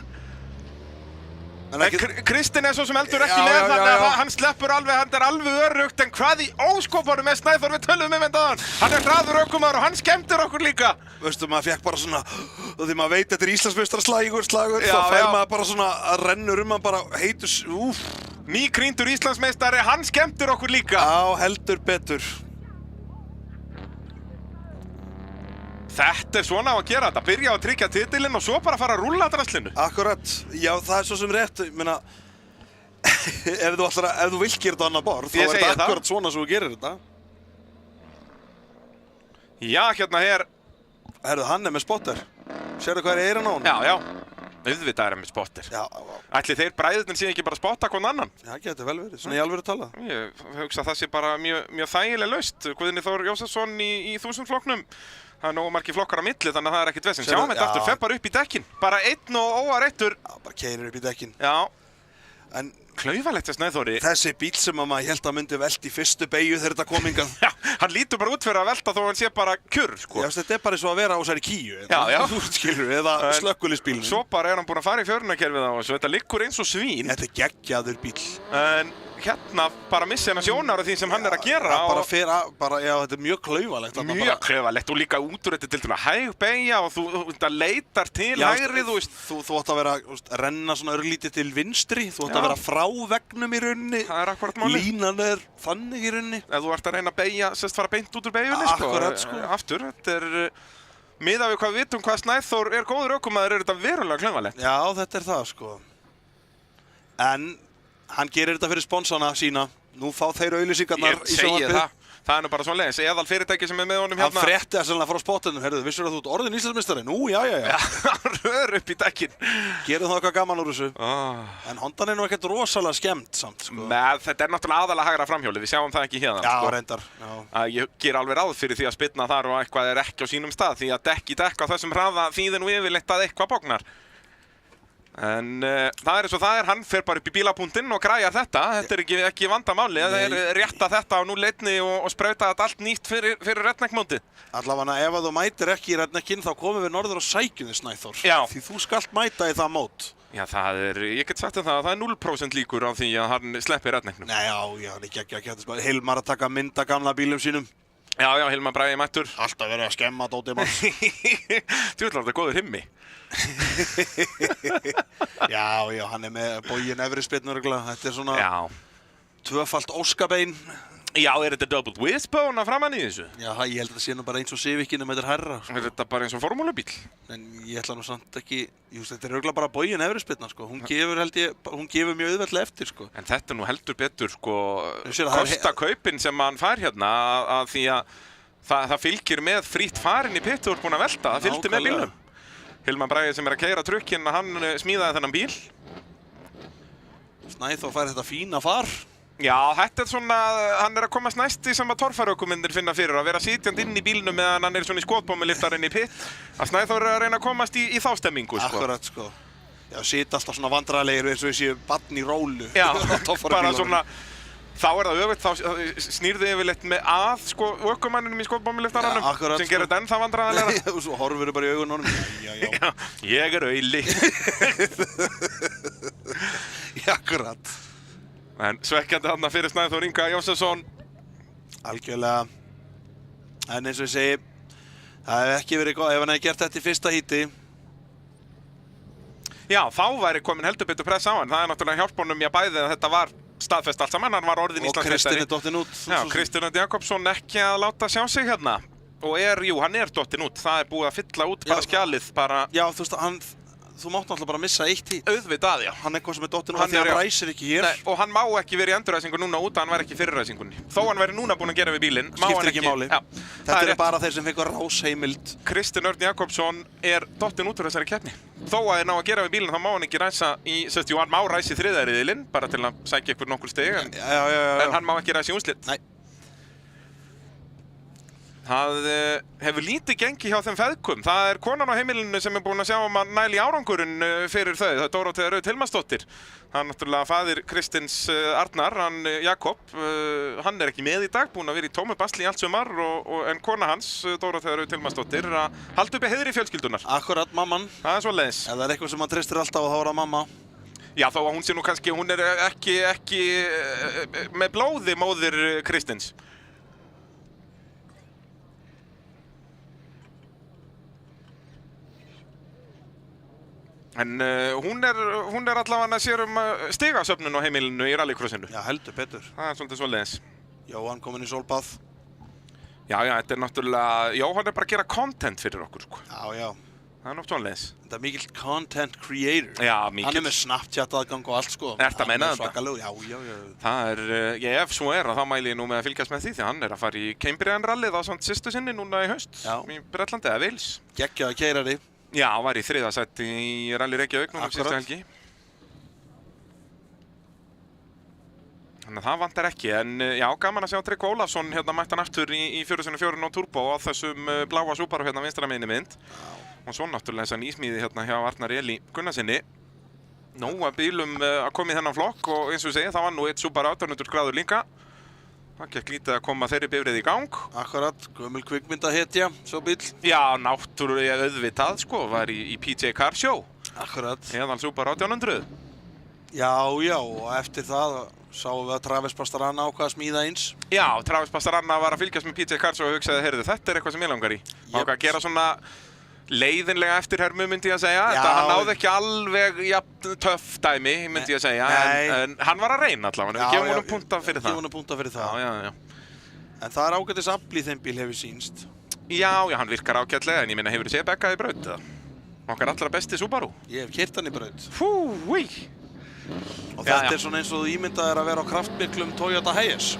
Kristinn er svo sem heldur ekki með, þannig að hann sleppur alveg, hann er alveg öruggt, en hvað í óskopunum með Snæþór, við tölum um þetta. Hann er hraður ökumaður og hann skemmtir okkur líka. Veistu, maður fekk bara svona, því maður veit þetta er Íslandsmeistaraslagur, þá fær maður bara svona að rennur hann bara heitus, Nýkrýndur Íslandsmeistari, hann skemmtir okkur líka. Já, heldur betur. Þetta er svona á að gera þetta, byrja á að tryggja titilinn og svo bara fara að rúlla draslinu. Akkurat, já það er svo sem rétt, ég meina, ef þú vilt gera þetta annað borð, þá er þetta akkurat svona sem þú gerir þetta. Já, hérna Herðu, hann er með spotter. Sérðu hvað er eiran á hann? Já. Auðvitað er með spottir. Já, Ætli þeir bræðurnir sé ekki bara spotta hvern annan? það getur vel verið, svona í alvöru tala. Ég hugsa að það sé bara mjög þægileg laust. Guðni Þór Jósefsson í 1000 flokknum. Það er nógu margir flokkar á milli, þannig að það er ekkert vesinn. Sjáum þetta aftur, fer bara upp í dekkin. Bara einn og óareittur. Já, bara keyrir upp í dekkin. Já. En Klaufalegt að Snæþóri. þessi bíl sem að maður held að myndi velta í fyrstu beygju þegar þetta kom hingað. Já, hann lítur bara út fyrir að velta þó hann sé bara kjurr, sko. Já, þetta er bara eins og að vera á þessari Kíu. Já. Þú skilur, eða slökkulisbílnum. Svo bara er hann búinn að fara í fjörunarkerfið á þessu. Þetta liggur eins og svín. Þetta er geggjaður bíl. En hérna bara missi hann að sjónar af því sem hann er að gera. Já, þetta er mjög klaufalegt. Mjög klaufalegt og líka útur þetta til dæmis hæg beygja og þú leitar til hægri, þú veist. Þú átt að vera, renna svona örlítið til vinstri, þú átt að vera frá vegnum í rauninni. Það er akkurat máli. Línan er þannig í rauninni. Ef þú ert að reyna að beygja, sérst fara beint út úr beygjunni, sko. Akkurat, sko. Aftur, þetta er, miðað við hvað við vitum hvað Snæþór er góður ökumaður, er þetta verulega klaufalegt. Já, þetta er það, sko. En hann gerir þetta fyrir sponsana sína. Nú fá þeir auglýsingarnar í segi sjónvarpið. það. Það er nú bara svoleiðis. Eðal fyrirtæki sem er með honum hérna. Hann frétti það sannlega frá spottinum. Heyrðu, vissur að þú ert orðin Íslandsmeistari? Nú, já. Rör upp í dekkin. Gerum það eitthvað gaman úr þessu. Oh. En Hondan er nú ekkert rosalega skemmt samt, sko. Með, þetta er náttúrulega aðalega hægra framhjóli. Við sjáum það ekki hérna. Já, sko. reyndar. Já. Að ég ger alveg ráð fyrir því að spyrna þar og eitthvað er ekki á sínum stað. Því að dekk í dekk á þessum hraða þýðir nú yfirleitt að eitthvað bognar. En það er eins og það er, hann fer bara upp í bílapunktinn og græjar þetta. Þetta er ekki vandamáli, það er rétta þetta á núleitni og sprauta þetta allt nýtt fyrir redneckmótið. Allavega ef að þú mætir ekki í redneckinn þá komum við norður og sækjum þig, Snæþór. Já. Því þú skalt mæta í það mót. Já, ég get sagt það er 0% líkur á því að hann sleppi rednecknum. Nei, já, hann er ekki Hilmar að taka mynd af gamla bílum sínum. Já, Hilmar Bragi mættur. Alltaf verið að skemma dótið mann. Þú þetta góður himmi. Já, hann er með boginn efri spyrnur. Þetta er svona tvöfalt óskabein. Já, er þetta double wishbone að framan í þessu? Já, ég held að það sé nú bara eins og Civicinn þetta er hærra. Sko. Er þetta bara eins og formúlubíl? En ég ætla nú samt ekki, þetta er örugglega bara boginn efri spyrna, sko. Hún gefur mjög auðveldlega eftir, sko. En þetta nú heldur betur, sko, kosta kaupin sem hann fær hérna að því að það fylgir með frítt farin í pitt þú ert búin að velta, það fylgdi með bílnum. Hilmar Bragi sem er að keyra trukkinn, hann smíðaði þennan bíl. Snæþór fær þetta fína far. Já, þetta er svona, hann er að komast næst í sem að torfæraukumyndir finna fyrir að vera sitjandi inn í bílnum meðan hann er svona í skotbómuliftarinn í pitt. Að Snæþór er að reyna að komast í þá stemmingu, sko. Akkurat, sko. Já, sita alltaf svona vandræðalegir eins og ég sé barn í rólu. Já, bara svona, þá er það öfugt, þá snýrðu yfirleitt með sko, ökumanninum í skotbómuliftarannum sem gerir þetta ennþá vandræðalega. Og svo horfur þau bara í augun honum. Já, ég er auðli. Já, akkurat. En svekkjandi þarna fyrir Snæþór Inga Jósefsson. Algjörlega. En eins og ég segi, það hefði ekki verið góð ef hann hefði gert þetta í fyrsta híti. Já, þá væri komin heldur betur press á hann. Það er náttúrulega hjálpunum bæði að þetta var staðfest allt saman. Hann var orðinn Íslandsmeistari. Og Kristinn er dottinn út. Já, Kristinn Jakobsson ekki að láta sjá sig hérna. Og hann er dottinn út. Það er búið að fylla út bara skjalið. Já, þú veist, þú mátt náttúrulega bara missa eitt hít. Auðvitað, já. Hann er hvað sem er dottinn út því hann ræsir ekki hér. Nei, og hann má ekki verið í endurræsingu núna út að hann væri ekki í fyrirræsingunni. Þó hann væri núna búinn að gera við bílinn. Skiptir ekki máli. Já, þetta er bara þeir sem fengur rásheimild. Kristinn Jakobsson er dottinn út úr þessari keppni. Þó að þeir ná að gera við bílinn þá má hann ekki ræsa hann má ræsa í þriðja riðilinn bara til að sækja ykkur nokkur stig. En hann má ekki ræsa í úrslit. Nei. Það hefur lítið gengi hjá þeim feðgum. Það er konan á heimilinu sem er búin að sjá að næla í árangurinn fyrir þau. Það er Dórótea Rut Hilmarsdóttir. Það er náttúrulega faðir Kristins Arnar, hann Jakob. Hann er ekki með í dag, búin að vera í tómu basli í allt sumar en kona hans, Dórótea Rut Hilmarsdóttir, að halda uppi heiðri fjölskyldunar. Akkurat, mamman. Það er svoleiðis. Ef það er eitthvað sem hann treystir alltaf þá er það mamma. Já, þó að hún sé nú kannski, hún er ekki með blóði móðir Kristins. En hún er allavega að sér stigasöfnun á heimilinu í rallycrossinu. Já, heldur betur. Það er svolítið svoleiðis. Jóhann kominn í sólbað. Já, þetta er náttúrulega, Jóhann er bara að gera content fyrir okkur, sko. Já. Það er náttúrulega svoleiðis. Þetta er mikill content creator. Já, mikill. Hann er með Snapchat aðgang og allt, sko. Ertu að meina þetta? Já. Það er, ef svo er, þá mæli ég nú með að fylgjast með því hann er að fara í Cambrian rallið á samt sýstu sinni núna í haust. Já. Í Bretlandi eða Wales. Geggjaður keyrari. Já, var í 3. sæti í Rally Reykjavík núna síðustu helgi. Þannig að það vantar ekki, en já, gaman að sjá Tryggva Ólafsson hérna mætti hann aftur í 4x4 no turbo á þessum bláa Subaru hérna vinstra megin mynd. Og svo náttúrulega þessa nýsmíði hérna hjá Arnari Elí Gunnarsinni. Nóga bílum að koma í þennan flokk og eins og ég segi, það var nú eitt Subaru 800 gráður líka. Það gekk lítið að koma þeirri bifreið í gang. Akkurat, gömul kvikmyndahetja, svo bíl. Já, náttúrulega auðvitað, sko, var í PJ Car Show. Akkurat. Eðal Subaru 1800. Já, og eftir það sáum við að Travis Pastrana ákvað að smíða eins. Já, Travis Pastrana var að fylgjast með PJ Car Show og hugsaði, heyrðu, þetta er eitthvað sem ég langar í. Ákvað að gera svona leiðinlega eftirhermu, myndi ég að segja. Hann náði ekki alveg töff dæmi, myndi ég að segja, en hann var að reyna allavega. Við gefum honum punta fyrir það. Gefum honum punta fyrir það. Já. En það er ágætis afl í þeim bíl hefur sýnst. Já, hann virkar ágætlega, en ég minna, hefur þið séð Becka í braut? Okkar allra besti Subaru. Ég hef keyrt hann í braut. Fúi! Og þetta er svona eins og þú ímyndaðir að vera á kraftmiklum Toyota Hiace.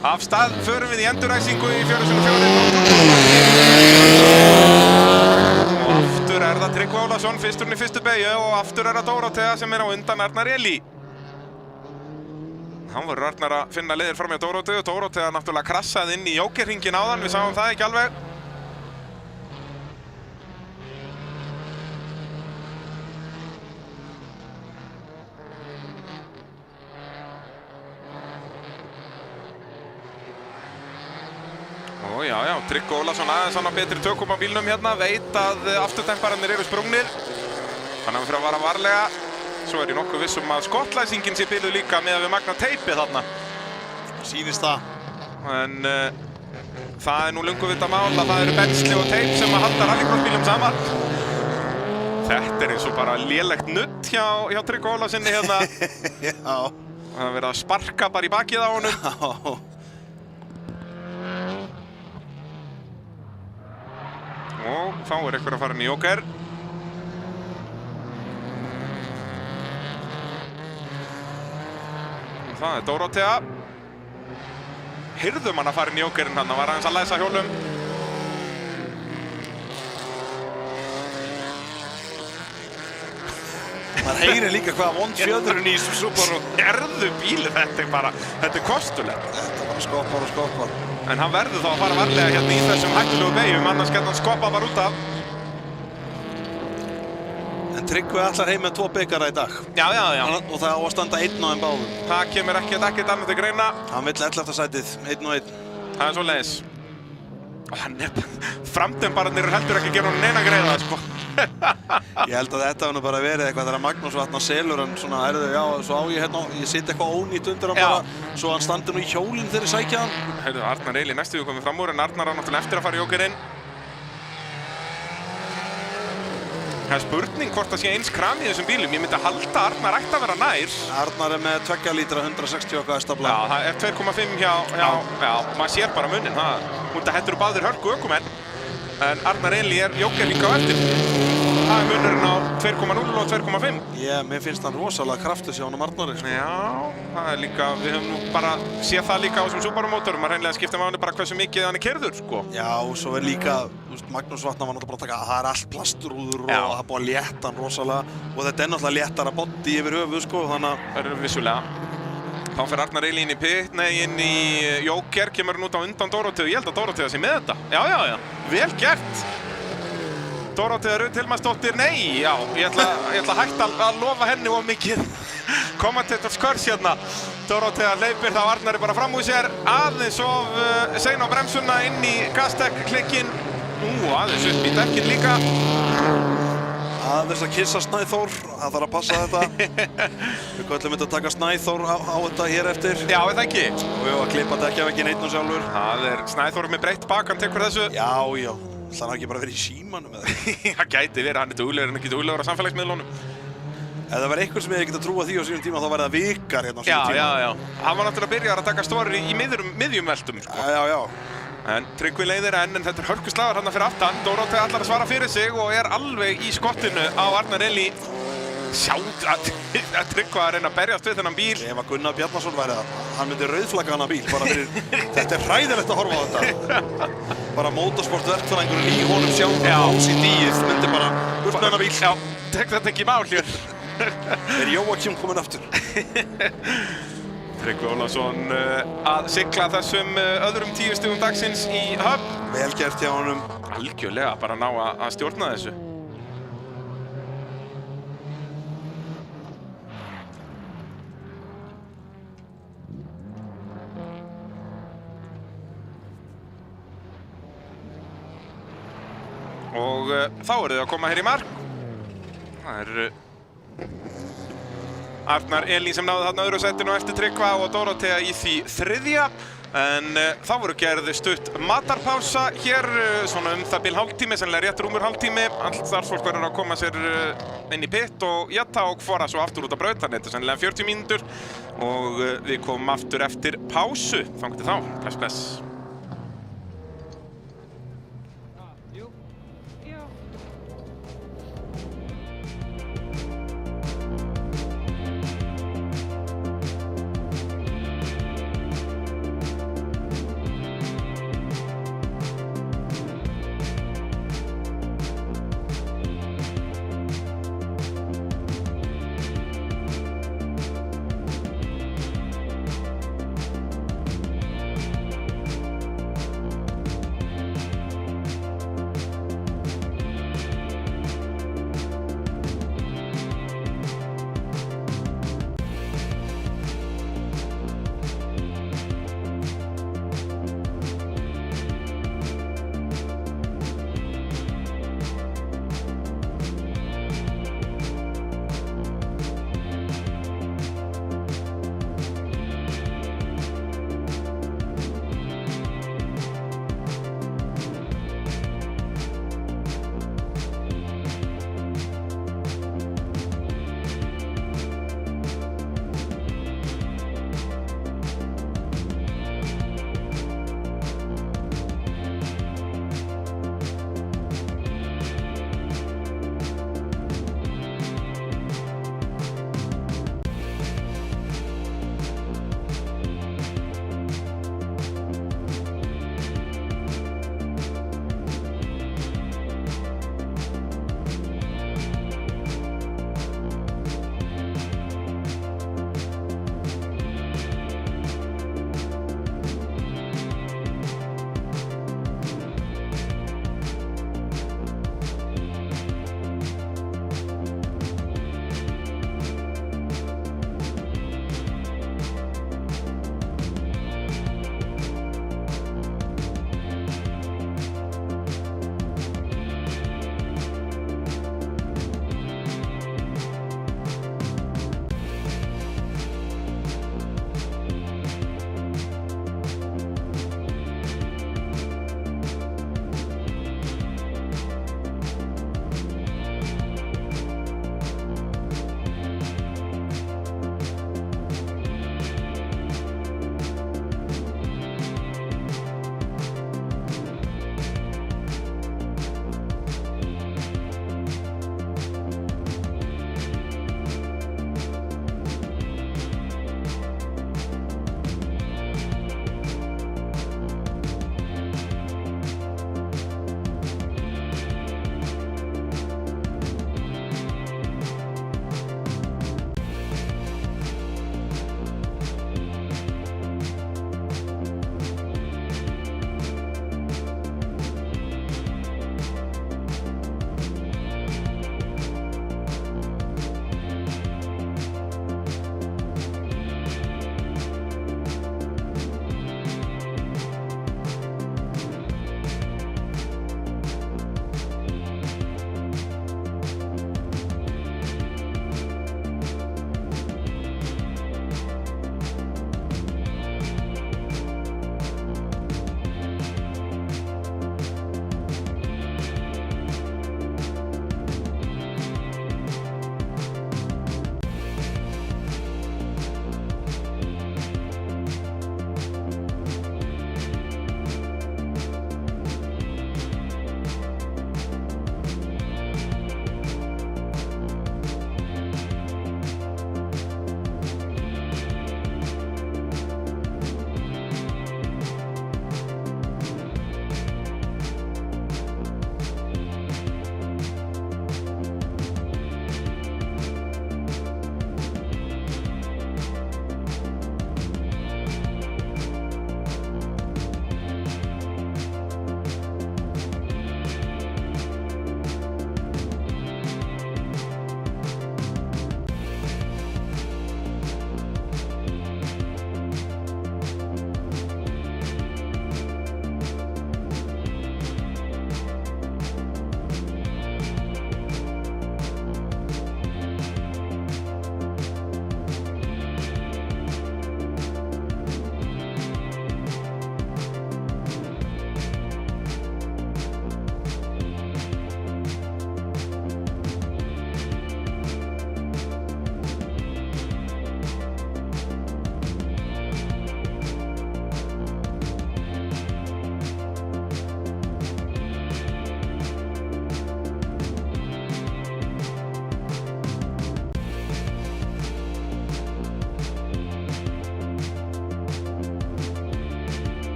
Af stað förum við í enduræsingu í 4x4. Og aftur er það Tryggva Ólafsson, fyrsturinn í fyrstu beygju og aftur er það Dórótea sem er á undan Arnari Elí. Hann voru Arnar að finna leiðir fram hjá Dóróteu og Dórótea náttúrulega krassaði inn í jókerhringinn áðan, við sáum það ekki alveg. Já, Tryggva Ólafsson aðeins hann á betri tökum á bílnum hérna, veit að afturtempararnir eru sprungnir. Þannig að við fyrir að vara varlega. Svo er ég nokkuð viss að skottlæsingin sé biluð líka með við magna teipið þarna. Sýnist það. En það er nú löngu vita mál að það eru bensli og teip sem að halda rallycrossbílum saman. Þetta er eins og bara lélegt nudd hjá Tryggva Ólafssoni hérna. Já. Það er verið að sparka bara í bakið á honum. Já. Og þá er einhver að fara inn í jóker. Það er Dórótea. Heyrðum hann að fara inn í jókerinn, hann var aðeins að læsa hjólum. Man heyrir líka hvaða vond fjöðrun í þessum Subaru. Erðu bílið, þetta er kostulegt. Þetta bara skoppar. En hann verður þá að fara varlega hérna í þessum hættulegu beygjum, annars getur hann skoppa bara út af. En Tryggvi ætlar heim með 2 bikara í dag. Já. Og það á að standa 1 á þeim báðum. Það kemur ekkert annað til greina. Hann vill 11. sætið, 1 og 1. Það er svoleiðis. Og hann framdembararnir heldur ekki að gera honum neina greiða, sko. Ég held að þetta var nú bara verið eitthvað þegar Magnús vatna selur hann svona, svo á ég hérna, ég sitt eitthvað ónýtt undir hann bara, svo hann standi nú í hjólinn þegar ég sækja hann. Heyrðu, Arnar Elí næstu við komið fram úr, en Arnar á náttúrulega eftir að fara í jókerinn. Það er spurning hvort það sé eins krami í þessum bílum. Ég myndi að halda að Arnar ætti að vera nær. Arnar er með 2 lítra 160 okkar stafla. Já, það er 2,5 já, maður sér bara muninn. Þetta eru báðir hörku ökumenn. En Arnar Elí er jókerling á eftir. Það er munurinn á 2,0 og 2,5. Mér finnst hann rosalega kraftur hjá honum Arnari. Já, það er líka, við höfum nú bara séð það líka á þessum Subaru-mótorum. Maður hreinlega skiptir máli bara hversu mikið hann er keyrður, sko. Já, svo er líka, Magnús vatna var náttúrulega bara að taka, það er allt plasturúður og það er búið að létta hann rosalega. Og þetta er náttúrulega léttara boddi yfir höfuð, sko, þannig að... Það er vissulega. Þá fer Arnar Elí inn í pit, inn í jóker, kemur hann út á undan Dóróteu. Ég held að Dórótea sé með þetta. Já, vel gert. Dórótea Rut Hilmarsdóttir, nei, já, ég ætla að hætta að lofa henni of mikið. Commentators curse hérna. Dórótea hleypir þá Arnari bara fram úr sér, aðeins of sein á bremsuna inn í gasdekklikkinn. Aðeins upp í dekkin líka. Aðeins að kissa Snæþór, það þarf að passa þetta. Við köllum þetta að taka Snæþór á þetta hér eftir. Já, eða ekki. Og við höfum að klippa dekkjaveginn einn og sjálfur. Það er Snæþór með breitt bak, hann tekur þessu. Já. Það er ekki bara verið í símanum eða? Það gæti verið, hann er duglegur en ekki duglegur á samfélagsmiðlunum. Ef það var einhver sem hefði getað trúað því á sínum tíma þá væri það Vikar hérna á sínum tíma. Já. Hann var náttúrulega að byrja að taka stóri í miðjum veltum, sko. Já. En Tryggvi leiðir en þetta er hörkuslagur hann fyrir aftan. Dórótea ætlar að svara fyrir sig og er alveg í skottinu á Arnar Elí. sjá að Tryggva að reyna að berjast við þennan bíl. Ef að Gunnar Bjarnason væri það, hann myndi rauðflagga hana bíl bara fyrir, þetta hræðilegt að horfa á þetta. Bara motorsportverkfræðingurinn í honum sjálf á OCD-ið myndi bara burt með hana bíl. Já, tek þetta ekki mál hér. Jóakim kominn aftur? Tryggvi Ólafsson að sigla þessum öðrum 10 stigum dagsins í höfn. Vel gert hjá honum. Algjörlega bara ná að stjórna þessu. Og þá eru þau að koma hér í mark. Það Arnar Elín sem náði þarna öðru sætinu á eftir Tryggva og Dórótea í því 3. En þá voru gerð stutt matarpása hér, svona það bil hálftími, sennilega rétt rúmur hálftími. Allt starfsfólk verður að koma sér inn í pitt og jata og fara svo aftur út á braut. Þannig þetta er sennilega 40 mínútur og við komum aftur eftir pásu. Þangað til þá, bless bless.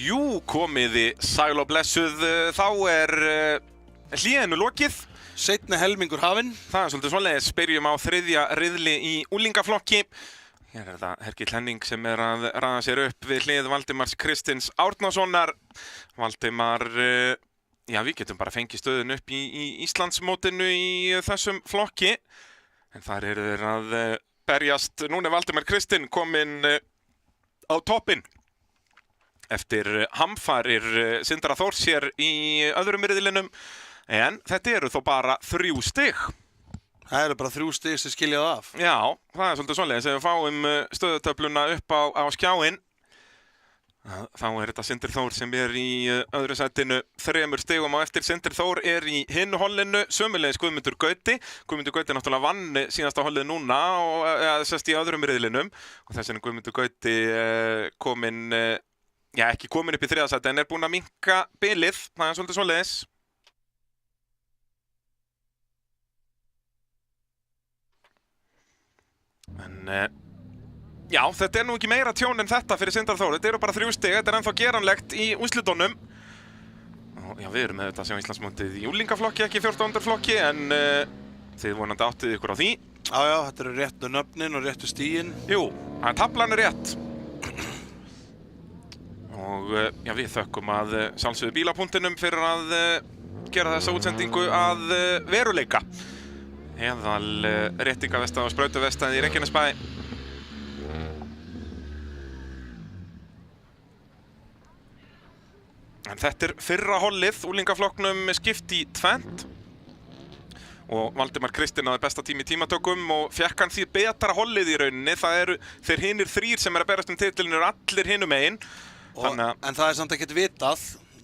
Jú, komiði sæl og blessuð, þá hléinu lokið. Seinni helmingur hafinn. Það svolítið svoleiðis, byrjum á þriðja riðli í úlingaflokki. Hér það Hergill Henning sem að raða sér upp við hlið Valdimars Kristins Árnasonar. Valdimar, við getum bara fengið stöðun upp í Íslandsmótinu í þessum flokki. En þar þeir að berjast, núna Valdimar Kristinn kominn á toppinn. Eftir hamfarir Sindra Þórs hér í öðrum riðlinum, en þetta eru þó bara 3 stig. Það eru bara 3 stig sem skilja það af. Já, það svolítið svoleiðis, ef við fáum stöðutöfluna upp á skjáinn, þá þetta Sindri Þór sem í öðru sætinu 3 stigum á eftir. Sindri Þór í hinu hollinu, sömuleiðis Guðmundur Gauti. Guðmundur Gauti náttúrulega vann síðasta hollið núna og sest í öðrum riðlinum, og þess vegna Guðmundur Gauti kominn ekki komin upp í 3. sæti en búinn að minnka bilið, það svolítið svoleiðis. En þetta nú ekki meira tjón en þetta fyrir Sindra Þór. Þetta eru bara 3 stig, þetta ennþá geranlegt í úrslitunum. Já, við erum með þetta sem Íslandsmótið í úlingaflokki, ekki 14. flokki, en þið vonandi áttið ykkur á því. Já, þetta eru réttu nöfnin og réttu stigin. Jú, taflan rétt. Og við þökkum að sjálfsögðu Bíla.num fyrir að gera þessa útsendingu að veruleika. Eðal réttingavesta og sprautuvestað í Reykjanesbæ. En þetta fyrra hollið, úlingaflokknum skipt í 2. Og Valdimar Kristinn náði besta tími í tímatökum og fekk hann því betra hollið í rauninni. Það eru þeir hinir 3 sem að berast titilin eru allir hinum megin. En það sagt ekkert vitað,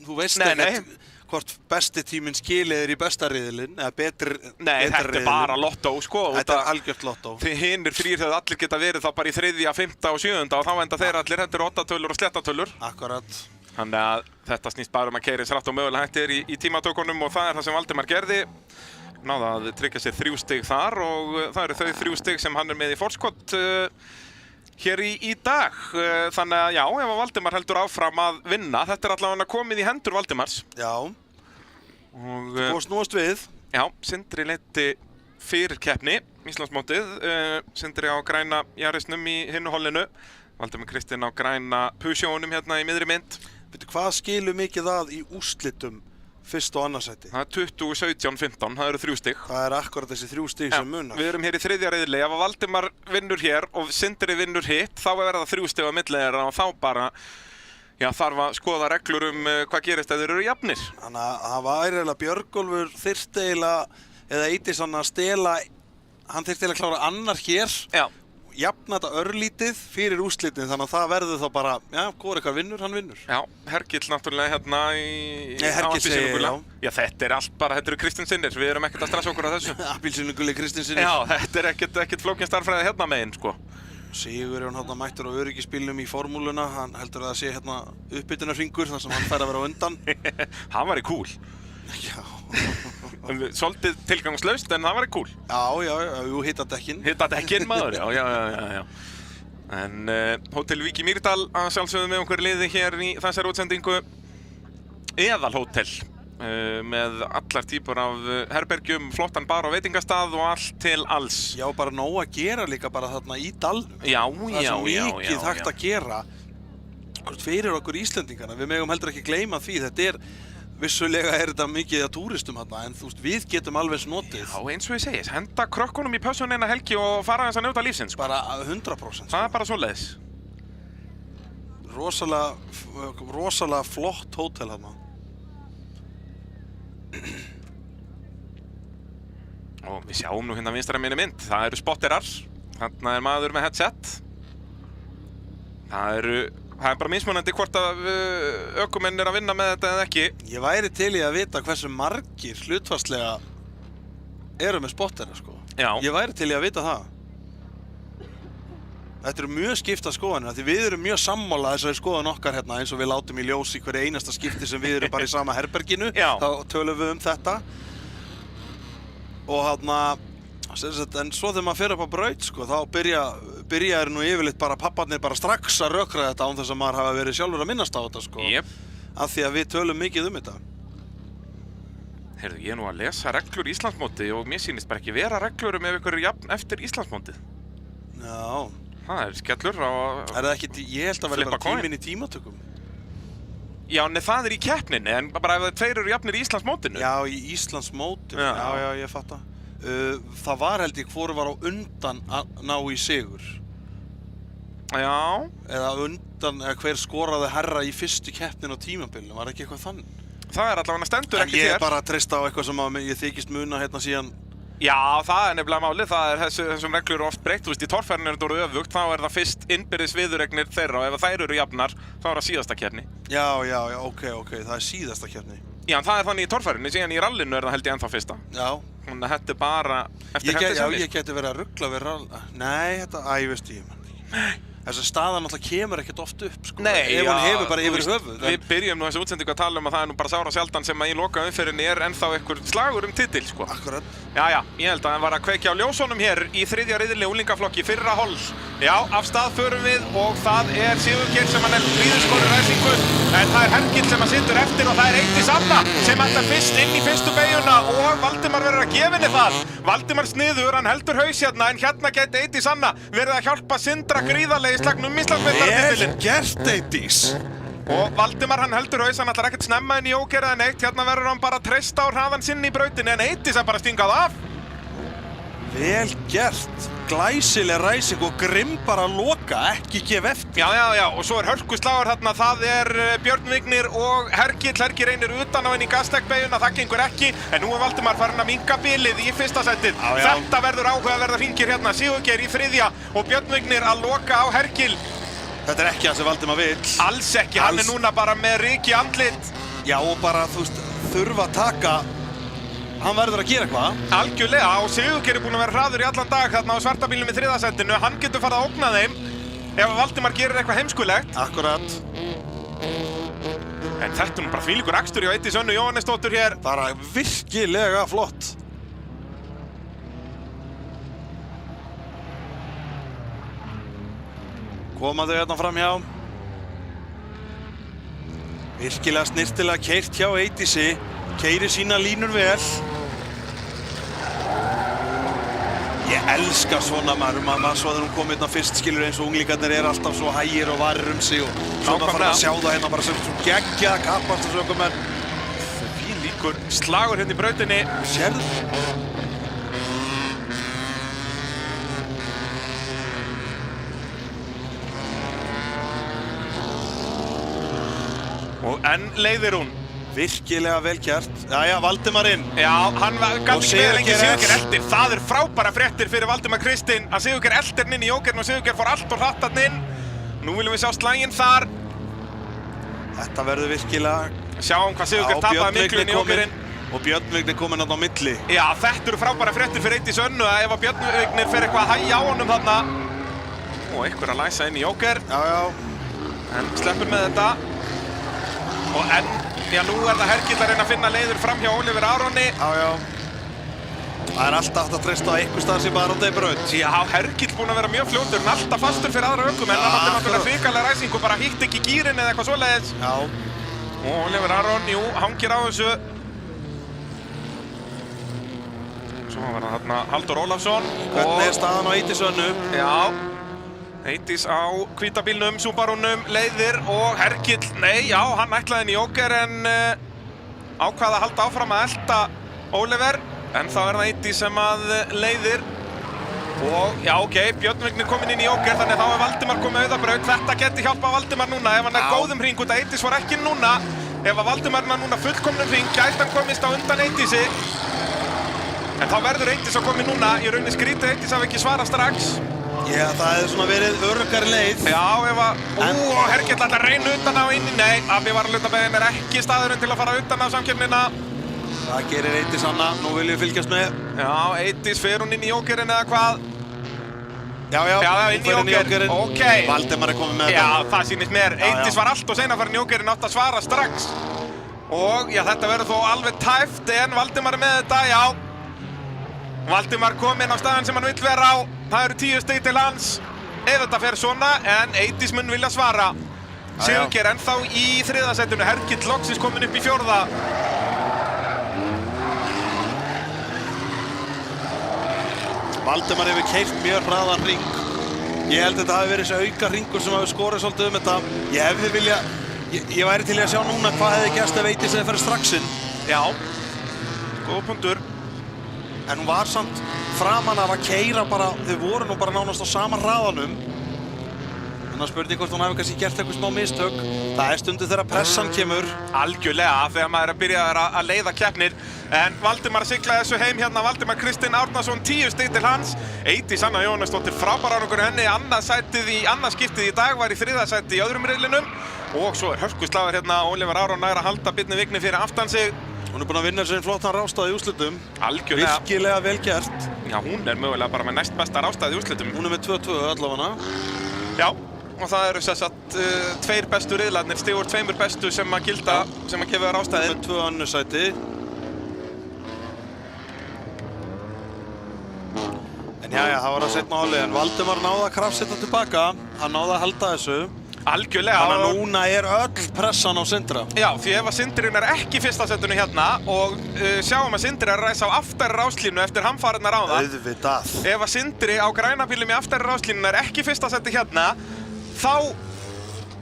þú veist ekkert hvort besti tíminn skilið í besta riðilinn, eða betri riðilinn. Nei, þetta bara lottó, sko. Þetta algjört lottó. Þið hinir 3 hefðu allir geta verið þá bara í 3., 5. og 7. og þá enda þeir allir, þetta eru 8-tölur og sléttatölur. Akkurat. Þannig að þetta snýst bara að keyra eins hratt og mögulega hægt í tímatökunum, og það það sem Valdimar gerði. Náði að tryggja sér 3 stig þar, og það eru þau 3 stig sem hann með í forskott hér í dag. Þannig að ef Valdimar heldur áfram að vinna, þetta allavega komið í hendur Valdimars. Já. Og snúast við. Já, Sindri leiddi fyrir keppni, Íslandsmótið. Sindri á græna Yarisnum í hinu hollinu. Valdimar Kristinn á græna Peugeotunum hérna í miðri mynd. Veitu, hvað skilur mikið það í úrslitum 1. og 2. sæti? Það 20, 17, 15, það eru 3 stig. Það akkurat þessi 3 stig sem munar. Við erum hér í 3. riðli. Ef Valdimar vinnur hér og Sindri vinnur hitt, þá verða 3 stig á milli þeirra, og þá bara þarf að skoða reglur hvað gerist ef þeir eru jafnir. Þannig að það væri eiginlega Björgólfur þyrfti eiginlega, eða Eydís að stela, hann þyrfti eiginlega að klára annar hér. Já. Jafna þetta örlítið fyrir úrslitin, þannig að það verður þá bara, hvor eitthvað vinnur, hann vinnur. Já, Hergill náttúrulega hérna Hergill segir, já, þetta allt bara, þetta eru Kristinsinnir, við erum ekkert að stressa okkur á þessu. Appelsínugulli Kristinsinnir. Já, þetta ekkert flókin starffræði hérna megin, sko. Sigurjón hérna mættur á öryggisbílnum í formúluna, hann heldur að það sé hérna uppbytunarhringur, þar sem hann fær að vera á undan. Hann væri cool. Já. Svolítið tilgangslaust, en það væri cool. Jú, hittadekkin. Hittadekkin, maður, já. En Hótel Vík í Mýrdal að sjálfsögðu með okkur liði hér í þessari útsendingu. Eðal hótel, með allar típur af herbergjum, flottan bar og veitingastað og allt til alls. Já, bara nóg að gera líka bara þarna í dalnum. Já. Það er svo mikið hægt að gera fyrir okkur Íslendingana. Við megum heldur ekki gleyma því, vissulega þetta mikið að túristum hérna, en þú veist, við getum alveg notið. Já, eins og ég segi, henda krökkunum í pössun eina helgi og fara aðeins að njóta lífsins. Bara 100%. Það bara svoleiðis. Rosalega flott hótel hérna. Og við sjáum nú hérna vinstra minni mynd, það eru spotterar. Þarna maður með headset. Það er bara mismunandi hvort að ökumenn að vinna með þetta eða ekki. Ég væri til í að vita hversu margir hlutfallslega eru með spottera, sko. Já. Ég væri til í að vita það. Þetta eru mjög skipta skoðanir, því við erum mjög sammála þessari skoðun okkar hérna, eins og við látum í ljós í hverju einasta skipti sem við erum bara í sama herberginu. Já. Þá tölum við þetta. Og hérna, En svo þegar maður fer upp á braut, sko, þá byrjar nú yfirleitt bara papparnir bara strax að rökra þetta án þess að maður hafa verið sjálfur að minnast á þetta, sko. Jep. Af því að við tölum mikið þetta. Heyrðu, ég er nú að lesa reglur í Íslandsmóti og mér sýnist bara ekki vera reglur ef ykkur er jafn eftir Íslandsmótið. Já. Það skellur á... Er það ekki, ég held að vera bara tíminn í tímatökum. Já, nei, það er í keppninni, en bara ef það tveir eru jafnir í Íslandsmótinu. Já, í Íslandsmótinu. Já, ég fatta. Það var held ég hvor var á undan að ná í sigur. Já. Eða undan, eða hver skoraði herra í fyrstu keppnin á tímabilinu, var ekki eitthvað þannig? Það er allavega stendur ekki þér. Ég er bara að treysta á eitthvað sem ég þykist muna hérna síðan. Já, það er nefnilega málið, það er þessum reglur oft breytt, þú veist, í torfærinu er þetta öfugt, þá er það fyrst innbyrðis viðuregnir þeirra og ef þær eru jafnar, þá er það síðasta keppni. Já, ok, það er síðasta keppni. Já, það er þannig í torfærinu, síðan í rallinu er það held ég ennþá fyrsta. Já. Þannig að þetta er bara eftir hætti Já, ég geti verið að rugla við rall... Nei, veist ég. Þessi staðan alltaf kemur ekkert oft upp, sko. Nei, ef hún hefur bara yfir höfuð. Við byrjum nú þessu útsendingu að tala um að það er nú bara sára sjaldan sem að í loka umferðinni er ennþá einhver slagur titil, sko. Akkurat. Já, ég held að hann var að kveikja á ljósunum hér í þriðja riðli úlingaflokki fyrra hólf. Já, af stað förum við og það er Sigurgeir sem hann er ríðuskóri ræsingu, en það er Hergill sem hann situr eftir og það er Eydís Anna sem ætlar fyrst inn í fyrstu beyguna og Valdimar verður að gefa henni það. Valdimar sniður, hann heldur haus hérna, en hérna gæti Eydís Anna verið að hjálpa Sindra gríðarlega í slagnum Íslandsmeistaratitilinn. Vel gert, Eydís! Og Valdimar hann heldur haus, hann ætlar ekkert snemma inn í Jóker eða neitt, hérna verður hann bara að treysta á hraðan sinn í brautinni, en Eydís er bara stingað af. Vel gert, glæsileg ræsing og grimm bara að loka, ekki gefa eftir. Já, og svo er hörkuslagur þarna, það er Björn Vignir og Hergill reynir utan á henni í gastekbeiguna, það gengur ekki, en nú er Valdimar farin að minnka bilið í fyrsta settið. Þetta verður áhugaverðar hringir hérna, Sigurgeir í þriðja og Björn Vignir að loka á Hergill. Þetta er ekki það sem Valdimar vill. Alls ekki, hann er núna bara með ryk í andlit. Já, og bara, þú veist, þurfa að taka, hann verður að gera eitthvað. Algjörlega, og Sigurgeir er búinn að vera hraður í allan dag þarna á svartabílnum í þriðja settinu. Hann getur farið að ógna þeim ef Valdimar gerir eitthvað heimskulegt. Akkurat. En þetta er nú bara þvílíkur akstur hjá Eydís Önnu Jóhannesdóttur hér. Bara virkilega flott. Koma þau hérna fram hjá. Virkilega snirtilega keyrt hjá Eydísi. Keyrir sína línur vel. Ég elska svona maður svo þegar hún kom hérna fyrst skilur eins og unglingarnir er alltaf svo hægir og varir sig og svona fara að sjá það hérna bara sem svo geggjað kappast og svo menn. Þvílíkur slagur hérna í brautinni. Sérðu? Og enn leiðir hún. Virkilega vel gert. Jæja, Valdimarinn. Já, hann gaf ekki með lengi Sigurgeir eldir. Það er frábæra fréttir fyrir Valdimar Kristinn að Sigurgeir eldir inn í Jókerinn og Sigurgeir fór allt og hratt þarna inn. Nú viljum við sjá slaginn þar. Þetta verður virkilega... Sjáum hvað Sigurgeir tapaði miklu inn í Jókerinn. Og Björn Vignir kominn þarna á milli. Já, þetta eru frábæra fréttir fyrir Eydís Önnu að ef að Björn Vignir fer eitthvað að hægja á honum þarna. Og einhver að læsa inn í Jóker. Já. En sleppur með þetta. Og enn, já nú er það Hergill að reyna að finna leiður fram hjá Oliver Aroni. Já. Það er alltaf hægt að treysta á einhver stað sem bara á þeim braut. Já, Hergill búinn að vera mjög fljótur, en alltaf fastur fyrir aðra ökum, en hann átti náttúrulega hrikalega ræsing og bara hitt ekki gírinn eða eitthvað svoleiðis. Já. Og Oliver Aron, jú, hangir á þessu. Svo var það þarna Halldór Ólafsson. Hvernig er staðan á Eydís Önnu? Já. Eydís á hvítabílnum, Subarunum, leiðir og Hergill, nei, já, hann ætlaði inn í Jóker en ákvað að halda áfram að elta Oliver, en þá er það Eydís sem að leiðir. Og, já, ok, Björn Vignir kominn inn í Jóker, þannig að þá er Valdimar komið auðabraut. Þetta geti hjálpað Valdimar núna ef hann er góðum hring út að Eydís var ekki núna. Ef að Valdimar er núna fullkomnum hring, gæti hann komist á undan Eydísi. En þá verður Eydís að komið núna, í rauninni skrítið Eydís hafi ekki svarað strax. Já, það hefði svona verið öruggari leið. Já, ef að... Hergill ætla að reyna utan á inni. Nei, Abbi var að hlutabæðin er ekki staðurinn til að fara utan á samkeppnina. Það gerir Eydís Anna, nú viljum við fylgjast með. Já, Eydís fer hún inn í Jókerinn eða hvað? Já, inn í Jókerinn. Ok. Valdimar er komið með þetta. Já, það sýnist mér. Eydís var allt og seinna farin í Jókerinn, átt að svara strax. Og, já, þetta verður þó alveg tæft, en Valdimar er með þetta, já. Valdimar kom inn á staðan sem hann vill vera á. Það eru 10 stig til hans. Ef þetta fer svona, en Eidís mun vilja svara. Sigurgeir ennþá í 3. sætinu. Hergill loksins komin upp í 4. Valdimar hefur keyrt mjög hraðan hring. Ég held að þetta hafi verið þessi auka hringur sem hafi skorið svolítið þetta. Ég hefði vilja... Ég væri til að sjá núna hvað hefði gerst ef Eidís hefði farið strax inn. Já, góð punktur. En hún var samt framan af að keyra bara, þau voru nú bara nánast á sama hraðanum. Þannig að spurning hvort hún hafi kannski gert eitthvað smá mistök. Það er stundu þegar pressan kemur. Algjörlega, þegar maður er að byrja að leiða keppnir. En Valdimar siglaði þessu heim hérna. Valdimar Kristinn Árnason, 10 stig til hans. Eidís Anna Jóhannesdóttir, frábær árangur henni. Annað skiptið í dag, var í 3. sæti í öðrum riðlinum. Og svo er hörkuslagur hérna. Ólífur Aron nær að halda Birni Vigni fyrir aftan sig. Hún er búin að vinna sér flottan ráðstað í úrslitum. Algjörlega. Virkilega vel gert. Já, hún er mögulega bara með næst besta ráðstað í úrslitum. Hún er með 2-2 allavega. Já, og það eru sem sagt 2 bestu riðlarnir, stig úr 2 bestu sem að gilda, sem að gefa ráðstæðin. Með 2 önnur sæti. En jæja, það var að setna hálfið, en Valdimar náði að krafsetta tilbaka. Hann náði að halda þessu. Algjörlega. Þannig að núna er öll pressan á Sindra. Já, því ef að Sindrin er ekki í 1. sætinu hérna og sjáum að Sindri er að ræsa á aftari ráslínu eftir hamfarirnar á það. Auðvitað. Ef að Sindri á grænabílum í aftari ráslínu er ekki í 1. sæti hérna, þá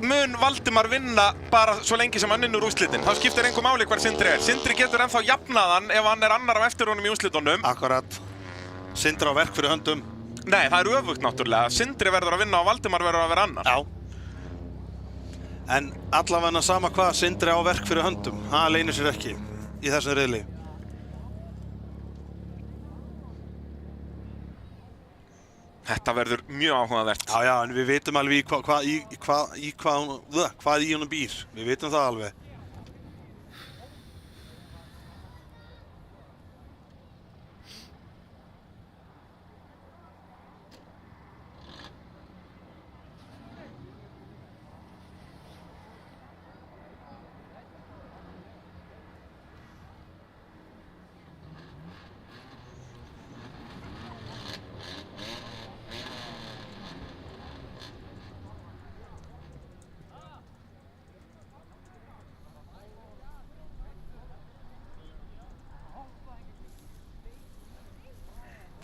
mun Valdimar vinna bara svo lengi sem hann vinnur úrslitin. Þá skiptir engu máli hvar Sindri er. Sindri getur ennþá jafnaðan ef hann er annar af eftir honum í úrslitunum. Akkurat. Sindri á verk fyrir höndum. Nei, það er öfugt náttúrulega. Sindri verður að vinna og Valdimar verður að vera annar. Já. En allavega sama hvað, Sindri á verk fyrir höndum. Það leynir sér ekki í þessum riðli. Þetta verður mjög áhugavert. Já, en við vitum alveg hvað í honum býr. Við vitum það alveg.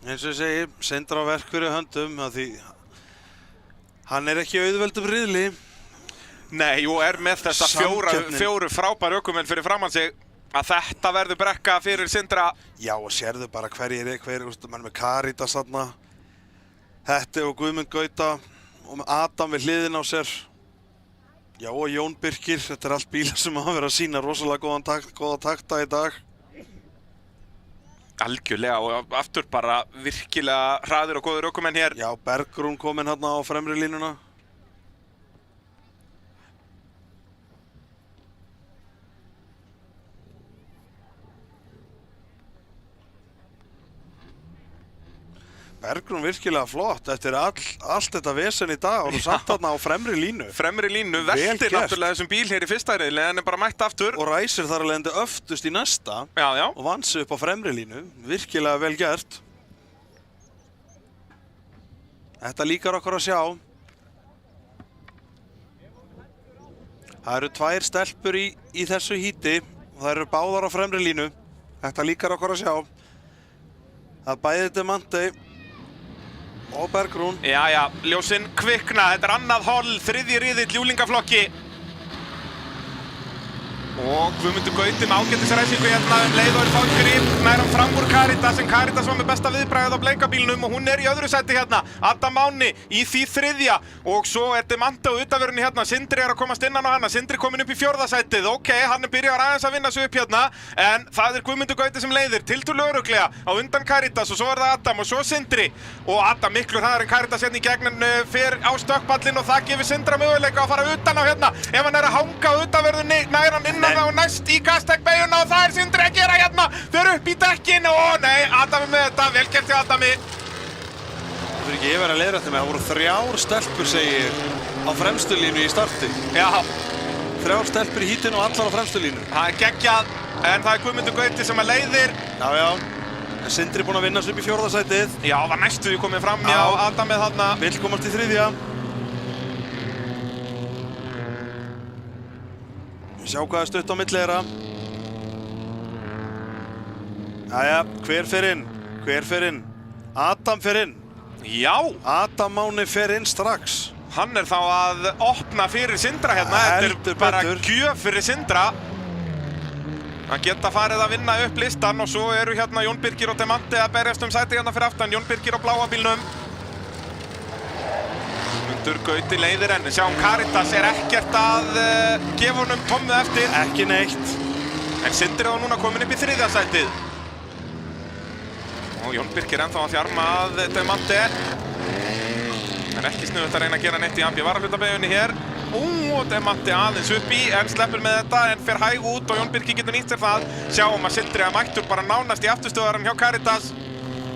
Eins og ég segi, Sindri á verk fyrir höndum, því hann er ekki auðveldum riðli. Nei, og er með þessa fjóru frábær ökumenn fyrir framan sig að þetta verður brekka fyrir Sindra. Já, og sérðu bara hverjir mann með Karítas þarna, Hetti og Guðmund Gauta og með Adam við hliðin á sér. Já, og Jón Birkir, þetta er allt bílar sem hafa verið að sýna rosalega góða takta í dag. Algjörlega, og aftur bara virkilega hraðir og góður ökumenn hér. Já, Bergrún kominn hérna á fremri línuna. Bergrún virkilega flott eftir allt þetta vesen í dag og þú samt þarna á fremri línu. Fremri línu, veltir náttúrulega þessum bíl hér í fyrsta riðli en er bara mætt aftur. Og ræsir þar alveg endi öftust í næsta. Já. Og vann sig upp á fremri línu. Virkilega vel gert. Þetta líkar okkur að sjá. Það eru 2 stelpur í þessu híti og það eru báðar á fremri línu. Þetta líkar okkur að sjá. Það bæði Demante og Bergrún. Já, ljósinn kvikna. Þetta er annað hol, 3. riðill júlingaflokki. Og Guðmundur Gauti með ágætisræsingu hérna leið og fá grip nær hann fram úr Karítas en Karítas var með besta viðbragðið á bleikabílnum og hún er í öðru sæti hérna. Adam Máni í því 3. og svo er Demante á utanverðinni hérna. Sindri er að komast innan á hana. Sindri kominn upp í 4. sætið. Ok, hann er byrjar aðeins að vinna sig upp hérna en það er Guðmundur Gauti sem leiðir tiltölulega örugglega á undan Karítas og svo er það Adam og svo Sindri og Adam miklu hraðar en Karítas hérna í gegn fer á stökkpallinn og það gefur Sindra möguleika að fara utan á hérna. Ef hann er að hanga á utanverðinni nær hann innan og næst í gastekbeiguna og það er Sindri að gera hérna. Fer upp í dekkin og nei, Adami með þetta, vel gert til Adami. Það fyrir ekki ég verið að leiðra þetta með, það voru 3 stelpur segir á fremstu línu í starti. Já. 3 stelpur í hítinu og allar á fremstu línu. Það er geggjað, en það er Guðmundur Gauti sem að leiðir. Já. Sindri búinn að vinna sig upp í 4. sætið. Já, var næstuði komið fram hjá Adamið þarna. Vill komast í 3. Sjá hvað stutt á milli þeirra. Jæja, hver fer inn? Hver fer inn? Adam fer inn. Já! Adam Máni fer inn strax. Hann þá að opna fyrir Sindra hérna. Þetta bara gjöf fyrir Sindra. Hann geta farið að vinna upp listan og svo eru hérna Jón Birgir og Demante að berjast sæti hérna fyrir aftan. Jón Birgir á bláa bílnum. Mundur Gauti leiðir enn. Sjáum Karitas ekkert að gefa honum tómmu eftir. Ekki neitt. En Sindri þá núna komin upp í 3. sætið. Og Jón Birgir ennþá að þjarma að Demante. En ekki snuðugt að reyna að gera neitt í AB varahlutabeyjunni hér. Og Demante aðeins upp í, en sleppur með þetta, en fer hæg út og Jón Birgir getur nýtt sér það. Sjáum að Sindri að mættur bara nánast í afturstöðarann hjá Karitas.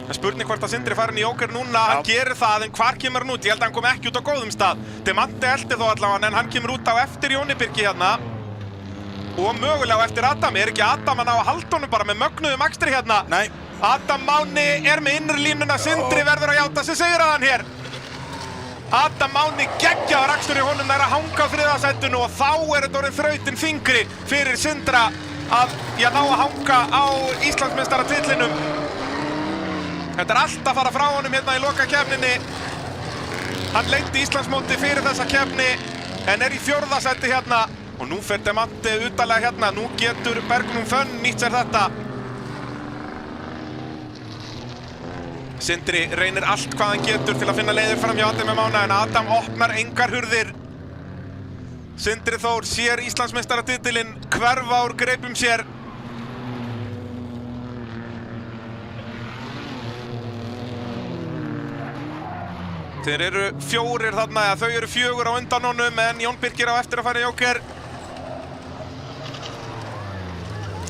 En spurning hvort að Sindri farin í Jóker núna, hann gerir það, en hvar kemur hann út? Ég held að hann kom ekki út á góðum stað. Demante eldi þó allavega, en hann kemur út á eftir Jóni Birgi hérna. Og mögulega á eftir Adam. Er ekki Adam að ná að halda honum bara með mögnuðum akstri hérna? Nei. Adam Máni er með innri línuna, Sindri verður að játa sig sigraðan hér. Adam Máni geggjaður akstur í honum að hanga á 3. sætinu og þá þetta orðið þrautin þyngri fyrir Sindra að ná að hanga á Íslandsmeistaratitlinum. Þetta allt að fara frá honum hérna í lokakeppninni. Hann leiddi Íslandsmóti fyrir þessa keppni en í 4. sæti hérna og nú fer Demante utalega hérna. Nú getur Bergnum Fönn nýtt sér þetta. Sindri reynir allt hvað hann getur til að finna leiðir fram hjá Adami Mána en Adam opnar engar hurðir. Sindri Þór sér Íslandsmeistaratitilinn hverfa úr greipum sér. Þeir eru 4 þarna, ja, þau eru 4 á undan honum en Jón Birgir á eftir að fara í Jóker.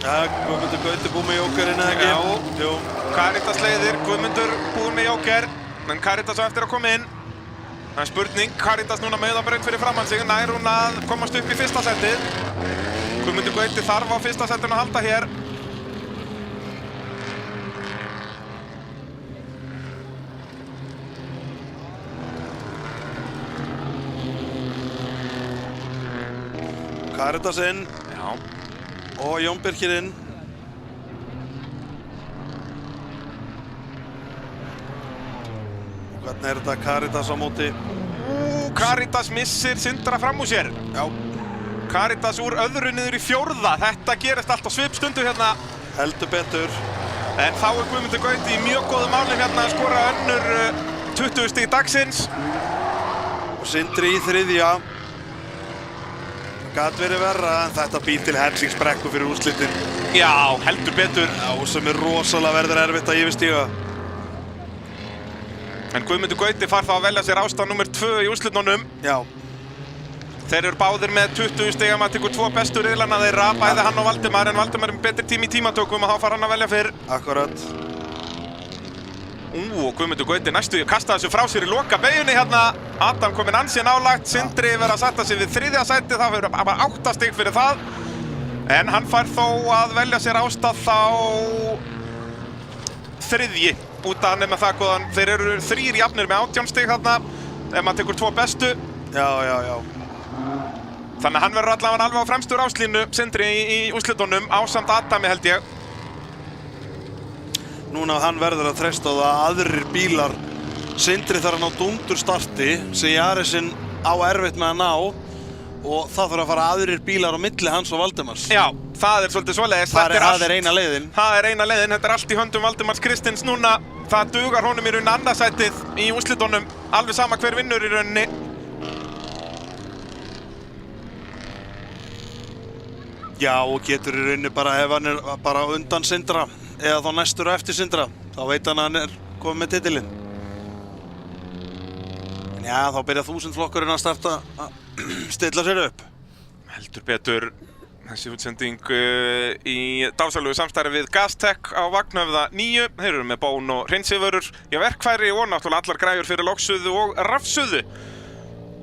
Guðmundur Gauti búinn með Jókerinn eða ekki? Já. Jú. Karitas leiðir, Guðmundur búinn með Jóker, en Karitas á eftir að koma inn. Það er spurning, Karitas núna meðabraut fyrir framann sig, nær hún að komast upp í 1. sætið. Guðmundur Gauti þarf á 1. sætinu að halda hér. Karitas inn. Já. Og Jón Birgir inn. Og hvernig er þetta Karitas á móti? Karitas missir Sindra fram úr sér. Já. Karitas úr öðru niður í 4. Þetta gerist allt á svipstundu hérna. Heldur betur. En þá er Guðmundur Gauti í mjög góðum málum hérna að skora önnur 20 stig dagsins. Og Sindri í 3. Gat verið verra en þetta býr til helsingsbrekku fyrir úrslitin. Já, heldur betur. Já, sem er rosalega verður erfitt að yfirstíga. En Guðmundur Gauti fær þá að velja sér ástæð nummer 2 í úrslitunum. Já. Þeir eru báðir með 20 stigum að tekur 2 bestu riðlana þeirra, bæði hann og Valdimar, en Valdimar er með betri tími í tímatökum og þá fær hann að velja fyrr. Akkurat. Og Guðmundur Gauti næstu kasta þessu frá sér í loka beyjunni hérna. Adam kominn ansi nálagt, Sindri verið að setja sig við 3. sæti, það verður bara 8 stig fyrir það. En hann fær þó að velja sér ástæð þá 3. út af hann með það góðan. Þeir eru 3 jafnir með 18 stig þarna, ef maður tekur 2 bestu. Já. Þannig að hann verður allavega alveg á fremstu ráslínu, Sindri í úrslitunum, ásamt Adami held ég. Núna hann verður að treysta á það að aðrir bílar. Sindri þarf að ná dúndur starti sem Jarisinn á erfitt með að ná og það þarf að fara aðrir bílar á milli hans og Valdimars. Já, það er svolítið svoleiðis. Það er eina leiðin. Það er eina leiðin, þetta er allt í höndum Valdimars Kristins núna. Það dugar honum í rauninni annarsætið í úrslitunum, alveg sama hver vinnur í rauninni. Já, og getur í rauninni bara ef hann er bara undan Sindra eða þá næstur eftir Sindra, þá veit hann að hann er komið með titilinn. En já, þá byrja 1000 flokkurinn að starta að stilla sér upp. Heldur betur þessi útsending í dásamlegu samstarfi við Gastech á Vagnhöfða 9. Þeir eru með bón og hreinsivörur í verkfæri og náttúrulega allar græjur fyrir loksuðu og rafsuðu.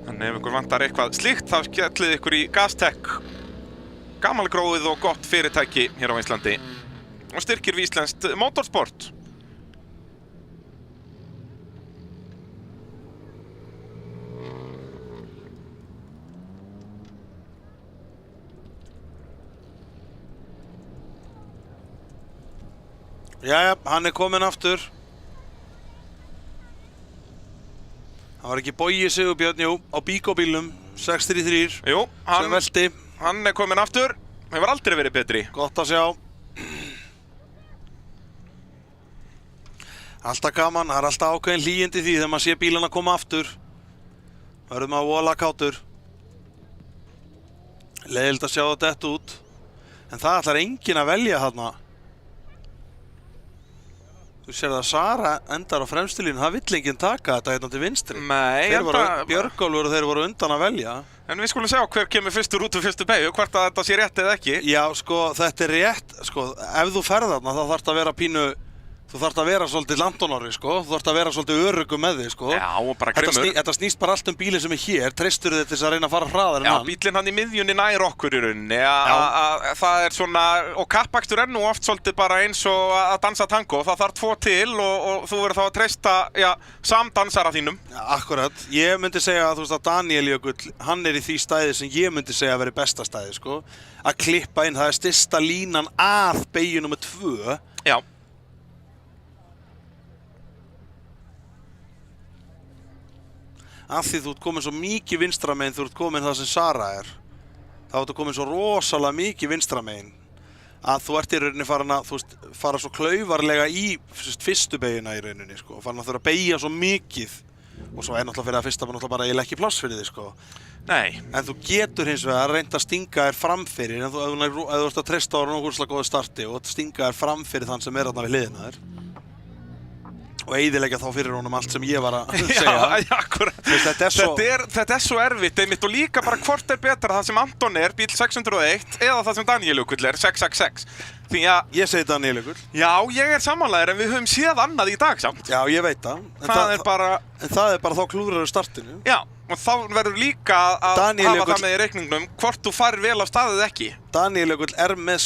Þannig ef ykkur vantar eitthvað slíkt þá skellið ykkur í Gastech. Gamalgróið og gott fyrirtæki hér á Íslandi og styrkir við íslenskt motorsport. Jæja, hann kominn aftur. Það var ekki Bogi Sigurbjörn, jú, á Bíkóbílnum, 633, Jú, sem velti. hann kominn aftur. Hefur aldrei verið betri. Gott að sjá. Alltaf gaman, það alltaf ákveðin hlýjindi því þegar maður sé bílana koma aftur. Verður maður voðalega kátur. Leiðilegt að sjá það dett út. En það ætlar enginn að velja þarna. Þú sér að Sara endar á fremstilínu, það vill enginn taka þetta hérna til vinstri. Nei, Björgólfur og þeir voru undan að velja. En við skulum sjá hver kemur fyrstur út úr fyrstu beygju, hvort að þetta sé rétt eða ekki. Já, sko, þetta rétt, sko, ef þú ferð þarna þá þarf þetta að vera pínu, þú þarf að vera svolítið landonori, sko, þú þarf að vera svolítið öruggur með þig, sko. Já, og bara grimmur. Þetta snýst bara allt bílinn sem hér, treystur þið til þess að reyna að fara hraðar en hann. Já, bílinn hann í miðjunni nær okkur í rauninni, það er svona, og kappakstur nú oft svolítið bara eins og að dansa tango, það þarf 2 til og þú verður þá að treysta, samdansara þínum. Já, akkurat, ég myndi segja að þú veist að Daniel Jökull, hann í því stæði sem ég myndi segja að veri besta stæði, sko, að klippa inn, það stysta línan að beygju nummer 2. Já. Af því þú ert komin svo mikið vinstramegin, þú ert komin það sem Sara þá ertu komin svo rosalega mikið vinstramegin að þú ert í rauninni farin að, þú veist, fara svo klaufarlega í fyrstu beygina í rauninni, sko, farin að þurfa að beygja svo mikið og svo náttúrulega fyrir að fyrsta var náttúrulega bara eiginlega ekki pláss fyrir þig, sko. Nei. En þú getur hins vegar að reynda að stinga þér framfyrir, en ef þú ert að treysta á nokkuð slag góðu starti og stinga þér framfyrir þann sem þarna við hliðina þér og eyðileggja þá fyrir honum allt sem ég var að segja. Já, akkurat. Þetta er svo erfitt einmitt og líka bara hvort er betra það sem Anton er, bíl 601, eða það sem Daniel Jökull er, 666. Því að... Ég segi Daniel Jökull. Já, ég er sammálaður en við höfum séð annað í dag samt. Já, ég veit það. En það er bara þá klúðrar startinu. Já, og þá verður líka að hafa það með í reikningnum hvort þú farir vel á staðið ekki. Daniel Jökull er með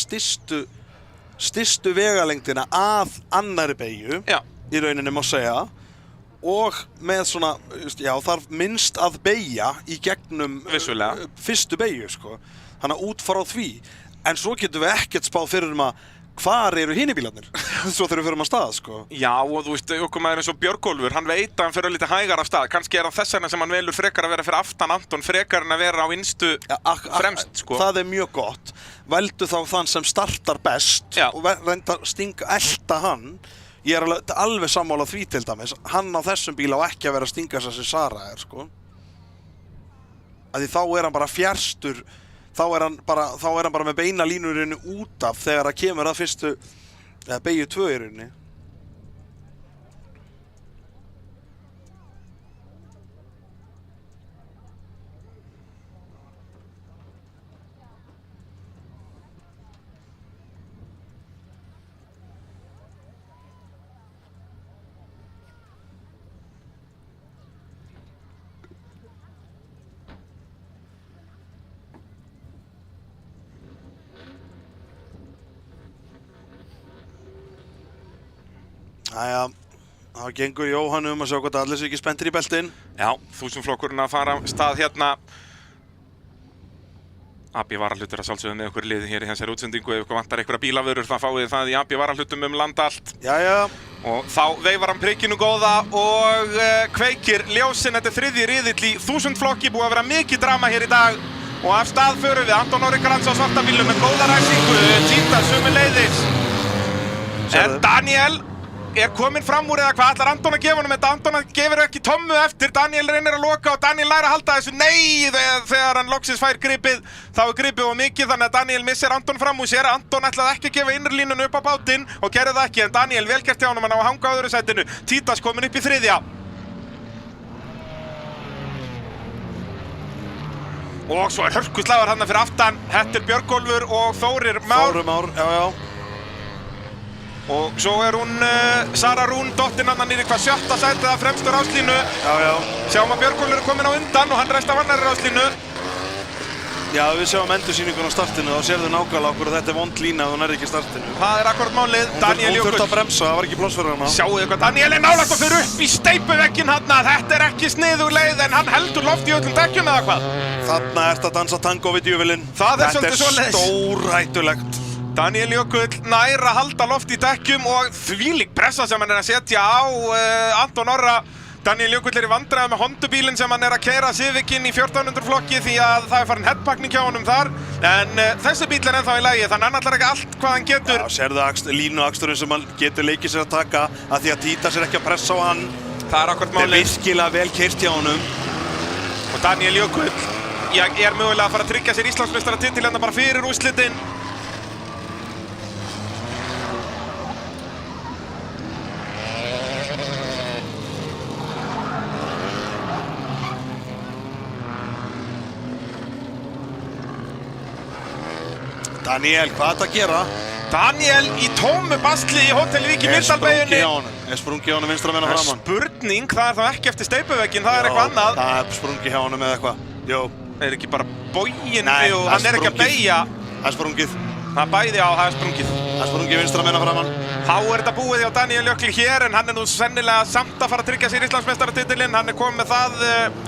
stystu vegalengdina að annarri beygju. Já. Í rauninni má segja og með svona, já, þarf minnst að beygja í gegnum fyrstu beygju, sko. Þannig að út frá því, en svo getum við ekkert spáð fyrir að hvar eru hinir bílarnir, svo þegar við förum að stað, sko. Já, og þú veist, ökumaður eins og Björgólfur, hann veit að hann fyrir lítið hægar af stað, kannski er það þess vegna sem hann velur frekar að vera fyrir aftan Anton, frekar en að vera á innstu fremst, sko. Það er mjög gott, veldu þá þann sem startar best og reynda að stinga elta hann. Ég er alveg sammála því til dæmis, hann á þessum bíl á ekki að vera að stinga þess að sem Sara er, sko. Af því þá er hann bara fjarstur, þá er hann bara með beina línurinn út af þegar það kemur að fyrstu, eða beygju 2 í rauninni. Jæja, það gengur Jóhann að sjá hvort allir séu ekki spenntir í beltin. Já, 1000 flokkurinn að fara stað hérna. AB varahlutur að sjálfsögðu með okkur liði hér í þessari útsendingu. Ef ykkur vantar einhverja bílavörur, það fáið það í AB varahlutum land allt. Jæja. Og þá veifar hann prikinu góða og kveikir ljósin. Þetta er 3. riðill í 1000 flokki, búið að vera mikið drama hér í dag. Og af stað förum við, Anton Orri Grans á svarta bílum með góða ræsingu, Títa sömuleiðis. En Daniel er kominn fram úr eða hvað ætlar Anton að gefa honum þetta? Anton gefur ekki tommu eftir, Daniel reynir að loka og Daniel læra að halda þessu. Nei, þegar hann loksins fær gripið, þá er gripið of mikið þannig að Daniel missir Anton fram úr sér. Anton ætlaði ekki að gefa innrlínun upp á bátinn og gerði það ekki, en Daniel vel gert hjá honum, hann á að hanga á öðru sætinu. Títas kominn upp í 3. Og svo er hörkuslagur hann fyrir aftan, þetta er Björgólfur og Þórir Már. Þórir Már, já. Og svo er hún Sara Rún, dottinn hann niður í hvað 7. sætið að fremstu ráslínu. Já. Sjáum að Björgólfur er kominn á undan og hann ræst af annarri ráslínu. Já, við sjáum endursýningun á startinu og sérðu nákvæmlega okkur að þetta er vond lína ef hún er ekki startinu. Það er akkúrat málið, Daniel Jökull. Hún þurfti að bremsa, það var ekki pláss fyrir hana. Sjáu þið hvað Daniel er nálægt og fyrir upp í steypuvegginn þarna. Þetta er ekki sniðug leið en hann heldur loft í öllum dekkjum eða hvað? Þarna ert að dansa tango við djöfulinn. Það er svolítið svoleiðis. Þetta er stórhættulegt. Daniel Jökull nær að halda loft í dekkjum og þvílík pressa sem hann að setja á Anton Orra. Daniel Jökull í vandræðum með Honda-bílinn sem hann að keyra Civicinn í 1400 flokki því að það farin headpakning hjá honum þar. En þessi bíl ennþá í lagi, þannig hann ætlar ekki allt hvað hann getur. Já, sérðu línuaksturinn sem hann getur leikið sér að taka að því að Títas ekki að pressa á hann. Það akkúrat málið. Það virkilega vel keyrt hjá honum. Og Daniel Jökull mögulega að fara að tryggja sér Íslandsmeistaratitil hérna bara fyrir úrslitin. Daniel, hvað er þetta að gera? Daniel í tómu basli í Hótel Vík í Mýrdalsbeyjunni. Sprungi hjá honum vinstra megin að framan. Spurning, það þá ekki eftir steypuvegginn, það eitthvað annað. Það sprungi hjá honum eða eitthvað. Jó. Það ekki bara boginn og hann ekki að beygja. Það sprungið. Það bæði á, það sprungið. Það sprungi vinstra megin að framan. Þá þetta búið hjá Daniel Jökull hér, en hann nú sennilega samt að fara að tryggja sér Íslandsmeistaratitilinn. Hann komið með það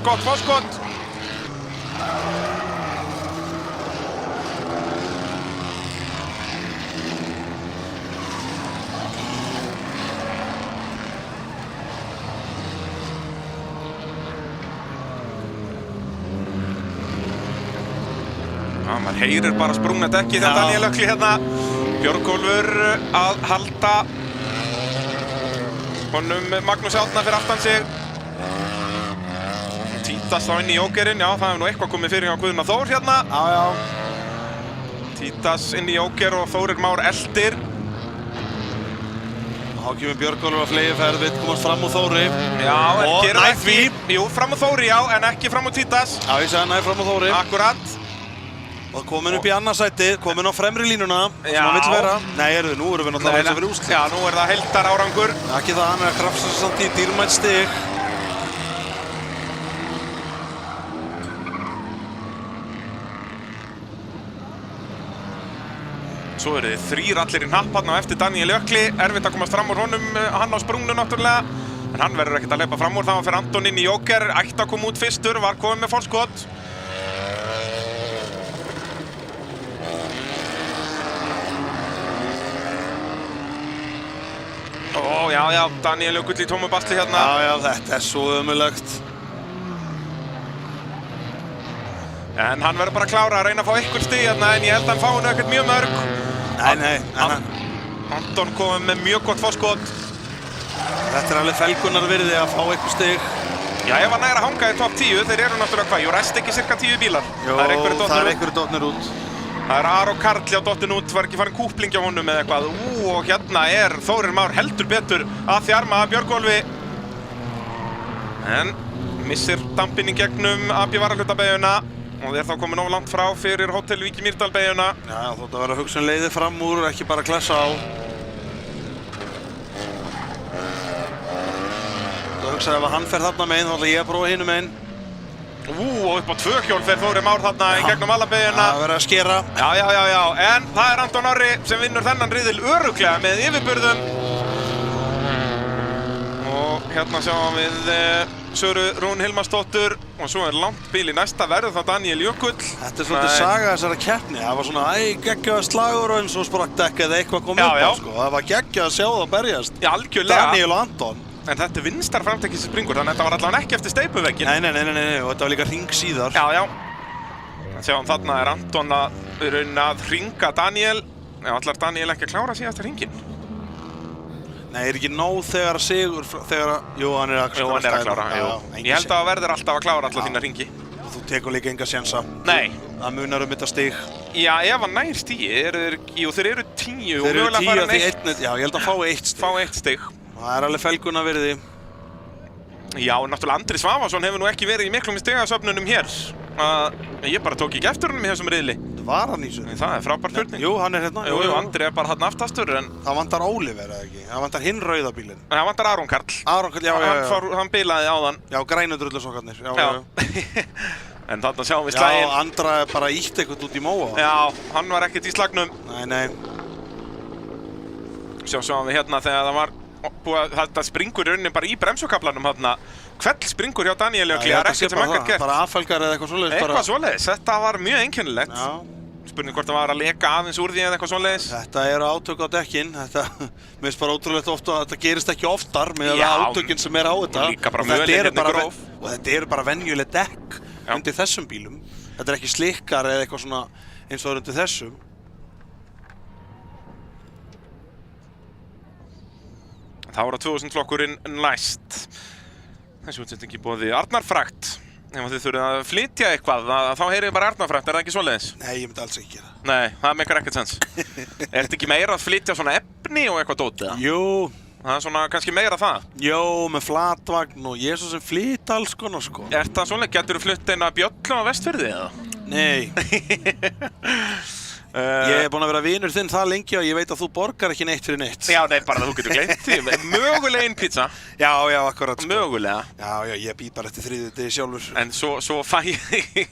gott forskot. Man heyrir bara sprungna dekki þegar Daniel Jökull hérna. Björgólfur að halda honum Magnús Árna fyrir aftan sig. Títas þá inn í Jókerinn, já það hefur nú eitthvað komið fyrir hjá Guðna Þór hérna. Títas inn í Jóker og Þórir Már eldir. Þá kemur Björgólfur að flegi ferð, vill komast fram úr Þóri. Já, en gerir það ekki. Jú, fram úr Þóri já, en ekki fram úr Títas. Já, ég sagði næ fram úr Þóri. Akkurat. Og komin upp í annarsæti, komin á fremri línuna, sem hann vill vera. Nei, nú erum við náttúrulega eins og fyrir úrslit. Já, nú það heildar árangur. Ekki það, hann að krafsa sig samt í dýrmætt stig. Svo þið 3 allir í hnapp hann á eftir Daniel Jökli. Erfitt að komast fram úr honum, hann á sprungnu náttúrulega. En hann verður ekkert að hleypa fram úr, þá fyrir Anton inn í Jóker. Ætti að koma út fyrstur, var komið með forskot. Já, Daniel Jökull í tómu basli hérna. Já, þetta svo ömurlegt. En hann verður bara að klára að reyna að fá eitthvað stig hérna, en ég held að hann fái nú ekkert mjög mörg. Nei. Anton komið með mjög gott forskot. Þetta alveg felgunar virði að fá eitthvað stig. Já, ef hann að hanga í topp 10, þeir eru náttúrulega hvað? Jú, rest ekki cirka 10 bílar. Jó, það er einhverju dottnir út. Það Aron Karl hjá dottin út, var ekki farin kúpling hjá honum eða eitthvað. Og hérna Þórir Már heldur betur að þjarma að Björgólfi. En missir dampinn í gegnum AB varahlutabeyjuna. Og þá komin of langt frá fyrir Hótel Vík í Mýrdalsbeyjuna. Já, þótt að vera að hugsa leiði fram úr, ekki bara klessa á. Þú hugsaði ef hann fer þarna megin, þá ætla ég að prófa hinum megin. Og upp á 2 hjól fer Þórir Már þarna í gegnum alla beyjuna. Það verður að skera. Já, en það er Anton Orri sem vinnur þennan riðil örugglega með yfirburðum. Og hérna sjáum við Söru Rún Hilmarsdóttur og svo langt bíl í næsta verður þá Daniel Jökull. Þetta svolítið saga þessara keppni. Það var svona geggjaður slagur og eins og sprakk dekk eða eitthvað kom upp á sko. Það var geggjað að sjá það berjast. Já, algjörlega. Daniel og Anton. En þetta er vinstar framtekki sem springur, þannig að þetta var allavega ekki eftir steypuvegginn. Nei, og þetta var líka hring síðar. Já. Sjáum þarna Anton að hringa Daniel. Já, allar Daniel ekki að klára síðasta hringinn. Nei, ekki nóg þegar sigur, jú, hann er að klára. Ég held að það verður alltaf að klára alla þína hringi. Þú tekur líka enga sjensa. Nei. Það munar þetta stig. Já, ef hann nær stigi, þeir eru 10 og mögulega fara því einn, já, ég held að fá 1 stig. Fá 1 stig. Það er alveg felguna virði. Já, náttúrulega Andri Svavarsson hefur nú ekki verið í miklum stigasöfnunum hér. Ég bara tók ekki eftir honum í þessum riðli. Var hann í þessu? Það er frábær spurning. Jú, hann er hérna. Jú, Andri er bara hérna aftastur, en... Það vantar Oliver, eða ekki? Það vantar hinn rauða bílinn. Það vantar Aron Karl. Aron Karl, já. Hann bilaði áðan. Já, grænudrullusokkarnir. Já. En þarna sjáum við slaginn. Já, Andra er bara ítt eitthvað út í móa. Já, hann var ekkert í slagnum. Nei. Sjáum við hérna þegar það var þetta springur í rauninni bara í bremsukaflanum hérna. Hvell springur hjá Daniel Jökli, það er ekkert sem ekkert gert. Bara affelgar eða eitthvað svoleiðis. Eitthvað svoleiðis, þetta var mjög einkennilegt. Já. Spurning hvort það var að leka aðeins úr því eða eitthvað svoleiðis. Þetta eru átök á dekkin, þetta mér finnst bara ótrúlegt ofta að þetta gerist ekki oftar með átökin sem á þetta. Og líka bara mölin gróf. Og þetta eru bara venjuleg dekk undir þessum bílum. Þetta er ekki slikkar eða eitthvað svona eins og undir þessum. Þá er 2000 flokkurinn næst. Þessi útsending í boði Arnarfrakt. Ef þið þurfið að flytja eitthvað, þá heyrið bara Arnarfrakt, það ekki svoleiðis? Nei, ég myndi alls ekki gera. Nei, það meikar ekkert sens. Þetta ekki meira að flytja svona efni og eitthvað dótið? Jú. Það svona kannski meira það? Jú, með flatvagn og ég svo sem flyt alls konar sko. Það svona, geturðu flutt eina bjöllu á Vestfirði eða? Nei. Ég búinn að vera vinur þinn það lengi og ég veit að þú borgar ekki neitt fyrir neitt. Já, nei, bara þú getur gleymt því. Mögulega einn pizza. Já, akkurat sko. Mögulega. Já, ég bíð bara eftir þriðjudegi sjálfur. En svo fæ ég,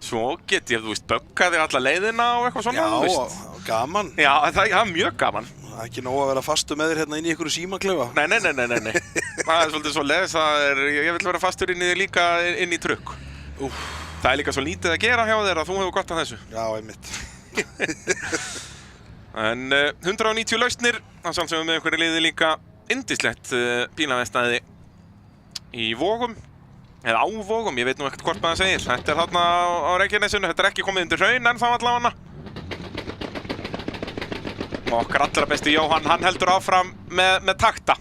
svo get ég, þú veist, bögga þig alla leiðina og eitthvað svona, þú veist. Já, gaman. Já, það er mjög gaman. Það er ekki nóg að vera fastu með þér hérna inn í einhverju símaklefa. Nei. Það er svolítið svo leiðis, ég vil vera fastur inn í þig líka inn í trukk. Það er líka svo lítið að gera hjá þér að þú hefur gott af þessu. Já, einmitt. En 190 lausnir, það sjálfsögum með einhverju liði líka yndislegt bílavestæði í Vogum, eða á Vogum, ég veit nú ekkert hvort maður segir. Þetta er þarna á Reykjanesinu, þetta er ekki komið undir hraun en þá allavega. Okkar allra besti Jóhann, hann heldur áfram með takta.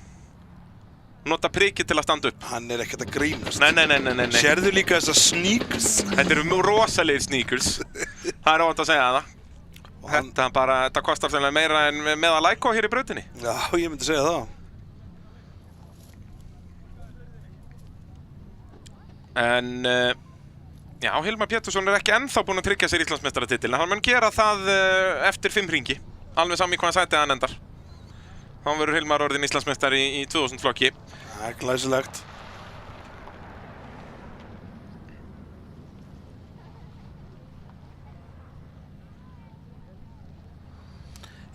Nota prikið til að standa upp. Hann er ekkert að grínast. Nei. Sérðu líka þessar sneakers? Þetta eru rosalegir sneakers. Það er óvænt að segja það. Þetta kostar sennilega meira en meðal Lækó hér í brautinni. Já, ég myndi segja það. En, já, Hilmar Pétursson er ekki ennþá búinn að tryggja sér Íslandsmeistaratitilinn. Hann mun gera það eftir 5 hringi. Alveg sami hvaða sætið hann endar. Þá verður Hilmar orðinn Íslandsmeistari í 2000 flokki. Það er glæsilegt.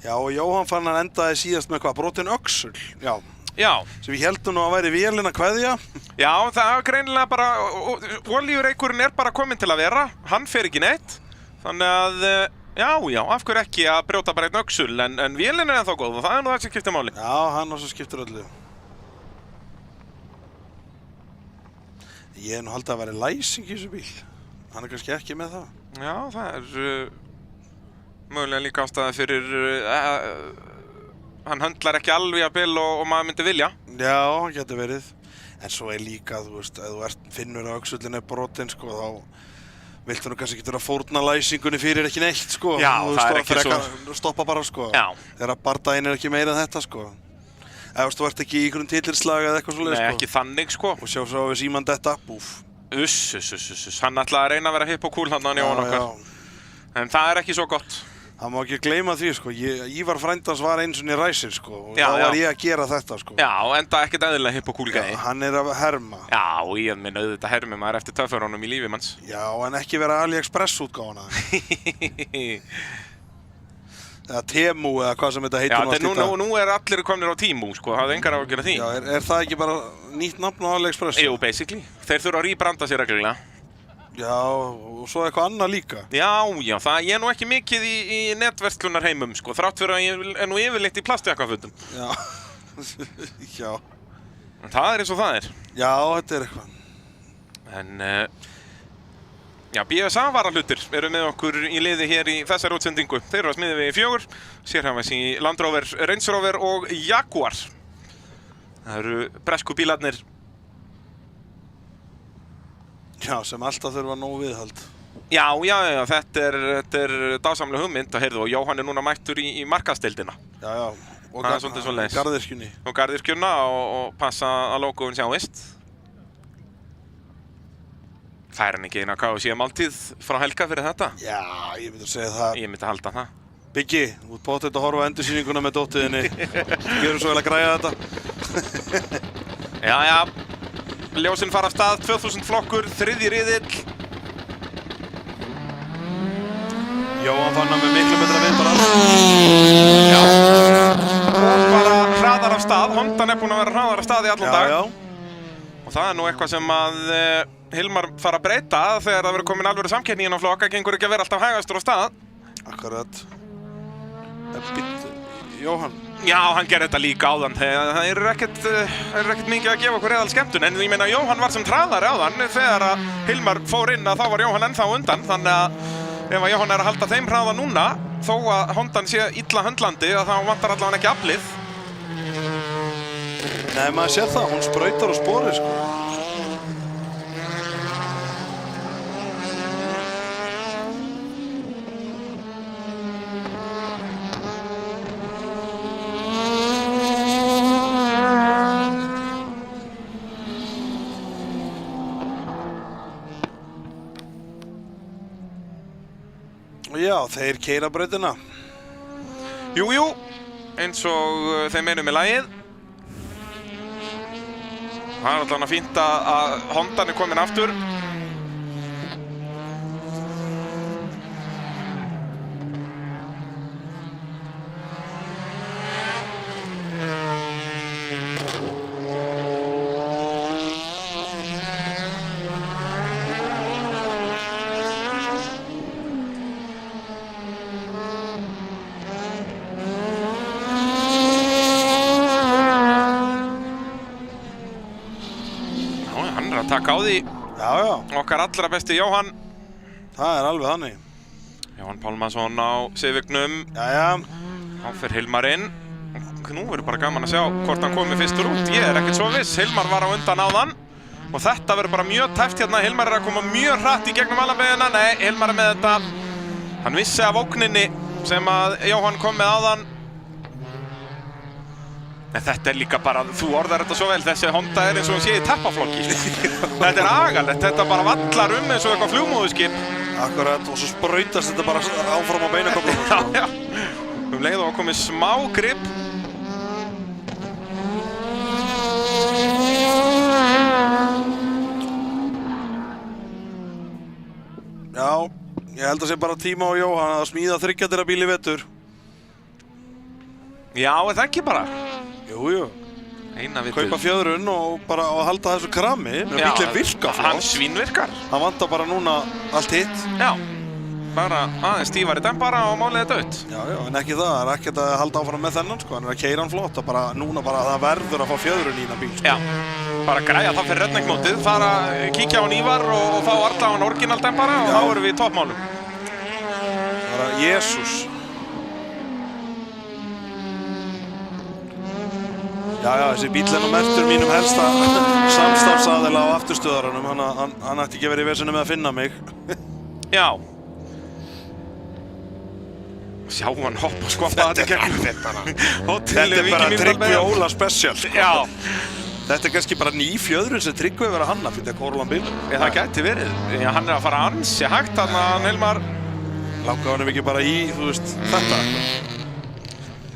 Já, og Jóhann fann hann endaði síðast með hvað, brotinn öxul. Já. Sem við heldum nú að væri vélina kveðja. Já, það er greinilega bara, olíureikurinn er bara kominn til að vera. Hann fer ekki neitt. Þannig að, já, af hverju ekki að brjóta bara einn öxul, en vélin er ennþá góð og það er nú það sem skiptir máli. Já, hann og svo skiptir öllu. Ég hef nú haldið að vera læsing í þessu bíl. Hann er kannski ekki með það. Já, það er mögulega líka ástæða fyrir hann höndlar ekki alveg að bil og maður myndi vilja. Já, hann getur verið. En svo er líka, þú veist, ef þú finnur að öxullin er brotinn, sko, þá viltu nú kannski ekki vera að fórna læsingunni fyrir ekki neitt, sko. Já, það er ekki svo. Stoppa bara, sko. Já. Þegar bardaginn er ekki meira en þetta, sko. Ef þú ert ekki í einhverjum titilslag eða eitthvað svoleiðis, sko. Nei, ekki þannig, sko. Og sjá svo við síman detta, búf. Hann ætlaði að reyna að vera hipp og cool hann á Jóhann okkar. En það er ekki svo gott. Það má ekki gleyma því, sko. Ívar frændans var eins og í ræsir, sko. Og þá var ég að gera þetta, sko. Já, enda ekkert eðlilega hipp og cool gæði. Hann er að herma. Já, ég minn auðvitað hermi maður eftir töffurunum í lífi manns. Já, en ekki vera AliExpress útgáfuna. Eða Temu eða hvað sem þetta heitir. Já, nú er allir komnir á Temu, sko. Það er engar á að gera því. Já, er það ekki bara nýtt nafn á AliExpress? Jú, basically. Þeir þurfa að rebranda sér reglulega. Já, og svo eitthvað annað líka. Já, ég er nú ekki mikið í netverslunarheimum, sko, þrátt fyrir að ég er nú yfirleitt í plastjakkafutum. Já, já. En það er eins og það er. Já, þetta er eitthvað. En, já, BSA varahlutir eru með okkur í liði hér í þessari útsendingu. Þeir eru að smiða við í 4, sérhæfis í Land Rover, Range Rover og Jaguar. Það eru bresku bílarnir. Já, sem alltaf þurfa nóg viðhald. Já, þetta er dásamlega hugmynd að heyrðu og Jóhann er núna mættur í markaðsdeildina. Já, og það er svolítið svoleiðis. Garðyrkjunni. Og garðyrkjuna og passa að logoinn sjáist. Fær hann ekki eina KFC máltíð frá Helga fyrir þetta? Já, ég myndi að segja það. Ég myndi að halda það. Biggi, þú ert pottet að horfa á endursýninguna með dóttiðinni. Gjörum svo vel að græja þetta. Já. Ljósinn fara af stað, 2000 flokkur, 3. riðill. Jóhann fann hann með miklu betra vind bara. Já. Og bara hraðar af stað. Hondan er búinn að vera hraðar af stað í allan dag. Já. Og það er nú eitthvað sem að Hilmar fara að breyta þegar það verður komin alvöru samkeppni inn á flokka. Gengur ekki að vera alltaf hægastur á stað. Akkurat. Jóhann. Já, hann gerði þetta líka áðan. Það er ekkert mikið að gefa okkur eðal skemmtun, en ég meina Jóhann var sem hraðari áðan þegar að Hilmar fór inn að þá var Jóhann ennþá undan, þannig að ef að Jóhann er að halda þeim hraða núna, þó að Hondan sé illa höndlandi, að þá vantar allavega ekki aflið. Nei, maður sér það, hún sprautar á spori, sko. Já, þeir keyra brautina. Jú, eins og þeim einum með lagið. Það er allavega fínt að Hondan er komin aftur. Takk á því. Já. Okkar allra besti Jóhann. Það er alveg þannig. Jóhann Pálmason á Civic-num. Jæja. Þá fer Hilmar inn. Nú verður bara gaman að sjá hvort hann komi fyrstur út. Ég er ekkert svo viss. Hilmar var á undan áðan. Og þetta verður bara mjög tæft hérna. Hilmar er að koma mjög hratt í gegnum alla beina. Nei, Hilmar er með þetta. Hann vissi af ógninni sem að Jóhann kom með áðan. En þetta er líka bara, þú orðar þetta svo vel, þessi Honda er eins og hún sé í teppaflokki. Þetta er agalegt, þetta bara vallar eins og eitthvað flugmóðuskip. Akkurat, og svo sprautast þetta bara áfram á beinaköflunum. Já. Leið og komið smá grip. Já, ég held að sé bara tíma á Jóhann að smíða 3 dyra bíl í vetur. Já, er það ekki bara? Jú. Eina vitið. Kaupa fjöðrun og bara halda þessu krami. Bílinn virkar flott. Hann svínvirkar. Hann vantar bara núna allt hitt. Já, bara aðeins stífari dempara og málið er dött. Já, en ekki það. Það er ekkert að halda áfram með þennan, sko. Hann er að keyra hann flott. Núna bara það verður að fá fjöðrun í þennan bíl. Sko. Já, bara græja það fyrir redneckmótið. Fara að kíkja á hann Ívar og fá alltaf hann orginal dempara og þá erum við í toppmálum. Bara, Jesús. Já, þessi bíl er nú merktur mínum helsta samstarfsaðila á afturstöðarunum. Hann ætti ekki verið í vesinu með að finna mig. Já. Sjá hann hopp og skoppa þetta gegnum. Þetta er bara Tryggvi Óla special. Já. Þetta er kannski bara ný fjöðrun sem Tryggvi hefur verið að hanna fyrir Kórulan bíl. Það gæti verið. Já, hann er að fara ansi hægt þarna, Hilmar. Langaði hann ekki bara í, þú veist, þetta.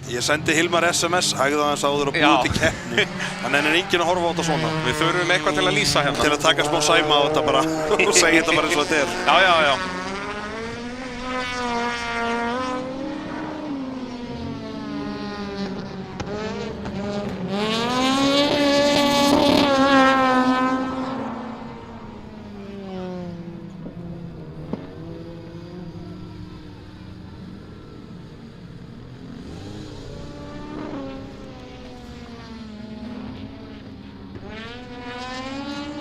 Ég sendi Hilmar SMS, hægði aðeins áður og búið til keppni. Þannig er enginn að horfa á þetta svona. Við þurfum eitthvað til að lýsa hérna. Til að taka smá sæma á þetta bara og segja þetta bara eins og þetta er. Já.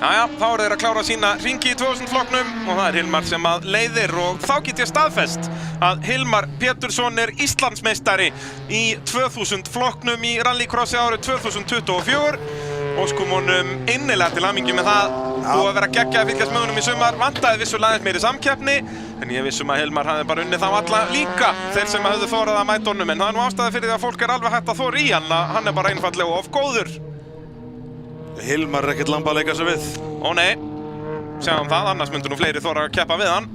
Jæja, þá eru þeir að klára sína hringi í 2000 flokknum og það er Hilmar sem að leiðir og þá get ég staðfest að Hilmar Pétursson er Íslandsmeistari í 2000 flokknum í rallycrossi árið 2024. Óskum honum innilega til hamingju með það. Búið að vera geggja að fylgjast með honum í sumar, vantaði vissulega aðeins meiri samkeppni en ég vissum að Hilmar hafði bara unnið þá alla líka þeir sem höfðu þorað að mæta honum en það er nú ástæða fyrir því að fólk er alveg hægt að þora í hann að hann er bara einfaldlega of góður. Hilmar er ekkert lamba að leika sig við. Ó nei, sjáum það, annars myndu nú fleiri þora að keppa við hann.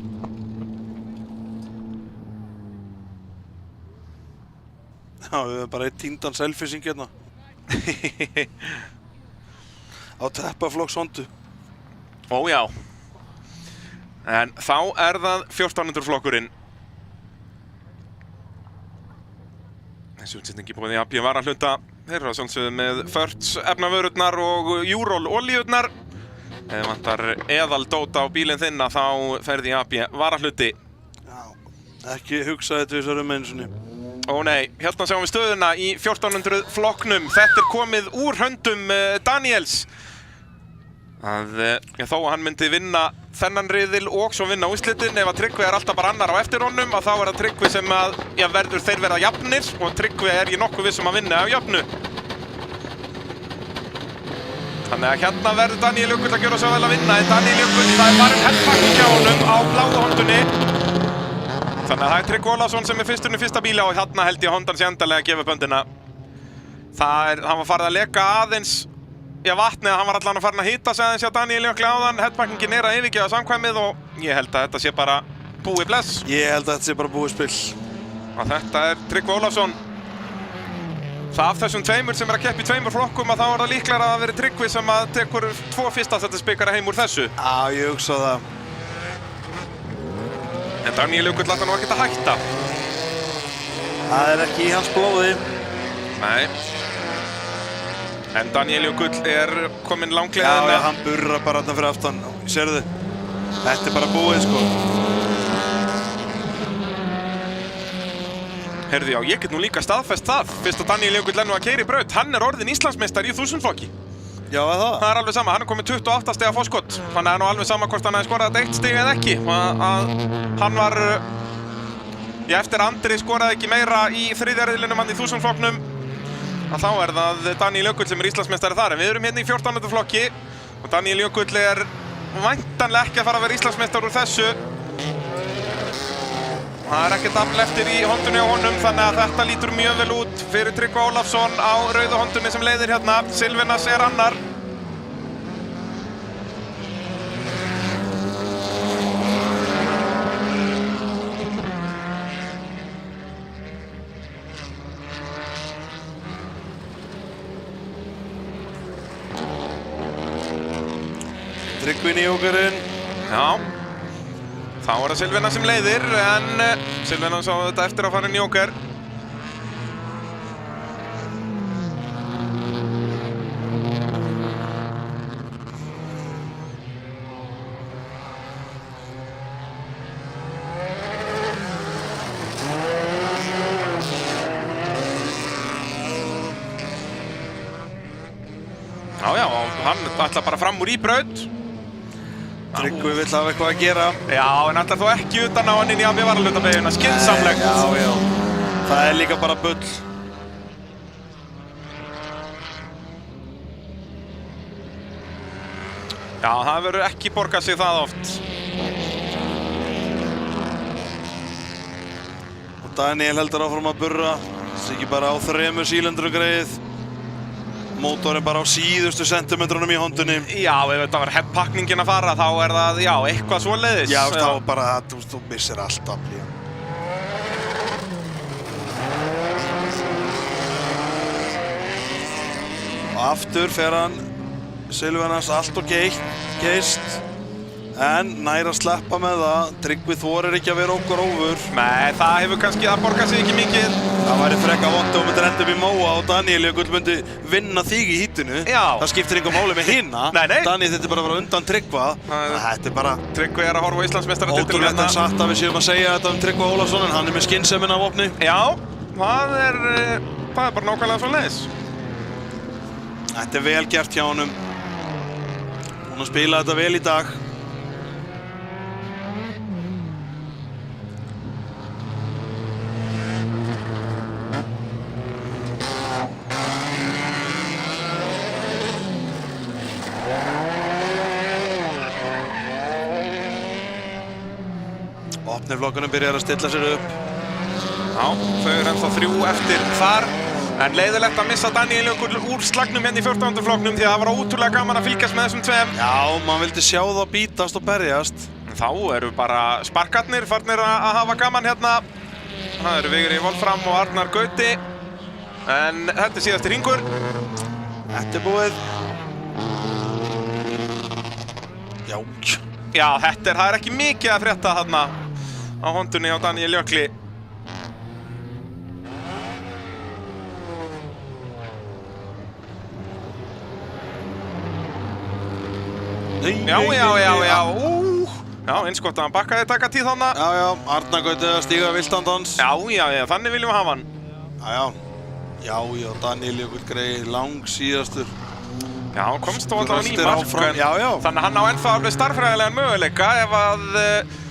Já, við erum bara eitt tíndan selfising hérna. Á teppaflokks Hondu. Ó já. En þá er það 1400 flokkurinn. Þessi útsetningi búið í AB varahluta. Þeir eru að sjálfsögðu með Förts efnavörurnar og Júról olíurnar. Ef þið vantar eðaldót á bílinn þinn þá ferði í AB varahluti. Já. Ekki hugsa þetta við einu sinni. Ó nei, hérna sjáum við stöðuna í 1400 flokknum. Þetta komið úr höndum Daniels. Þó að hann myndi vinna þennan riðil og svo vinna úrslitin. Ef að Tryggvi alltaf bara annar á eftir honum, þá það Tryggvi sem þeir verða jafnir og Tryggvi ég nokkuð viss að vinna af jöfnu. Þannig að hérna verður Daníel Jökull að gjöra svo vel að vinna. En Daníel Jökull, það bara headpacking hjá honum á bláu Hondunni. Þannig að það Tryggvi Ólafsson sem fyrsturinn í fyrsta bíla og hérna held ég Hondan sé endanlega að gefa upp höndina. Hann var farið að leka aðeins vatnið, hann var allan að farin að hita sig aðeins hjá Daníel Jökli áðan. Headpackingin að yfirgefa samkvæmið og ég held að þetta sé bara búið bless. Ég held að þetta sé bara búið spill. Og þetta Tryggvi Ólafsson. Það af þessum tveimur sem að keppa í tveimur flokkum þá það líklega að vera Tryggvi sem að tekur 2 fyrstasettisbikara heim úr þessu. Já, ég hugsa það. En Daníel Jökull ætlar nú ekkert að hætta. Það ekki í hans blóði. Nei. En Daníel Jökull kominn langleiðina. Já, hann burrar bara þarna fyrir aftan. Sérðu þið? Þetta bara búið, sko. Heyrðu, já, ég get nú líka staðfest það. Fyrst að Daníel Jökull nú að keyra í braut. Hann orðinn Íslandsmeistari í 1000 flokki. Já, það? Það alveg sama. Hann komið 28 stiga forskot. Þannig að nú alveg sama hvort hann hefði skorað þetta 1 stig eða ekki. Hann var... eftir Andri skoraði ekki meira í 3. riðlinum hann í 1000 flokknum. Þá það Daníel Jökull sem Íslandsmeistari þar. En við erum hérna í 1400 flokki. Og Daníel Jökull væntanlega ekki að fara að vera Íslandsmeistari úr þessu. Það ekkert afl eftir í Hondunni á honum, þannig að þetta lítur mjög vel út fyrir Tryggva Ólafsson á rauðu Hondunni sem leiðir hérna. Silvinas annar. Tryggvi nýjókarinn. Já. Þá það Silvinas sem leiðir, en Silvinas á þetta eftir að fara inn í Jóker. Já, hann ætlar bara fram úr í braut. Tryggvi vill hafa eitthvað að gera. Já, en ætlar þó ekki utan á hann inn í að við varalutabeyguna, skynsamlegt. Já. Það líka bara bull. Já, það verður ekki borgað sig það oft. Og Daniel heldur áfram að burra. Það sé ekki bara á 3 sílendrum greið. Mótorinn bara á síðustu sentimetrunum í Hondunni. Já, ef þetta var headpackningin að fara, þá það, já, eitthvað svoleiðis. Já, þá bara, þú missir allt afl í hann. Og aftur fer hann Silvinas allt og geist. En nær að sleppa með það. Tryggvi þorir ekki að vera okkur ófur. Nei, það hefur kannski, það borgar sig ekki mikið. Það væri frekka vont og myndir enda upp í móa og Daniel Jökull myndi vinna þig í hítinu. Já. Það skiptir einhver máli með hinna. Nei. Daniel þetta bara að vera undan Tryggva. Þetta bara... Tryggvi að horfa á Íslandsmeistaratitilinn. Ótrúlegt en satt að við séum að segja þetta Tryggva Ólafsson, en hann með skynnsemin af vopni. Já, það bara nákvæmlega svoleiðis. Þetta vel gert hjá honum. Hún að spila þetta vel í dag. Opnirflokkunum byrjar að stilla sér upp. Já, þau ennþá 3 eftir þar. En leiðilegt að missa Daníel Jökull úr slagnum hérna í 1400 flokknum því að það var ótrúlega gaman að fylgjast með þessum tveim. Já, maður vildi sjá það bítast og berjast. Þá eru bara sparkarnir farnir að hafa gaman hérna. Það eru Vigri Wolfram og Arnar Gauti. En þetta síðasti hringur. Þetta búið. Já, það ekki mikið að frétta þarna á Hondunni á Daníel Jökli. Já. Já, eins gott að hann bakkaði taka tíð þarna. Já, Arnar Gauti að stíga viltandans. Já, þannig viljum við hafa hann. Já, Daniel Jökull Grey, langsíðastur. Já, hann komst þó allavega í mark. Já. Þannig að hann á ennþá alveg starffræðilegan möguleika ef að...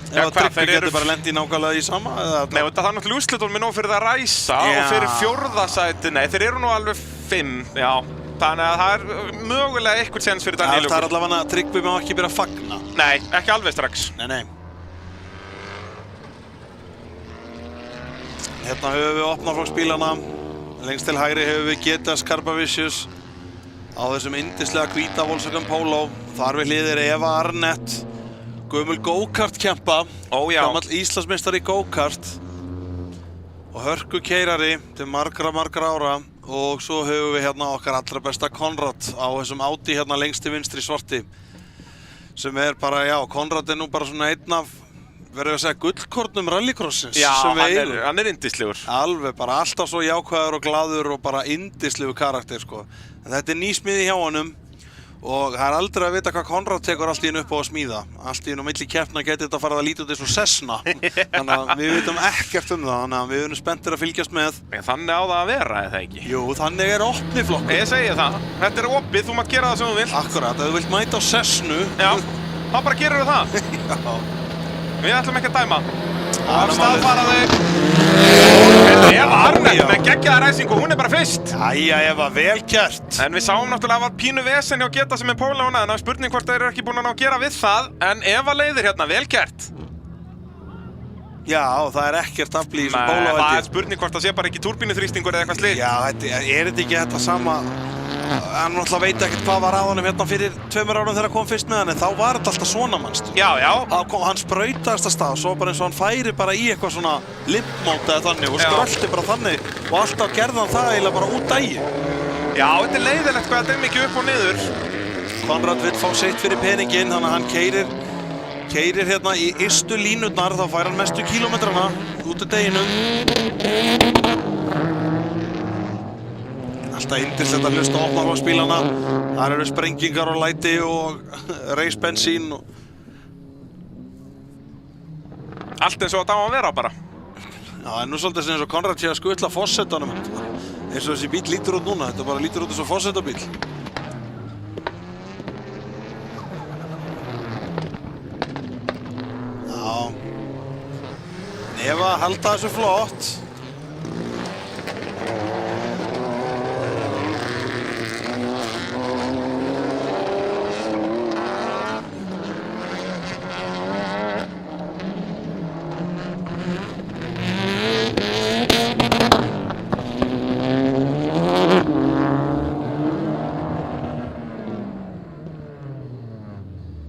Ef Tryggvi getur bara lent í nákvæmlega í sama eða... Nei, það er náttúrulega úrslitunum er nóg fyrir það að ræsa og fyrir fjórða sæti, nei, þeir eru nú alveg 5, já. Þannig að það er mögulega eitthvað séns fyrir Daniel Jökull. Það er allavega að Tryggvi má ekki byrja að fagna. Nei, ekki alveg strax. Nei. Hérna höfum við opnaflokksbílana. Lengst til hægri höfum við Getas Karpavicius á þessum yndislega hvíta Volkswagen Polo. Þar við hliðir Eva Arnett, gömul go-kart kempa, gamall Íslandsmeistari í go-kart og hörku keirari til margra ára. Og svo höfum við hérna okkar allra besta Konrad á þessum Audi hérna lengst til vinstri svarti. Sem bara, Konrad er nú bara svona einn af, verður við að segja, gullkornum rallycrossins. Já, hann er yndislegur. Alveg, bara alltaf svo jákvæður og glaður og bara yndislegur karakter, sko. En þetta er nýsmíði hjá honum og það er aldrei að vita hvað Konrad tekur allt í einu upp á að smíða. Allt í einu milli keppna geti þetta farið að líta út eins og Cessna. Þannig að við vitum ekkert það, þannig að við erum spenntir að fylgjast með. Þannig á það að vera, eða ekki? Jú, þannig er opni flokkur. Ég segi það. Þetta er opið, þú mátt gera það sem þú vilt. Akkurat, ef þú vilt mæta á Cessnu. Já, þá bara gerir við það. Já. Við ætlum ekki að dæma. Af stað fara þau. Eva Arnett með geggjaða ræsingu, hún er bara fyrst. Jæja, Eva, vel gert. En við sáum náttúrulega að það var pínu vesen hjá Geta sem er Pólóna, en það er spurning hvort þeir eru ekki búin að ná að gera við það. En Eva leiðir hérna, vel gert. Já, það er ekkert afl í þessum Póló, held ég. Það er spurning hvort það sé bara ekki túrbínuþrýstingur eða eitthvað slíkt. Já, er þetta ekki þetta sama? Hann náttúrulega veit ekkert hvað var á honum hérna fyrir 2 árum þegar hann kom fyrst með hann, en þá var þetta alltaf svona, manstu. Já. Hann sprautaðist að stað, svo bara eins og hann færi bara í eitthvað svona limpmót eða þannig og skröldi bara þannig og alltaf gerði hann það eiginlega bara út daginn. Já, þetta er leiðilegt hvað þetta er mikið upp og niður. Konrad vill fá sitt fyrir peninginn, þannig að hann keyrir hérna í ystu línurnar, þá fær hann mestu kílómetrana út af deginum. Alltaf yndislegt að hlusta á opnaflokksbílana. Þar eru sprengingar og læti og reisbensín og... Allt eins og þetta á að vera bara. Já, en nú svolítið eins og Konrad sé að skutla fossetanum. Eins og þessi bíl lítur út núna, þetta bara lítur út eins og fossetabíl. Já. Eva halda þessu flott.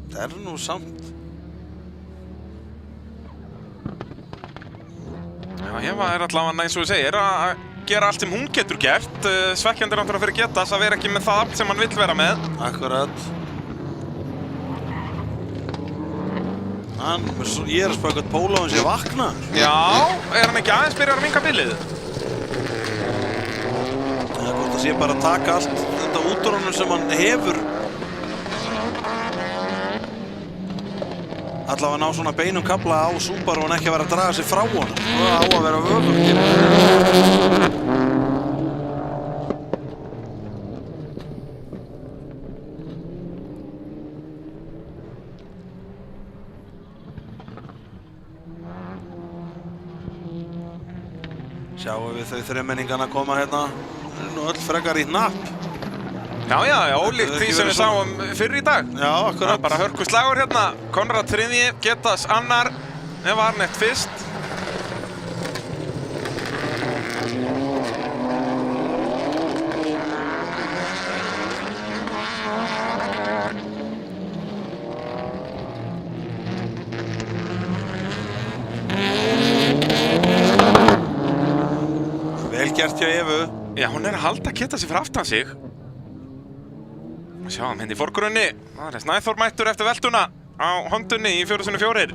Það er nú samt. Já, Eva er allavega eins og við segir að gera allt sem hún getur gert. Svekkjandi er náttúrulega fyrir Getas að vera ekki með það sem hann vill vera með. Akkurat. Ég er að spaka að Pólóin sé vakna. Já, er hann ekki aðeins byrjar að minka bilið? Það er gott að sé bara að taka allt þetta út úr honum sem hann hefur. Allavega ná svona beinum kafla á Subaru og ekki að vera að draga sig frá honum. Það á að vera öfugt. Sjáum við þau þremenningarna koma hérna. Það er nú öll frekar í hnapp. Já, ólíkt því sem við sáum fyrr í dag. Já, akkurat. Það er bara hörku slagur hérna. Konrad 3, Getas 2, Eva Arnett fyrst. Vel gert hjá Evu. Já, hún er að halda Geta sig fyrir aftan sig. Sjáum henni í forgrunni. Það er Snæþór mættur eftir veltuna á Hondunni í 4x4.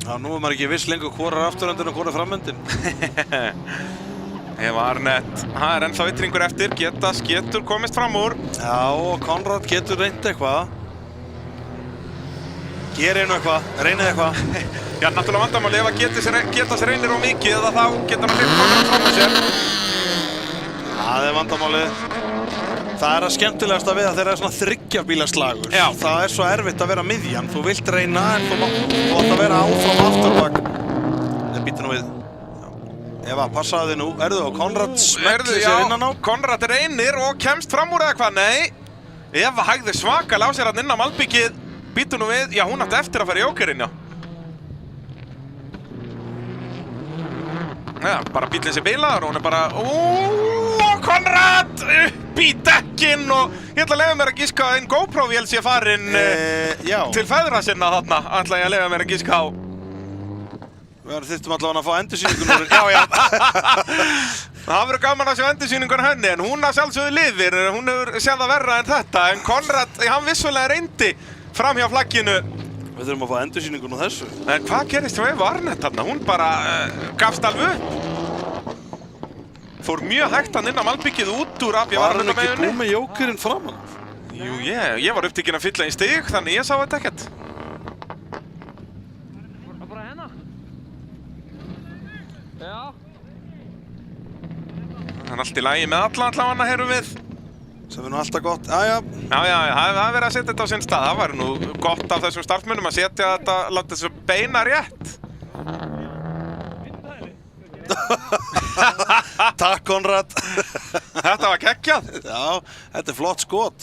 Já, nú er maður ekki viss lengur hvor er afturhendin og hvor er framhendin. Eva Arnett, það er ennþá ytringur eftir. Getas getur komist fram úr. Já, og Konrad getur reynt eitthvað. Gerið nú eitthvað, reynið eitthvað. Já, náttúrulega vandamáli ef að geta sér reynir of mikið eða þá geta hann hleypt Konrad fram með sér. Það vandamálið. Það að skemmtilegast að við að þeirra svona þryggjabílaslagur. Já. Það svo erfitt að vera miðjan. Þú vilt reyna en þú átt að vera áfram afturbak. Nei, býttu nú við. Eva, passaðu þig nú. Erðu og Konrad smellir sér innan á. Konrad reynir og kemst fram úr eða hvað? Nei. Eva hægði svakalega á sér hann inn á malbyggið. Býttu nú við. Já, hún átti eftir að fara í jókerinn, já. Já, bara bíllinn sé bilaður og hún bara Konrad upp í dekkin og ég ætla að leyfa mér að giska einn GoPro-vél sé farin til feðra sinna þarna ætla ég að leyfa mér að giska á. Við þyrftum allavega að fá endursýningun Já. Það verður gaman að sjá endursýningun henni en hún að sjálfsögðu lifir, hún hefur séð það verra en þetta en Konrad, hann vissulega reyndi fram hjá flagginu. Við þurfum að fá endursýningun á þessu. En hvað gerist hjá Eva Arnett þarna? Hún bara gafst alveg upp. Fór mjög hægt hann inn á malbyggið út úr AB Var hann ekki búinn með jókerinn framan? Jú, ég var upptekinn að fylla í stig, þannig ég sá þetta ekkert. Var það bara hérna? Já. Það er allt í lagi með allavega heyrum við. Sem er nú alltaf gott. Já. Já, það er verið að setja þetta á sinn stað. Það var nú gott af þessum starfsmönnum að setja þetta, láta þessu beina rétt. Takk, Konrad. Þetta var geggjað. Já, þetta flott skot.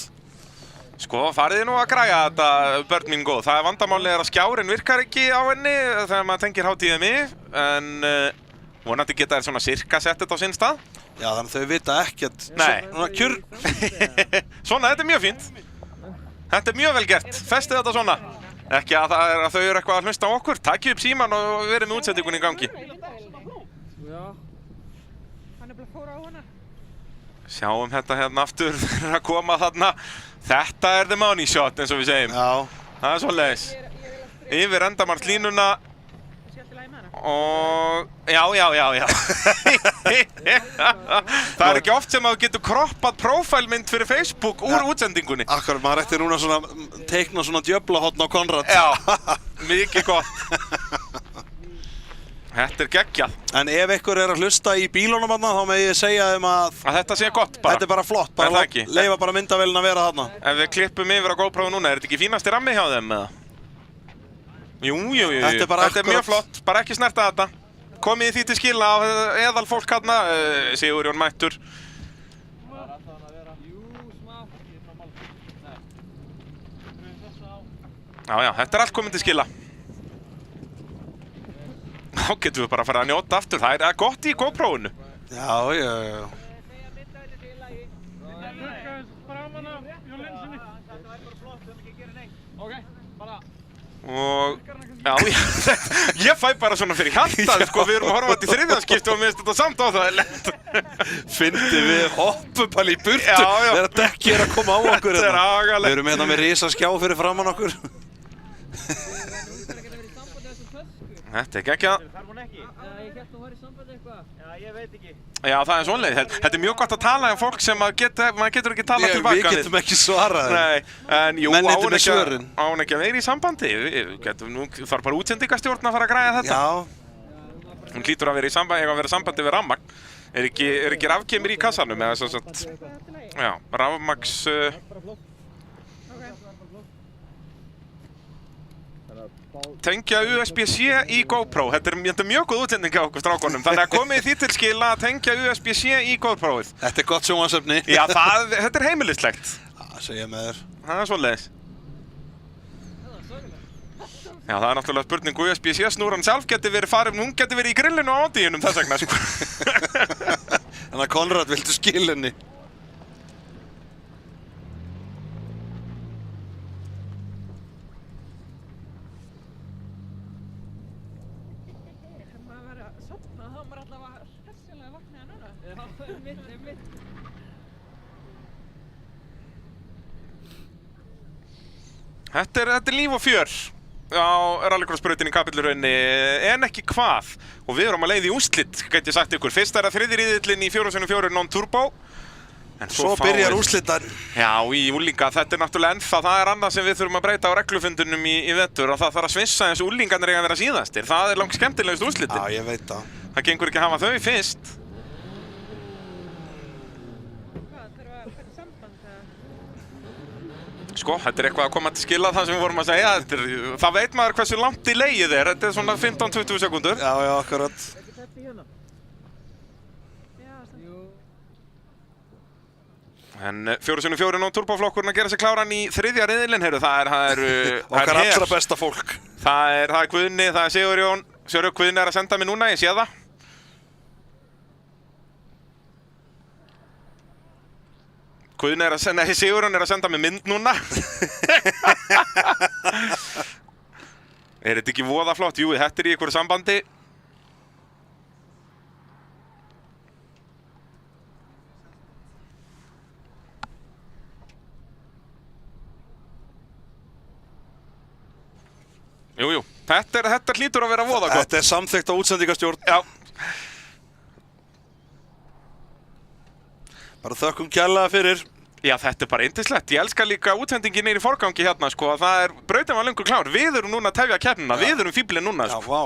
Sko, farið þið nú að græja þetta, börn mín góð. Það er vandamálið að skjárinn virkar ekki á henni þegar maður tengir HDMI, en vonandi geta þér svona sirka sett þetta á sinn stað. Já, þannig að þau vita ekkert. Nei. Svona kjur. Svona, þetta er mjög fínt. Þetta er mjög vel gert. Festið þetta svona. Ekki að þau eru eitthvað að hlusta á okkur. Takið upp síman og verið með útsendingun í gangi. Já. Hann bara fór á hana. Sjáum þetta hérna aftur að koma þarna. Þetta er the money shot eins og við segjum. Já. Það er svoleiðis. Yfir endamarslínuna. Og já. Það er ekki oft sem að þú getur kroppað prófælmynd fyrir Facebook úr útsendingunni. Akkur, maður ætti núna svona teikna svona djöflahotn á Konrad. Já, mikið gott. Þetta er geggjað. En ef ykkur er að hlusta í bílunum þarna, þá með ég segja þeim að þetta sé gott bara. Þetta er bara flott, Er það bara ekki? leyfa bara myndavélina að vera þarna. Ef við klippum yfir á GoPro núna, er þetta ekki fínasti rammi hjá þeim eða? Jú. Þetta er bara Þetta er mjög flott, bara ekki snerta þetta. Komið því til skila á eðal fólk hérna, Sigurjón mættur. Já, þetta er allt komið til skila. Þá getum við bara að fara að njóta aftur, það er gott í GoPro-unu. Já. Og ég fæ bara svona fyrir hjartað, sko, við erum að horfa til þriðjaskipti og mér finnst þetta samt óþægilegt. Fyndi við hoppum bara í burtu Já. þegar dekki er að koma á okkur. Þetta er hérna. agalegt. Við erum hérna með risaskjá fyrir framann okkur. Þetta er geggjað. Ég held þú var í sambandi eitthvað. Já, ég veit ekki. Já, það er svonleið. Þetta er mjög gott að tala um fólk sem maður getur ekki talað tilbaka Við getum ekki svarað. Nei, en jú, Menn á þetta með svörin. hún ekki að vera í sambandi. Nú þarf bara útsendingastjórn að fara að græja þetta. Já. Hún hlýtur að vera í sambandi, að vera sambandi við rafmagn. Er ekki rafkemur í kassanum eða svo sagt. Já, rafmagns... Tengja USB-C í GoPro. Þetta er mjög góð útsending á okkur strákonum. Þannig að komið því til skila að tengja USB-C í GoPro-ið. Þetta er gott sjónvarpsefni. Já, þetta er heimilislegt. Það segja með þér. Það er svoleiðis. Já, það er náttúrulega spurning USB-C snúran sjálf geti verið farin, hún geti verið í grillinu á Audiunum þess vegna, sko. Þannig að Konrad, viltu skil henni? Þetta er líf og fjör á rallycrossbrautinni í Kapellurhrauni, en ekki hvað. Og við erum að leið í úrslit, get ég sagt ykkur. Fyrst er það þriðji riðillinn í 4x4 non-turbo. Svo byrjar úrslitar. Já, í úlinga, þetta náttúrulega ennþá, það annað sem við þurfum að breyta á reglufundunum í vetur og það þarf að svissa eins úlingarnir eiga að vera síðastir. Það langt skemmtilegust úrslitin. Já, ég veit það. Það gengur ekki að hafa þau fyrst. Hvað, þarf að fæta samband eða? Sko, þetta eitthvað að koma til skila það sem við vorum að segja. Það veit maður hversu langt í leið þetta svona 15-20 sekúndur. Já, akkurat. Ekki þetta hérna? Já, jú. En 4x4 og turboflokkurinn að gera sig kláran í þriðja riðilinn, heyrðu, það er Okkar allra besta fólk. Það er Guðni, það er Sigurjón. Guðni er að senda mig núna, ég sé það. Sigurjón er að senda mig mynd núna. Er þetta ekki voða flott? Jú, þetta er í einhverju sambandi. Jú, þetta hlýtur að vera voða gott. Þetta er samþykkt á útsendingastjórn. Já. Bara þökkum kærlega fyrir. Já, þetta er bara yndislegt. Ég elska líka útsendingin í forgangi hérna, sko. Brautin var lengur klár. Við erum núna að tefja keppnina. Við erum fíblin núna, Já, sko. vá.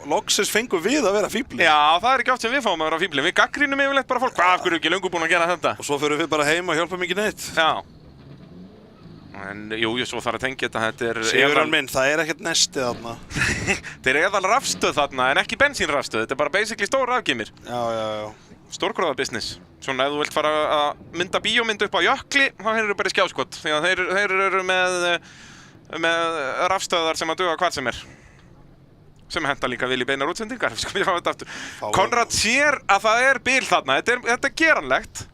Loksins fengum við að vera fíblin. Já, það er ekki oft sem við fáum að vera fíblin. Við gaggrínum yfirleitt bara fólk. Hvað, af hverju ekki lengur búin að gera þetta? Og svo förum við bara heim og hjálpum ekki neitt. Já. En jú, svo þarf að tengja þetta. Sigurjón minn, það er ekkert nestið þarna. Þetta er eðal rafstöð þarna, en ekki bensínrafstöð. Þetta er bara basically stór rafgeymir. Já. Stórgróðabusiness. Svona ef þú vilt fara að mynda bíómynd upp á jökli, þá heyrðu bara í skjáskot. Því að þeir eru með rafstöðar sem að duga hvað sem er. Sem henta líka vel í beinar útsendingar. Við skulum fá þetta aftur. Konrad sér að það er bil þarna. Þetta er geranlegt.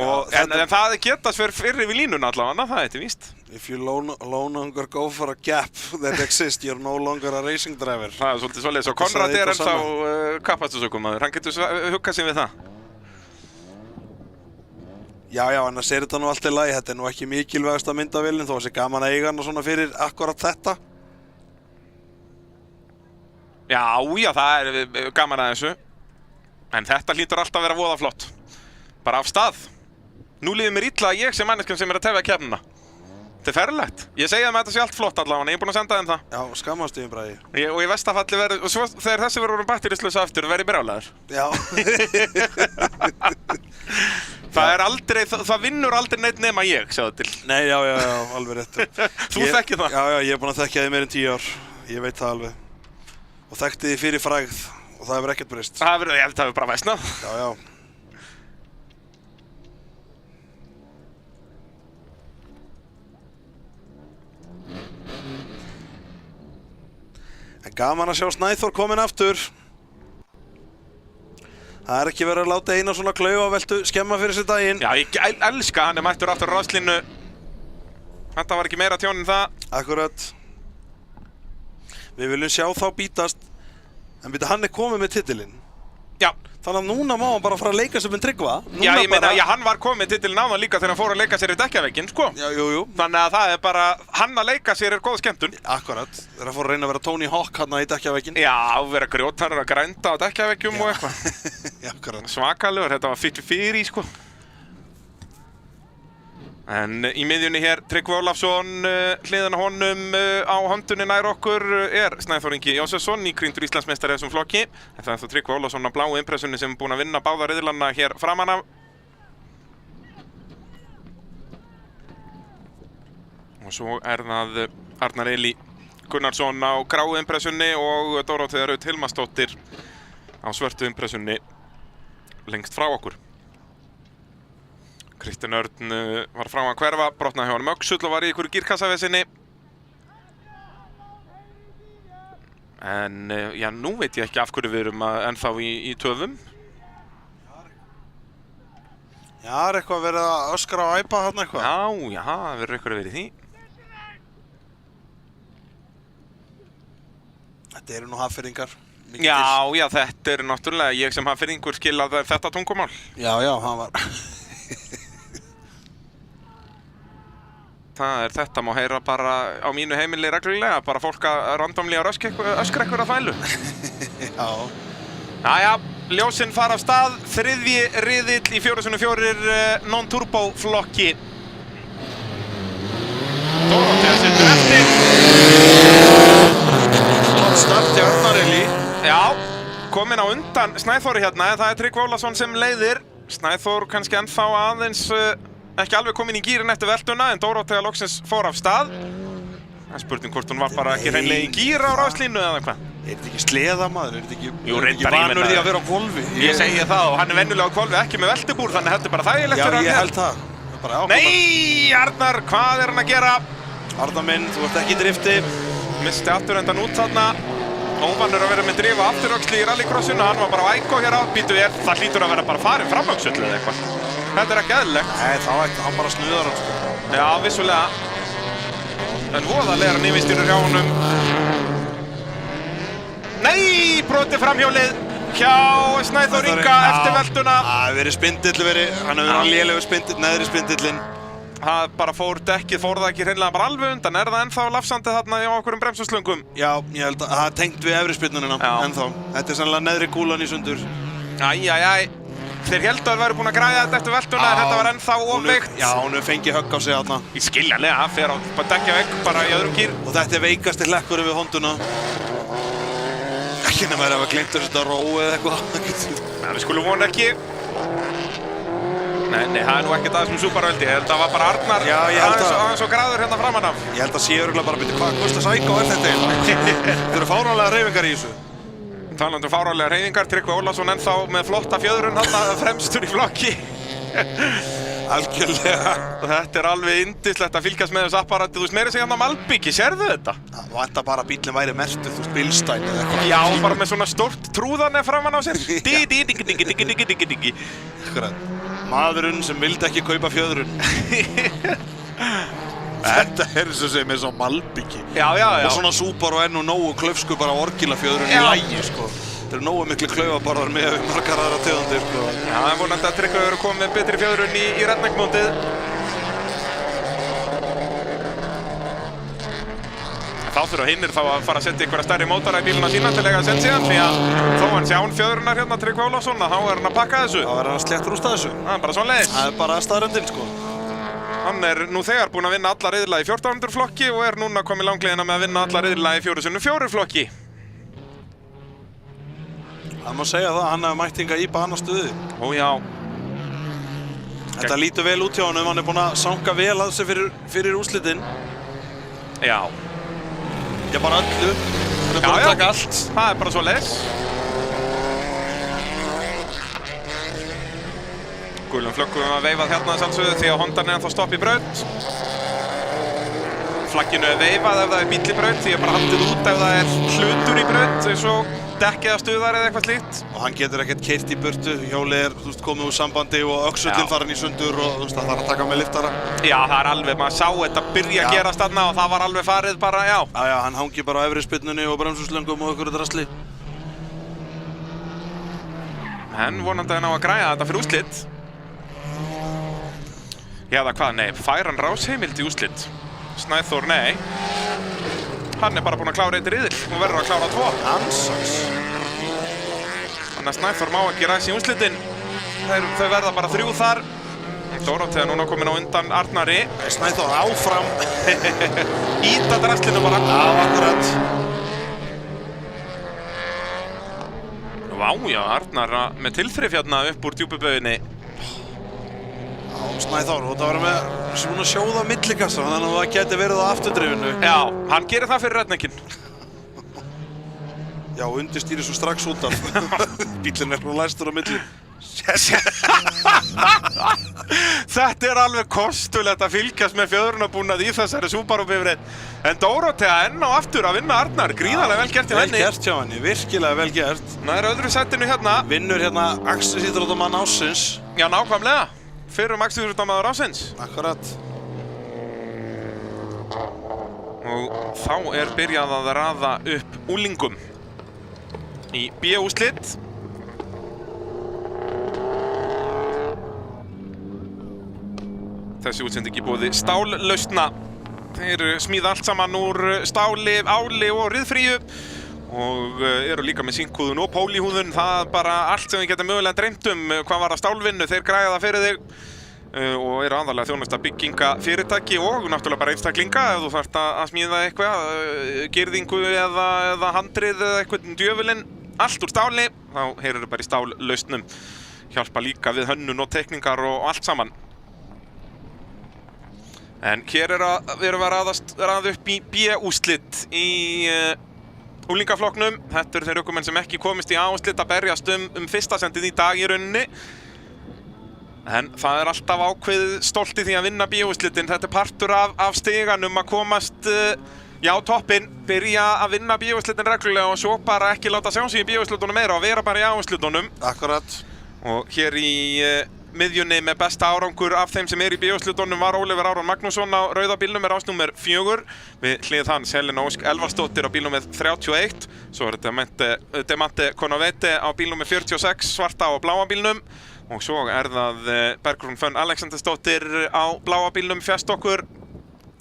En það getast fyrir við línuna allavega, það er víst. If you no longer go for a gap that exists, you're no longer a racing driver. Það er svolítið svoleiðis og Konrad er ennþá kappastusökumaður, hann getur huggað sig við það. Já, annars er þetta nú allt í lagi, þetta er nú ekki mikilvægasta myndavélin, þó að sé gaman að eiga hann og svona fyrir akkurat þetta. Já, það er gaman að þessu. En þetta hlýtur alltaf að vera voða flott. Bara af stað. Nú líður mér illa að ég sem manneskjan sem er að tefja keppnina. Þetta er ferlegt. Ég segja að þetta sé allt flott allavega, ég er búinn að senda þeim það. Já, skammast yfir Bragi. Og í versta falli verður, og svo þegar þessi verður batterislaus aftur, verður ég brjálæður. Já. Það vinnur aldrei neitt nema ég, sjáðu til. Nei, já, alveg rétt. Þú þekkir það? Já, ég er búinn að þekkja þig meir en 10 ár. Ég veit það alveg. Og þekkti þig fyrir frægð og það hefur ekkert breyst. Það hefur bara versnað. Já. En gaman að sjá Snæþór kominn aftur. Það er ekki verið að láta eina svona klaufaveltu skemma fyrir sér daginn. Já, ég elska hann mættur aftur á ráðslínu. Þetta var ekki meira tjón en það. Akkurat. Við viljum sjá þá bítast. En byrja, hann er komið með titilinn. Já. Þannig að núna má hann bara fara að leika sér með Tryggva. Já, ég meina, hann var komið titilinn á það líka þegar hann fór að leika sér í dekkjavegginn, sko. Já, jú. Þannig að það er bara, hann að leika sér er góð skemmtun. Akkurat. Þegar hann fór að reyna að vera Tony Hawk hann í dekkjavegginn. Já, vera grjótarur að grænda á dekkjaveggjum og eitthvað. Já, akkurat. Svakalegur, þetta var fyrir, sko. En í miðjunni hér, Tryggvi Ólafsson, hliðan á honum á höndunni nær okkur er Snæþór Ingi Jósefsson, nýkrýndur Íslandsmeistari í þessum flokki. En það er þá Tryggvi Ólafsson á bláu impressunni sem er búinn að vinna báða riðlana hér framan af. Og svo er það Arnar Eli Gunnarsson á gráu impressunni og Dórótea Rut Hilmarsdóttir á svörtu impressunni lengst frá okkur. Kristinn Örn var frá að hverfa, brotnaði hjá honum öxull og var í ykkur gírkassavesinni. En já, nú veit ég ekki af hverju við erum ennþá í töfum. Já, er eitthvað verið að öskra og æpa þarna eitthvað? Já, það verður eitthvað verið í því. Þetta eru nú hafnfirðingar. Já, þetta er náttúrulega ég sem hafnfirðingur skil að þetta tungumál. Já, hann var... Þetta má heyra bara á mínu heimili reglulega, bara fólk að randomlega öskra eitthvað að þvælu. Já. Jæja, ljósin fara af stað, þriðji riðill í 4x4 non-turbo flokki. Dórótea situr eftir. Start í Arnarelli. Já, komin á undan Snæþóri hérna, en það Tryggvi Ólafsson sem leiðir. Snæþór kannski ennþá aðeins ekki alveg komin í gírinn eftir veltuna, en Dórótea loksins fór af stað. Það er spurning hvort hún var bara ekki hreinlega í gír á ráslínu eða hvað. Er þetta ekki sleða maður? Er þetta Jú, ekki reyndar vanur því að vera á hvolfi? Ég segi það og hann er venjulega á hvolfi, ekki með veltibúr, þannig þetta er bara þægilegt fyrir hann. Já, ég held það. Bara, já, Nei, Arnar, hvað er hann að gera? Arnar minn, þú ert ekki í drifti. Misti afturendan út þarna. Óvanur að vera með drifa afturöxli í rallycrossinu, hann var bara á ægó hér á. Býtu það hlýtur að vera bara farin framöksullu eða eitthvað. Þetta er ekki eðlilegt. Nei, þá ætti hann bara snuðar hann sko. Já, vissulega. En voðalegar nýmistýrur hjá honum. Nei, brotið framhjólið hjá Snæþór Inga eftir veltuna. Það hefur verið spindill, hann hefur verið lélegur spindill, neðri spindillinn. Það bara dekkið fór það ekki hreinlega bara alveg undan. Er það ennþá lafsandið þarna á okkur bremsuslöngum? Já, ég held að það er tengt við efri spinnunina ennþá. Þetta er sannlega neðri kúlan í sundur. Æjæjæj. Þeir héldu að það væri búin að græja þetta eftir veltuna, en þetta var ennþá ofveikt. Já, hún hefur fengið högg á sig þarna. Í skiljanlega, hann fer á dekkja vegg bara í öðrum gír. Og þetta er veikasti hlekkurinn við Honduna. Ekki nema að hafa gleymt að setja ró eða eitthvað. Ja, við skulum vona ekki. Nei, það er nú ekkert aðeins með Subaru-veldi. Ég held að það var bara Arnar aðeins og gráður hérna framan af. Ég held að sé örugglega bara byrja hvað Gustas Ægó er þetta eiginlega. Þetta eru fáránlega hreyfingar í þessu. Talandi um fáránlega hreyfingar, Tryggvi Ólafsson ennþá með flotta fjöðrun þarna fremstur í flokki. Algjörlega. Þetta er alveg yndislegt að fylgjast með þessu apparati. Þú veist, meira sig hérna á Malbiki, sérðu þetta? Það vantar bara að bíllinn væri merktur, þú veist, Bilstein eða eitthvað. Já, bara með svona stórt trúðarnef framan á sér. Dí. Maðurinn sem vildi ekki kaupa fjöðrun. Þetta er eins og sem er svo Malbiki. Já. Og svona Subaru er nú nógu klaufsku bara orgila fjöðrun í lagi, sko. Það eru nógu miklu klaufabarðar með margar aðra tegundir, sko. Já, það er vonandi að Tryggvi verður komið með betri fjöðrun í redneckmótið. Þá þurfa hinnir þá að fara að setja einhverja stærri mótara í bíluna sína til að eiga sent síðan, því að þó hann sé án fjöðrunar hérna Tryggvi Ólafsson, þá er hann að pakka þessu. Þá er hann að slétta rústa þessu. Það er bara svoleiðis. Það er bara staðrendin, sko. Hann er nú þegar búinn að vinna alla riðla í 1400 flokki og er núna komið langleiðina með að vinna alla riðla í 4x4 flokki. Það má segja það, hann hefur mætt hingað í banastuði. Ó já. Þetta lítur vel út hjá honum, hann er búinn að sanga vel að sig fyrir úrslitin. Já. Já, bara öllu. Hann er búinn að taka allt. Það er bara svoleiðis. Gulum flöggum að veifað hérna sjálfsögðu því að Hondan er ennþá stopp í braut. Flagginu er veifað ef það er bíll í braut, því að bara haldið út ef það er hlutur í braut, eins og dekk eða stuðar eða eitthvað slíkt. Og hann getur ekkert keyrt í burtu, hjólið er, þú veist, komið úr sambandi og öxullinn farin í sundur og þú veist, það þarf að taka með liftara. Já, það er alveg, maður sá þetta byrja að gerast þarna og það var alveg farið bara, já. Já, hann hangi bara á efri spinnunni og bremsuslöngum og einhverju drasli. En vonandi að ná að græja þetta fyrir úrslit. Já, það hvað, nei, fær hann rásheimild í úrslit? Snæþór, nei. Hann er bara búinn að klára eitt riðil og verður að klára 2. Ansans. Þannig að Snæþór má ekki ræsa í úrslitin. Þau verða bara 3 þar. Dórótea núna komin á undan Arnari. Snæþór áfram. Íta draslinu bara. Já, akkurat. Vá, já, Arnar með tilþrif hérna upp úr djúpubauginni. Snæþór, og það var með svona sjóða millikassa, þannig að það geti verið á afturdrifinu. Já, hann gerir það fyrir redneckinn. Já, undirstýri svo strax út af. Bíllinn er nú læstur á milli. Þetta er alveg kostulegt að fylgjast með fjöðrunarbúnað í þessari Subaru-bifreið. En Dórótea enn á aftur að vinna Arnar, gríðarlega vel gert í henni. Vel gert hjá henni, virkilega vel gert. Það er öðru settinu hérna. Vinnur hérna akstursíþróttamann ársins. Já, nákvæmlega. Fyrrum akstursíþróttamaður ársins. Akkurat. Og þá er byrjað að raða upp úlingum í B-úrslit. Þessi útsending í boði Stállausna. Þeir smíða allt saman úr stáli, áli og ryðfríu og eru líka með sínkúðun og pólíhúðun, það bara allt sem við getum mögulega dreymt hvað var að stálvinnu, þeir græða það fyrir þig og eru aðalega þjónusta byggingafyrirtæki og náttúrulega bara einstaklinga ef þú þarft að smíða eitthvað, girðingu eða handrið eða eitthvað djöfulinn, allt úr stáli, þá heyrir þau bara í stállausnum, hjálpa líka við hönnun og teikningar og allt saman. En hér við erum að raða upp í B-úrslit í úlingaflokknum. Þetta eru þeir ökumenn sem ekki komist í A-úrslit að berjast fyrsta sendið í dag í rauninni. En það er alltaf ákveðið stolt í því að vinna B-úrslitin. Þetta er partur af stiganum að komast á toppinn, byrja að vinna B-úrslitin reglulega og svo bara ekki láta sjá sig í B-úrslitunum meira og vera bara í A-úrslitunum. Akkurat. Og hér í miðjunni með besta árangur af þeim sem í B-úrslitunum var Ólafur Aron Magnússon á rauða bílnum með rásnúmer 4. Við hlið hans Helena Ósk Elvarsdóttir á bílnum með 31. Svo er Demante Konovete á bílnum með 46, svarta á bláa bílnum. Og svo er það Bergrún Fönn Alexandersdóttir á bláa bílnum fjast okkur.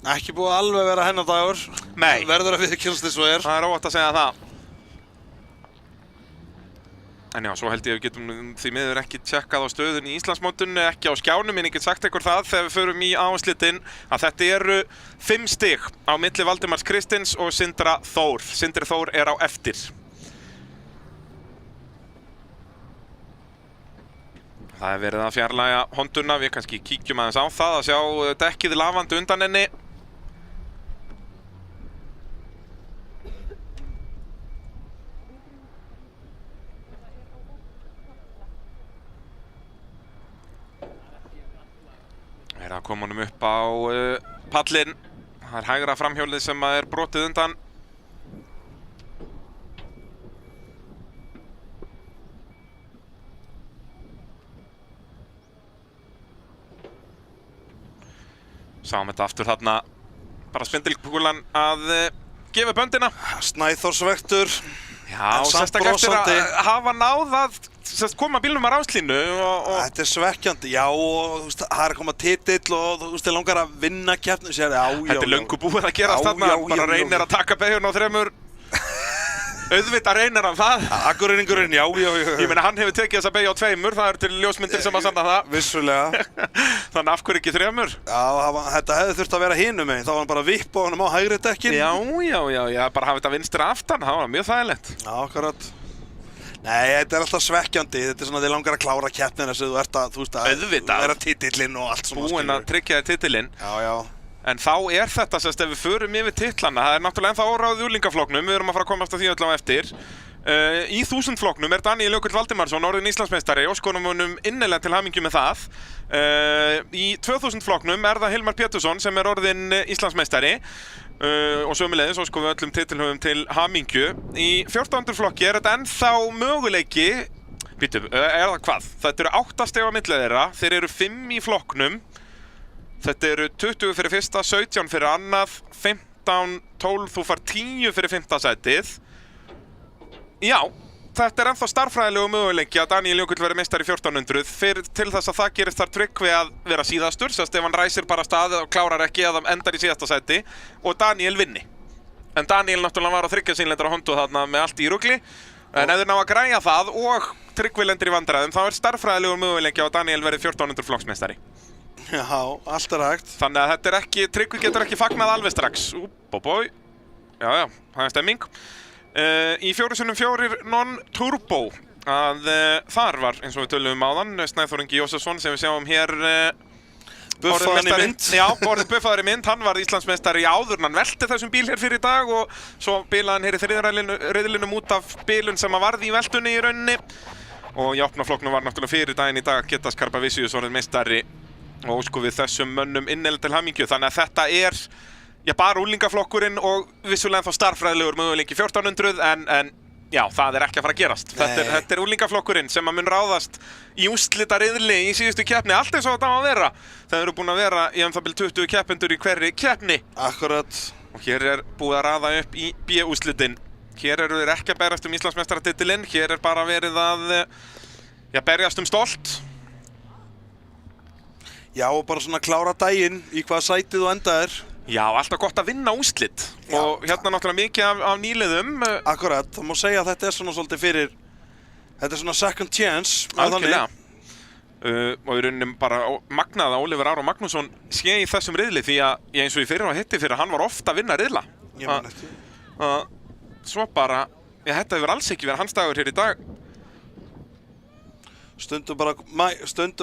Ekki búið alveg vera hennar dagur. Nei. Verður að viðurkennast eins og er. Það er óvægt að segja það. En já, svo held ég að við getum því miður ekki tjekkað á stöðunni í Íslandsmótinu, ekki á skjánum, en ég get sagt ykkur það þegar við förum í A-úrslitin að þetta eru 5 stig á milli Valdimars Kristins og Sindra Þór. Sindri Þór er á eftir. Það er verið að fjarlægja Honduna, við kannski kíkjum aðeins á það að sjá dekkið lafandi undan henni. Það er að koma honum upp á pallinn. Það er hægra framhjólið sem er brotið undan. Sáum þetta aftur þarna, bara spindilkúlan að gefa böndina. Snæþórsvektur. Já, sérstaklega eftir að hafa náð að koma bílnum að ráslínu Þetta er svekkjandi, já, og það er að koma titill og þú veist, þið langar að vinna keppni. Þetta er löngu búið að gerast þarna, bara reynir að taka beygjun á 3. Auðvitað reynir hann það. Akureyringurinn, já. Ég meina, hann hefur tekið þessa beygju á 2, það eru til ljósmyndir sem að sanna það. Vissulega. Þannig af hverju ekki 3? Já, þetta hefði þurft að vera hinum megin, þá var hann bara að vippa honum á hægri dekkin. Já, bara hafa þetta vinstra aftan, það var mjög þægilegt. Já, akkurat. Nei, þetta er alltaf svekkjandi, þetta er svona að þið langar að klára keppnina sem þú ert að, þú veist, að vera titillinn og allt svona. Búinn að tryggja þér titillinn. Já. En þá er þetta, ef við förum yfir titlana, það er náttúrulega ennþá óráðið úlingaflokknum, við erum að fara að komast að því öll á eftir. Í 1000 flokknum er Daníel Jökull Valdimarsson orðinn Íslandsmeistari og óskum honum innilega til hamingju með það. Í 2000 flokknum er það Hilmar Pétursson sem er orðinn Íslandsmeistari og sömuleiðis óskum við öllum titilhöfum til hamingju. Í 1400 flokki er þetta ennþá möguleiki, er það hvað? Þetta eru 8 stig á milli þeirra, þeir eru 5 í flokknum. Þetta eru 20 fyrir fyrsta, 17 fyrir annað, 15, 12, þú far 10 fyrir 5. sætið. Já, þetta er ennþá starffræðilegu möguleiki að Daníel Jökull verði meistari 1400. Til þess að það gerist þar Tryggvi að vera síðastur, sérst ef hann ræsir bara staðið og klárar ekki eða endar í síðasta sæti og Daníel vinni. En Daníel náttúrulega var á 3 sýnlendra Hondu þarna með allt í rugli. En ef þeir ná að græja það og Tryggvi lendir í vandræðum, þá er starffræðilegu möguleiki að Daníel verði 1400 flokksmeistari. Já, allt er hægt. Þannig að þetta er ekki, Tryggvi getur ekki fagnað alveg strax. Já, það er stemming. Í 4x4 non-turbo að þar var, eins og við tölum áðan, Snæþór Ingi Jósefsson sem við sjáum hér Buffaðan í mynd. Já, orðið buffaðar í mynd, hann var Íslandsmeistari áður en hann velti þessum bíl hér fyrir í dag og svo bilaði hann hér í 3. riðlinum út af bilun sem að varði í veltunni í rauninni og í opnaflokknum var náttúrulega fyrir daginn í dag Geta Skarpavicius orðið meistari og óskum við þessum mönnum innilega til hamingju. Þannig að þetta er bara úlingaflokkurinn og vissulega þá starffræðilegur möguleiki 1400 en já, það er ekki að fara að gerast. Þetta er úlingaflokkurinn sem að mun ráðast í úrslitariðli í síðustu keppni, allt eins og þetta á að vera. Það eru búin að vera í það bil 20 keppendur í hverri keppni. Akkurat. Og hér er búið að raða upp í B-úrslitin. Hér eru þeir ekki að berjast Íslandsmeistaratitilinn, hér er bara verið að berjast stolt. Já, og bara svona klára daginn í hvaða sætið þú endaðir. Já, alltaf gott að vinna úrslit og hérna náttúrulega mikið af nýliðum. Akkurat, það má segja að þetta er svona svolítið fyrir, þetta er svona second chance. Algjörlega. Og í rauninni bara magnað að Oliver Aron Magnússon sé í þessum riðli því að eins og í fyrra hitti fyrir hann var ofta að vinna riðla. Ég man eftir. Svo bara, þetta hefur alls ekki verið hans dagur hér í dag. Stundum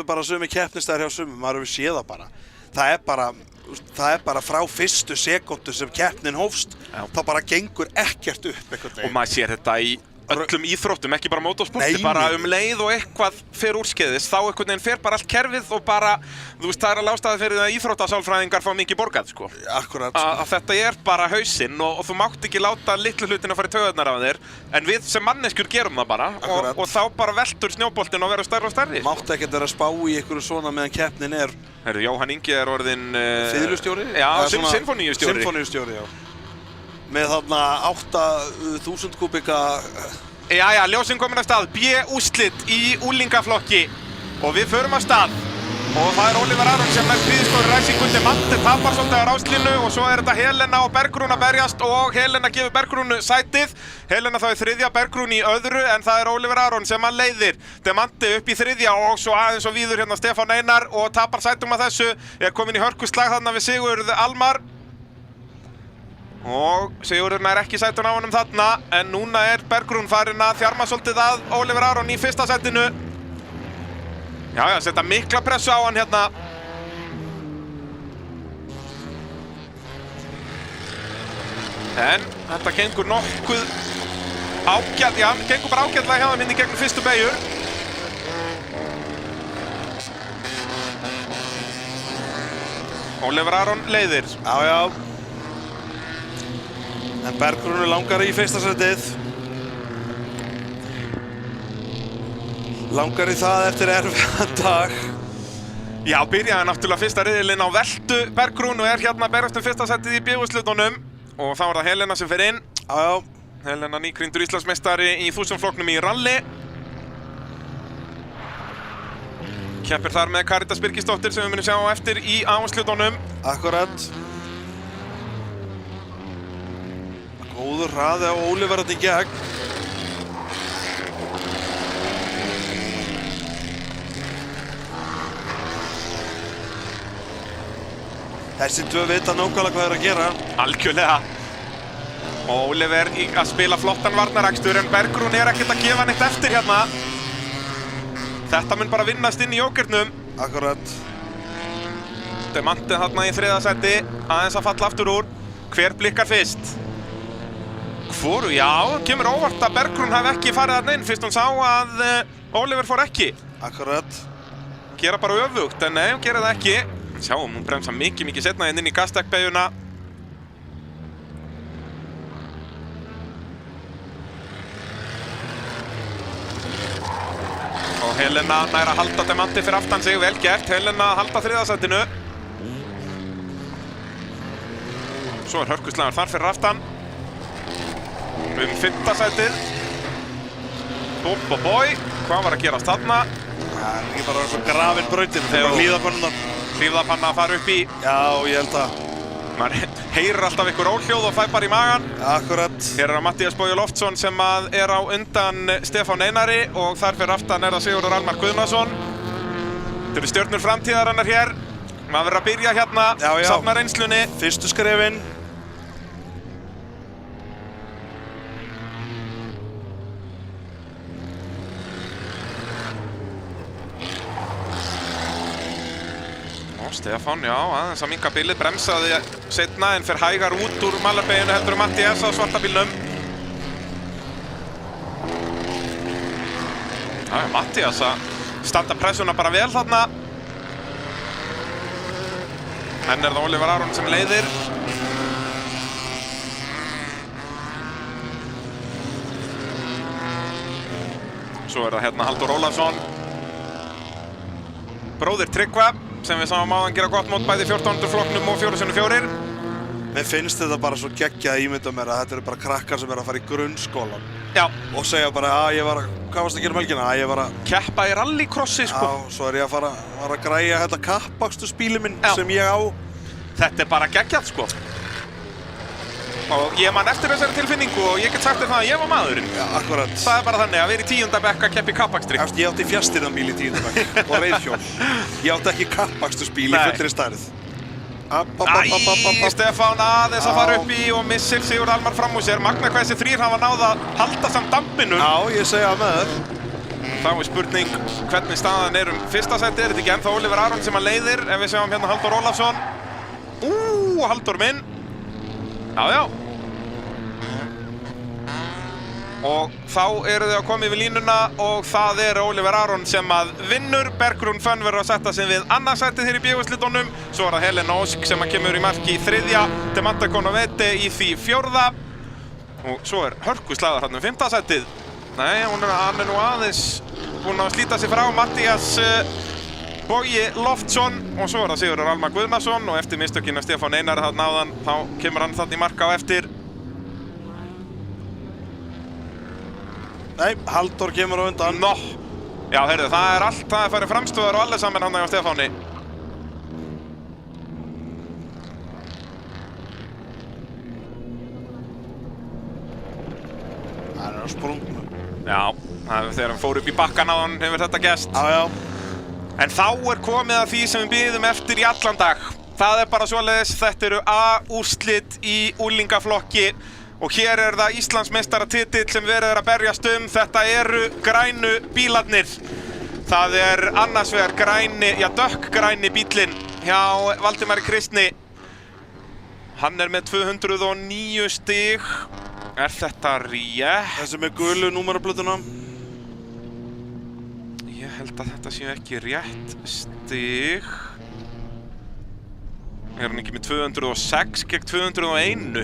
bara sumi keppnistæðir hjá sumum, maður hefur séð það bara. Það er bara frá fyrstu sekúndu sem keppnin hófst, þá bara gengur ekkert upp einhvern veginn. Og maður sér þetta í öllum íþróttum, ekki bara motorsporti, bara leið og eitthvað fer úrskeiðis, þá einhvern veginn fer bara allt kerfið og bara, þú veist, það er alveg ástæða fyrir að íþróttasálfræðingar fá mikið borgað, sko. Akkurat. Að þetta er bara hausinn og þú mátt ekki láta litlu hlutina fara í taugarnar af þér, en við sem manneskjur gerum það bara og þá bara veltur snjóboltinn og verður stærri og stærri. Mátt ekkert vera að spá í einhverju svona meðan keppnin er. Herru, Jóhann Ingi er orðinn... Fiðlustjóri? Já, sinfóníustjóri. Sinfóníustjóri, já. Með þarna 8.000 kubika... Jæja, ljósinn komin af stað, B-úrslit í úlingaflokki og við förum af stað og það er Oliver Aron sem er príðiskóri ræsingundi Mante tapar svolítið á ráslínu og svo er þetta Helena og Bergrún að berjast og Helena gefur Bergrúnu sætið. Helena þá í þriðja, Bergrún í öðru en það er Oliver Aron sem hann leiðir. Demante upp í þriðja og svo aðeins og víður hérna Stefán Einar og tapar sætum að þessu. Er komin í hörkuslag þarna við Sigurð Almar. Og Sigurðurinn er ekki sætun á honum þarna en núna er Bergrún farin að þjarma svolítið að Oliver Aron í fyrsta sætinu. Já, setja mikla pressu á hann hérna. En þetta gengur nokkuð ágætt, já, gengur bara ágætlega hjá þeim inn í gegnum fyrstu beygjur. Oliver Aron leiðir. Já. En Bergrún langar í fyrsta sætið. Langar í það eftir erfiðan dag. Já, byrjaði náttúrulega fyrsta riðilinn á veltu Bergrún og er hérna að berjast fyrsta sætið í B-úrslitunum. Og þá er það Helena sem fer inn. Já. Helena nýkrýndur Íslandsmeistari í 1000 flokknum í rally. Keppir þar með Karitas Birgisdóttir sem við munum sjá á eftir í A-úrslitunum. Akkurat. Góður hraði á Oliver í gegn. Þessi tvö vita nákvæmlega hvað er að gera. Algjörlega. Og Oliver að spila flottan varnarakstur en Bergrún er ekkert að gefa neitt eftir hérna. Þetta mun bara vinnast inn í jókernum. Akkurat. Demante þarna í þriðja sæti, aðeins að falla aftur úr. Hver blikkar fyrst? Hvoru, já, kemur óvart að Bergrún hafi ekki farið þarna inn fyrst hún sá að Oliver fór ekki. Akkurat. Gera bara öfugt, en nei, hún gerir það ekki. Sjáum, hún bremsa mikið setna inn í gasdekkbeygjuna. Og Helena nær að halda Demante fyrir aftan sig, vel gert. Helena að halda þriðasætinu. Svo er hörkuslagur þar fyrir aftan. Fimmta sætið. Bói, hvað var að gerast þarna? Það er ekki bara svo grafinn brautin, það er bara hlíðapannan. Hlífðapanna að fara upp í. Já, ég held að. Maður heyrir alltaf ykkur óhljóð og fær bara í magan. Akkurat. Hér er Matthías Bogi Loftsson sem er á undan Stefán Einari og þar fyrir aftan er það Sigurður Almar Guðnason. Þetta eru stjörnur framtíðarinnar hér. Maður verður að byrja hérna, safna reynslunni. Fyrstu skrefin. Stefán, já, aðeins að minnka bílið, bremsaði seinna en fer hægar út úr malarbeyginu heldur Matthías á svarta bílnum. Já, Matthías að standa pressuna bara vel þarna. En er það Oliver Aron sem leiðir. Svo er það hérna Halldór Ólafsson. Bróðir Tryggva. Sem við sáum áðan gera gott mót bæði 1400 flokknum og 4x4. Mér finnst þetta bara svo geggjað ímynda mér að þetta eru bara krakkar sem eru að fara í grunnskólan. Já. Og segja bara hvað varst að gera um helgina? Ég var að keppa í rallycrossi, sko. Já, svo er ég að fara að græja þetta kappakstursbílinn minn sem ég á. þetta bara geggjað, sko. Og ég man eftir þessari tilfinningu og ég get sagt þér það að ég var maðurinn. Já, akkurat. Það bara þannig að vera í 10. bekk að keppa í kappakstri. Ég átti fjastýrðanbíl í 10. bekk og reiðhjól. Ég átti ekki kappaksturspíl í fullri stærð. Stefán aðeins að fara upp í og missir Sigurð Almar fram úr sér. Magna hvað þessi þrír hafa náð að halda samt dampinu. Já, ég segja með þér. Þá spurning hvernig staðan fyrsta sæti. Þetta ekki ennþá Oliver Aron sem að leiðir. Ef við sjáum hérna Halldór Ólafsson. Halldór minn. Já. Og þá eru þau að koma yfir línuna og það Oliver Aron sem að vinnur. Bergrún Fönn verður að setja sig við annarsætið hér í B-úrslitunum. Svo það Helena Ósk sem að kemur í marki í 3. Demanta Konovete í því 4. Og svo hörkuslagur hann 5. sætið. Nei, hann nú aðeins búinn að slíta sig frá. Mattías Bogi Loftsson og svo það Sigurður Almar Guðnason og eftir mistökina Stefán Einar þarna áðan þá kemur hann þarna í marka á eftir. Nei, Halldór kemur á undan. Já, heyrðu, það allt, það farið framstöðar og allir saman hann á Stefáni. Það á sprungnu. Já, þegar hann fór upp í bakkan á hann hefur þetta gerst. Já. En þá komið að því sem við biðum eftir í allan dag. Það bara svoleiðis, þetta eru A-úrslit í úlingaflokki og hér það Íslandsmeistaratitill sem verið að berjast Þetta eru grænu bílarnir. Það annars vegar dökkgræni bílinn hjá Valdimari Kristni. Hann með 209 stig. Þetta rétt? Þessi með gulu númeraplötuna. Ég held að þetta séu ekki rétt stig. Hann ekki með 206 gegn 201?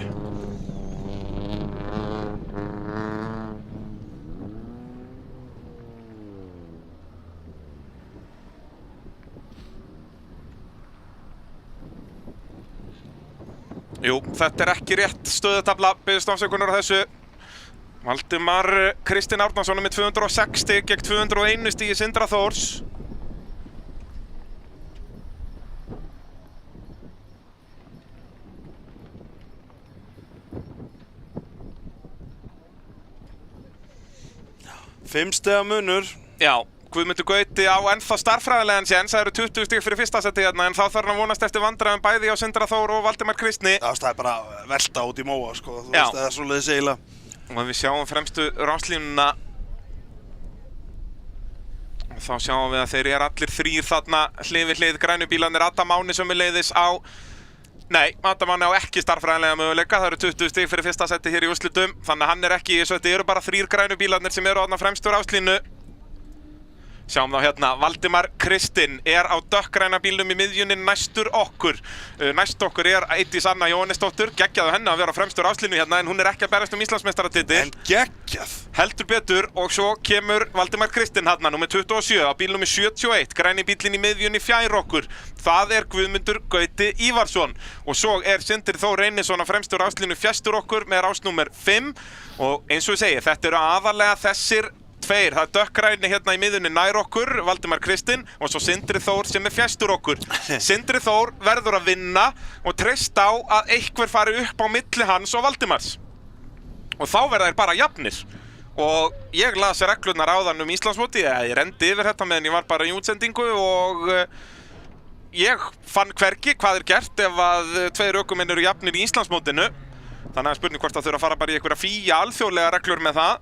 Jú, þetta ekki rétt stöðutabla, biðst afsökunar á þessu. Valdimar Kristinn Árnason með 206 stig gegn 201 stigi Sindra Þórs. Fimm stiga munur. Já, Guðmundur Gauti á ennþá starffræðilegan séns. Það eru 20 stig fyrir fyrsta seti hérna en þá þarf hann að vonast eftir vandræðum bæði á Sindra Þór og Valdimar Kristni. Það bara velta út í móa, sko. Þú Já. veist, það svoleiðis eiginlega. Og ef við sjáum fremstu ráslínuna þá sjáum við að þeir allir þrír þarna hlið við hlið grænu bílarnir. Adam Máni sömuleiðis á Adam Máni á ekki starffræðilega möguleika. Það eru 20 stig fyrir fyrsta seti hér í úrslitum. Þannig að hann ekki í þessu. Þetta eru bara þrír grænu bílarnir sem eru þarna fremstu ráslínu. Sjáum þá hérna, Valdimar Kristinn á dökkgræna bílnum í miðjunni næstur okkur. Næst okkur Eydís Anna Jóhannesdóttir. Geggjaðu henni að vera fremstur áslínu hérna en hún ekki að berjast Íslandsmeistaratitil. En geggjað! Heldur betur og svo kemur Valdimar Kristinn hérna númer 27 á bílnum 71. Græni bílinn í miðjunni fjær okkur. Það Guðmundur Gauti Ívarsson. Og svo Sindri Þór Reynisson á fremstur áslínu fjæstur okkur með rásnúmer 5. Og eins og ég segi, þetta eru aðalega þessir tveir. Það dökkgræni hérna í miðjunni nær okkur, Valdimar Kristinn, og svo Sindri Þór sem fjæstur okkur. Sindri Þór verður að vinna og treysta á að einhver fari upp á milli hans og Valdimars. Og þá verða þeir bara jafnir. Og ég las reglurnar áðan Íslandsmóti, ég rendi yfir þetta meðan ég var bara í útsendingu og ég fann hvergi hvað gert ef að tveir ökumenn eru jafnir í Íslandsmótinu. Þannig að spurning hvort það þurfa að fara bara í einhverja fía alþjóðlega reglur með það.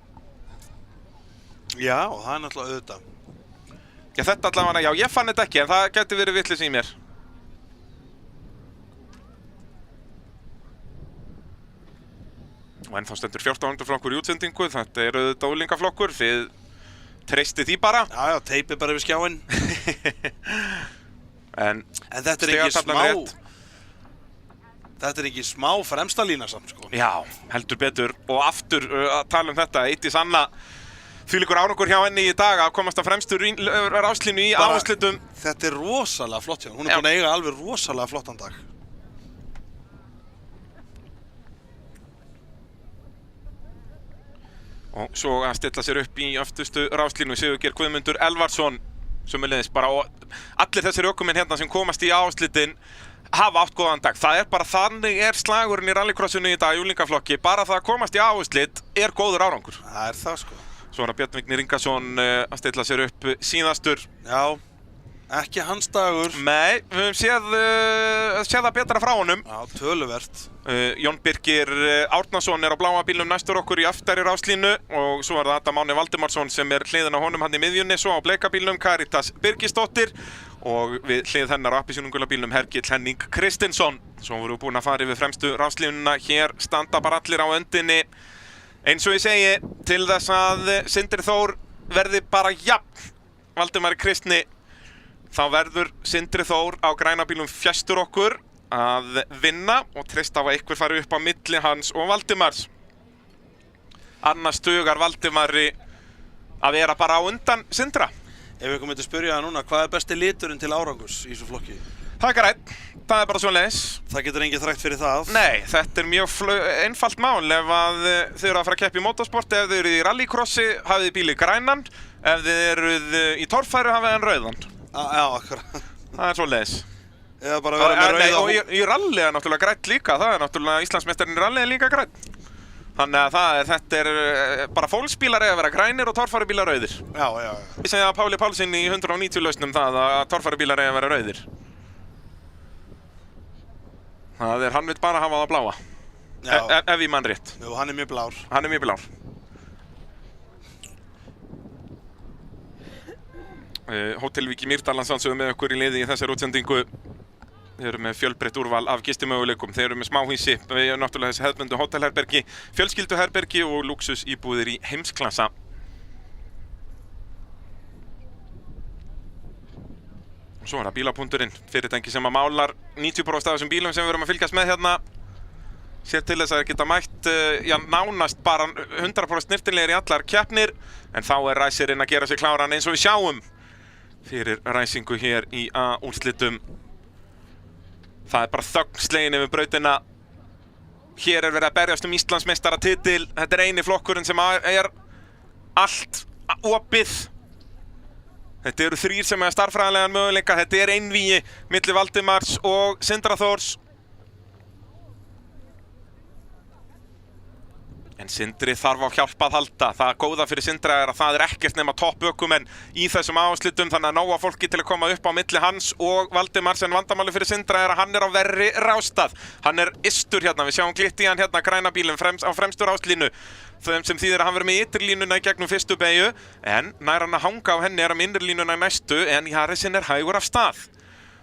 Já, það náttúrulega auðvitað. Já, þetta allavega, já, ég fann þetta ekki, en það geti verið vitleysa í mér. Og ennþá stendur 1400 flokkur í útsendingu, þetta auðvitað úlingaflokkur, þið treystið því bara. Já, teipið bara yfir skjáinn. En þetta ekki smá fremsta lína samt, sko. Já, heldur betur. Og aftur að tala þetta, Eydís Anna þvílíkur árangur hjá henni í dag að komast að fremstu ráslínu í áherslutum. Þetta rosalega flott hjá. Hún búin að eiga alveg rosalega flottan dag. Og svo að stilla sér upp í öftustu ráslínu Sigurgeir Guðmundur Elvarsson sömuleiðis bara og allir þessir ökumenn hérna sem komast í áherslutin hafa átt góðan dag. Það bara þannig slagurinn í rallycrossinu í dag í unglingaflokki. Bara það að komast í áherslit góður árangur. Það það sko. Svo Björn Vignir Ingason að stilla sér upp síðastur. Já, ekki hans dagur. Nei, við höfum séð það betra frá honum. Já, töluvert. Jón Birgir Árnason á bláa bílnum næstur okkur í aftari ráslínu og svo það Adam Máni Valdimarsson sem hliðin á honum hann í miðjunni, svo á bleika bílnum Karitas Birgisdóttir og við hlið hennar á appisínugula bílnum Hergill Henning Kristinsson. Svo vorum við búin að fara yfir fremstu ráslínuna, hér standa bara allir á öndinni. Eins og ég segi, til þess að Sindri Þór verði bara jafn Valdimari Kristni, þá verður Sindri Þór á græna bílnum fjæstur okkur að vinna og treysta á að einhver fari upp á milli hans og Valdimars. Annars dugar Valdimari að vera bara á undan Sindra. Ef við komum til að spyrja það núna, hvað besti liturinn til árangurs í þessu flokki? Það grænn, það bara svoleiðis. Það getur engin þrækt fyrir það. Nei, þetta mjög einfalt mál. Ef þið eru að fara að keppa í motorsport, ef þið eru í rallycrossi, hafið þið bíl í grænan. Ef þið eruð í torfæru, hafið þið rauðan. Já, akkurat. Það svoleiðis. Eða bara vera með rauða. Og í rally náttúrulega grænt líka. Það náttúrulega Íslandsmeistarinn í rally líka grænt. Þannig að þetta bara fólksbílar að vera grænir og torfærubílar rauðir. Já. Ég segi að Páli Pálsson í 190 lausnum það að torfærubílar að vera rauðir. Hann vil bara hafa það bláa. Ef ég mann rétt. Jú, hann mjög blár. Hann mjög blár. Hótelvík í Mýrdalans ansögum með okkur í liði í þessari útsendingu. Þeir eru með fjölbreytt úrval af gistimöguleikum. Þeir eru með smáhýsi, við erum náttúrulega þessi hefðbundu hótelherbergi, fjölskylduherbergi og lúxusíbúðir í heimsklassa. Og svo það bílapunkturinn, fyrirtæki sem að málar 90% af þessum bílum sem við erum að fylgjast með hérna. Sér til þess að geta mætt nánast bara 100% snirtilegir í allar keppnir. En þá ræsirinn að gera sig kláran eins og við sjáum fyrir ræsingu hér í A-úrslitum. Það bara þögn slegin yfir brautina. Hér verið að berjast Íslandsmeistaratitil. Þetta eini flokkurinn sem allt opið. Þetta eru 3 sem starffræðilegan möguleika. Þetta einvígi milli Valdimars og Sindra Þórs. En Sindri þarf á hjálp að halda. Það góða fyrir Sindra að það ekkert nema toppökumenn í þessum áherslutum, þannig að nóga fólki til að koma upp á milli hans og Valdimars. En vandamáli fyrir Sindra að hann á verri rástað. Hann ystur hérna, við sjáum glitt í hann hérna græna bílum á fremstu ráslínu. Þeim sem þýðir að hann verður með ytrirlínuna í gegnum fyrstu beygju, en nær hann að hanga á henni með innrirlínuna í næstu, en Jarisinn hægur af stað.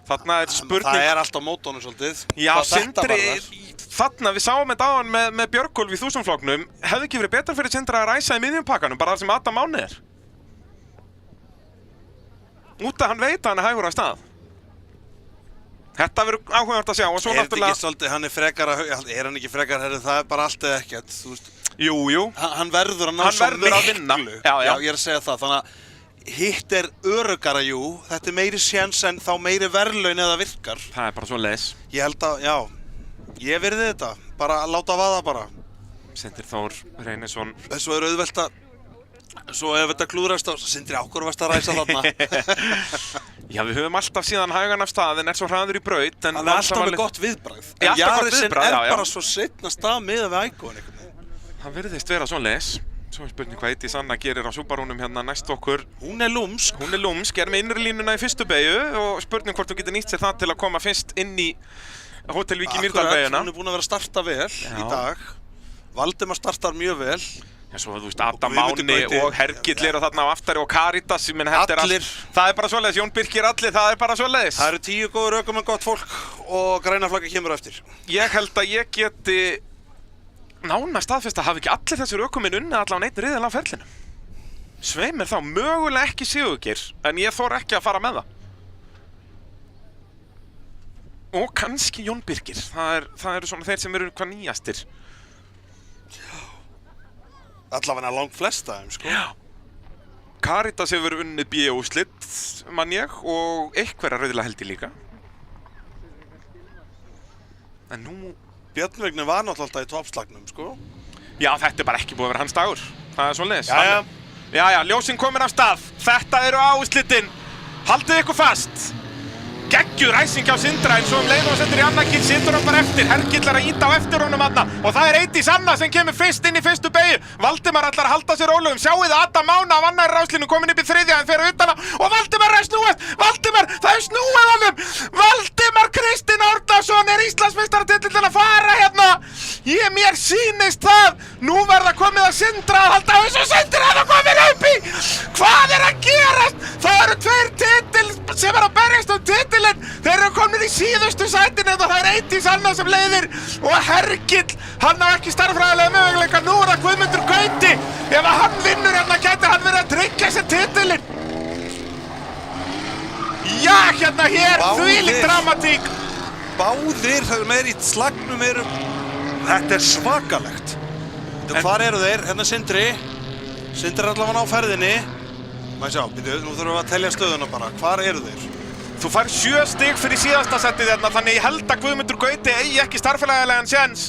Þarna spurning. Það alltaf mótónu svolítið. Já, Sindri, þarna við sáum þetta á hann með Björgólf í 1000-flokknum, hefði ekki verið betra fyrir Sindra að ræsa í miðjumpakkanum, bara þar sem Adam Máni Út að hann veit að hann hægur af stað. Þetta verður áhugavert að sjá og svo náttúrulega... Svolítið, hann frekar að, hann ekki frekar, það bara allt eða ekkert, þú veist. Jú. Hann verður að ná svo miklu. Já, ég að segja það, þannig að hitt öruggara, jú, þetta meiri séns en þá meiri verðlaun eða virkar. Það bara svo leis. Ég held að, já, ég virði þetta, bara að láta vaða bara. Sindri Þór Reynisson. Svo auðvelt að, svo ef þetta klúðrast á, Sindri ákvör varst að ræsa þarna. Já, við höfum alltaf síðan hægan af stað, en svo hraður í braut. Hann alltaf með gott viðbragð. En Jarisinn bara svo seinna stað miðað við Ækon einhvern. Hann virðist vera svo leis. Svo spurning hvað Eydís Anna gerir á Subarúnum hérna næst okkur. Hún lúmsk. Hún lúmsk, með innri-línuna í fyrstu beygju og spurning hvort hún getur nýtt sér það til að koma fyrst inn í Hótelvík í Mýrdalsbeygina. Hún búin að vera að starta vel í dag. Valdimar startar mjög vel. Já, svo þú veist, Adam Máni og Hergill eru þarna á aftari og Karitas. Allir. Það bara svoleiðis, Jón Birgir allir, það bara svoleiðis. Það eru 10 góður ökumenn, gott fólk og græna flagga kemur eftir. Ég held að ég geti nánast staðfest að hafi ekki allir þessir ökumenn unnið allavega einn riðil á ferlinu. Svei mér þá, mögulega ekki Sigurgeir, en ég þor ekki að fara með það. Og kannski Jón Birgir, það eru svona þeir sem eru hvað nýjastir. Allavega langt flesta þeim, sko. Já. Karitas hefur unnið B-úrslit, mann ég, og einhverja rauðla held ég líka. En nú... Björn Vignir var náttúrulega alltaf í toppslagnum, sko. Já, þetta bara ekki búið að vera hans dagur. Það svoleiðis. Jæja, ljósin komin af stað. Þetta eru áúrslitin. Haldið ykkur fast. geggjur ræsing á Sindra en svo leið og sendur í annað kill situr hann bara eftir. Hergill að ýta á eftir honum þarna og það Eydís Anna sem kemur fyrst inn í fyrstu beygju. Valdimar ætlar að halda sér rólegum. Sjáið að Adam Mána af annarri ráslínu komin upp í þriðja en fer utan á og Valdimar snúast. Valdimar, það snúið honum. Valdimar Kristinn Árnason Íslandsmeistaratitillinn að fara hérna. Mér sýnist það. Nú verða komið að Sindra að halda þessu Sindra að komin upp í. Hvað að gerast? Það eru tveir titil sem að berjast titilinn. Þeir eru komin í síðustu sætinu og það Eydís Anna sem leiðir og Hergill, hann á ekki stærðfræðilega möguleika. Nú það Guðmundur Gauti. Ef hann vinnur hérna gæti hann verið að tryggja sér titilinn. Já, hérna hér, þvílík dramatík. Báðir sem í slagnum eru. Þetta svakalegt. Hvar eru þeir? Hérna Sindri. Sindri er allavega á ferðinni. Maður sjá, nú þurfum við að telja stöðuna bara. Hvar eru þeir? Þú fær 7 stig fyrir síðasta settið þarna, þannig ég held að Guðmundur Gauti eigi ekki starffræðilegan séns.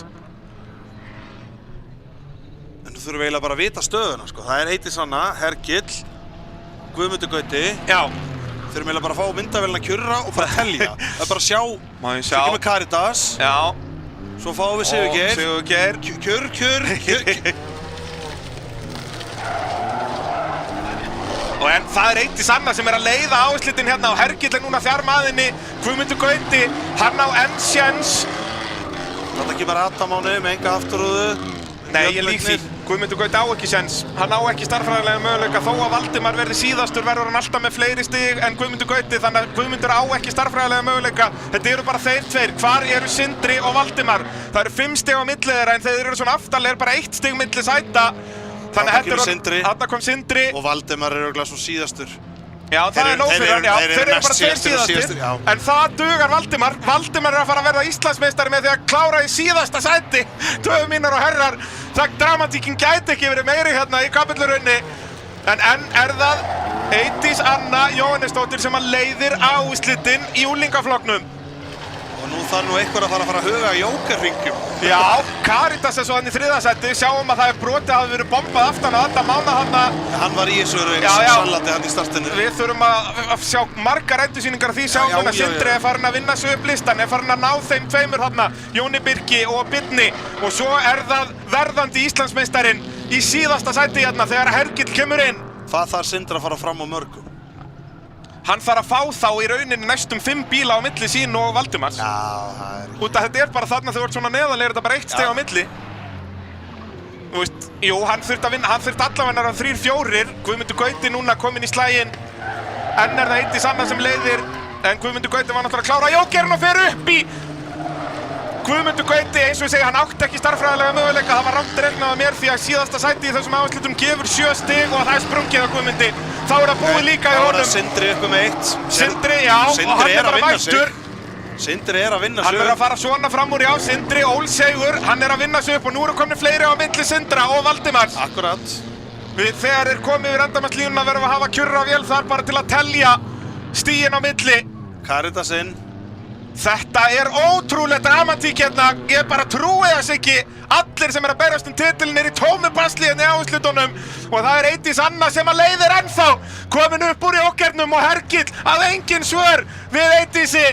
En nú þurfum við eiginlega bara að vita stöðuna, sko. Það Eydís Anna, Hergill, Guðmundur Gauti. Já. Þurfum eiginlega bara að fá myndavélina kjurra og bara telja. Það er bara að sjá. Má ég sjá. Svo kemur Karítas. Já. Svo fáum við Sigurgeir. Sigurgeir. Kjurr. En það Eydís Anna sem að leiða áherslutin hérna og Hergill núna þjarmaðinni. Guðmundur Gauti, hann á enn séns. Þetta kemur Adam Máni með enga afturrúðu. Nei, ég lík því. Guðmundur Gauti á ekki séns. Hann á ekki starffræðilega möguleika. Þó að Valdimar verði síðastur verður hann alltaf með fleiri stig en Guðmundur Gauti. Þannig að Guðmundur á ekki starffræðilega möguleika. Þetta eru bara þeir tveir. Hvar eru Sindri og Valdimar? Það eru 5 stig á milli þeirra en þeir eru svona aftarlega bara 1 stig milli sæta. Þannig að þarna kom Sindri og Valdimar eru örugglega svo síðastur. Já, það er nóg fyrir hann, já, þeir eru bara tveir síðastir. En það dugar Valdimar. Valdimar að fara að verða Íslandsmeistari með því að klára í síðasta sæti. Töfu mínar og herrar, það dramatíkin gæti ekki verið meiri hérna í kapellurunni. En enn er það Eydís Anna Jóhannesdóttir sem að leiðir úrslitin í unglingaflokknum. Og nú þarf nú einhver að fara að huga að jókerringjum. Já, Karítas er svo hann í þriðja sæti. Sjáum að það brotið hafi verið bombað aftan og Adam Mána hann. Hann var í þessu salati hann í startinu. Við þurfum að sjá margar endursýningar af því. Sjáum hann að Sindri er farin að vinna sig upp listan, er farin að ná þeim tveimur þarna, Jóni Birki og Birni. Og svo er það verðandi Íslandsmeistarinn í síðasta sæti hérna þegar Hergill kemur inn. Hvað þarf Sindri að fara fram á mörgum? Hann þarf að fá þá í rauninni næstum 5 bíla á milli sín og Valdimars. Já, það er ekki. Út af þetta er bara þarna þegar þú ert svona neðanlega er þetta bara 1 stig á milli. Þú veist, jú, hann þurfti að vinna, hann þurfti allavega á 3-4. Guðmundur Gauti núna kominn í slaginn. Enn er það Eydís Anna sem leiðir, en Guðmundur Gauti var náttúrulega að klára jókerinn og fer upp í. Guðmundur Gauti, eins og ég segi, hann átti ekki starffræðilega möguleika. Það var rangt reiknað af mér því að síðasta sæti í þessum áherslutum gefur 7 stig og það er sprungið á Guðmundi. Þá er það búið líka í honum. Þá er það Sindri uppi með 1. Sindri, já, og hann er bara mættur. Sindri er að vinna sig upp. Hann er að fara svona fram úr, já, Sindri, ólsegur, hann er að vinna sig upp og nú eru komni fleiri á milli Sindra og Valdimars. Akkurat. Þegar komið yfir endamannslínuna verðum við að hafa kjurra vél þar bara til að telja stigin á milli. Karítas inn. Þetta er ótrúlega dramatík hérna, ég bara trúi þess ekki. Allir sem er að berjast titilin í tómu basli hérna í áherslutunum og það er Eydís Anna sem að leiðir ennþá komin upp úr jókernum og Hergill að engin svör við Eydísi.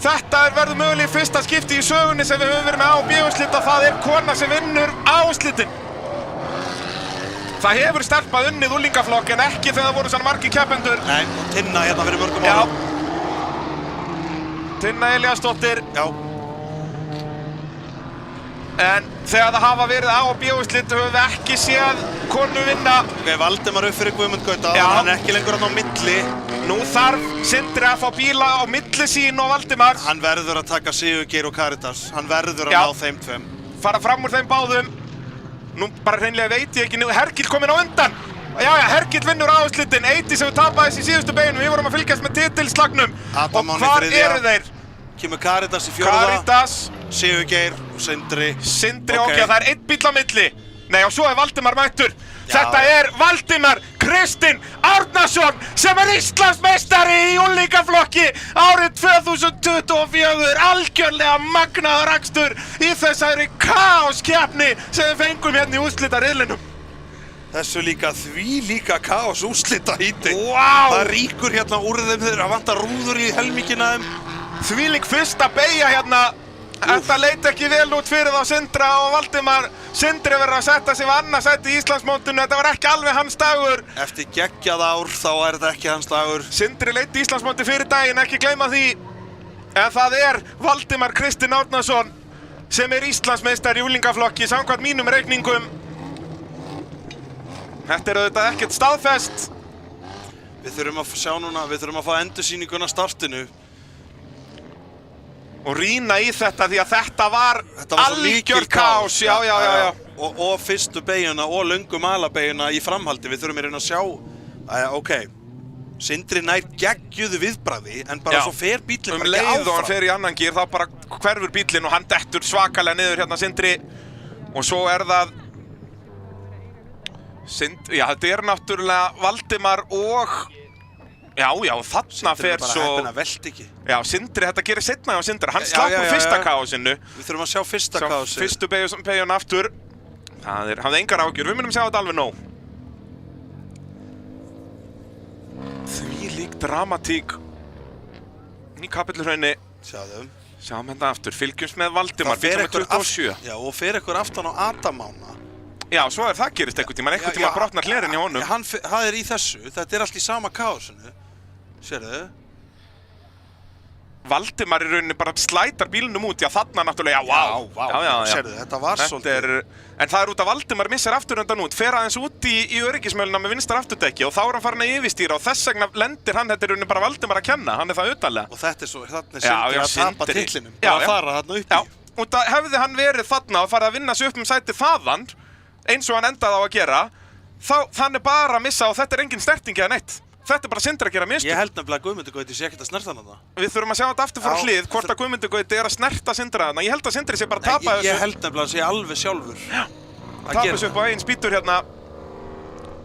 Þetta verður mögulega í fyrsta skipti í sögunni sem við höfum verið með A- og B-úrslit og það er kona sem vinnur A-úrslitin. Það hefur stelpað unnið unglingaflokk en ekki þegar það voru svona margir keppendur. Nei, Tinna hérna fyrir mörgum árum. Tinna Elíasdóttir. Já. En þegar það hafa verið A- og B-úrslit höfum við ekki séð konu vinna. Ok, Valdimar upp fyrir Guðmund Gauta, Já. hann er ekki lengur hann á milli. Nú þarf Sindri að fá bíla á milli sín og Valdimars. Hann verður að taka Sigurgeir og Karítas, hann verður að Já. ná þeim tveim. Fara fram úr þeim báðum. Nú bara hreinlega veit ég ekki, Hergill kominn á undan. Já, Hergill vinnur áherslutin, Eydís hefur tapað þessi í síðustu beginum, við vorum að fylgjast með titilslagnum. Adam Og Máni hvar þriðja. eru þeir? Kemur Karítas í fjórða, Karítas, Sigurgeir og Sindri. Sindri, Ok. ok, það er 1 bíll á milli. Nei, og svo er Valdimar mættur. Já. Þetta er Valdimar Kristinn Árnason sem er Íslandsmeistari í unglingaflokki árið 2024. Algjörlega magnaður akstur í þessari kaoskeppni sem við fengum hérna í úrslitariðlinum. Þessu líka því líka kaos úrslita híti. Vá! Það ríkur hérna úr þeim þegar vantar rúður í helmingina þeim. Þvílík fyrsta beygja hérna. Þetta leit ekki vel út fyrir þá Sindra og Valdimar. Sindri verður að setja sig við annað sæti í Íslandsmótinu. Þetta var ekki alveg hans dagur. Eftir geggjað ár þá þetta ekki hans dagur. Sindri leiddi Íslandsmóti fyrir daginn, ekki gleyma því. En það Valdimar Kristinn Árnason sem Íslandsmeistari í unglingaflokki samkvæmt mínum reikningum. Þetta auðvitað ekkert staðfest. Við þurfum að sjá núna, við þurfum að fá endursýninguna startinu. Og rýna í þetta því að þetta var algjör kaos. Já. Og fyrstu beygjuna og löngu malabeyguna í framhaldi. Við þurfum að sjá, ok, Sindri nær geggjuðu viðbragði en bara svo fer bíllinn bara ekki áfram. Leið og hann fer í annan gír, þá bara hverfur bíllinn og hann dettur svakalega niður hérna Sindri. Og svo það já, þetta náttúrulega Valdimar og já, þarna fer svo Sindri bara heppinn að velta ekki. Já, Sindri, þetta gerir seinna hjá Sindri. Hann slapp úr fyrsta kaosinu. Við þurfum að sjá fyrsta kaosi. Fyrstu beygjuna aftur. Það hafði engar ágjur. Við munum sjá þetta alveg nóg. Þvílík dramatík í Kapelluhrauni. Sjáum hérna aftur. Fylgjumst með Valdimar. Bíll númer 27. Já, og fer ykkur aftan á Adamána. Já, svo það gerist einhvern tíma brotnar hlerinn hjá honum. Það í þessu. Þetta allt í sama kaosinu. Sérðu? Valdimar í rauninni bara slætar bílnum út, já þarna náttúrulega, já. Sérðu, þetta var svolítið. En það út að Valdimar missir afturöndan út, fer aðeins út í öryggismöluna með vinstra afturdekki og þá hann farin að yfirstýra og þess vegna lendir hann, þetta í rauninni bara Valdimar að kenna, hann það utanlega. Og þetta svo, þannig Sindri að tapa titlinum, bara fara þarna upp í. Já, og það hefði hann verið þarna og farið að vinna sig upp sæti þaðan, eins og hann endaði á að gera, þá hann bara að missa og þetta engin snerting eða neitt. Þetta bara Sindri að gera mistök. Ég held nefnilega að Guðmundur Gauti sé ekkert að snerta hana. Við þurfum að sjá þetta aftur frá hlið, hvort að Guðmundur Gauti að snerta Sindri hana. Ég held að Sindri sé bara að tapa þessu. Ég held nefnilega að sé alveg sjálfur. Já, tapa þessu upp á eigin spýtur hérna.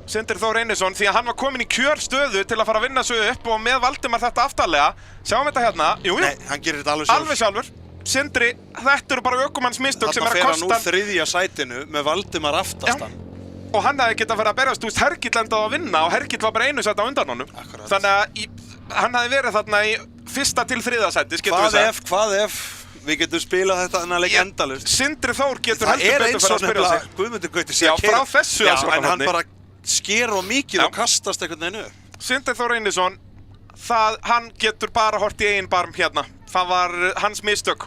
Sindri Þór Einarsson, því að hann var komin í kjörstöðu til að fara að vinna sig upp og með Valdimar þetta aftarlega. Sjáum þetta hérna. Jú. Nei, hann gerir þetta alveg sjálfur. Sindri, þetta eru bara ökumannsmistök sem að kosta. Þarna fer hann úr þriðja sætinu með Valdimar aftastan. Og hann hefði getað að vera að berjast, þú veist, Hergill endaði að vinna og Hergill var bara einu sæti á undan honum. Akkurat. Þannig að hann hefði verið þarna í fyrsta til þriðja sæti, getur við sagt. Hvað ef við getum spilað þetta en að leik endalaust? Sindri Þór getur heldur betur fyrir að spila sig. Guðmundur Gauti sé að keyra. Já, frá þessu já, en hann bara sker og mikið og kastast einhvern veginn upp. Sindri Þór Einarsson, hann getur bara hort í eigin barm hérna. Það var hans mistök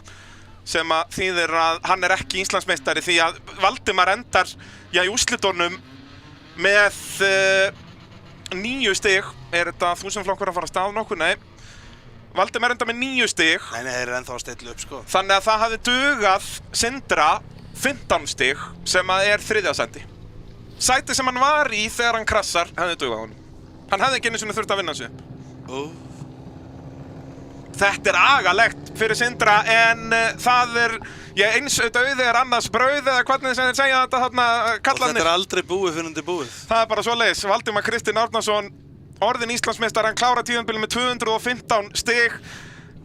sem að þýðir að hann ekki Íslandsmeistari því að Valdimar endar í úrslitunum með 9 stig. Þetta 1000 flokkur að fara að stað nokkuð? Nei. Valdimar endar með 9 stig. Nei, þeir eru ennþá að stilla upp, sko. Þannig að það hafði dugað Sindra 15 stig sem að þriðja sæti. Sæti sem hann var í þegar hann krassar hefði dugað honum. Hann hefði ekki einu sinni þurft að vinna sig upp. Þetta agalegt fyrir Sindra en það eins dauði annars brauð eða hvernig sem þeir segja þetta þarna kallarnir. Og þetta aldrei búið fyrir undir búið. Það bara svoleiðis. Valdimar Kristinn Árnason, orðinn Íslandsmeistari, hann klára tíðanbili með 215 stig.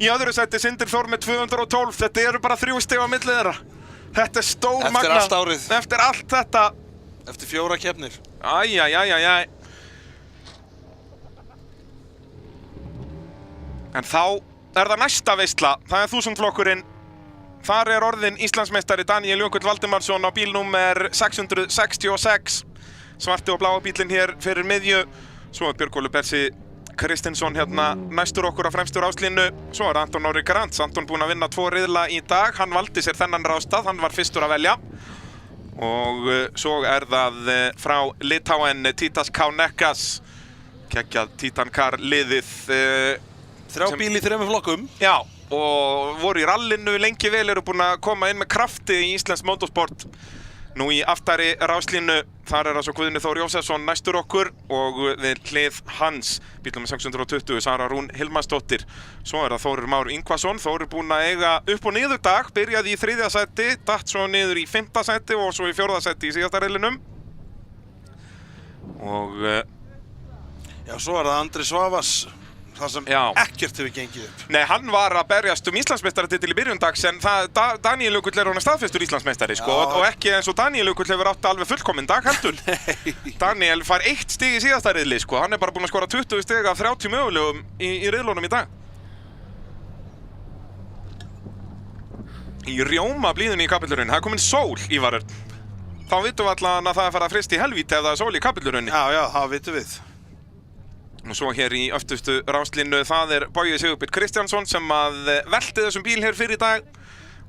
Í öðru sæti Sindri Þór með 212. Þetta eru bara 3 stig á milli þeirra. Þetta stór magna. Eftir allt árið. Eftir allt þetta. Eftir 4 keppnir. Æ. En þá það næsta veisla, það 1000 flokkurinn. Þar orðinn Íslandsmeistari Daníel Jökull Valdimarsson á bíl númer 666. Svarti og bláa bílinn hér fyrir miðju. Svo Björgólfur Bersi Kristinsson hérna næstur okkur á fremstur áslínu. Svo Anton Orri Grants, Anton búinn að vinna 2 riðla í dag. Hann valdi sér þennan ráðstað, hann var fyrstur að velja. Og svo það frá Litáen Titas Kaunekas. Geggjað Titan Car liðið 3 bíl í 3 flokkum. Já, og voru í rallinu lengi vel, eru búin að koma inn með krafti í Íslands motorsport. Nú í aftari ráslínu, þar það svo Guðni Þór Jósefsson næstur okkur og við hlið hans, bíl númer 620, Sara Rún Hilmarsdóttir. Svo það Þórir Már Ingvason, Þórir búin að eiga upp og niður dag, byrjaði í 3. sæti, datt svo niður í 5. sæti og svo í 4. sæti í síðasta riðlinum. Og já, svo það Andri Svavas. Það sem Já. ekkert hefur gengið upp. Nei, hann var að berjast Íslandsmeistaratitil í byrjun dags en Daniel Jökull hann staðfestur Íslandsmeistari sko, og ekki eins og Daniel Jökull hefur átt alveg fullkominn dag heldur. Daniel fær 1 stig í síðasta riðli sko, hann bara búinn að skora 20 stig af 30 mögulegum í riðlunum í dag. Í rjóma blíðunni í kapillurinn, það komin sól Ívar Örn. Þá vitum við allan að það er farið að frysta í helvíti ef það er sól í kapillurunni. Já, það vitum við. Og svo hér í öftustu ráslínu, það er Bogi Sigurbjörn Kristjánsson sem að velti þessum bíl hér fyrir í dag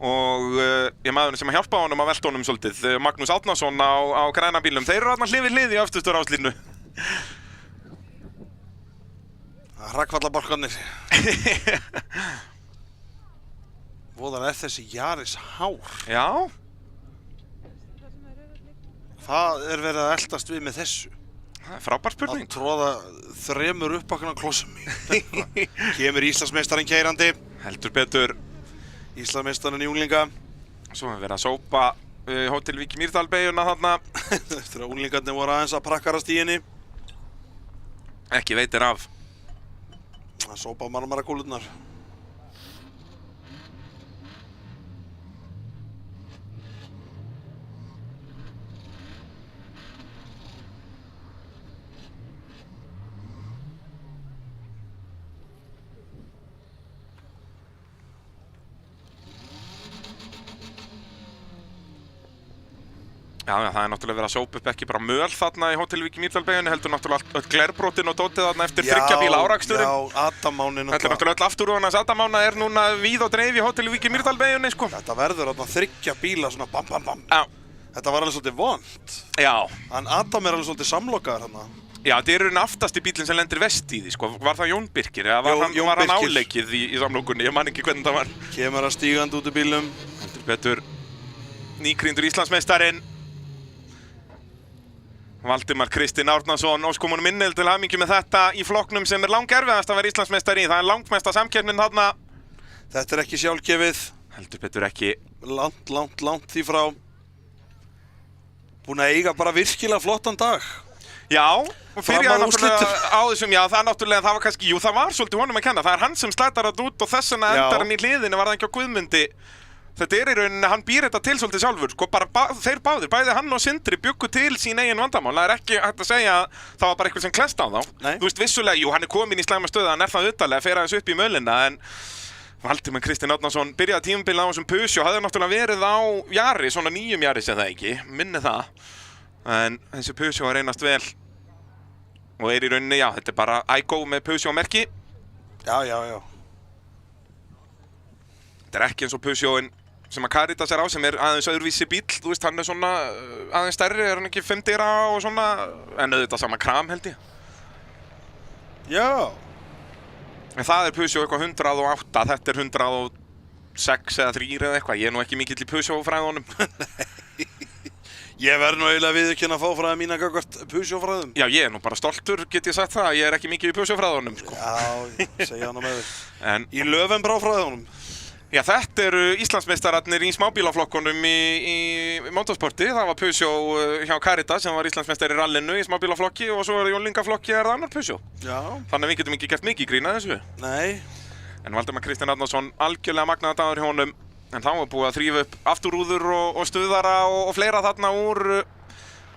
og ég maðurinn sem að hjálpa honum að velta honum svolítið, Magnús Árnason á græna bílum. Þeir eru þarna hlið við hlið í öftustu ráslínu. Hrakkvallabalkarnir. Voðan þessi Yaris hár. Já. Hvað er verið að eldast við með þessu? Það er frábær spurning. Að tróða 3 uppbakkana klossum í. Kemur Íslandsmeistarinn keyrandi. Heldur betur. Íslandsmeistarinn í unglinga. Svo hefur verið að sópa Hótel Vík Mýrdalbeyguna þarna. Eftir að unglingarnir voru aðeins að prakkarast í henni. Ekki veitir af. Það sópa marmarakúlurnar. Já, það er náttúrulega verið að sópa upp ekki bara möl þarna í Hótel Vík Mýrdalbeyjunni, heldur náttúrulega öll glerbrotin og dótið þarna eftir 3 bíla áraksturinn. Já, Adamáni Þetta er náttúrulega öll afturrúðan hans Adamána er núna víð og dreif í Hótel Vík Mýrdalbeyjunni, sko. Þetta verður þarna 3 bíla svona bam bam bam. Já. Þetta var alveg svolítið vont. Já. En Adam er alveg svolítið samlokaður þarna. Já, þetta er raun aftasti bílinn sem lendir vest í því, sko. Var það Jón Birkir eða var hann áleikið í samlokunni? Ég man ekki hvernig það var. Kemur að stígandi út í bílnum. Heldur betur nýkrýndur Íslandsmeistarinn. Valdimar Kristinn Árnason óskum honum innil til hamingju með þetta í flokknum sem er langerfiðast að vera Íslandsmeistari í. Það er langmesta samkeppnin þarna. Þetta er ekki sjálfgefið. Heldur betur ekki. Langt því frá. Búin að eiga bara virkilega flottan dag. Já, og fyrir það náttúrulega á þessum, já, það náttúrulega, það var kannski, jú, það var svolítið honum að kenna. Það er hann sem slætar þetta út og þess vegna endar hann í hliðinu, var það ekki á Guðmundi. Þetta er í rauninni, hann býr þetta til svolítið sjálfur, sko, bara þeir báðir, bæði hann og Sindri bjuggu til sín eigin vandamál. Það er ekki hægt að segja að það var bara eitthvað sem klesta á þá. Nei. Þú veist, vissulega, jú, hann er komin í slæma stöðu, hann er það uttalega, fer aðeins upp í mölina, en Valdimar Kristinn Árnason byrjaði tímabilið á þessum Peugeot, hafði náttúrulega verið á Yaris, svona nýjum Yaris eða ekki, minni það. En þessi Peugeot var reynast vel. Og í rauninni, já, þetta er bara iGo með Peugeot-merki. Já. Þetta er ekki eins og Peugeotin sem að Caritas er á, sem er aðeins öðruvísi bíl, þú veist, hann er svona aðeins stærri, er hann ekki 5 dyra og svona, en auðvitað sama kram held ég. Já. En það er Peugeot eitthvað 108, þetta er 106 eða 3 eða eitthvað, ég er nú ekki mikill í Peugeot-fræðunum. Ég verð nú eiginlega viðurkenna að fá fræði mína gagnvart Peugeot-fræðum. Já, ég er nú bara stoltur, get ég sagt það, ég er ekki mikið í Peugeot-fræðunum, sko. Já, segja hana með þér. En Í Löwenbrá-fræðunum. já, þetta eru Íslandsmeistararnir í smábílaflokkunum í motorsporti. Það var Peugeot hjá Caritas sem var Íslandsmeistari í rallinu í smábílaflokki og svo er í unglingaflokki er það annar Peugeot. Já. Þannig að við getum ekki gert mikið grín að þessu. Nei. En Valdimar Kristinn Árnason algjörlega magnaður dagur hjá honum. En þá er búið að þrífa upp afturrúður og stuðara og fleira þarna úr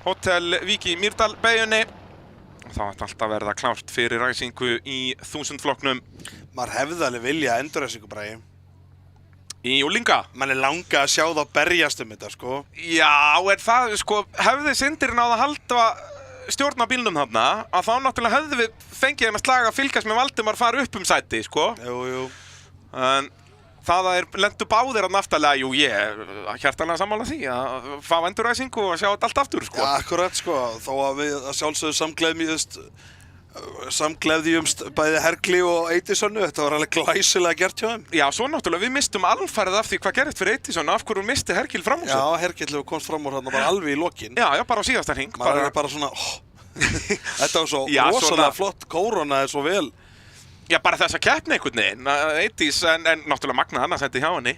Hótel Vík í Mýrdalbeyjunni. Og þá ætti allt að verða klárt fyrir ræsingu í 1000 flokknum. Maður hefði alveg vilja endurræsingu, Bragi. Í unglinga. Man er langa að sjá þá berjast þetta, sko. Já, en það, sko, hefði Sindri náð að halda stjórna bílnum þarna, að þá náttúrulega hefði við fengið þeim að slaga að fylgjast með Valdimar fara upp sæti, sko. Jú. En það að lendu báðir að naftalega, jú, ég hjartanlega sammála því að fá endurræsingu og sjá þetta allt aftur, sko. Ja, akkurat, sko. Þó að við að sjálfsögðu samgleðjumst bæði Herkli og Eitissonu, þetta var alveg glæsilega gert hjá þeim. Já, svo náttúrulega við mistum alfarið af því hvað gerðist fyrir Eitissonu, af hverju misti Herkil fram úr sér. Já, Herkil hefur komst fram úr þarna bara alveg í lokin. Já, bara á síðasta hring. Maður er bara svona, þetta var svo rosalega flott, kórónaði svo vel. Já, bara þessa keppni einhvern veginn, Eittis, en náttúrulega magna annars hendi hjá henni.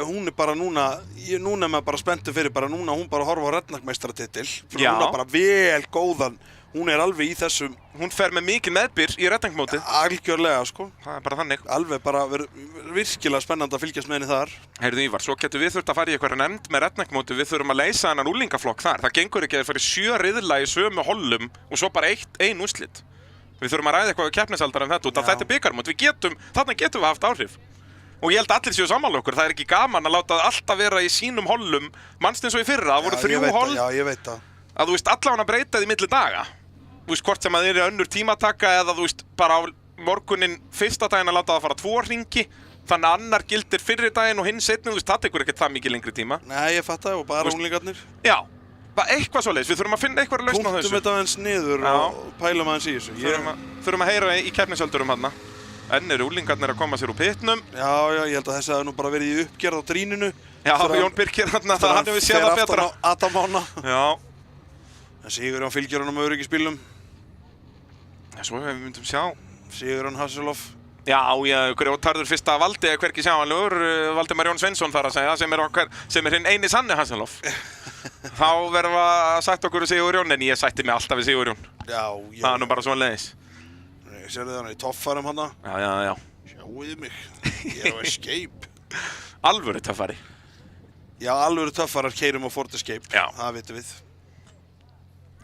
Hún er bara núna er maður bara spenntur fyrir bara núna, hún bara horfa á rednakmeistaratitil. Hún er bara vel góðan hún alveg í þessum... Hún fer með mikið meðbyr í redningmótið. Algjörlega, sko. Það bara þannig. Alveg bara virkilega spennandi að fylgjast með henni þar. Heyrðu Ívar, svo getum við þurft að fara í eitthvað nefnd með redningmótið. Við þurfum að leysa hennan úlingaflokk þar. Það gengur ekki að fara í 7 riðla í sömu hollum og svo bara ein úrslit. Við þurfum að ræða eitthvað við keppnisaldar þetta út af þetta er bikarmót. Þarna getum við haft áhrif. Og ég held að allir séu sammála okkur. Það er ekki gaman að láta alltaf vera í sínum hollum. Manst eins og í fyrra, það voru 3 holl. Já, ég veit það. Að þú veist allavega breyta því milli daga. Þú veist hvort sem að þeir eru önnur tímataka eða þú veist bara á morgunin fyrsta daginn að láta það fara 2 hringi. Þannig að annar gildir fyrri daginn og hinn seinni, þú veist það tekur ekkert það mikið lengri tíma. Nei, ég fatt það og bara unglingarnir. Já, eitthvað svoleiðis. Við þurfum að finna eitthvað lausn á þessu. Punktum þetta aðeins niður og pælum aðeins í þessu. Þurfum að heyra í keppnisöldurum þarna. Enn eru unglingarnir að koma sér úr pitnum. Já, ég held að þessi hafi nú bara verið í uppgerð á dríninu. Já, Jón Birkir þarna, það hann hefur séð það betra. Adamána. Já. En Sigurjón fylgir hann á öryggisbílnum. Svo við myndum sjá. Sigurjón Hasselhoff. Já, grjótarður fyrsta valdi er hvergi sjáanlegur. Valdimar Jón Sveinsson þar að segja, sem er hinn eini sanni Hasselhoff. Þá verðum að sagt okkur Sigurjón, en ég sætti mig alltaf við Sigurjón. Já. Það er nú bara svona leiðis. Sérðu þannig í toffarum hana. Já. Sjáuðu mig. Ég er á Escape. Alvöru töffari. Já, alvöru töffarar keyrum á Ford Escape. Já. Það vitum við.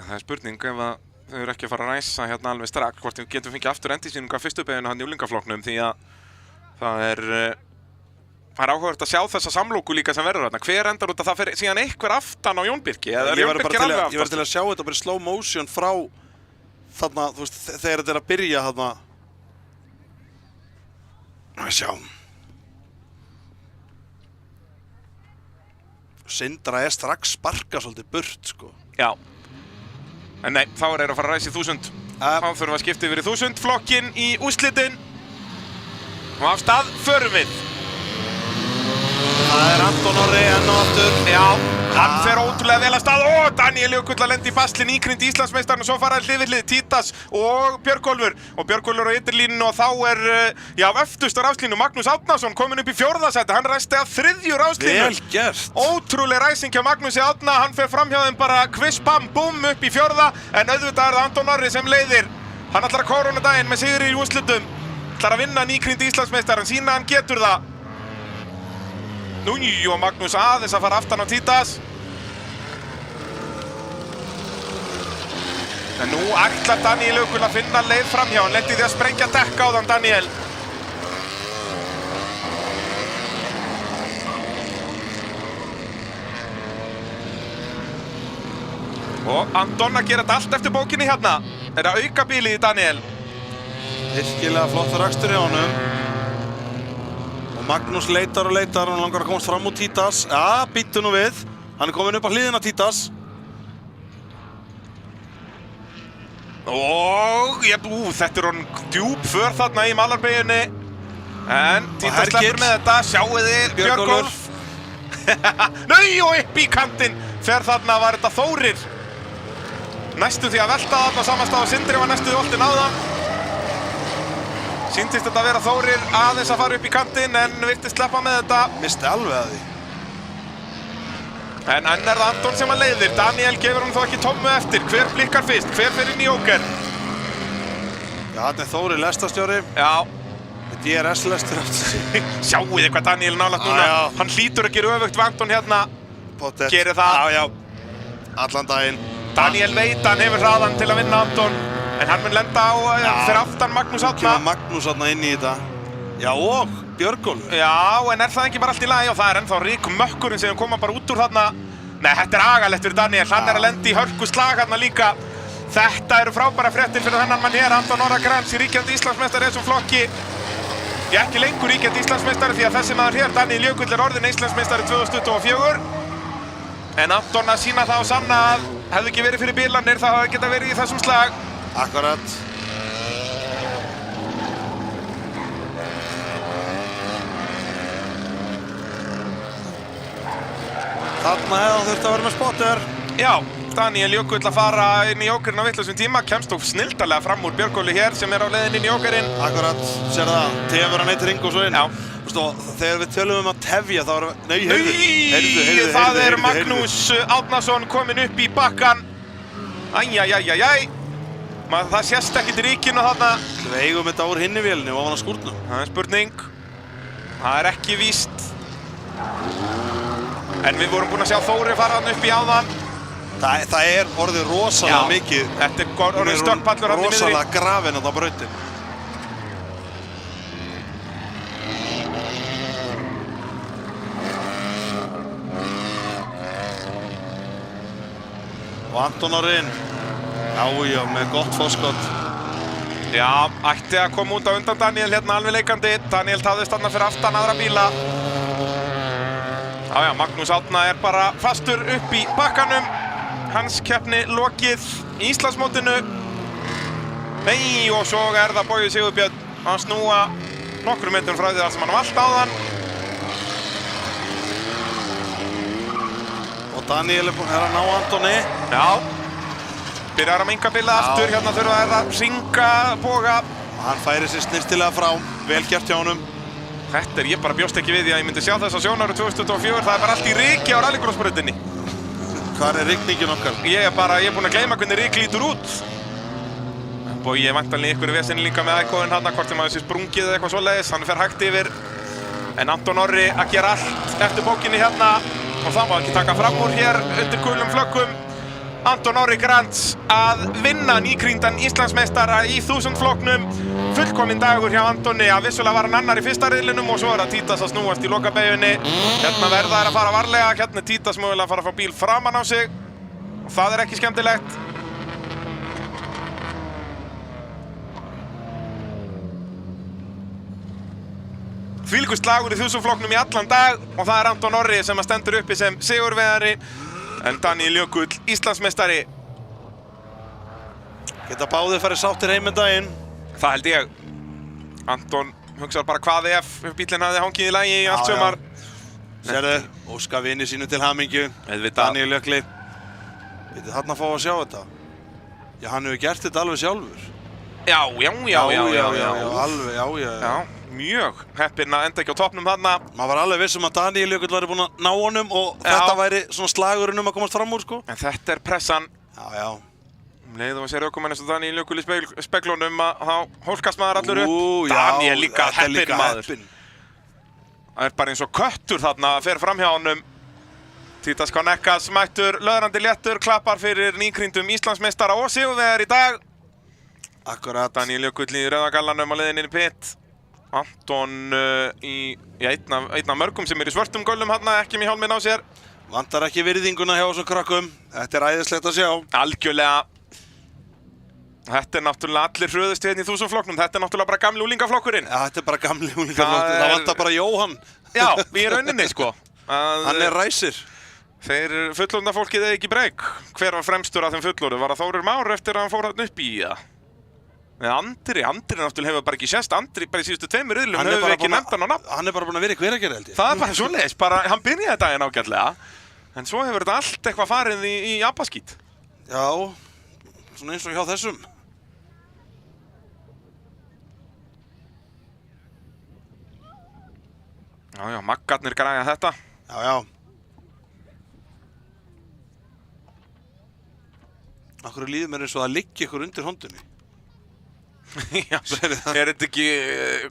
Það er spurning ef að þau eru ekki að fara að ræsa hérna alveg strax hvort við getum fengið aftur endisýningu af fyrstu beygjunu hann í úlingaflokknum því að það er áhugavert að sjá þessa samlóku líka sem verður þarna. Hver endar út að það fer síðan einhver aftan á Jón Birki? Eða er Jón Birki alveg aftan? Ég var til að sjá þetta bara í slow motion frá þarna, þú veist, þegar þetta er að byrja þarna. Að sjá. Sindra er strax sparka svolítið burt, sko. Já. En nei, þá er að fara að ræsa í 1000. Þá þurfum við að skipta yfir í 1000 flokkinn í úrslitin. Og af stað förum við. Það er Anton Orri enn og aftur. Já, hann fer ótrúlega vel að stað. Daniel Jökull að lenda í baslinn, íkrynd Íslandsmeistarinn og svo fara hlið við hlið Títas og Björgólfur. Og Björgólfur á ytterlínunni og þá er, öftustar rafslínu Magnús Árnason kominn upp í 4. sæti. Hann ræsti að 3. rafslínu. Vel gert. Ótrúleg ræsing hjá Magnúsi Árna. Hann fer fram hjá þeim bara kviss bam búm upp í 4. En auðvitað er það Anton Orri sem leiðir. Hann ætlar að kóróna daginn með sigri í úrslitum. Ætlar að vinna nýkrynd Íslandsmeistarinn, sýna hann getur það. Núi og Magnús aðeins að fara aftan á Títas. En nú ætlar Daniel Jökull að finna leið framhjá. Hann lenti því að sprengja dekka á þann Daniel. Og Anton að gera þetta allt eftir bókinni hérna. Er að auka bílið í Daniel. Virkilega flottur akstur hjá honum. Og Magnús leitar og leitar, hann langar að komast fram úr Títas. Ja, býttu nú við. Hann er komin upp á hliðina Títas. Og þetta er hann djúp för þarna í malarbeginni. En Títas sleppur með þetta, sjáu þið Björgólf. Nei, og upp í kantinn fer þarna, var þetta Þórir. Næstu því að velta þarna samanstað og Sindri var næstu því oltinn áðan. Sýndist þetta að vera Þórir aðeins að fara upp í kantinn en virtist sleppa með þetta. Misti alveg að því. En enn er það Anton sem að leiðir. Daniel gefur hún þó ekki tómmu eftir. Hver blikkar fyrst? Hver fer inn í Jóker? Já, þetta er Þórir lestarstjóri. Já. DRS lestur aftur. Sjáu þið hvað Daniel nálægt núna. Hann hlýtur að gera öfugt við Anton hérna. Pottet. Gerir það. Já. Allan daginn. Daniel veit hann hefur hraðan til að vinna Anton. En hann mun lenda á fyrir aftan Magnús Árna. Kemur Magnús Árna inn í þetta. Já, og Björgólfur. Já, en er það ekki bara allt í lagi og það er ennþá rík mökkurinn sem koma bara út úr þarna. Nei, þetta er agalegt fyrir Daniel. Hann er að lenda í hörku slag þarna líka. Þetta eru frábæra fréttir fyrir þennan mann hér, Anton Orra Grams, í ríkjandi Íslandsmeistari í þessum flokki. Ég er ekki lengur ríkjandi Íslandsmeistari því að þessi maður hér, Daniel Jökull, er orðinn Íslandsmeistari 2024. En Anton að sýna það og sanna að hefði ekki verið fyrir bílanir, það hefði getað verið í þessum slag. Akkurat. Þarna hefði hann þurft að vera með spotter. Já, Daniel Jökull að fara inn í Jókerinn á vitlausum tíma, kemst og snildarlega fram úr Björgóli hér sem er á leiðin inn í Jókerinn. Akkurat, sér það, tefur hann eitt ring og svo inn. Já. Þegar við tölum að tefja þá er... Nei, heyrðu. Það er Magnús Árnason kominn upp í bakkan. Æjæjæjæjæj. Það sést ekkert í ríkinu þarna. Við eigum þetta úr hinni vélinni og ofan á skúrnum. Það spurning. Það ekki víst. En við vorum búin að sjá Þóri fara hann upp í áðan. Það orðið rosalega mikið. Þetta orðið stökkpallur hann í miðri. Rosalega grafinn á brautin. Og Anton Orri inn. Já, með gott fórskot. Já, ætti að koma út á undan Daniel hérna alveg leikandi. Daniel tafðist þarna fyrir aftan aðra bíla. Já, Magnús Árna bara fastur upp í bakkanum. Hans keppni lokið í Íslandsmótinu. Nei, og svo það Bogi Sigurbjörn að snúa nokkrum metrum frá því þar sem hann valt áðan. Og Daniel að ná Antoni. Já. Byrjar að minka bíla aftur, hérna þurfa að hringa Boga. Hann færi sér snirtilega frá, vel gert hjá honum. Þetta ég bara bjóst ekki við því að ég myndi sjá þess á sjónaru 2024. Það bara allt í ryki á rallycrossbrautinni. Hvar rigningin okkar? Ég er búinn að gleyma hvernig ryk lítur út. Bogi er væntanlega í einhverju vesinni líka með ækóðin hann, hvort sem að þessi sprungið eða eitthvað svoleiðis. Hann fer hægt yfir. En Anton Orri að gera allt eftir bókinni hérna. Og það má ekki taka fram úr hér undir gulum flöggum. Anton Orri Grants að vinna nýkrýndan Íslandsmeistara í 1000 flokknum. Fullkominn dagur hjá Antoni, að vissulega var hann annar í fyrsta riðlinum og svo það Títas að snúast í lokabeyjunni. Hérna verða að fara varlega, hérna Títas mögulega að fara að fá bíl framan á sig. Og það ekki skemmtilegt. Þvílíkur slagur í 1000 flokknum í allan dag og það Anton Orri sem að stendur uppi sem sigurvegari. En Daniel Jökull, Íslandsmeistari. Geta báðir farið sáttir heim daginn. Það held ég. Anton hugsar bara hvað ef bílinn hafði hangið í lagi í allt sumar. Sérðu, óska vini sínu til hamingju. Daniel Jökli. Vitið þarna fá að sjá þetta? Já, hann hefur gert þetta alveg sjálfur. Já. Alveg, já. Mjög heppinn að enda ekki á toppnum þarna. Maður var alveg viss að Daniel Jökull væri búinn að ná honum og þetta væri svona slagurinn að komast fram úr, sko. En þetta pressan. Já. Leið og sér ökumenn eins og Daniel Jökull í speglunum að þá hólkast maður allur upp. Daniel líka heppinn maður. Það bara eins og köttur þarna að fer fram hjá honum. Títas Konekkas mættur, löðrandi léttur, klappar fyrir nýkrýndum Íslandsmeistara og sigurvegari í dag. Akkurat. Daniel Jökull í rauða gallanum á leiðinni inn í pit. Anton í einn af mörgum sem í svörtum göllum hérna, ekki með hjálminn á sér. Vantar ekki virðinguna hjá þessum krakkum. Þetta æðislegt að sjá. Algjörlega. Þetta náttúrulega allir hröðust hérna í 1000 flokknum. Þetta náttúrulega bara gamli úlingaflokkurinn. Já, þetta bara gamli úlingaflokkurinn. Það vantar bara Jóhann. Já, í rauninni sko. Hann ræsir. Þeir fullorðna fólkið ekki breyk. Hver var fremstur af þeim fullorðu? Var það Þórir Már eftir að hann fór hann upp í það? Andri náttúrulega hefur bara ekki sést. Andri bara í síðustu 2 riðlum hefur við ekki nefnt hann á nafn. Hann bara búinn að vera í Hveragerði held ég. Það bara svoleiðis, hann byrjaði daginn ágætlega. En svo hefur þetta allt eitthvað farið í apaskít. Já, svona eins og hjá þessum. Já, maggarnir græja þetta. Já. Akkur líður mér eins og það liggi ykkur undir hondunni. Já, þetta ekki,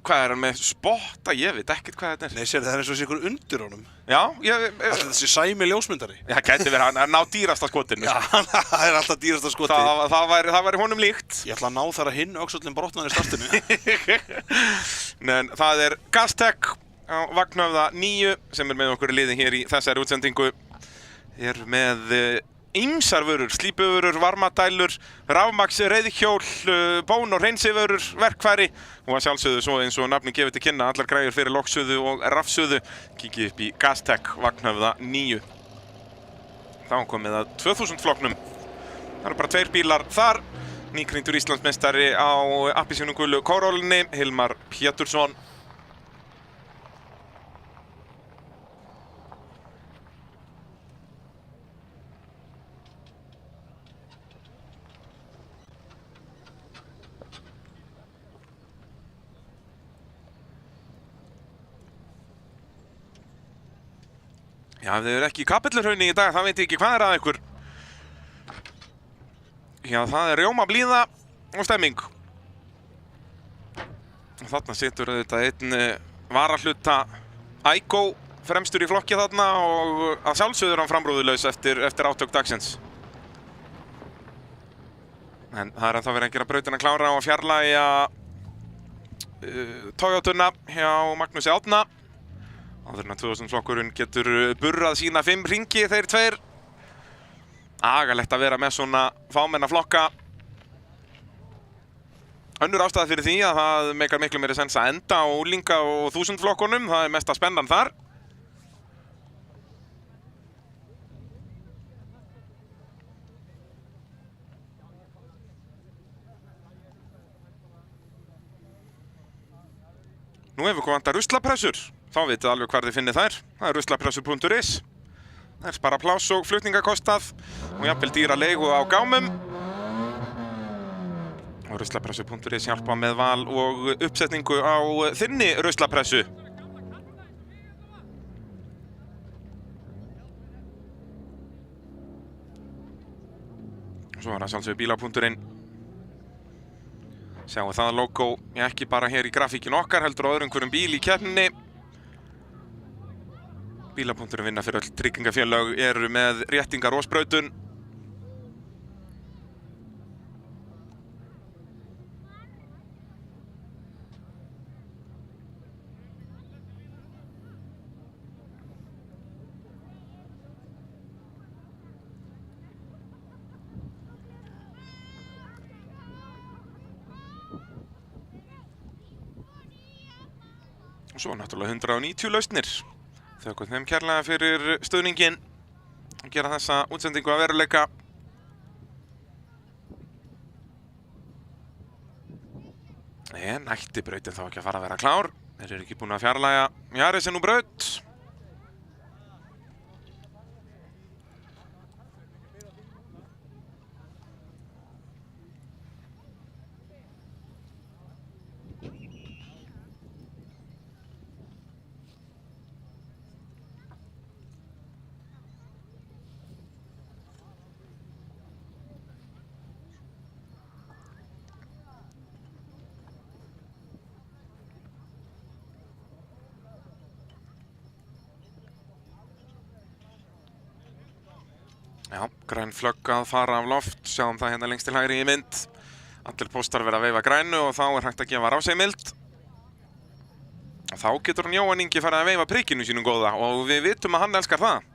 hvað hann með spotta? Ég veit ekkert hvað þetta Nei, sér það eins og sé ykkur undir honum. Já, Þessi Sæmi ljósmyndari. Það gæti verið hann að ná dýrasta skotinu. Já, það alltaf dýrasta skoti. Það væri honum líkt. Ég ætla að ná þar að hinn öxullin brotnaði í startinu. En það Gaztec á Vagnhöfða 9 sem með okkur í liði hér í þessari útsendingu. Með ýmsar vörur, slípuvörur, varmadælur, rafmaks, reiðhjól, bón- og hreinsivörur, verkfæri og að sjálfsögðu svo eins og nafni gefið til kynna allar græjur fyrir loksuðu og rafsuðu. Kikið upp í Gaztec Vagnhöfða 9. Þá komið að 2000 flokknum. Það bara 2 bílar þar. Nýkrýndur Íslandsmeistari á appelsínugulu Corollunni, Hilmar Pétursson. Já, ef þið eru ekki í Kapellurhrauni í dag, það veit ég ekki hvað að ykkur. Já, það rjóma blíða og stemming. Þarna situr auðvitað einn varahluta Aiko fremstur í flokki þarna og að sjálfsögður hann framrúðulaus eftir átök dagsins. En það ennþá verið að gera brautina klára og fjarlægja Toyotuna hjá Magnúsi Árna. Áður en að 2000 flokkurinn getur burrað sína 5 hringi þeir tveir. Agalegt að vera með svona fámenna flokka. Önnur ástæða fyrir því að það meikar miklu meiri sens að enda á unglinga og 1000 flokkunum. Það mesta spennan þar. Nú hefur við vantar ruslapressur. Þá vitið alveg hvar þið finnið þær. Það er ruslapressur.is. Það spara pláss og flutningakostnað og jafnvel dýra leigu á gámum. Og ruslapressu.is hjálpa með val og uppsetningu á þinni ruslapressu. Svo er það sjálfsögðu bíla.in. Sjáum það logo ekki bara hér í grafíkinu okkar, heldur á öðrum hverjum bíl í keppninni. Bíla.in vinna fyrir öll tryggingafélög eru með réttingar og sprautun. Og svo náttúrulega 190 lausnir. Þökkum þeim kærlega fyrir stuðninginn og gera þessa útsendingu að veruleika. En ætti brautin þá ekki að fara að vera klár. Þeir eru ekki búin að fjarlægja Yarisinn úr braut. Já, græn flögg að fara af loft, sjáum það hérna lengst til hægri í mynd. Allir póstar verða að veifa grænu og þá er hægt að gefa rafsegmild. Þá getur Jóhann Ingi farið að veifa prikinu sínum góða og við vitum að hann elskar það.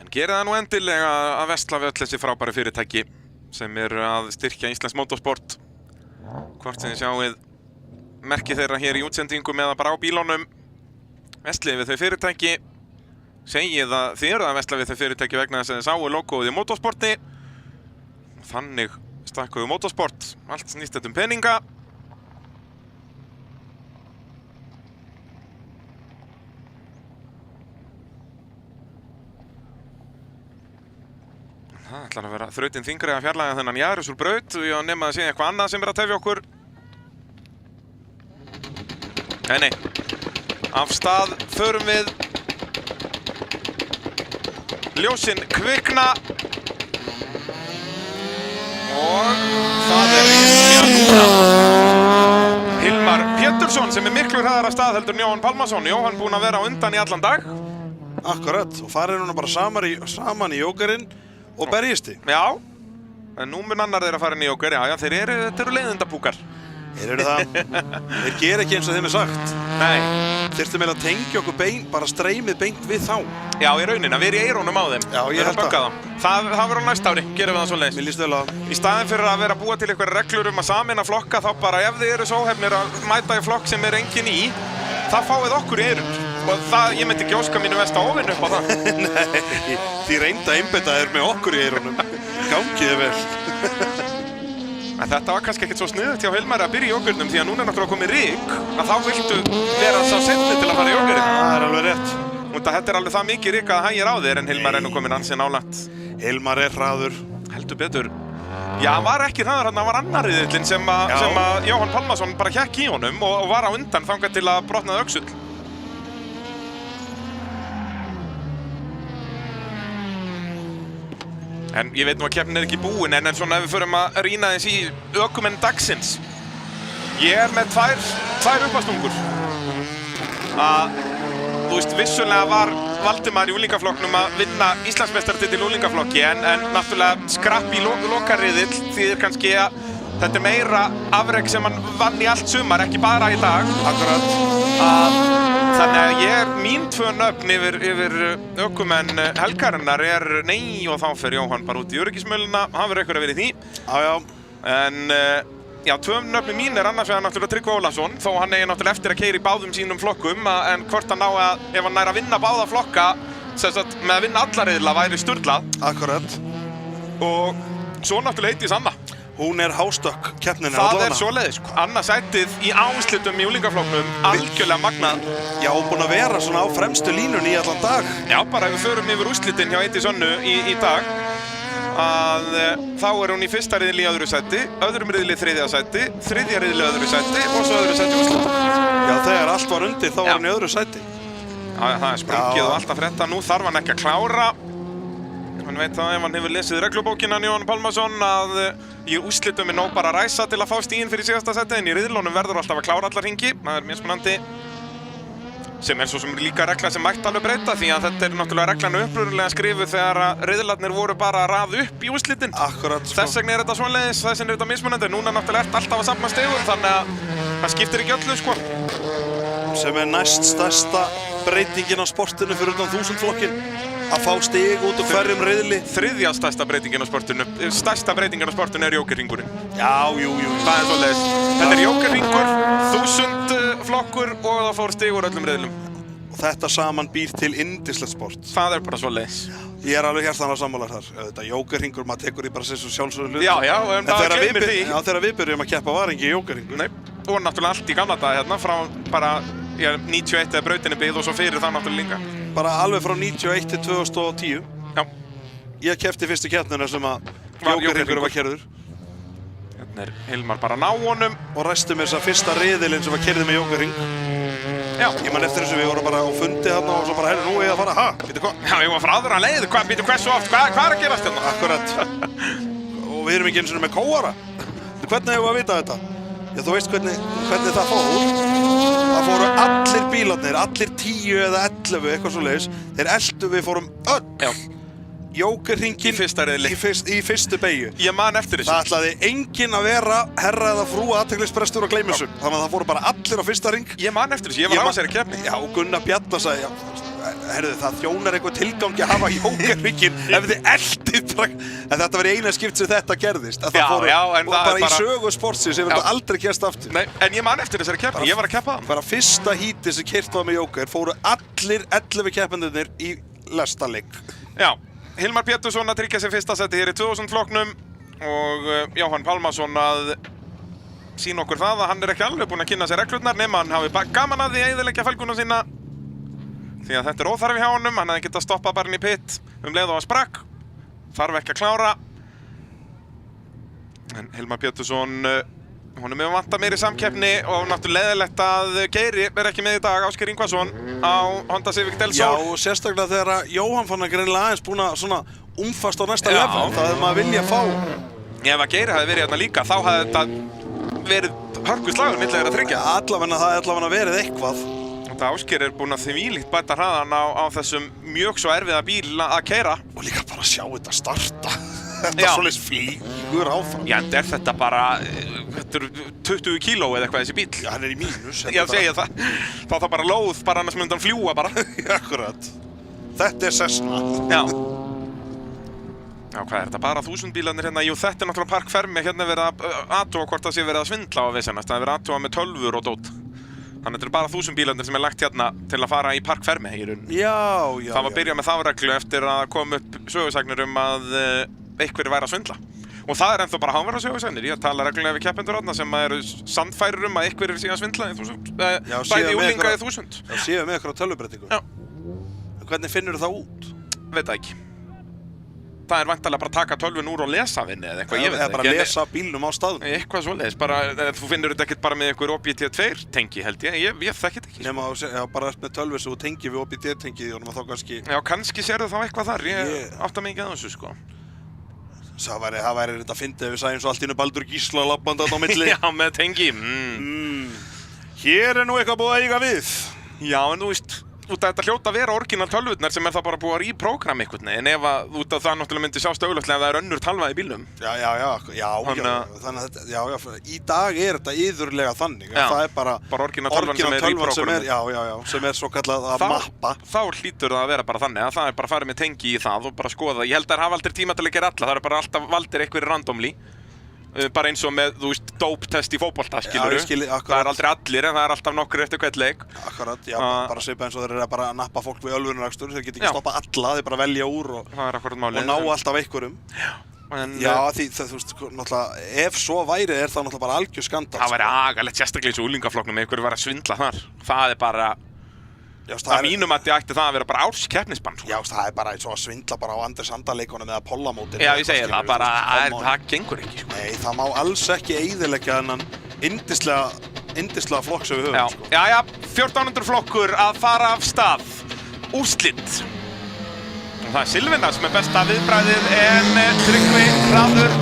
En gerið það nú endilega að versla við öll þessi frábæru fyrirtæki sem eru að styrkja íslenskt motorsport. Hvort sem þið sjáið merki þeirra hér í útsendingum eða bara á bílunum. Verslið við þau fyrirtæki. Segið að þið eru að versla við þau fyrirtæki vegna þess að þið sáu logoið í motorsporti. Þannig stakkuðu motorsport. Allt snýst þetta peninga. Það ætlar að vera þrautin þyngri að fjarlægja þennan Yaris úr braut og nema að sé eitthvað annað sem er að tefja okkur. Nei. Af stað förum við. Ljósin kvikna. Og það er Hilmar Pétursson sem er miklu hraðar af stað heldur en Jóhann Pálmason. Jóhann búinn að vera á undan í allan dag. Akkurat, og farið núna bara saman í jókerinn og berjist þig. Já, en nú mun annar þeir að fara inn í jóker. Já, þetta eru leiðindapúkar. Þeir eru það. Þeir gera ekki eins og þeim er sagt. Nei. Þyrftum eiginlega að tengja okkur bara streymið beint við þá. Já, í rauninni, að vera í eyrunum á þeim. Já, ég held það. Það verður á næsta ári, gerum við það svoleiðis. Mér líst vel á. Í staðinn fyrir að vera að búa til einhverjar reglur að sameina flokka, þá bara ef þið eru svo óheppnir að mæta í flokk sem er enginn í, þá fáið okkur í eyrun. og það, ég myndi ekki óska mínu versta óvinnu upp á það. Nei, því reynda einbeita þér með okkur í eyrunum. Gangiði vel. En þetta var kannski ekkert svo sniðugt hjá Hilmari að byrja í jógurnum því að núna er náttúrulega komið ryk að þá viltu vera sá seinni til að fara í jógurinn. Það er alveg rétt. Þetta er alveg það mikið ryk að hægir á þér en Hilmar er nú komin ansi nálægt. Hilmar er hraður. Heldur betur. Já, hann var ekki hraður, hann var annar riðillinn sem að Jóhann Pálmason bara hékk í honum og var á undan þangað til að brotnaði öxull. En ég veit nú að keppnin er ekki búin en svona ef við förum að rýna þess í ökumenn dagsins. Ég er með tvær uppástungur. Þú veist, vissulega var Valdimar í úlingaflokknum að vinna Íslandsmeistaratitil í úlingaflokki en náttúrulega skrapp í lokariðill þýðir kannski að þetta er meira afrek sem hann vann í allt sumar, ekki bara í dag. Akkurat. Þannig að mín tvö nöfn yfir ökumenn helgarinnar er nei og þá fer Jóhann bara út í öryggismöluna, hann verður eitthvað að vera í því. Já. En já, tvö nöfni mín er annars vegar náttúrulega Tryggvi Ólafsson, þó hann eigi náttúrulega eftir að keyra í báðum sínum flokkum, en hvort hann ef hann nær að vinna báða flokka, sem sagt með að vinna alla riðla væri sturlað. Akkurat. Og svo náttúrulega Eydís Anna. Hún er hástökk keppninni á dóna. Það er svoleiðis, sko. Annað sætið í áslittum í úlingaflokknum, algjörlega magnað. Já, og búin að vera svona á fremstu línunni í allan dag. Já, bara ef við förum yfir úrslitin hjá Eydís Önnu í dag, þá er hún í fyrsta riðli í öðru sæti, öðrum riðli í þriðja sæti, þriðja riðli í öðru sæti og svo öðru sæti í úrslitum. Já, þegar allt var undir þá var hún í öðru sæti. Já, það er sprungið og allt að frétta. Nú þarf hann ekki að klára. Hann veit það ef hann hefur lesið reglubókina Jóhann Pálmason að í úrslitum er nóg bara að ræsa til að fá stíginn fyrir síðasta sæti en í riðlunum verður alltaf að klára alla hringi. Það er mjög spennandi. Sem er svo sem líka regla sem mætti alveg breyta því að þetta er náttúrulega reglan upprunalega skrifuð þegar riðlarnir voru bara að raða upp í úrslitin. Akkurat. Þess vegna er þetta svoleiðis, þess vegna er þetta mismunandi. Núna náttúrulega alltaf að safna stigum þannig að það skiptir ekki öllu sko. Sem er næst stærsta breytingin á sportinu fyrir utan 1000 flokkinn. Að fá stig út úr hverjum riðli. Þriðja stærsta breytingin á sportinu. Stærsta breytingin á sportinu er jókerhringurinn. Já, jú. Það er svoleiðis. Þetta er jókerhringur, 1000 flokkur og það fór stig úr öllum riðlum. Og þetta saman býr til yndislegt sport. Það er bara svoleiðis. Ég er alveg hjartanlega sammála þar. Þetta jókerhringur, maður tekur því bara sem sjálfsögðu hlut. Já, en það gleymir því. Já, þegar við byrjum að keppa var ekki jókerhringur. Nei, og náttúrulega allt í gamla daga hérna frá bara 91 eða brautinni byggð og svo fyrir það náttúrulega líka. Bara alveg frá 91 til 2010. Já. Ég keppti fyrstu keppnina sem að jókerhringur var keyrður. Hérna er Hilmar bara að ná honum. Og ræsti mér þess að fyrsta riðilinn sem var keyrði með jókerhring. Já. Ég man eftir þessu við vorum bara á fundi þarna og svo bara nú ég að fara, býtu hvað? Já, ég var frá aðra leið, býtu hversu oft, hvað er að gerast hérna? Akkurat. Og við erum ekki eins og með kóara. Hvernig hefur við að vita þetta? Já, þú veist hvernig það fór. Það fóru allir bílarnir, allir 10 eða 11, eitthvað svoleiðis. Þeir eltu, við fórum öll jókerhringinn í fyrstu beygju. Ég man eftir þessu. Það ætlaði enginn að vera herra eða frú athyglisbrestur og gleyma þessu. Þannig að það fóru bara allir á fyrsta hring. Ég man eftir þessu, ég var á þessari keppni. Já, Gunnar Bjarnar sagði, herðu, það þjónar eitthvað tilgangi að hafa jókerhringinn ef þið eldið. En þetta var í eina skipt sem þetta gerðist. Já, en það bara í sögu sportsins hefur þetta aldrei gerst aftur. Nei, en ég man eftir þessari keppni, ég var að keppa það. Bara fyrsta híti sem keyrt var með jóker fóru allir 11 keppendurnir í lestaleik. Já. Hilmar Pétursson að tryggja sér fyrsta seti hér í 2000 flokknum og Jóhann Pálmason að sína okkur það að hann er ekki alveg búinn að kynna sér reglurnar nema hann hafi gaman að því að eyðileggja felguna sína því að þetta er óþarfi hjá honum, hann hefði getað stoppað bara inn í pit leið og að sprakk, þarf ekki að klára en Hilmar Pétursson honum hefur vantað meiri samkeppni og náttúrulega leðilegt að Geiri er ekki með í dag, Ásgeir Ingvarsson á Honda Civic Del Sol. Já, og sérstaklega þegar Jóhann fann að greinilega aðeins búin að svona umfast á næsta level, það hefði maður vilja fá. Ef að Geiri hefði verið hérna líka, þá hefði þetta verið hörkuslagur milli þeirra þriggja. Allavega það hefði allavega verið eitthvað. Þetta Ásgeir er búinn að þvílíkt bæta hraðan á þessum mjög svo erfiða bíl að keyra. Og líka bara sjá þetta starta. Þetta er svolítið flýgur áfram. Já, en er þetta bara, þetta eru 20 kíló eða eitthvað þessi bíl? Já, hann er í mínus. Já, segja það. Þá er það bara lóð, bara annars myndi hann fljúga bara. Akkurat. Þetta er Cessna. Já. Já, hvað er þetta? Bara 1000 bílarnir hérna. Jú, þetta er náttúrulega Park Fermi. Hérna er verið að athúa hvort það sé verið að svindla á vissinast. Það er verið að athúa með tölvur og dót. Þannig þetta eru bara 1000 bílarnir sem lagt hérna til að fara í Park Ferme í raun. Já. Það var byrjað með þá reglu eftir að koma upp sögusagnir að einhverjir væri að svindla. Og það ennþá bara hávara sögusagnir. Ég tala reglulega við keppendur þarna sem eru sannfærir að einhverjir sé að svindla í 1000. Bæði unglinga í 1000. Já, séu með ykkur á tölvubrettingu. Já. Hvernig finnur það út? Veit það ekki. Það væntanlega bara að taka tölvun úr og lesa af henni eða eitthvað, ég veit það ekki. Eða bara lesa bílnum á staðnum. Eitthvað svoleiðis, bara þú finnur þetta ekkert bara með einhver OBD2 tengi held ég þekki þetta ekki. Nema bara með tölvu sem þú tengir við OBD tengið og þá kannski... Já, kannski sérðu þá eitthvað þar, ég átta mig ekki að þessu sko. Það væri þetta að fyndi ef við sæjum svo allt í einu Baldur Gísla labbandi á milli. Já, með tengi. Hér nú eitthvað búið að eiga við. Já, en þú veist, út af þetta hljóta að vera orginal tölvurnar sem það bara búið að reprógrama einhvern veginn, en ef að út af það náttúrulega myndi sjást augljóslega ef það önnur talva í bílnum. Þannig að í dag þetta iðurlega þannig. Það bara orginal tölvan sem reprógramuð. Sem svo kallað að mappa. Þá hlýtur það að vera bara þannig að það bara farið með tengi í það og bara skoða. Ég held að það hafa aldrei tíma til að gera alla, það bara alltaf valdir einhverjir randomly. Bara eins og með, þú veist, dóptest í fótbolta, skilurðu. Það aldrei allir, en það alltaf nokkur eftir hvern leik. Akkurat, já, bara svipað eins og þeir bara að nappa fólk við ölvunarakstur. Þeir geta ekki stoppa alla, þeir bara velja úr og ná alltaf einhverjum. Já, því þú veist, náttúrulega, ef svo væri það náttúrulega bara algjör skandal. Það væri agalegt, sérstaklega í svo úlingaflokknum ef einhverju var að svindla þar. Það bara... Að mínum að ætti það að vera bara árskeppnisbann. Já, það bara eins og að svindla bara á Anders Sanda-leikunum eða Pollamótinu. Já, ég segi það, bara það gengur ekki. Nei, það má alls ekki eyðileggja þennan yndislega flokk sem við höfum. Já, jæja, 1400 flokkur að fara af stað. Úrslit. Það Silvina sem besta viðbragðið en Tryggvi hraður.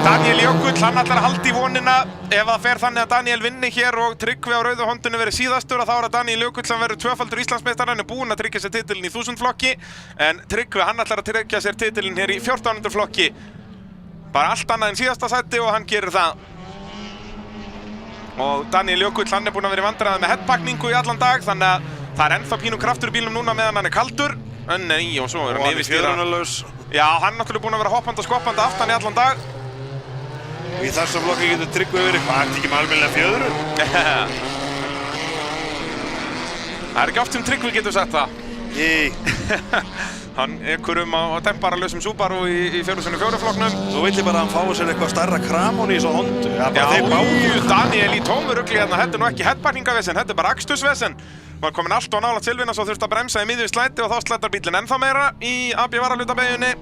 Daniel Jökull, hann ætlar að halda í vonina. Ef það fer þannig að Daniel vinni hér og Tryggvi á rauðu hondunni verið síðastur, þá að Daniel Jökull sem verður tvöfaldur Íslandsmeistari, hann búinn að tryggja sér titilinn í 1000 flokki. En Tryggvi, hann ætlar að tryggja sér titilinn hér í 1400 flokki. Bara allt annað en síðasta sæti og hann gerir það. Og Daniel Jökull, hann búinn að vera í vandræðum með headpakningu í allan dag, þannig að það ennþá pínu kraftur í bílnum núna meðan hann kaldur. En nei, og svo hann yfirstýra. Já, hann náttúrulega búinn að vera hoppandi og skoppandi aftan í allan dag. Og í þessum flokki getur Tryggvi verið, hvað, ertu ekki með almennilega fjöðrun? Það ekki oft sem Tryggvi getur sett það. Hann á temparalausum Subaru í 4x4 flokknum. Svo vill ég bara að hann fái sér eitthvað stærra kramón í þessu Hondu. Já, Daniel í tómurugli hérna, þetta nú ekki headpackingavesen, þetta bara akstursvesen. Var komin allt og nálægt Silvina, svo þurfti að bremsa í miðju slæti og þá slættar bílinn ennþá meira í AB varahlutabeyjunni.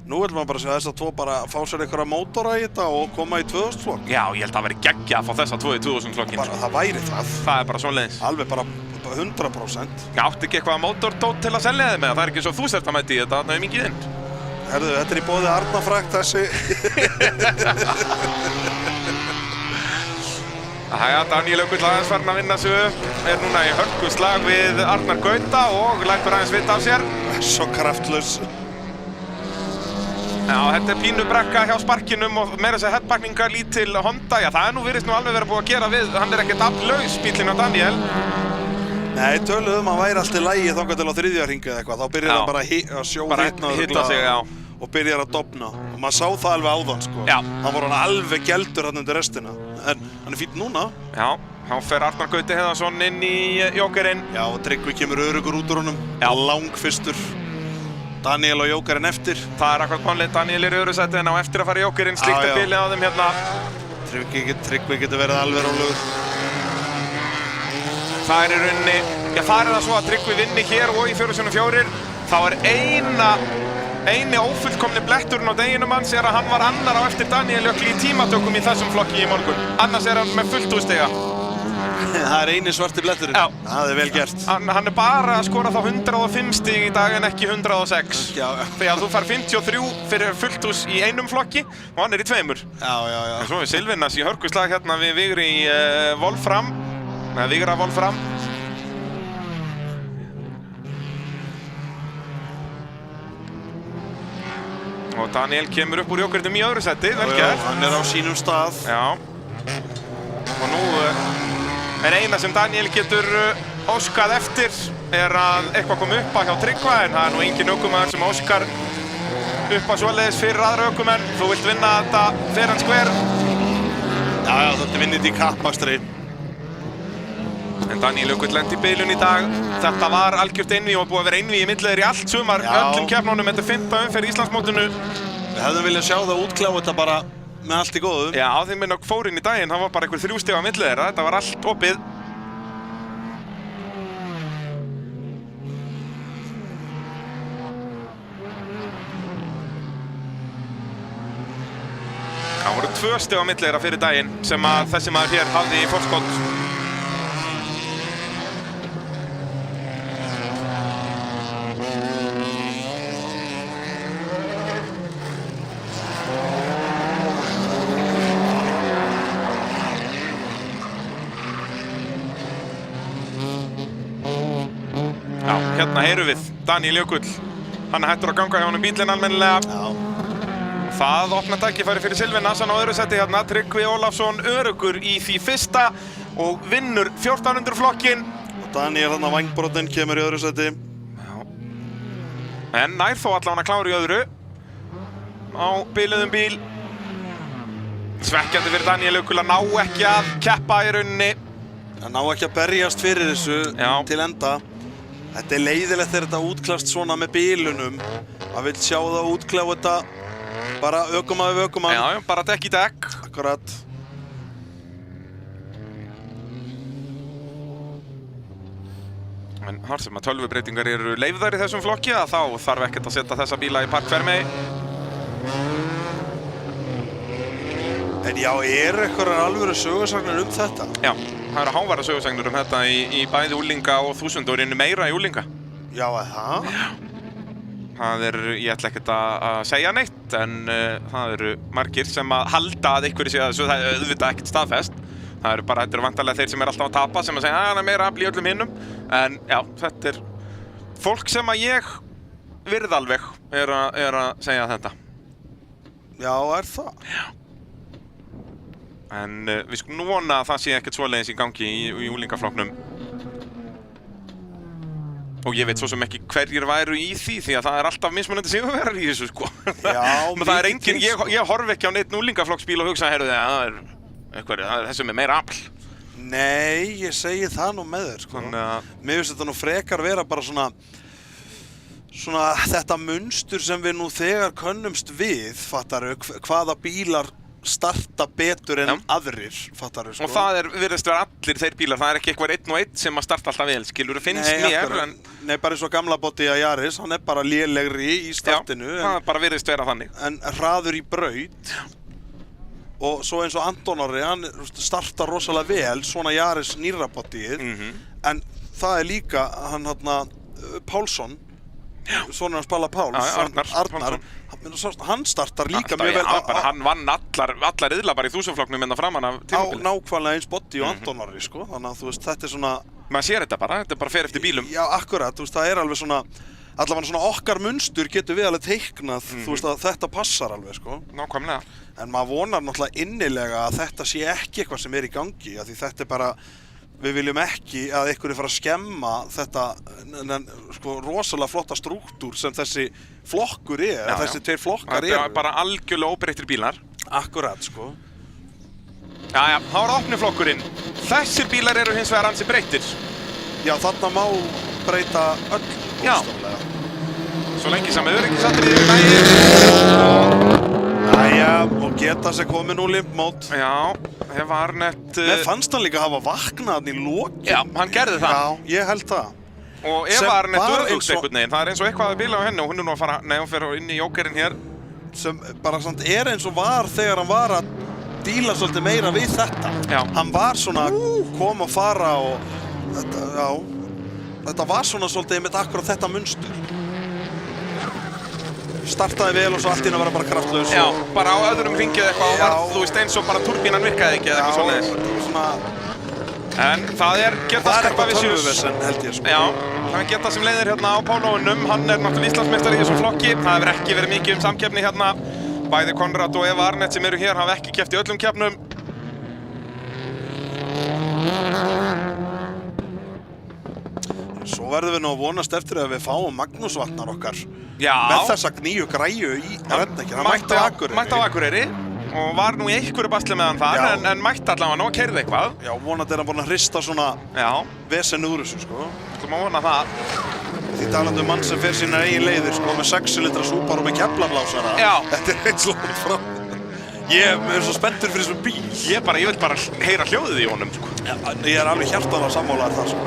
Nú vil maður bara segja þess að tvo bara fá sér einhverja mótora í þetta og koma í 2000 flokk. Já, ég held að það væri geggja að fá þessa tvo í 2000 flokkin. Það væri það. Það bara svoleiðis. Alveg bara 100%. Já, átti ekki eitthvað mótordót til að selja þið með, það ekki svo þú sért að mæti í þetta, það mikið inn. Herðu, þetta í boði Arnafrakt þessi. Jæja, Daniel Jökull aðeins farin að vinna sig upp, núna í hörkuslag við Arnar Gauta og lætur aðeins vita af sér. Svo kraftlaus. Já, þetta pínu brekka hjá sparkinum og meira þess að headpakninga lítil Honda. Já, það nú virðist nú alveg verið búið að gera við, hann ekkert aflaus bílinn á Daniel. Nei, töluðum að væri allt í lagi þangað til á þriðja hringu eða eitthvað, þá byrjar hann bara að hitta sig, já. Og byrjar að dofna. Og maður sá það alveg áðan, sko. Já. Hann var alveg geldur hann undir restina. En hann fínt núna. Já, þá fer Arnar Gauti Heiðarsson inn í Jókerinn. Já, og Tryggvi kemur öruggur út úr honum. Já. Langfyrstur. Daniel og Jókerinn eftir. Það akkurat málið, Daniel í öðru sæti en á eftir að fara í Jókerinn. Slíkt bilið á þeim hérna. Tryggvi getur verið alveg rólegur. Það í rauninni, já, það það svo að Tryggvi vinni hér og í 4x4. Þá eini ófullkomni bletturinn á deginum hans að hann var annar á eftir Daniel Jökull í tímatökum í þessum flokki í morgun. Annars hann með fullt úrstiga. Það eini svarti bletturinn. Já. Það vel gert. Hann bara að skora þá 105 stig í dag en ekki 106. Já. Þegar þú fær 53 fyrir fullt ús í einum flokki og hann í tveimur. Já. En svo er Silvinas í hörkuslag hérna við Vigri Wolfram. Vigra Wolfram. Og Daniel kemur upp úr Jókerinum í öðru seti, vel gert. Hann á sínum stað. Já. Og nú eina sem Daniel getur óskað eftir að eitthvað kom upp að hjá Tryggva, en það nú engin ökumaður sem óskar upp að svoleiðis fyrir aðra ökumenn. Þú vilt vinna þetta fair and square. Já, þetta vinnit í kappakstri. En Daníel Jökull lendi í bilun í dag. Þetta var algjört einví og búið að vera einví í millilegir í allt sumar. Öllum keppnunum, þetta er 5. umferð í Íslandsmótinu. Við hefðum viljað sjá það útkljá þetta bara með allt í góðu. Já, því minna fór inn í daginn, það var bara einhver 3 stig á millilegir. Þetta var allt opið. Það voru 2 stig á millilegir fyrir daginn sem að þessi maður hér hafði í forskot. Já, hérna heyrum við Daníel Jökull. Hann er hættur að ganga hjá honum bílinn almennilega. Já. Það opna tækifæri fyrir Silvin Nassan á öðru seti hérna. Tryggvi Ólafsson öruggur í því fyrsta og vinnur 1400 flokkinn. Og Daniel hann á vangbrotin kemur í öðru seti. Já. En nær þó allavega klári í öðru. Á biluðum bíl. Svekkjandi fyrir Daníel Jökull að ná ekki að keppa í rauninni. Hann ná ekki að berjast fyrir þessu til enda. Þetta er leiðilegt þegar þetta útklast svona með bílunum. Maður vill sjá það útkljá þetta bara ökumann við ökumann. Já, bara dekk í dekk. Akkurat. En þar sem að tölvubreytingar eru leyfðar í þessum flokki að þá þarf ekkert að setja þessa bíla í parkfermi. En já, eru einhverjar alvöru sögusagnir þetta? Já, það eru háværa sögusagnir þetta í bæði úlinga og 1000 og reynu meira í úlinga. Já, það? Það ég ætla ekkert að segja neitt, en það eru margir sem að halda að einhverju sé að þessu, það er auðvitað ekkert staðfest. Það eru bara, þetta eru vantarlega þeir sem alltaf að tapa, sem að segja að það er meira afl í öllum hinnum. En já, þetta er fólk sem að ég virð alveg er að segja þetta. Já, það? Já. En við skulum nú vona að það sé ekkert svoleiðis í gangi í úlingaflokknum. Og ég veit svo sem ekki hverjir væru í því að það er alltaf mismunandi sigurvegarar í þessu, sko. Já, Men það er engin, ég horfi ekki á neitt úlingaflokksbíl og hugsa, heyrðu það er þessum með meira afl. Nei, ég segi það nú með þér, sko. Mér finnst þetta nú frekar vera bara svona þetta munstur sem við nú þegar könnumst við, fattaru, hvaða bílar starta betur en aðrir, fattaru, sko. Og það virðist vera allir þeir bílar, það er ekki eitthvað 1 og 1 sem að starta alltaf vel, skilur, finnst mér. Nei, bara eins og gamla Botija Yaris, hann er bara lélegri í startinu. Já, það bara virðist vera þannig. En hraður í braut. Og svo eins og Antonari, hann startar rosalega vel, svona Yaris nýra Botijið. En það er líka, hann Pálsson, svona hans Balla Páls, Arnar, hann startar líka mjög vel. Hann vann allar riðla bara í 1000-flokknum en það framan af tímabilið. Á nákvæmlega eins Botija og Antonari, sko. Þannig að þú veist, þetta er svona... Maður sér þetta bara fer eftir bílum. Já, akkurat, þú veist, það er alveg svona... Allavega svona okkar munstur getur við alveg teiknað, þú veist, að þetta passar alveg, sko. Nákvæmlega. En maður vonar náttúrulega innilega að þetta sé ekki eitthvað sem er í gangi, af því þetta er bara... Við viljum ekki að einhverju fara að skemma þetta sko, rosalega flotta strúktúr sem þessi flokkur þessi 2 flokkar Þetta er bara algjörlega óbreyttir bílar. Akkurat, sko. Jæja, þá er opni flokkurinn. Þessir bílar eru hins vegar ansi breyttir. Já, þarna má breyta öll bókstaflega. Svo lengi sem öryggisatriði yfir daginn. Jæja, og geta sér komið nú limpmót. Já, hef Arnett... Mér fannst hann líka að hafa vaknað í lokin. Já, hann gerði það. Já, ég held það. Og ef Arnett örðugst einhvern veginn, það er eins og eitthvað að bíla á henni og hún er nú að fara, hún fer inn í jókerinn hér. Sem bara samt eins og var þegar hann var að díla svolítið meira við þetta. Já. Hann var svona að koma og fara og... Þetta var svona svolítið með akkurat þetta munstur. Startaði vel og svo allt inn að vera bara kraftlaus. Já, bara á öðrum hringið eitthvað og var, þú veist, eins og bara turbínan virkaði ekki eða eitthvað svoleiðis. Já, svona... En það geta skarpa við sjús. Það er eitthvað tölvuvesen, held ég, sko. Já, það geta sem leiðir hérna á pólóunum. Hann er náttúrulega Íslandsmeistari í þessum flokki. Það hefur ekki verið mikið samkeppni hérna. Bæði Konrad og Eva Arnett sem eru hér hafa ekki keppt í öllum keppnum. Svo verðum við nú að vonast eftir að við fáum Magnús Vatnar okkar. Já. Með þessa nýju græju í Redneckinn. Hann mætti á Akureyri. Mætti á Akureyri. og var nú í einhverju basli með hann þar, en mætti allavega og keyrði eitthvað. Já, vonandi hann búinn að hrista svona vesen úr þessu, sko. Þú má vona það. Því talandi mann sem fer sínar eigin leiðir, sko, með 6 litra Subaru með keflablásara. Já. Þetta eins langt frá. Ég svo spenntur fyrir þessum bíl. Ég vil bara heyra hljóðið í honum, sko. Já, ég alveg hjartanlega sammálaður það, sko.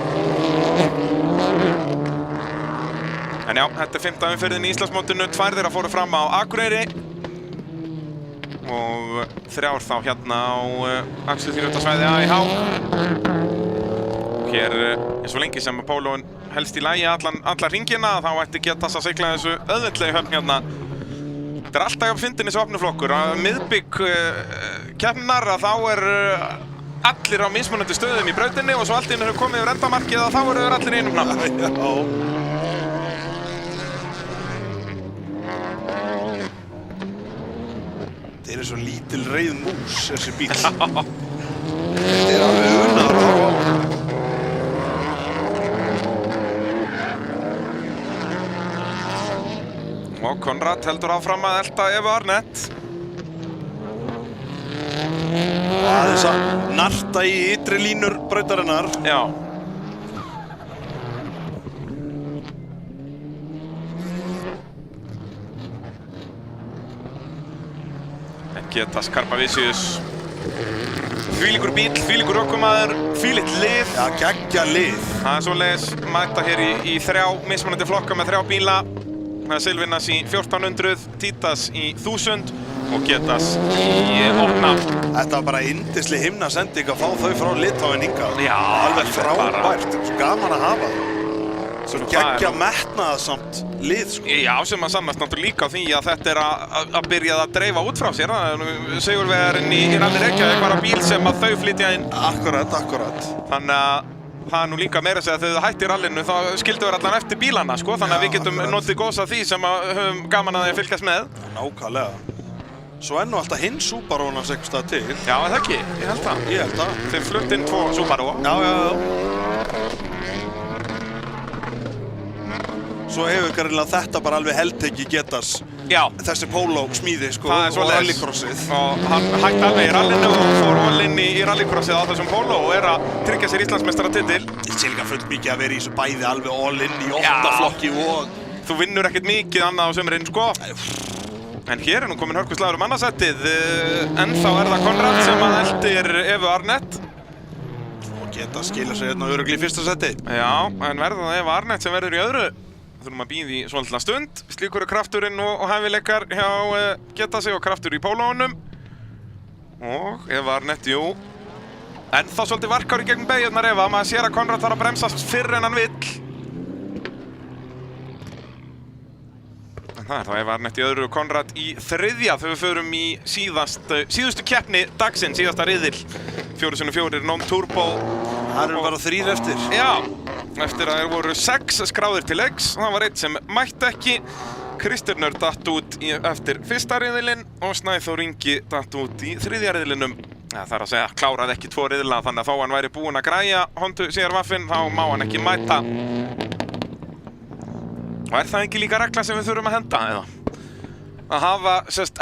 En já, þetta 5. umferðin í Íslandsmótinu, 2 þeirra fóru fram á Akureyri og 3 þá hérna á Axelþýrjóttasvæði AIH. Hér, eins og lengi sem pólóin helst í lagi alla hringina, þá ætti Getas að sigla þessu auðveldlega höfn hérna. Þetta alltaf að fyndin þessu opnuflokkur. Að miðbygg keppninnar að þá allir á mismunandi stöðum í brautinni og svo allt í einu hefur komið yfir endamarkið að þá þeir allir í einum nafn. Þetta svo lítil reið mús, þessi bíl. Þetta alveg unaður að horfa á. Og Konrad heldur áfram að elta Evu Arnett. Aðeins að narta í ytri línur brautarinnar. Já. Getas Karpavicius. Þvílíkur bíl, þvílíkur ökumaður, þvílíkt lið. Já, geggja lið. Það svoleiðis mæta hér í 3 mismunandi flokka með 3 bíla. Það Silvinas í 1400, Títas í 1000 og Getas í opna. Þetta var bara yndisleg himnasending að fá þau frá Litháen hingað. Já, alveg frábært. Svo gaman að hafa það. Svo geggja metnaðarsamt lið, sko. Já, sem að sannast náttúrulega líka á því að þetta að byrja að dreifa út frá sér. Sigurvegarinn í Rally Reykjavík var á bíl sem að þau flytja inn. Akkurat. Þannig að það nú líka meira að segja að þegar það hættir rallinu þá skildu við allan eftir bílana, sko. Þannig að við getum notið góðs af því sem að höfum gaman að því að fylgjast með. Nákvæmlega. Svo nú alltaf hinn Subaru-n hans einhvers staðar til. Já, er það ekki? Ég held það. Ég held það. Þeir flutt inn 2 Subaru. Já. Svo hefur greinilega þetta bara alveg heldtekið Getas. Já. Þessi póló smíði, sko, það og rallycrossið. Og hann hætti alveg í rallinu og fór all inn í rallycrossið á þessum póló og að tryggja sér Íslandsmeistaratitil. Ég sé líka fullt mikið að vera í þessu bæði alveg all inn í 8 flokki og... Þú vinnur ekkert mikið annað á sömurinn, sko. En hér nú komin hörkuslagur annarsættið. Ennþá það Konrad sem að eltir Evu Arnett. Og Getas skilur sig hérna örugglega í fyrsta sæti. Já, en verður það Eva Arnett sem verður í öðru. Þurfum að bíða í svolítið stund. Slíkur krafturinn og hæfileikar hjá Getasi og kraftur í pólónum. Og Eva Arnett, jú. En þá svolítið varkar í gegn beygjarnar Eva. Maður sér að Konrad þarf að bremsast fyrr en hann vill. En það þá Eva Arnett í öðru og Konrad í 3. Þegar við förum í síðustu keppni dagsins, síðasta riðil. 4x4 non-turbo. Það eru bara 3 eftir. Já. Eftir að þeir voru 6 skráðir til leiks, það var 1 sem mætti ekki. Kristjörnur datt út eftir 1. riðilinn og Snæþór Ingi datt út í 3. riðilinum. Það er að segja, kláraði ekki 2 riðila, þannig að þó hann væri búinn að græja Hondu CR-Waffen, þá má hann ekki mæta. Og það ekki líka regla sem við þurfum að henda, eða? Að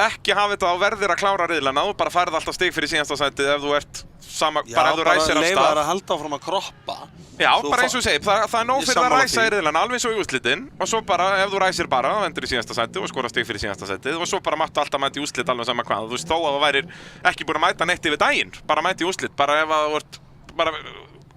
ekki hafa þetta á verðir að klára riðilana, þú bara færð alltaf stig fyrir síðasta sætið ef þú ert bara ef þú ræsir af stað. Já, bara leifa þær að halda áfram að kroppa. Já, bara eins og ég segi, það er nóg fyrir að ræsa í riðlana, alveg eins og í úrslitin. Og svo bara, ef þú ræsir bara, þá endur í síðasta sæti og skorar stig fyrir síðasta sætið. Og svo bara máttu alltaf mæta í úrslit alveg sama hvað. Þú veist, þó að þú værir ekki búin að mæta neitt yfir daginn. Bara mæta í úrslit, bara ef að þú ert, bara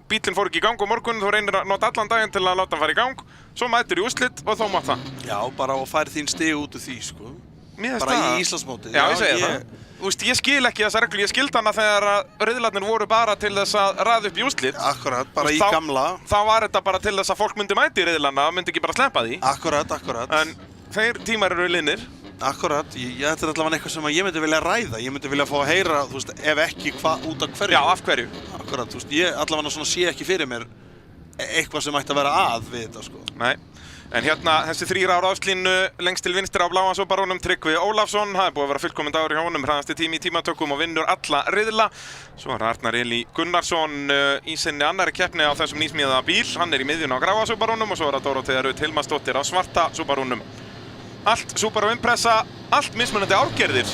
bílinn fór ekki í gang á morgun, þú reynir að nota allan daginn til að láta hann fara í gang. Svo mætur í úrslit og þá mátt það. Já, bara og færð þín stig út úr því, sko. Bara í Íslandsmótið. Já, ég segi það. Þú veist, ég skil ekki þessa reglu, ég skildi hana þegar riðlarnir voru bara til þess að raða upp í úrslit. Akkurat, bara í gamla. Þá var þetta bara til þess að fólk myndi mæti í riðlarna, myndi ekki bara sleppa því. Akkurat. En þeir tímar eru liðnir. Akkurat, þetta er allavega eitthvað sem ég myndi vilja ræða. Ég myndi vilja fá að heyra, þú veist, ef ekki út af hverju. Já, af hverju. Akkurat, þú veist, ég allavega svona sé ekki fyrir mér eitthvað sem ætti að vera við þetta, sko. Nei. En hérna, þessi 3 á ráðslínu, lengst til vinstri á bláa Subarúnum, Tryggvi Ólafsson. Það búið að vera fullkominn dagur hjá honum, hraðasti tími í tímatökum og vinnur alla riðla. Svo Arnar Eli Gunnarsson í sinni annari keppni á þessum nýsmíðaða bíl. Hann í miðjun á gráa Subarúnum og svo það Dórótea Rut Hilmarsdóttir á svarta Subarúnum. Allt Subaru Impressa, allt mismunandi árgerðir.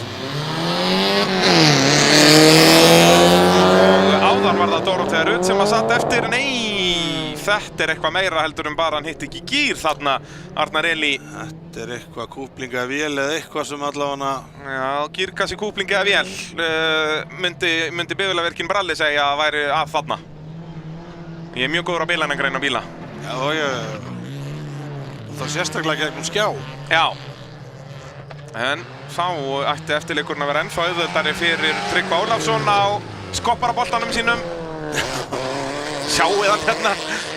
Og áðan var það Dorothea Ruth sem að satt eftir. Nei, þetta eitthvað meira heldur en bara hann hitti ekki í gír þarna, Arnar Eli. Þetta eitthvað kúplinga vél eða eitthvað sem allavega... Já, gírkassi kúplingi eða vél. Myndi bifvélaverkin Bralli segja að væri að þarna. Ég mjög góður á bíla en að greina bíla. Já. Það sérstaklega gegnum skjá. Já. En þá ætti eftirleikurinn að vera ennþá auðveldari fyrir Tryggva Ólafsson á skopparaboltanum sínum. Sjáuð hann hérna,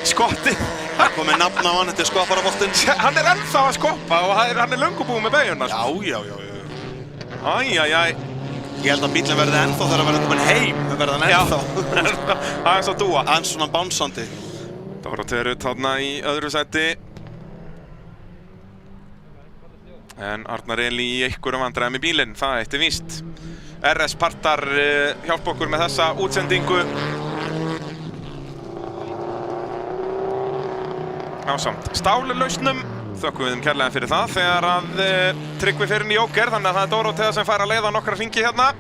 skottið. Komið nafn á hann, þetta skopparaboltinn. Hann ennþá að skoppa og hann löngu búinn með beyguna. Já. Æ. Ég held að bílinn verði ennþá þegar hann verði komin heim. Það verði hann ennþá. Aðeins að dúa. Aðeins svona bánsandi. Dorothea Ruth þarna í öðru sæti. En Arnar Eli í einhverjum vandræðum í bílinn, það eitt víst. RS Partar hjálpa okkur með þessa útsendingu. Ásamt stálulausnum, þökkum við þeim kærlega fyrir það þegar að Tryggvi fer inn í Joker, þannig að það Dorothea sem fær að leiða nokkra hringi hérna.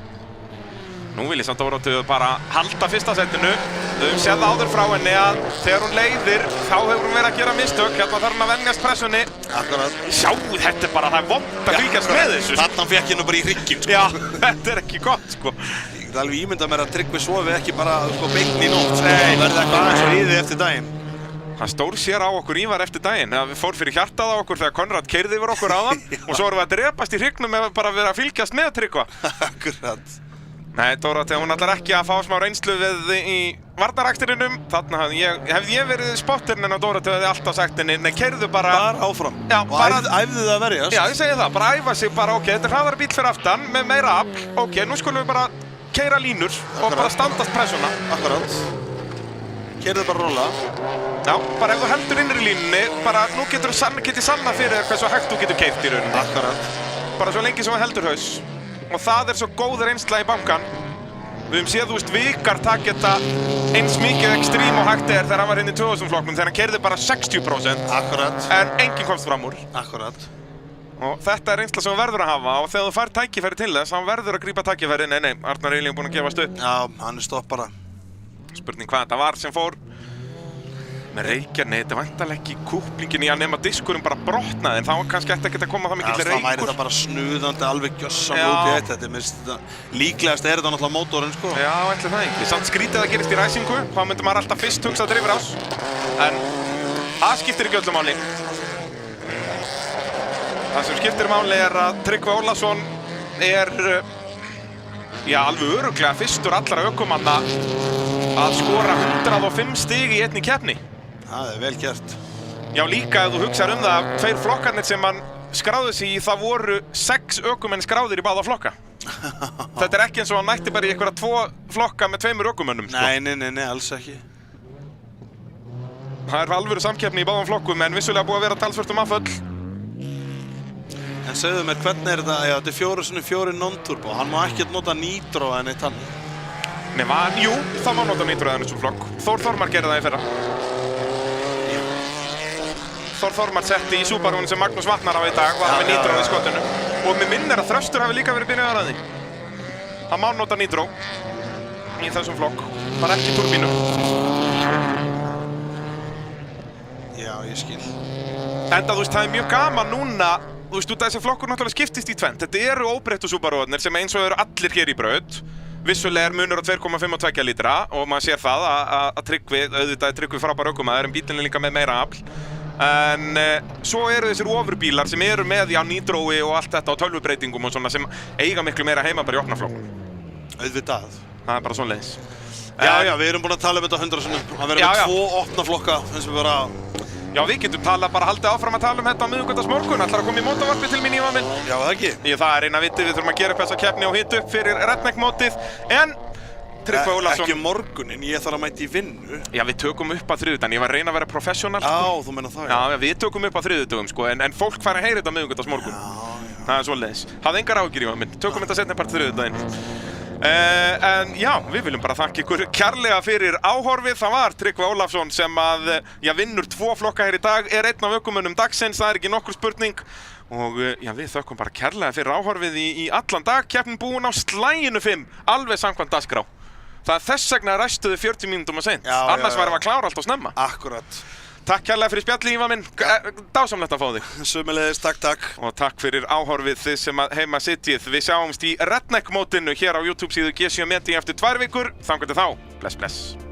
Nú vil ég samt Dorothea bara halda fyrsta setinu. Við höfum séð áður frá henni að þegar hún leiðir þá hefur hún verið að gera mistök. Hérna þarf hún að venjast pressunni. Akkurat. Sjáu, þetta bara, það vont að fylgjast með þessu. Þarna fekk ég nú bara í hrygginn, sko. Já, þetta ekki gott, sko. Ég get alveg ímyndað mér að Tryggvi sofi ekki bara beint í nótt. Nei, verði eitthvað aðeins og ríði eftir daginn. Hann stór sér á okkur Ívar eftir daginn. Það fór fyrir hjartað á okkur þegar Konrad keyrði yfir okkur áðan og svo erum við að drepast í hryggnum ef bara verið að fylgjast með Tryggva. Akkurat. Nei, Dorothea, hún ætlar ekki að fá smá reynslu við í varnarakstrinum. Þarna hefði ég verið spotterinn en á Dorothea hefði alltaf sagt henni, nei, keyrðu bara... Bara áfram. Já, og bara... æfðu það að verjast. Já, ég segi það, bara æfa sig bara, ok, þetta hraðari bíl fyrir aftan með meira afl. Ok, nú skulum við bara keyra línur og bara standast pressuna. Akkurat. Keyrðu bara róla. Já, bara ef þú heldur innri línunni, bara nú getur sanna fyrir þér hversu hægt þú getur keyrt í rauninni. Akkurat. Bara svo lengi sem þú heldur haus. Og það svo góð reynsla í bankan. Við höfum séð, þú veist, Vikar taka þetta eins mikið ekstrím og hægt þegar hann var hérna í 2000 flokknum, þegar hann keyrði bara 60%. Akkurat. En enginn komst fram úr. Akkurat. Og þetta reynsla sem þú verður að hafa og þegar þú fær tækifæri til þess, hann verður að grípa tækifæri. Nei, Arnar Eli búinn að gefast upp. Já, hann stoppara. Spurning hvað þetta var sem fór. Með Reykjarni, þetta væntanlega ekki kúplingin í að nema diskurinn bara brotnaði, en þá kannski ætti ekkert að koma það mikill reykur. Það væri það bara snuðandi, alveg gjössamlega út í eitt. Þetta líklegast þetta náttúrulega mótorinn, sko. Já, ætli það ekki. Samt skrítið að gerist í ræsingu, þá myndi maður alltaf fyrst hugsa drifrás. En það skiptir ekki öllu máli. Það sem skiptir máli að Tryggvi Ólafsson alveg örugglega fyrstur allra ökumanna að skora 105 stig í einni keppni. Það vel gert. Já, líka ef þú hugsar það, tveir flokkarnir sem hann skráði sig í, það voru 6 ökumenn skráðir í báða flokka. Þetta ekki eins og hann nætti bara í einhverja 2 flokka með 2 ökumönnum, sko. Nei, alls ekki. Það alvöru samkeppni í báðum flokkum, en vissulega búið að vera talsvert afföll. En segðu mér, hvernig þetta? Já, þetta 4x4 non-turbo. Hann má ekkert nota nitro en eitt hann. Jú, það má nota nitro eða þessum flokk. Þór Þormar gerði það í fyrra. Þór Þormar setti í Subarún sem Magnús Vatnar á í dag, var með nitro í skottinu. Og mér minnir að Þröstur hafi líka verið byrjaður að því. Hann má nota nitro í þessum flokk, bara ekki turbínu. Já, ég skil. Enda þú veist, það mjög gaman núna, þú veist, þessi flokkur náttúrulega skiptist í tvennt. Þetta eru óbreyttu Subaruarnir sem eins og eru allir hér í braut. Vissulega munur á 2,5 og 2 lítra og maður sér það að Tryggvi, auðvitað Tryggvi frábær ökumaður, en bílinn líka með meira afl. En svo eru þessir ofurbílar sem eru með nitrói og allt þetta og tölvubreitingum og svona sem eiga miklu meira heima bara í opnaflokknum. Auðvitað. Það bara svoleiðis. Já, við erum búin að tala þetta 100 sinnum. Að vera með 2 opnaflokka eins og bara... Já, við getum bara haldið áfram að tala þetta á miðvikudagsmorgun. Ætlar að koma í mótavarpi til mín, Ívar minn? Já, það ekki. Það eina vitið, við þurfum að gera upp þessa keppni og hita upp fyrir Redneck-mótið. En Tryggvi Ólafsson... Ekki morgunin, ég þarf að mæta í vinnu. Já, við tökum upp á þriðjudaginn. Ég var að reyna að vera professional. Já, þú meina það, já. Já, við tökum upp á þriðjudagum, sko, en fólk fær að heyra þetta á miðvikudagsmorgun. Já. Það svoleiðis. Hafðu engar áhyggjur, Ívar minn. Tökum þetta seinni part þriðjudaginn. En já, við viljum bara þakka ykkur kærlega fyrir áhorfið. Það var Tryggvi Ólafsson sem að vinnur 2 flokka hér í dag, er einn af ökumönnum dagsins, það er ekki nokkur spurning. Og já, við þökkum bara kærlega fyrir áhorfið í allan dag. Keppnin búin á slaginu 5, alveg samkvæmt dagskrá. Það er þess vegna ræstuðu 40 mínútum að seint, annars værum við að klára allt og snemma. Akkurat. Takk kærlega fyrir spjalli, Ívar minn, dásamlegt að fá þig. Sömuleiðis, takk. Og takk fyrir áhorfið þið sem heima sitjið. Við sjáumst í Redneck mótinu hér á YouTube síðu G7 Meti eftir 2 vikur. Þangað til þá, bless.